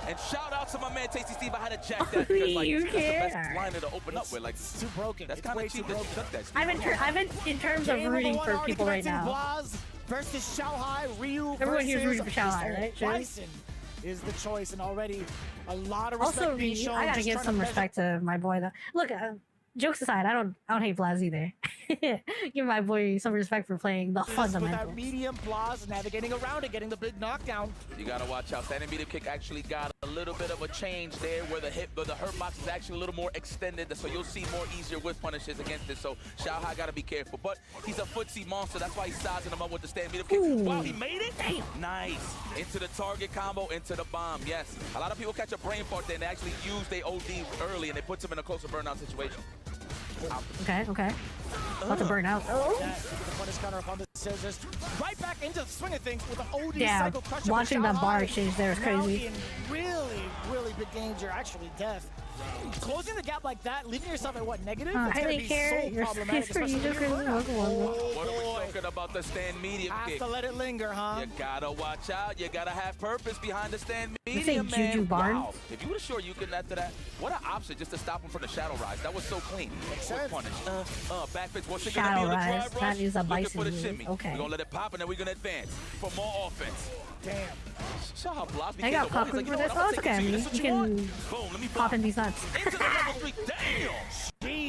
And shout out to my man Tasty Steve. I had to jack that because like that's the best liner to open up with. Like it's too broken. That's kind of cheap that you took that. I'm in terms of rooting for people right now. Blaz versus Shanghai, Ryu. Everyone here's rooting for Shanghai, right? Bison is the choice, and already a lot of respect Also, being shown. I gotta give some respect to my boy though. Look, jokes aside, I don't hate Blaz either. Give my boy some respect for playing the fundamentals. With that medium Blaz navigating around and getting the big knockdown. You gotta watch out. Standing medium kick actually got a little bit of a change there, where the hurt box is actually a little more extended, so you'll see more easier whiff punishes against this. So Shanghai gotta be careful, but he's a footsie monster. That's why he's sizing him up with the standing medium kick. Ooh. Wow, he made it. Damn. Nice. Into the target combo, into the bomb. Yes. A lot of people catch a brain fart there, and they actually use their OD early, and they put them in a closer burnout situation. Okay. About to burn out. Oh. Yeah, the punish counter upon the scissors. Right back into the swing of things with an OD cycle crush. Watching that bar exchange there is crazy. In really big danger, actually death. Closing the gap like that, leaving yourself at what, negative? I didn't care. You're especially just What are we talking about the stand medium kick? Have to let it linger, huh? You gotta watch out. You gotta have purpose behind the stand medium, man. Juju Barnes? Wow. If you would have sure you can after that, what an option just to stop him from the shadow rise. That was so clean. Punish. Back fist. What's it gonna be on the drive rush? That is a bison for the shimmy. Okay. We're gonna let it pop and then we're gonna advance for more offense. Damn. Show how Blaz I got popcorn for this. Oh, it's okay. You can pop in these nuts. Oh,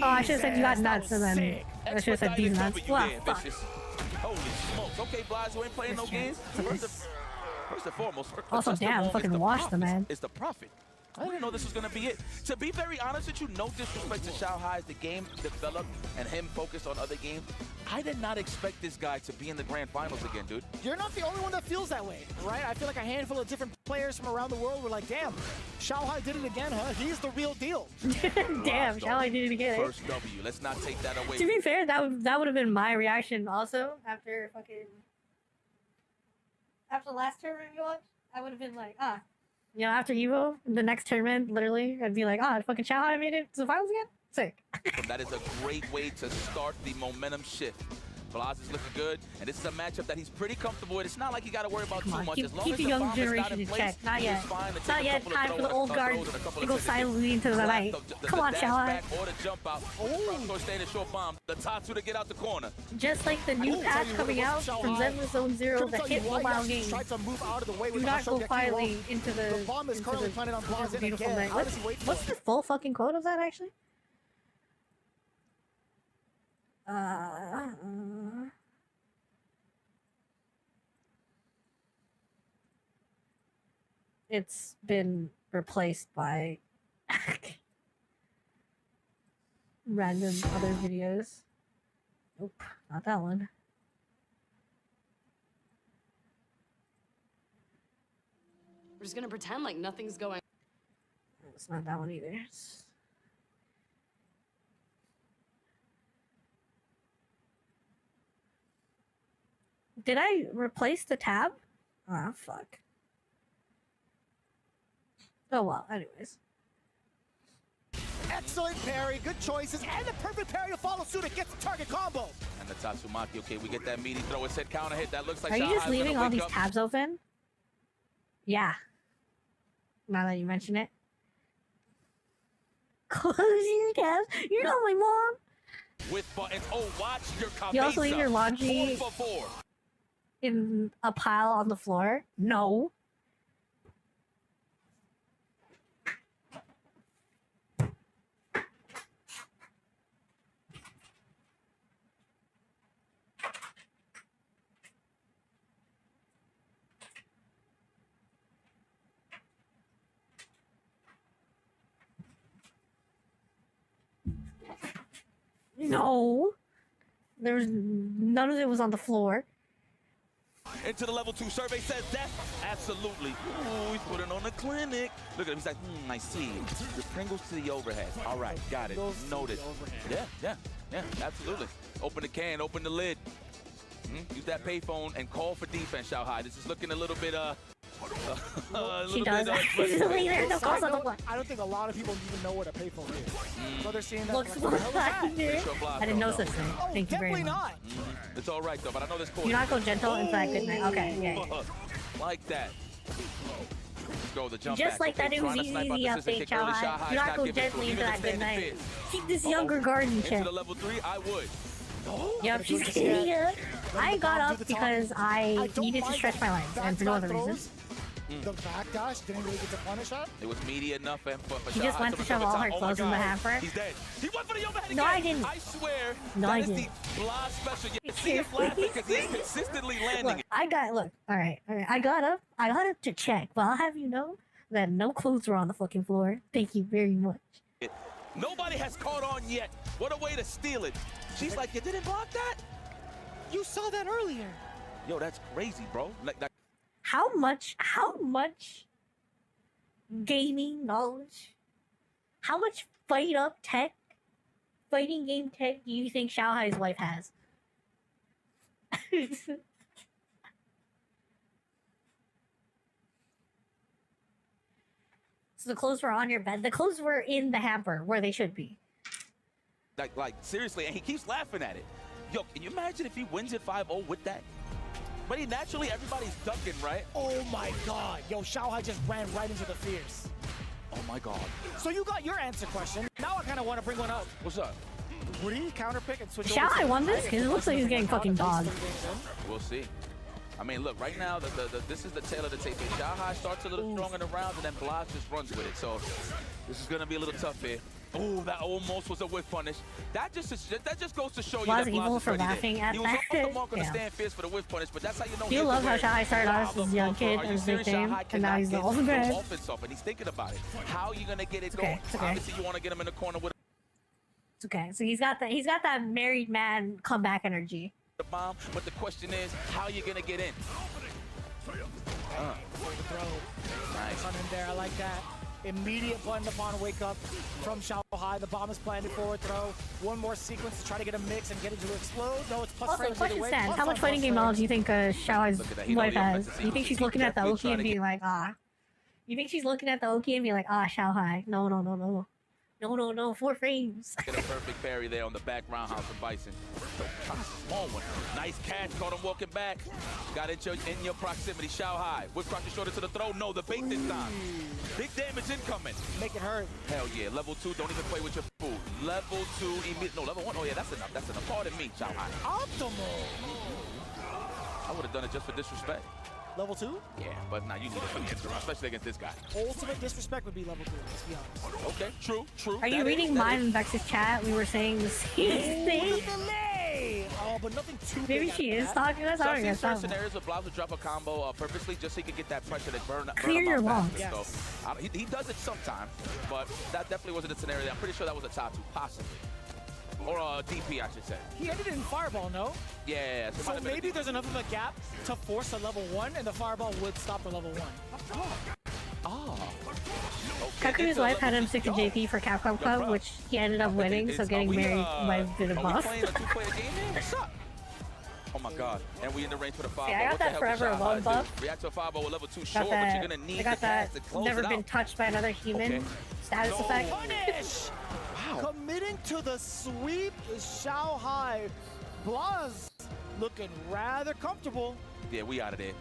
I should have said you got nuts, and then I should have said these nuts. Wow, fuck. Holy smokes. Okay, Blaz, you ain't playing no games. First and foremost, also, damn, fucking washed the man. It's the profit. I didn't know this was going to be it. To be very honest with you, no disrespect to Shanghai as the game developed and him focused on other games. I did not expect this guy to be in the grand finals again, dude. You're not the only one that feels that way, right? I feel like a handful of different players from around the world were like, damn, Shanghai did it again, huh? He's the real deal. Damn, Shanghai did it again. First W. Let's not take that away. To be fair, that would have been my reaction also after the last tournament we watched. I would have been like, you know, after Evo, the next tournament, literally, I'd be like, fucking Shanghai made it to the finals again? Sick. That is a great way to start the momentum shift. Blaz is looking good, and this is a matchup that he's pretty comfortable with. It's not like you got to worry about too much. As long keep as the the young bomb generation in place, check. Not yet. It's not yet time for the old guard to go silently into the night. Come on, Shanghai. Or the jump out. Or stay in a short bomb. The Tatsu to get out the corner. Just like the new patch coming out from Zenless Zone Zero, the hit mobile game. Do not go quietly into the beautiful night. What's the full fucking quote of that, actually? It's been replaced by random other videos. Nope, not that one. We're just gonna pretend like nothing's going. It's not that one either. Did I replace the tab? Oh, fuck. Oh, well, anyways. Excellent parry, good choices, and the perfect parry to follow suit against the target combo. And the Tatsumaki, okay, we get that meaty throw, a set counter hit. That looks like Are you just leaving all these up. tabs open? Yeah. Now that you mention it. Close your tabs. You're not my mom. With buttons. Oh, watch your cabeza. You also leave your laundry in a pile on the floor? No. No. There was none of it was on the floor. Into the level 2 survey says that. Absolutely. Ooh, he's putting on the clinic. Look at him. He's like, I see. The Pringles to the overhead. All right, got it. Noted. Yeah, absolutely. Open the can, open the lid. Use that payphone and call for defense, Shanghai. This is looking a little bit She does. She's a leader. No calls on the block. I don't think a lot of people even know what a payphone is. So they're seeing that. Looks like, I didn't know such thing. Oh, Thank you very definitely much. not. It's all right though, but I know this court. Do not go gentle. In fact, good night. Okay, yeah. Like that. Let's go the jump Just back. like that, it was Trying to snipe out easy the system update, kick Chow early. High. Do not go gently into that good night. Keep this younger garden Into check. the level 3, I would. Yep, she's getting it. I got up because I needed to stretch my legs and for no other reason. The backdash didn't really get to punish her. It was meaty enough for She just went to shove all her clothes in the hamper. He's dead. He went for the overhead again. No, I didn't. I swear. No, I didn't. That is the Blas special. You see him laughing because he's consistently landing it. All right. I got up to check, but I'll have you know that no clothes were on the fucking floor. Thank you very much. Nobody has caught on yet. What a way to steal it. She's like, you didn't block that? You saw that earlier. Yo, that's crazy, bro. Like that. How much gaming knowledge, how much fighting game tech do you think Xiaohai's wife has? So the clothes were on your bed. The clothes were in the hamper where they should be. Like seriously, and he keeps laughing at it. Yo, can you imagine if he wins it 5-0 with that? But he naturally, everybody's ducking, right? Oh my god. Yo, Xiaohai just ran right into the fierce. Oh my god. So you got your answer question. Now I kind of want to bring one up. What's up? Would he counterpick and switch Xiaohai won this? Because it looks like he's getting fucking dogged. We'll see. I mean, look, right now, this is the tail of the tape. Xiaohai starts a little strong in the rounds, and then Blas just runs with it. So this is going to be a little tough here. Oh, that almost was a whiff punish. That just goes to show you that Blas evil is for ready laughing there. at He was that. off the mark on the stand fierce for the whiff punish, but that's how you know. Do you love how Xiaohai started off as a young kid and was big game, and now he's the ultimate? Offense off, and he's thinking about it. How are you going to get it going? Okay. Obviously, you want to get him in the corner with It's okay. So he's got that married man comeback energy. the bomb, but the question is, how are you going to get in? Nice. On in there, I like that. Immediate button upon wake up from Xiaohai. The bomb is planted, forward throw. One more sequence to try to get a mix and get it to explode. No, it's plus Also, frames question either way. stands. How much fighting game knowledge do you think Xiaohai's wife has? You think she's looking at the Oki and being like, ah? You think she's looking at the Oki and being like, ah, Xiaohai? No, 4 frames. Get a perfect parry there on the back roundhouse from Bison. Small one. Nice catch. Caught him walking back. Got in your proximity. Xiaohai. Whip cross your shoulder to the throw. No, the bait this time. Big damage incoming. Make it hurt. Hell yeah. Level 2. Don't even play with your food. Level 2. No, level 1. Oh yeah, that's enough. That's enough. Pardon me, Xiaohai. Optimal. I would have done it just for disrespect. Level 2? Yeah, but now you need it, especially against this guy. Ultimate disrespect would be level 2, let's be honest. Okay, true. Are you reading mine and Vex's chat? We were saying the same thing. Oh, but nothing too Maybe she is talking to us. I don't know. Certain scenarios where Blas would drop a combo purposely just so he could get that pressure to burn Clear your lungs. So, he does it sometimes, but that definitely wasn't a scenario. I'm pretty sure that was a top 2, possibly. Or a DP, I should say. He ended it in Fireball, no? Yeah. So maybe there's enough of a gap to force a level 1, and the Fireball would stop the level 1. Kaku's wife had him stick to JP for Capcom Club, which he ended up winning, so getting married might have been a buff. What's up? Oh my god. And we in the range for the 5-0. Yeah, I got that Forever Alone buff. React to a 5-0 with level 2 short, but you're gonna need I got that to close never it been out. touched by another human status effect. Punish! Wow. Committing to the sweep is Xiaohai. Blas looking rather comfortable. Yeah, we out of there.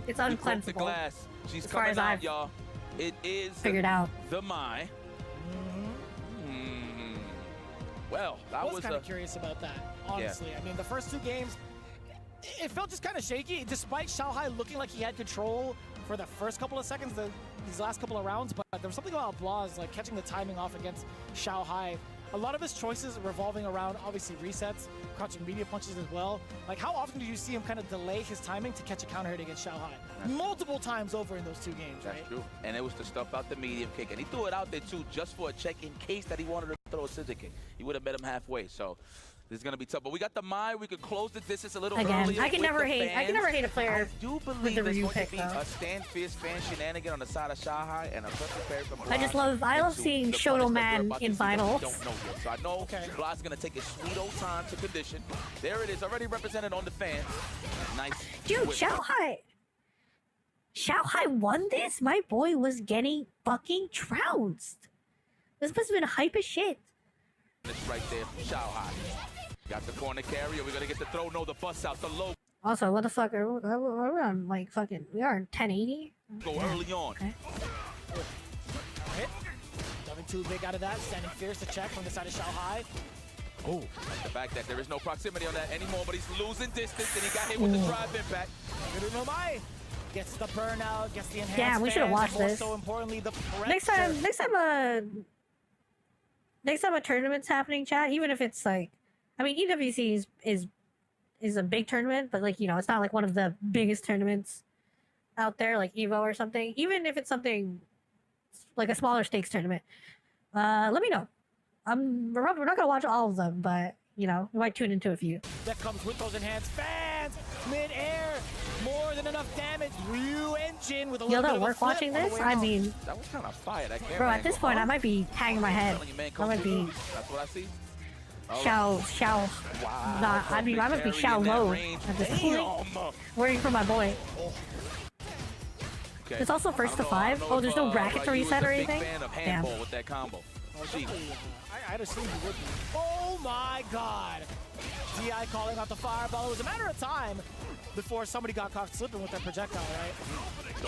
It's We broke the uncleansable. glass. She's As far coming as out, I've y'all. It is figured out. the Mai. Well, I was kind of curious about that, honestly. Yeah. I mean, the first 2 games, it felt just kind of shaky, despite Xiaohai looking like he had control for the first couple of seconds, these last couple of rounds, but there was something about Blas, like catching the timing off against Xiaohai. A lot of his choices revolving around, obviously, resets, crouching media punches as well. Like, how often do you see him kind of delay his timing to catch a counter hit against Xiaohai? Multiple times over in those 2 games, right? That's true. And it was to stuff out the medium kick. And he threw it out there, too, just for a check in case that he wanted to throw a scissor kick. He would have met him halfway. So this is going to be tough. But we got the Mai. We could close the distance a little earlier. I can never hate a player I do believe with the there's review going pick, to be though. a stand fierce fan shenanigan on the side of Xiaohai and a perfect parry from Blas. I love seeing the Shoto punishment Man we're about to in see that we finals. don't know yet. So I know Blas is going to take his sweet old time to condition. There it is, already represented on the fan. Nice. Dude, whip. Xiaohai. Xiaohai won this? My boy was getting fucking trounced. This must have been hype as shit. It's right there from Xiaohai. Got the corner carry. Are we gonna get the throw? No, the bust out the low. Also, what the fuck? Are we on like fucking? We are in 1080. Go early on. Okay. Hit. Nothing too big out of that. Standing fierce to check from the side of Xiaohai. Oh, the fact that there is no proximity on that anymore, but he's losing distance, and he got hit with the drive impact. Gets the burnout, gets the enhanced. Yeah, we should have watched this. So importantly, the Next time a tournament's happening, chat. Even if it's like, I mean, EWC is a big tournament, but like, you know, it's not like one of the biggest tournaments out there, like Evo or something. Even if it's something like a smaller stakes tournament, let me know. We're not gonna watch all of them, but you know, we might tune into a few. That comes with those enhanced fans, mid-air, more than enough damage. Ryu engine with a little bit of a flip watching this. I mean, that was kind of fire. That bro, at this point, I might be hanging my head. I might be. That's what I see. Xiao. Wow. Nah, I mean, I might be Xiao low at this point. Worrying for my boy. Okay. It's also first to 5. Oh, there's no bracket to reset or anything. Damn. With that combo. I'd assume he would be. Oh my god! DI calling out the fireball. It was a matter of time before somebody got caught slipping with that projectile, right?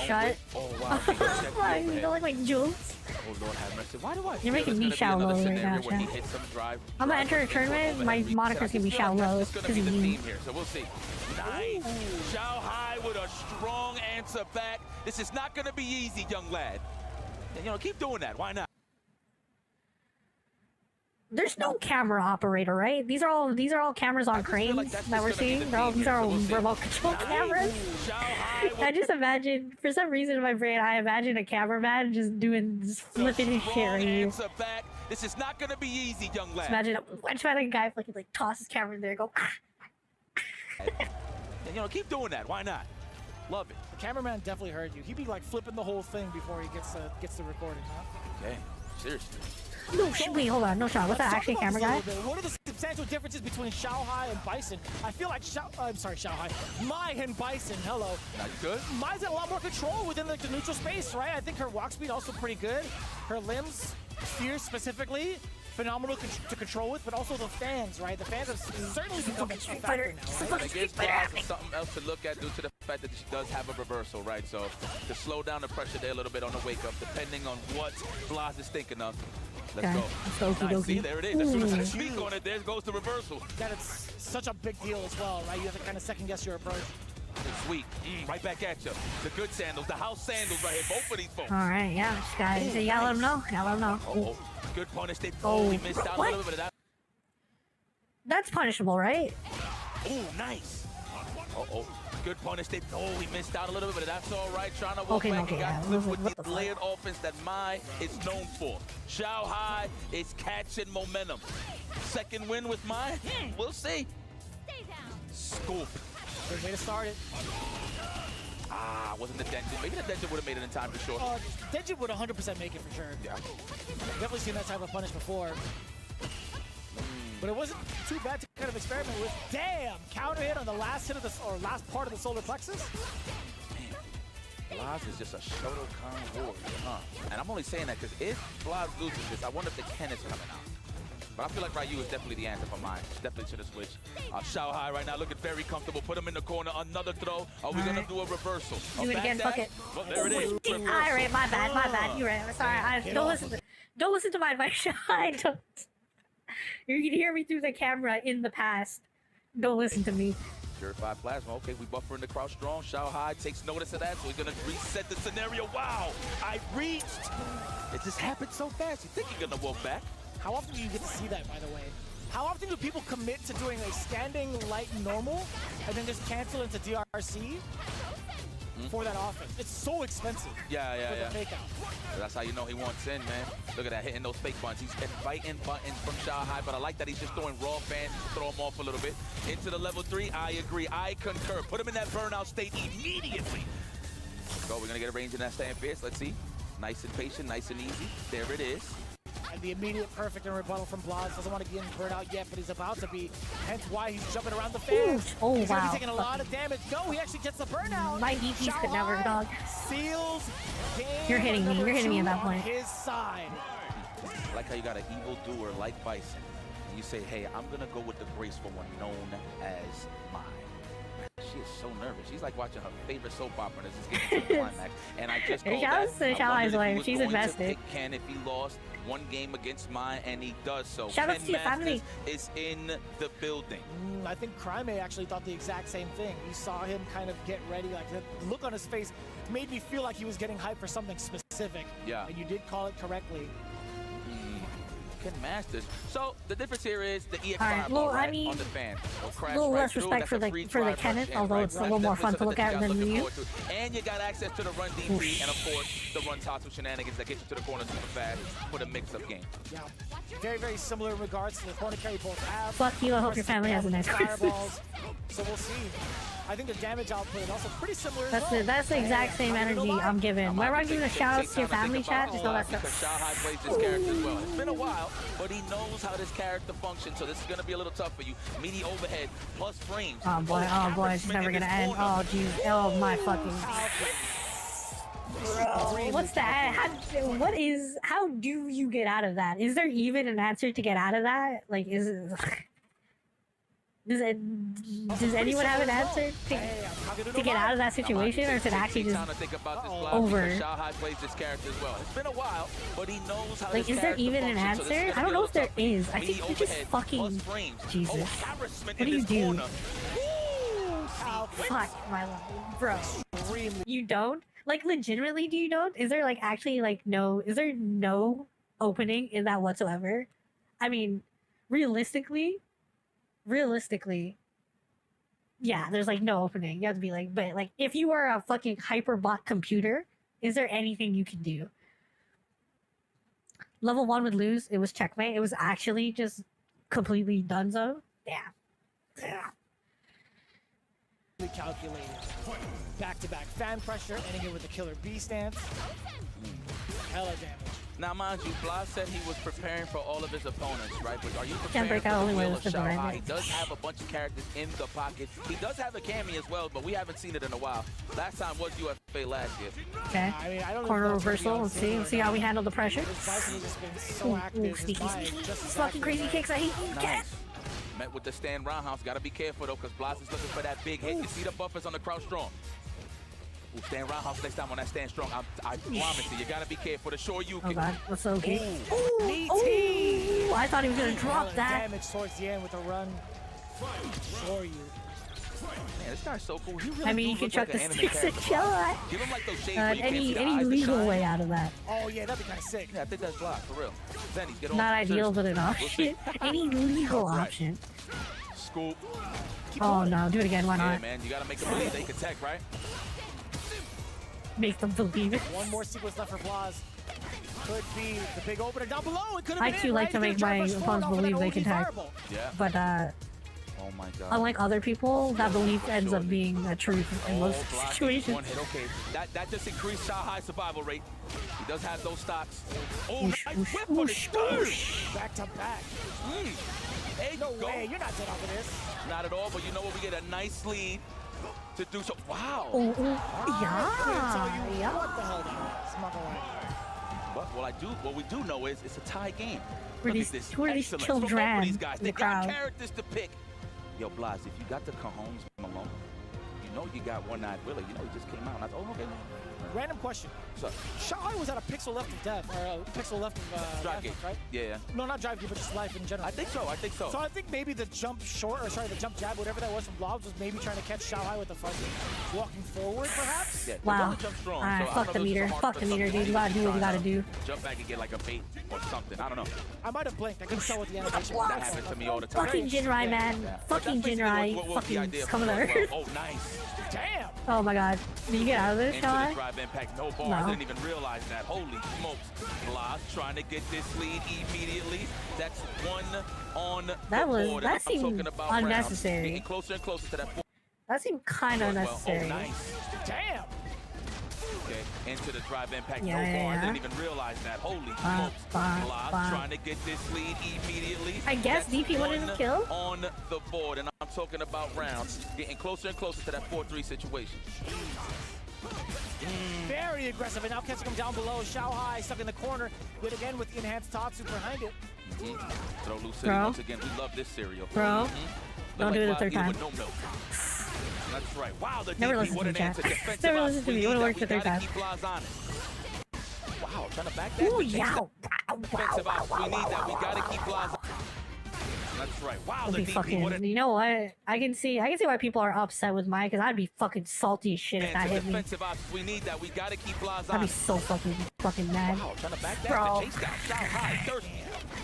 Shut. Oh wow. Why? You don't like Jules? Oh Lord have mercy. Why do I? You're making me Xiao low right now, chat. I'm gonna enter a tournament. My moniker's gonna be Xiao low. It's gonna be the theme here, so we'll see. Nice. Xiaohai with a strong answer back. This is not gonna be easy, young lad. You know, keep doing that. Why not? There's no camera operator, right? These are all cameras on cranes that we're seeing. These are all remote control cameras. I just imagine, for some reason in my brain, I imagine a cameraman just flipping his shit right here. This is not gonna be easy, young lad. Imagine a guy like toss his camera in there and go. You know, keep doing that. Why not? Love it. The cameraman definitely heard you. He'd be like flipping the whole thing before he gets the recording, huh? Okay, seriously. No, wait, hold on. No shot. What's that actually a camera guy? What are the substantial differences between Xiaohai and Bison? I feel like Xiaohai. Mai and Bison, hello. Not good. Mai's got a lot more control within the neutral space, right? I think her walk speed also pretty good. Her limbs, fierce specifically, phenomenal to control with, but also the fans, right? The fans have certainly become a factor now, right? It gives Blas something else to look at due to the fact that she does have a reversal, right? So to slow down the pressure there a little bit on the wake up, depending on what Blas is thinking of. Let's go. Nice. See, there it is. As soon as I speak on it, there goes the reversal. That it's such a big deal as well, right? You have to kind of second guess your approach. Sweet. Right back at you. The good sandals, the house sandals right here. Both of these folks. All right, yeah, guys. Y'all let him know. Y'all let him know. Oh, good punish. We missed out a little bit of that. That's punishable, right? Oh, nice. Good punish. We missed out a little bit, but that's all right. Trying to walk back and got clipped with the layered offense that Mai is known for. Xiaohai is catching momentum. Second win with Mai? We'll see. Scoop. Good way to start it. Wasn't the Denjin. Maybe the Denjin would have made it in time for sure. Denjin would 100% make it for sure. Yeah. I've definitely seen that type of punish before. But it wasn't too bad to kind of experiment with. Damn! Counter hit on the last hit of last part of the solar plexus. Blas is just a Shotokan warrior, huh? And I'm only saying that because if Blas loses this, I wonder if the Ken is coming out. But I feel like Ryu is definitely the answer for mine. Definitely should have switched. Xiaohai right now looking very comfortable. Put him in the corner. Another throw. Are we going to do a reversal? Do it again. Fuck it. Well, there it is. All right, my bad. You're right. I'm sorry. Don't listen to my advice. I don't. You can hear me through the camera in the past. Don't listen to me. Purified plasma. Okay, we buffering the crowd strong. Xiaohai takes notice of that, so he's gonna reset the scenario. Wow, I reached. It just happened so fast. You think you're gonna walk back? How often do you get to see that, by the way? How often do people commit to doing a standing light normal and then just cancel into DRC for that offense? It's so expensive. Yeah. The fake out. That's how you know he wants in, man. Look at that, hitting those fake buttons. He's inviting buttons from Xiaohai, but I like that he's just throwing raw fans to throw him off a little bit. Into the level 3, I agree. I concur. Put him in that burnout state immediately. Let's go. We're going to get a range in that stand fierce. Let's see. Nice and patient, nice and easy. There it is. the immediate perfect and rebuttal from Blas. Doesn't want to get burnt out yet, but he's about to be. Hence why he's jumping around the fans. Oh, he's wow. gonna be taking a lot of damage. No, he actually gets the burnout. My DPs could never, dog. Seals game. You're hitting me. You're hitting me at that point. His side. Like how you got an evil doer like Bison, and you say, hey, I'm gonna go with the graceful one known as mine. She is so nervous. She's like watching her favorite soap opera and it's getting to the climax. And I just called that. Shout out to wife. She's invested. Ken if he lost one game against mine, and he does so. Shout out to your family. Is in the building. I think Crime actually thought the exact same thing. We saw him kind of get ready, like the look on his face made me feel like he was getting hyped for something specific. Yeah. And you did call it correctly. Ken Masters. So the difference here is the EX5 right, well, I mean, on the fan. A little less respect for the Kenneth, although it's a little more fun to look at than you. And you got access to the run DP and of course the run Tatsu shenanigans that get you to the corner super fast for the mix-up game. Yeah, very, very similar in regards to the corner carry both have. Fuck you, I hope your family has a nice Christmas. So we'll see. I think the damage output is also pretty similar. That's the exact same energy I'm giving. Whenever I'm giving a shout out to your family chat, just know that stuff. Xiaohai plays this character as well. It's been a while, but he knows how this character functions, so this is going to be a little tough for you. Meaty overhead plus frames. Oh boy, it's never gonna end. Oh jeez, oh my fucking. Bro, what's that? How do you get out of that? Is there even an answer to get out of that? Like, is it? Does anyone have an answer to get out of that situation, or is it actually just over? Xiaohai plays this character as well. It's been a while, but he knows how like, is there even an answer? I don't know if there is. I think you just fucking Jesus. What do you do? Oh, fuck my life, bro. You don't? Like, legitimately, do you don't? Is there like actually like no? Is there no opening in that whatsoever? I mean, realistically, yeah, there's like no opening. You have to be like, but like, if you are a fucking hyperbot computer, is there anything you can do? Level 1 would lose. It was checkmate. It was actually just completely donezo. Yeah. Calculated. Back-to-back fan pressure, ending it with a killer B stance. Hella damage. Now, mind you, Blas said he was preparing for all of his opponents, right? But are you Can't preparing break for out the only will with of the Xiaohai? right. He does have a bunch of characters in the pocket. He does have a Cammy as well, but we haven't seen it in a while. Last time was UFA last year. Okay. I mean, I don't Corner reversal. Let's see how we handle the pressure. Sneaky. Fucking crazy kicks. I hate you. Nice. Met with the stand roundhouse. Gotta be careful though, because Blas is looking for that big hit. You see the buffers on the crouch strong. Ooh, stand roundhouse next time on that stand strong. I promise you, you gotta be careful. The sure you can. Oh god, that's so okay. Ooh, I thought he was gonna drop that. Damage towards the end with a run. Sure you. Man, this guy's so cool. He really I mean, you can chuck the sticks at Chilla. Give him like those shades where you can't see the Any eyes legal shine. way out of that. Oh yeah, that'd be kind of sick. Yeah, I think that's blocked for real. Zenny, get on. Not ideal, but an option. Any legal option. Scoop. Oh no, do it again. Why Yeah, not? man, you gotta make them believe they can tech, right? Make them believe it. One more sequence left for Blas. Could be the big opener down below. It could have I been too like to make my opponents believe they can tag. Yeah. But Oh my god. unlike other people, that belief ends up being the truth in most Blas situations. one hit. Okay, that just increased Xiaohai survival rate. He does have those stocks. Oh, Whoosh, nice whoosh, whip on his whoosh, third. Back to back. There you No go. way, you're not dead off of this. Not at all, but you know what? We get a nice lead to do so. Wow. Oh, I couldn't tell you yeah. what the hell that was. I'm not gonna lie. But what we do know is it's a tie game. Who are Look these- at this. who are these Excellence children from both of these guys. in They the got crowd? characters to pick. Yo, Blas, if you got the Cajones Malone, you know you got One-Eyed Willie. You know he just came out. And I thought, oh, okay. Random question. So, Xiaohai was at a pixel left of death, or a pixel left of drive life, game, right? Yeah. No, not drive game, but just life in general. I think so. So I think maybe the jump short, or sorry, the jump jab, whatever that was from Blobs, was maybe trying to catch Xiaohai with the front walking forward, perhaps? Yeah, Wow. jump strong, Alright, so I fuck don't the know if meter. it's smart Fuck for the meter, something. dude. You gotta do what you gotta do. Jump back and get like a bait or something. I don't know. I might have blinked. I couldn't tell what the animation was. That happens to me all the time. Fucking Jinrai, man. Yeah. Fucking But that's Jinrai. basically what the Fucking idea scum of the was. earth. Oh, nice. Damn. Oh my god. Did you get out of this, Into the Sean? drive impact, no ball. No. I didn't even realize that. Holy smokes. Blas trying to get this lead immediately. That's one on the board. That I'm seemed talking about unnecessary. Getting closer and closer to that. That seemed kind of Well, unnecessary. oh, nice. Damn. Okay. into the drive impact. Yeah, no more. yeah. I didn't even realize that. Holy smokes. Blas trying to get this lead immediately. I guess DP wanted his kill on the board, and I'm talking about rounds getting closer and closer to that 4-3 situation. Very aggressive, and now catching him down below. Xiaohai stuck in the corner, yet again with the enhanced Tatsu behind it. Throw loose city once again. We love this cereal. Bro, don't do it the third time. No milk. That's right. Wow, the Never DP, listen what to an me, answer. chat. Never listen to me. You want to work the third time. Wow, trying to back that. Ooh, yow. Defensive ops, we need that. We gotta keep Plaza. That's right. Wow, the DP, fucking, you know what? I can see why people are upset with mine, because I'd be fucking salty as shit if that hit me. Defensive ops, we need that. We gotta keep Plaza. I'd be so fucking mad. Wow, trying to back that. Bro. The chase down. Xiaohai, thirsty.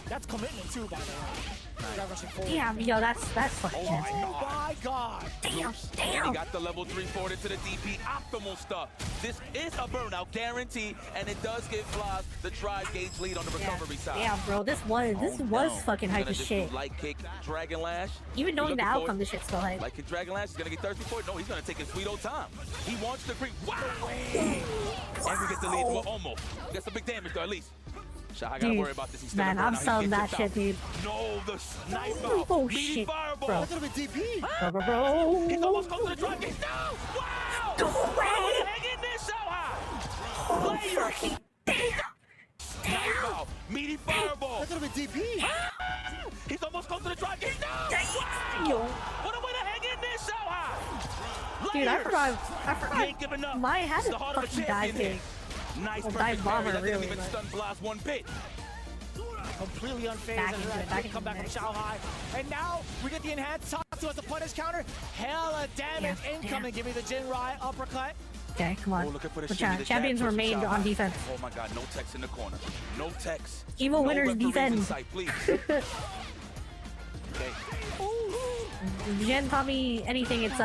That's commitment too, by the way. Damn, yo, that's fucking cancer. Oh my god. Damn. And he got the level 3 forward into the DP. Optimal stuff. This is a burnout guarantee, and it does give Blas the drive gauge lead on the recovery side. Damn, bro, this was fucking hype as shit. Light kick, Dragon Lash. Even knowing the outcome, this shit's still hype. Light kick, Dragon Lash. He's gonna get thirsty for it. No, he's gonna take his sweet old time. He wants the creep. Wow. And we get the lead. Well, almost. Get some big damage though, at least. I gotta worry about this. He's man, I'm selling that shit, dude. No, the sniper. Oh shit, fireball. bro. That's gonna be DP. Bro. He's almost close to the drive gate. No! Wow! Hang in there, Xiaohai. Players. Sniper. Meaty fireball. That's gonna be DP. He's almost close to the drive gate. No! Wow! What a way to hang in there, Xiaohai. Dude, I forgot. Mine had a fucking dive kick. Nice dive bomber, really. Even stun Blas one bit. Completely unfazed. Back come back from Xiaohai. And now we get the enhanced Tatsu as the punish counter. Hella damage incoming. Give me the Jinrai uppercut. Okay, come on. Looking for the champions remained on defense. Oh my god, no text in the corner. No text. Evil winners defend. Jen taught me anything, it's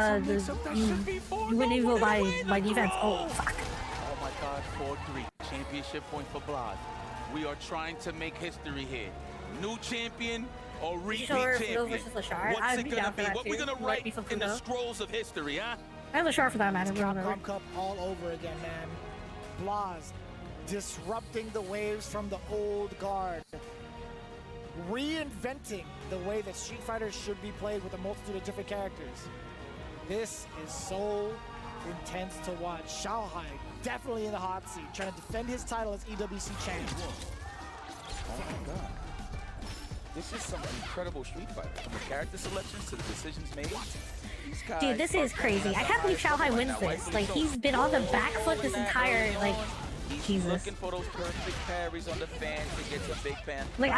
you win evil by defense. Oh fuck. Oh my god, 4-3. Championship point for Blas. We are trying to make history here. New champion or repeat champion. What's it gonna be? What we're gonna write in the scrolls of history, huh? And LaShar for that matter. Capcom Cup all over again, man. Blas disrupting the waves from the old guard. Reinventing the way that Street Fighter should be played with a multitude of different characters. This is so intense to watch. Xiaohai definitely in the hot seat, trying to defend his title as EWC champion. Oh my god. This is some incredible Street Fighter. From the character selections to the decisions made. Dude, this is crazy. I can't believe Xiaohai wins this. Like, he's been on the back foot this entire, like, Jesus. Looking for those perfect parries on the fan to get some big fan. Like,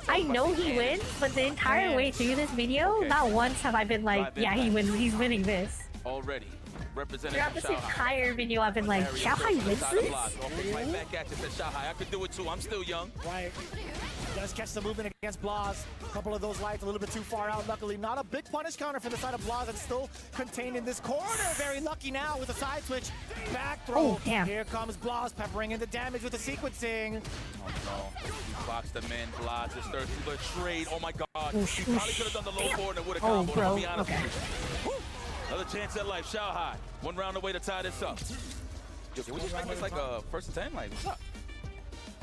I know he wins, but the entire way through this video, not once have I been like, yeah, he wins. He's winning this. Already. Representing throughout this entire video, I've been like, Xiaohai wins this? Right back at you, said Xiaohai. I could do it too. I'm still young. Right. Does catch the movement against Blas. A couple of those lights a little bit too far out. Luckily, not a big punish counter for the side of Blas. It's still contained in this corner. Very lucky now with a side switch. Back throw. Oh, damn. Here comes Blas peppering in the damage with the sequencing. Oh no. He boxed him in. Blas is thirsty for a trade. Oh my god. He probably could have done the low forward and would have comboed. Bro. I'll be honest Okay. with you. Another chance at life. Xiaohai. One round away to tie this up. Yo, can we just make this like a first and 10? Like, what's up?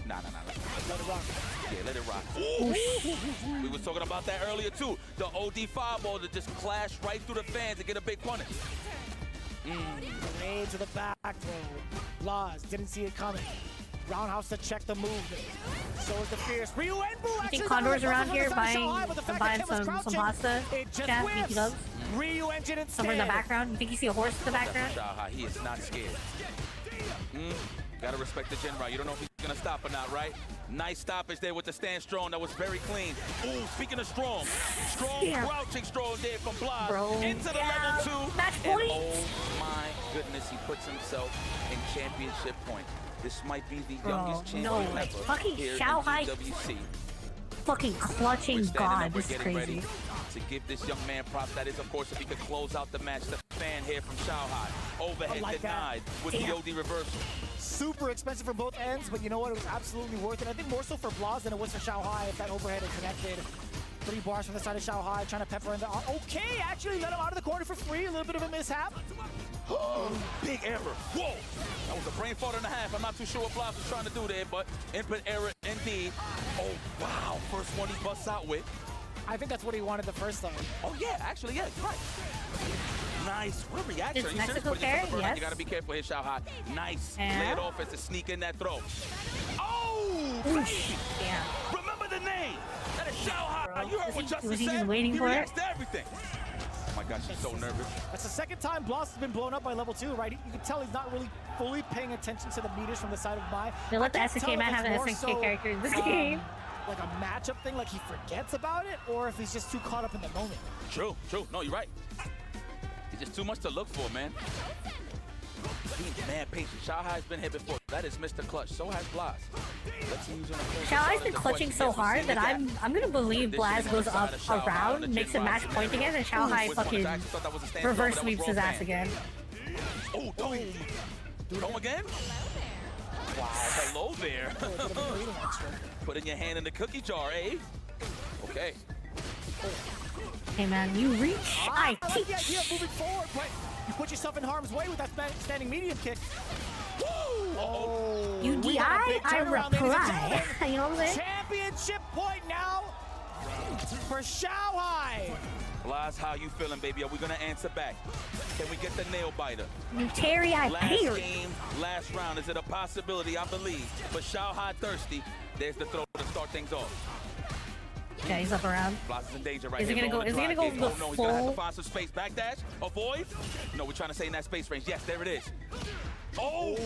Nah. Let it rock. Yeah, let it rock. Ooh. We was talking about that earlier too. The OD fireball that just clashed right through the fans and get a big punish. Grenade to the back throw. Blas didn't see it coming. Roundhouse to check the movement. So is the fierce Ryu Enbu. I think Condor's around here buying some pasta. Chat, BT Dubs. Ryu engine instead. Somewhere in the background. You think you see a horse in the background? He is not scared. Gotta respect the Jinrai. You don't know if he's gonna stop or not, right? Nice stoppage there with the stand strong. That was very clean. Ooh, speaking of strong, crouching strong there from Blas. Into the level 2. Match point. Oh my goodness, he puts himself in championship point. This might be the youngest champion ever. Fucking here Xiaohai. in DWC. Fucking clutching God. This is crazy. Ready to give this young man props. That is, of course, if he could close out the match. The fan here from Xiaohai. Overhead denied with the OD reversal. Super expensive from both ends, but you know what? It was absolutely worth it. I think more so for Blas than it was for Xiaohai if that overhead had connected. 3 bars from the side of Xiaohai, trying to pepper in the... Okay, actually let him out of the corner for free. A little bit of a mishap. Big error. Whoa! That was a brain fart and a half. I'm not too sure what Blas was trying to do there, but input error indeed. Oh, wow. First one he busts out with. I think that's what he wanted the first time. Oh, yeah. Actually, yeah. Right. Nice. What a reaction. It's You Mexico serious? carry, yes. You got to be careful here, Xiaohai. Nice. And? Lay it off as to sneak in that throw. Oh! Yeah. Remember the name. That is Xiaohai. You heard what Justin was he said. just waiting he for it? reacts to everything. Oh my gosh, she's so nervous. That's the second time Blas has been blown up by level 2, right? You can tell he's not really fully paying attention to the meters from the side of Mai. They let the SNK man have an SNK character in this game. Like a matchup thing, like he forgets about it, or if he's just too caught up in the moment. True. No, you're right. It's just too much to look for, man. He's mad patient. Xiaohai's been here before. That is Mr. Clutch. So has Blas. Xiaohai's been clutching so hard that I'm gonna believe Blas goes up around, makes a match point again, and Xiaohai fucking reverse sweeps his ass again. Oh, dome again? Wow, hello there. Putting your hand in the cookie jar, eh? Okay. Hey man, you reach, I like teach. the idea of moving forward, but you put yourself in harm's way with that standing medium kick. Oh, you DI, I reply. You know what I'm saying? Championship point now for Xiaohai. Blas, how you feeling, baby? Are we gonna answer back? Can we get the nail biter? Terry, I last game, last round. Is it a possibility? I believe. But Xiaohai thirsty. There's the throw to start things off. Okay, he's up around. Blas is in danger right is he here. Is he gonna go the no, he's gonna have to find some space. Backdash, avoid. No, we're trying to stay in that space range. Yes, there it is. Oh,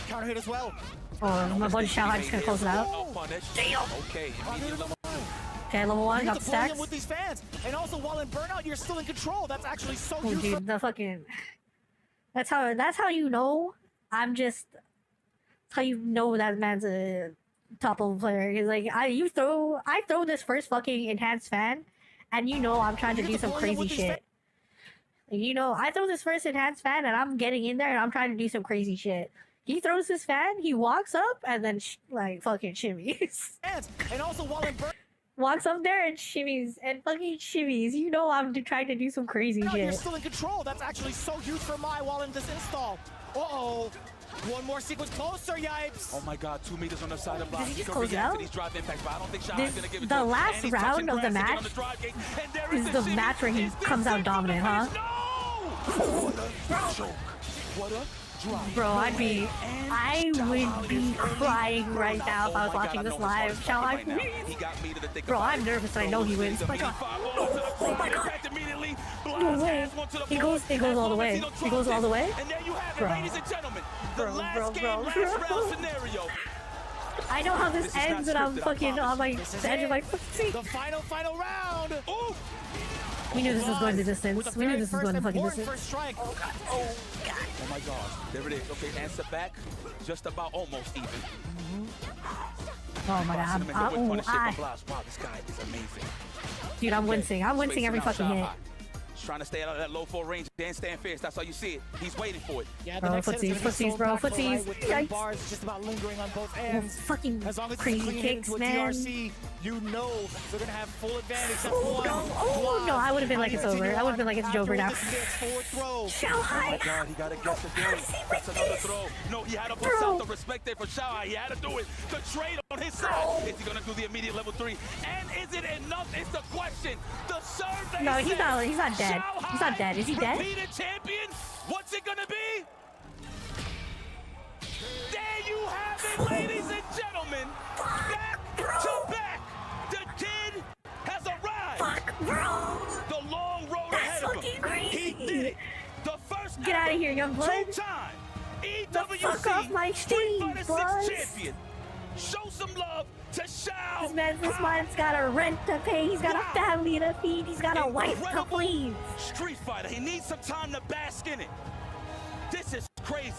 counter hit as well. Oh, my buddy Xiaohai just gonna close it out. Damn. Okay, okay, level 1 got stacks. With these fans, and also while in burnout, you're still in control. That's actually so useful. Dude, the fucking. That's how you know. That's how you know that man's a top level player. Cause like I throw this first fucking enhanced fan, and you know I'm trying to do some crazy shit. Like, you know, I throw this first enhanced fan, and I'm getting in there, and I'm trying to do some crazy shit. He throws his fan, he walks up, and then like fucking shimmies. And also while in walks up there and shimmies and fucking shimmies. You know I'm trying to do some crazy shit. You're still in control. That's actually so huge for Mai while in this install. Uh-oh. One more sequence closer, yipes. Oh my god, 2 meters on the side of Blas. Did he just close it out? These drive impacts, but I don't think Xiaohai's gonna give it to the him. last round of the match is the match where he comes out dominant, huh? What a bro, I would be crying right now if I was watching this live. Xiaohai, please. Bro, I'm nervous and I know he wins. Oh my god. Oh my god. No way. It goes all the way. It goes all the way. And there you have it, bro. ladies and gentlemen. The Bro. round scenario. I know how this ends and I'm fucking on my edge of my seat. The final round. Ooh. We knew this was going the distance. We knew this was going the fucking distance. Oh god. Oh my god. There it is. Okay, answer back. Just about almost even. Oh my god. Wow, this guy is amazing. Dude, I'm wincing. I'm wincing every fucking hit. Trying to stay out of that low 4 range and stand fierce. That's how you see it. He's waiting for it. Yeah, bro, footsies, bro, footsies. With bars just about lingering on both ends. Fucking as long as crazy kicks, man. DRC, you know they're gonna have full advantage. Oh no, I would have been like it's over. I would have been like it's over now. Xiaohai! Oh my god, he gotta get the throw. That's another throw. No, he had to bust out the respect there for Xiaohai. He had to do it. The trade on his side. Is he gonna do the immediate level 3? And is it enough? It's the question. The survey. No, he's not dead. He's not dead. Is he dead? Repeated champion. What's it gonna be? There you have it, ladies and gentlemen. Back to back. The kid has arrived. Fuck, bro. The long road ahead of him. He did it. The first Get out of here, young blood. Two-time the fuck off my stage, boys. Champion. Show some love to Xiao. This man's got a rent to pay. He's got a family to feed. He's got a wife to please. Street fighter. He needs some time to bask in it. This is crazy.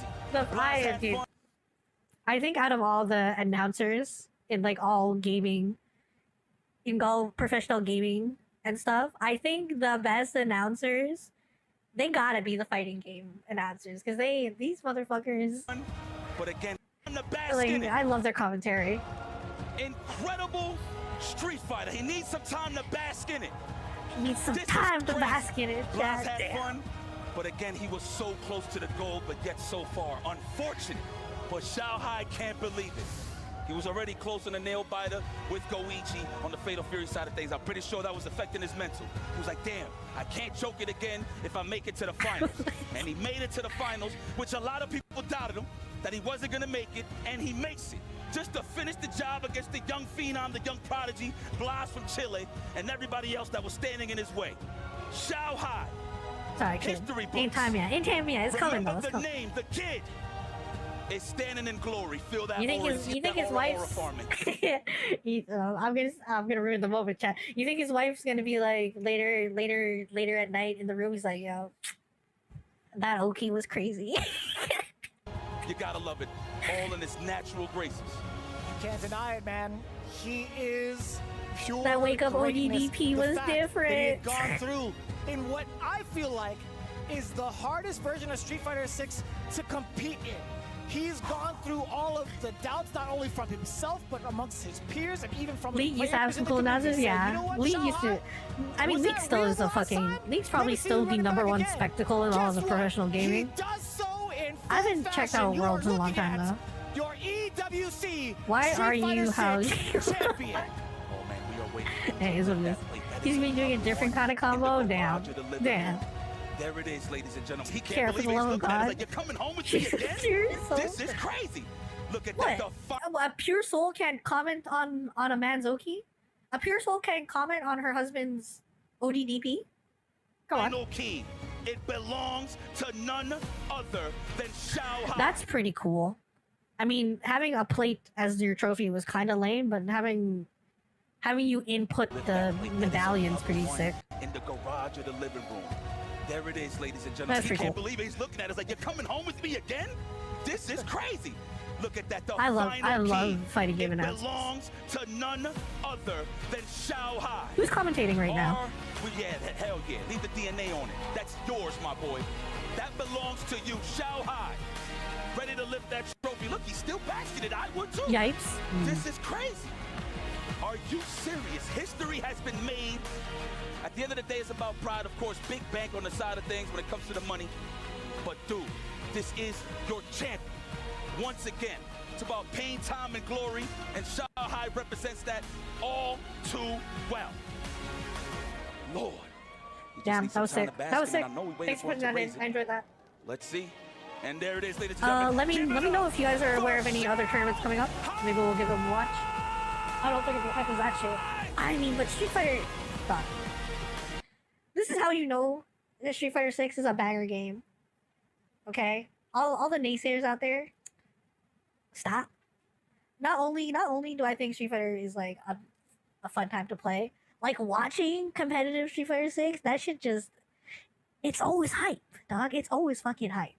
Dude. I think out of all the announcers in like all gaming, in all professional gaming and stuff, I think the best announcers, they gotta be the fighting game announcers because these motherfuckers. But again, the bask like in it. I love their commentary. Incredible Street Fighter. He needs some time to bask in it. Needs some time to bask in it. Blas had fun, but again, he was so close to the goal, but yet so far. Unfortunate, but Shanghai can't believe it. He was already close on the nail biter with Goichi on the Fatal Fury side of things. I'm pretty sure that was affecting his mental. He was like, damn, I can't choke it again if I make it to the finals. And he made it to the finals, which a lot of people doubted him, that he wasn't gonna make it, and he makes it. Just to finish the job against the young phenom, the young prodigy, Blas from Chile, and everybody else that was standing in his way. Shanghai. Sorry, kid. Ain't time yet. Ain't time yet. It's coming though. Remember the name, the kid. Is standing in glory. Feel that? You think his wife's? I'm gonna ruin the moment, chat. You think his wife's gonna be like later at night in the room? He's like, yo, that Oki was crazy. You gotta love it, all in its natural graces. You can't deny it, man. He is pure. That wake up greatness. ODDP was different. He had gone through in what I feel like is the hardest version of Street Fighter 6 to compete in. He's gone through all of the doubts, not only from himself, but amongst his peers, and even from League used to have some cool announcers, yeah. League used to. I mean, League still is a fucking. League's probably still the #1 spectacle in all of the professional gaming. I haven't checked out Worlds in a long time though. Your EWC. Why are you how? Champion. Oh man, we are waiting. Hey, is what it is. He's been doing a different kind of combo. Damn. Damn. There it is, ladies and gentlemen. He Care can't for the believe love he's of looking at it God. like, you're coming home with me again? This is crazy. Look at What? that. A pure soul can't comment on a man's Oki? A pure soul can't comment on her husband's ODDP? Come on. Final key. It belongs to none other than Shanghai. That's pretty cool. I mean, having a plate as your trophy was kind of lame, but having you input the medallion's pretty sick. In the garage or the living room. There it is, ladies and gentlemen. He can't believe it. He's looking at us like, you're coming home with me again? This is crazy. Look at that. I love fighting game announcements. Belongs to none other than Shanghai. Who's commentating right now? Yeah, hell yeah. Leave the DNA on it. That's yours, my boy. That belongs to you, Shanghai. Ready to lift that trophy. Look, he's still basking it. I would too. Yikes. This is crazy. Are you serious? History has been made. At the end of the day, it's about pride. Of course, big bank on the side of things when it comes to the money. But dude, this is your champion. Once again, it's about pain, time, and glory, and Shanghai represents that all too well. Lord. Damn, that was sick. That was sick. Thanks for putting that in. I enjoyed that. Let's see. And there it is, ladies and gentlemen. Let me know if you guys are aware of any other tournaments coming up. Maybe we'll give them a watch. I don't think it's hype as that shit. I mean, but Street Fighter. Stop. This is how you know that Street Fighter 6 is a banger game. Okay? All the naysayers out there, stop. Not only do I think Street Fighter is like a fun time to play, like watching competitive Street Fighter 6, that shit just, it's always hype, dog. It's always fucking hype.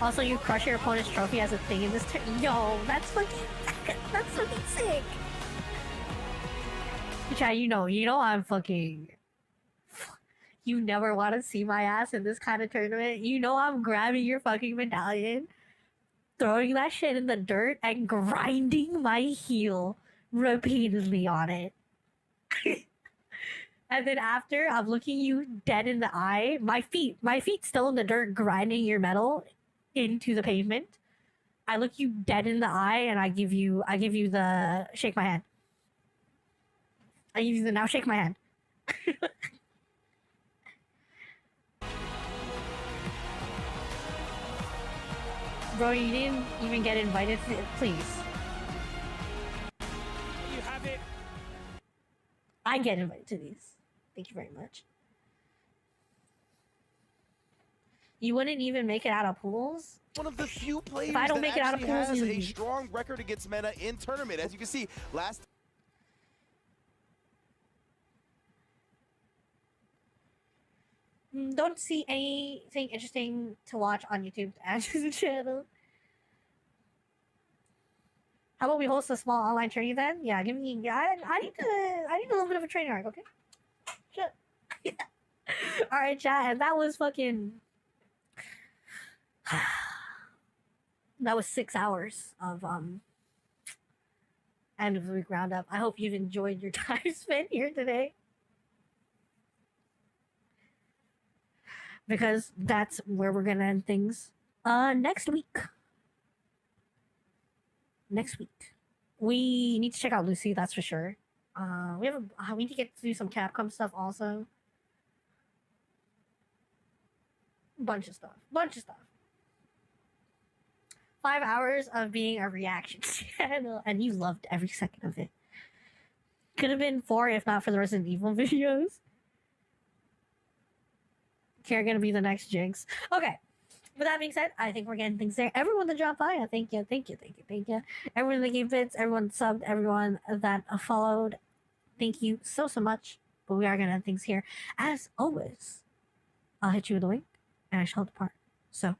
Also, you crush your opponent's trophy as a thing in this turn. Yo, that's fucking sick. Chat, you know I'm fucking. You never want to see my ass in this kind of tournament. You know I'm grabbing your fucking medallion, throwing that shit in the dirt, and grinding my heel repeatedly on it. And then after, I'm looking you dead in the eye. My feet still in the dirt, grinding your metal into the pavement. I look you dead in the eye, and I give you the shake my hand. I give you the now shake my hand. Bro, you didn't even get invited to it, please. You have it. I get invited to these. Thank you very much. You wouldn't even make it out of pools? One of the few players if I don't that make it out of actually pools, has a strong record against meta in tournament. As you can see, last don't see anything interesting to watch on YouTube to add to the channel. How about we host a small online training then? Yeah, give me. I need a little bit of a training arc, okay? Shut. All right, chat. And that was fucking. That was 6 hours of end of the week roundup. I hope you've enjoyed your time spent here today, because that's where we're gonna end things. Next week we need to check out Lucy, that's for sure. We need to get to do some Capcom stuff also. Bunch of stuff. 5 hours of being a reaction channel, and you loved every second of it. Could have been 4 if not for the Resident Evil videos. You're gonna be the next Jinx. Okay. With that being said, I think we're getting things there. Everyone that dropped by, I thank you. Everyone that gave bits, everyone that subbed, everyone that followed, thank you so much. But we are gonna end things here. As always, I'll hit you with a wink, and I shall depart. So,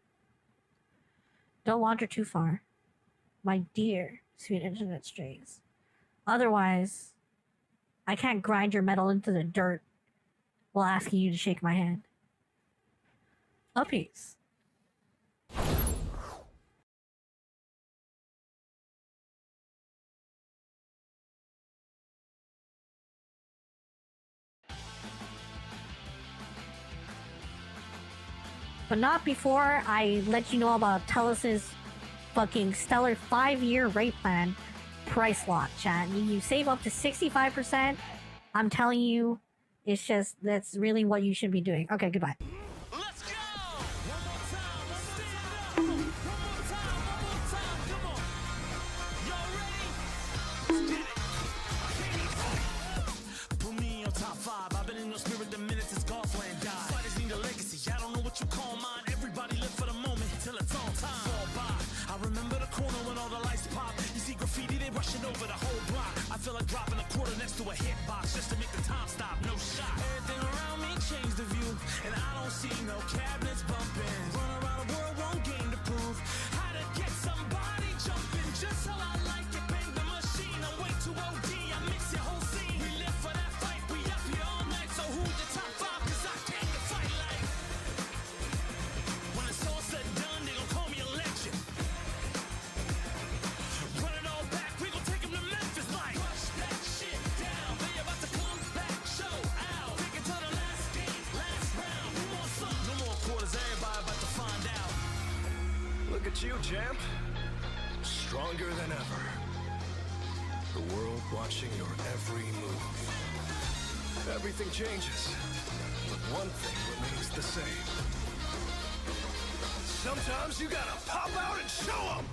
don't wander too far, my dear sweet internet strays. Otherwise, I can't grind your metal into the dirt while asking you to shake my hand. A peace. But not before I let you know about TELUS's fucking stellar 5-year rate plan price lock, chat. You save up to 65%. I'm telling you, it's just, that's really what you should be doing. Okay, goodbye. You call mine, everybody live for the moment till it's on time. Fall by. I remember the corner when all the lights pop. You see graffiti, they rushing over the whole block. I feel like dropping a quarter next to a hitbox just to make the time stop. No shot. Everything around me changed the view, and I don't see no cabinets bumping. Run around the world, one game to prove how to get somebody jumping. Just how I like it, bang the machine. I'm way too OD. I mix your whole scene. We live for that fight. We up here all night. So who's the top 5? 'Cause I came to fight like. When it's all said and done, they gon' call me a legend. Run it all back, we gon' take them to Memphis like. Rush that shit down, they about to come back, show out. Take it to the last game, last round. Who wants some? No more quarters, everybody about to find out. Look at you, champ. Stronger than ever. The world watching your every move. Everything changes, but one thing remains the same. Sometimes you gotta pop out and show 'em!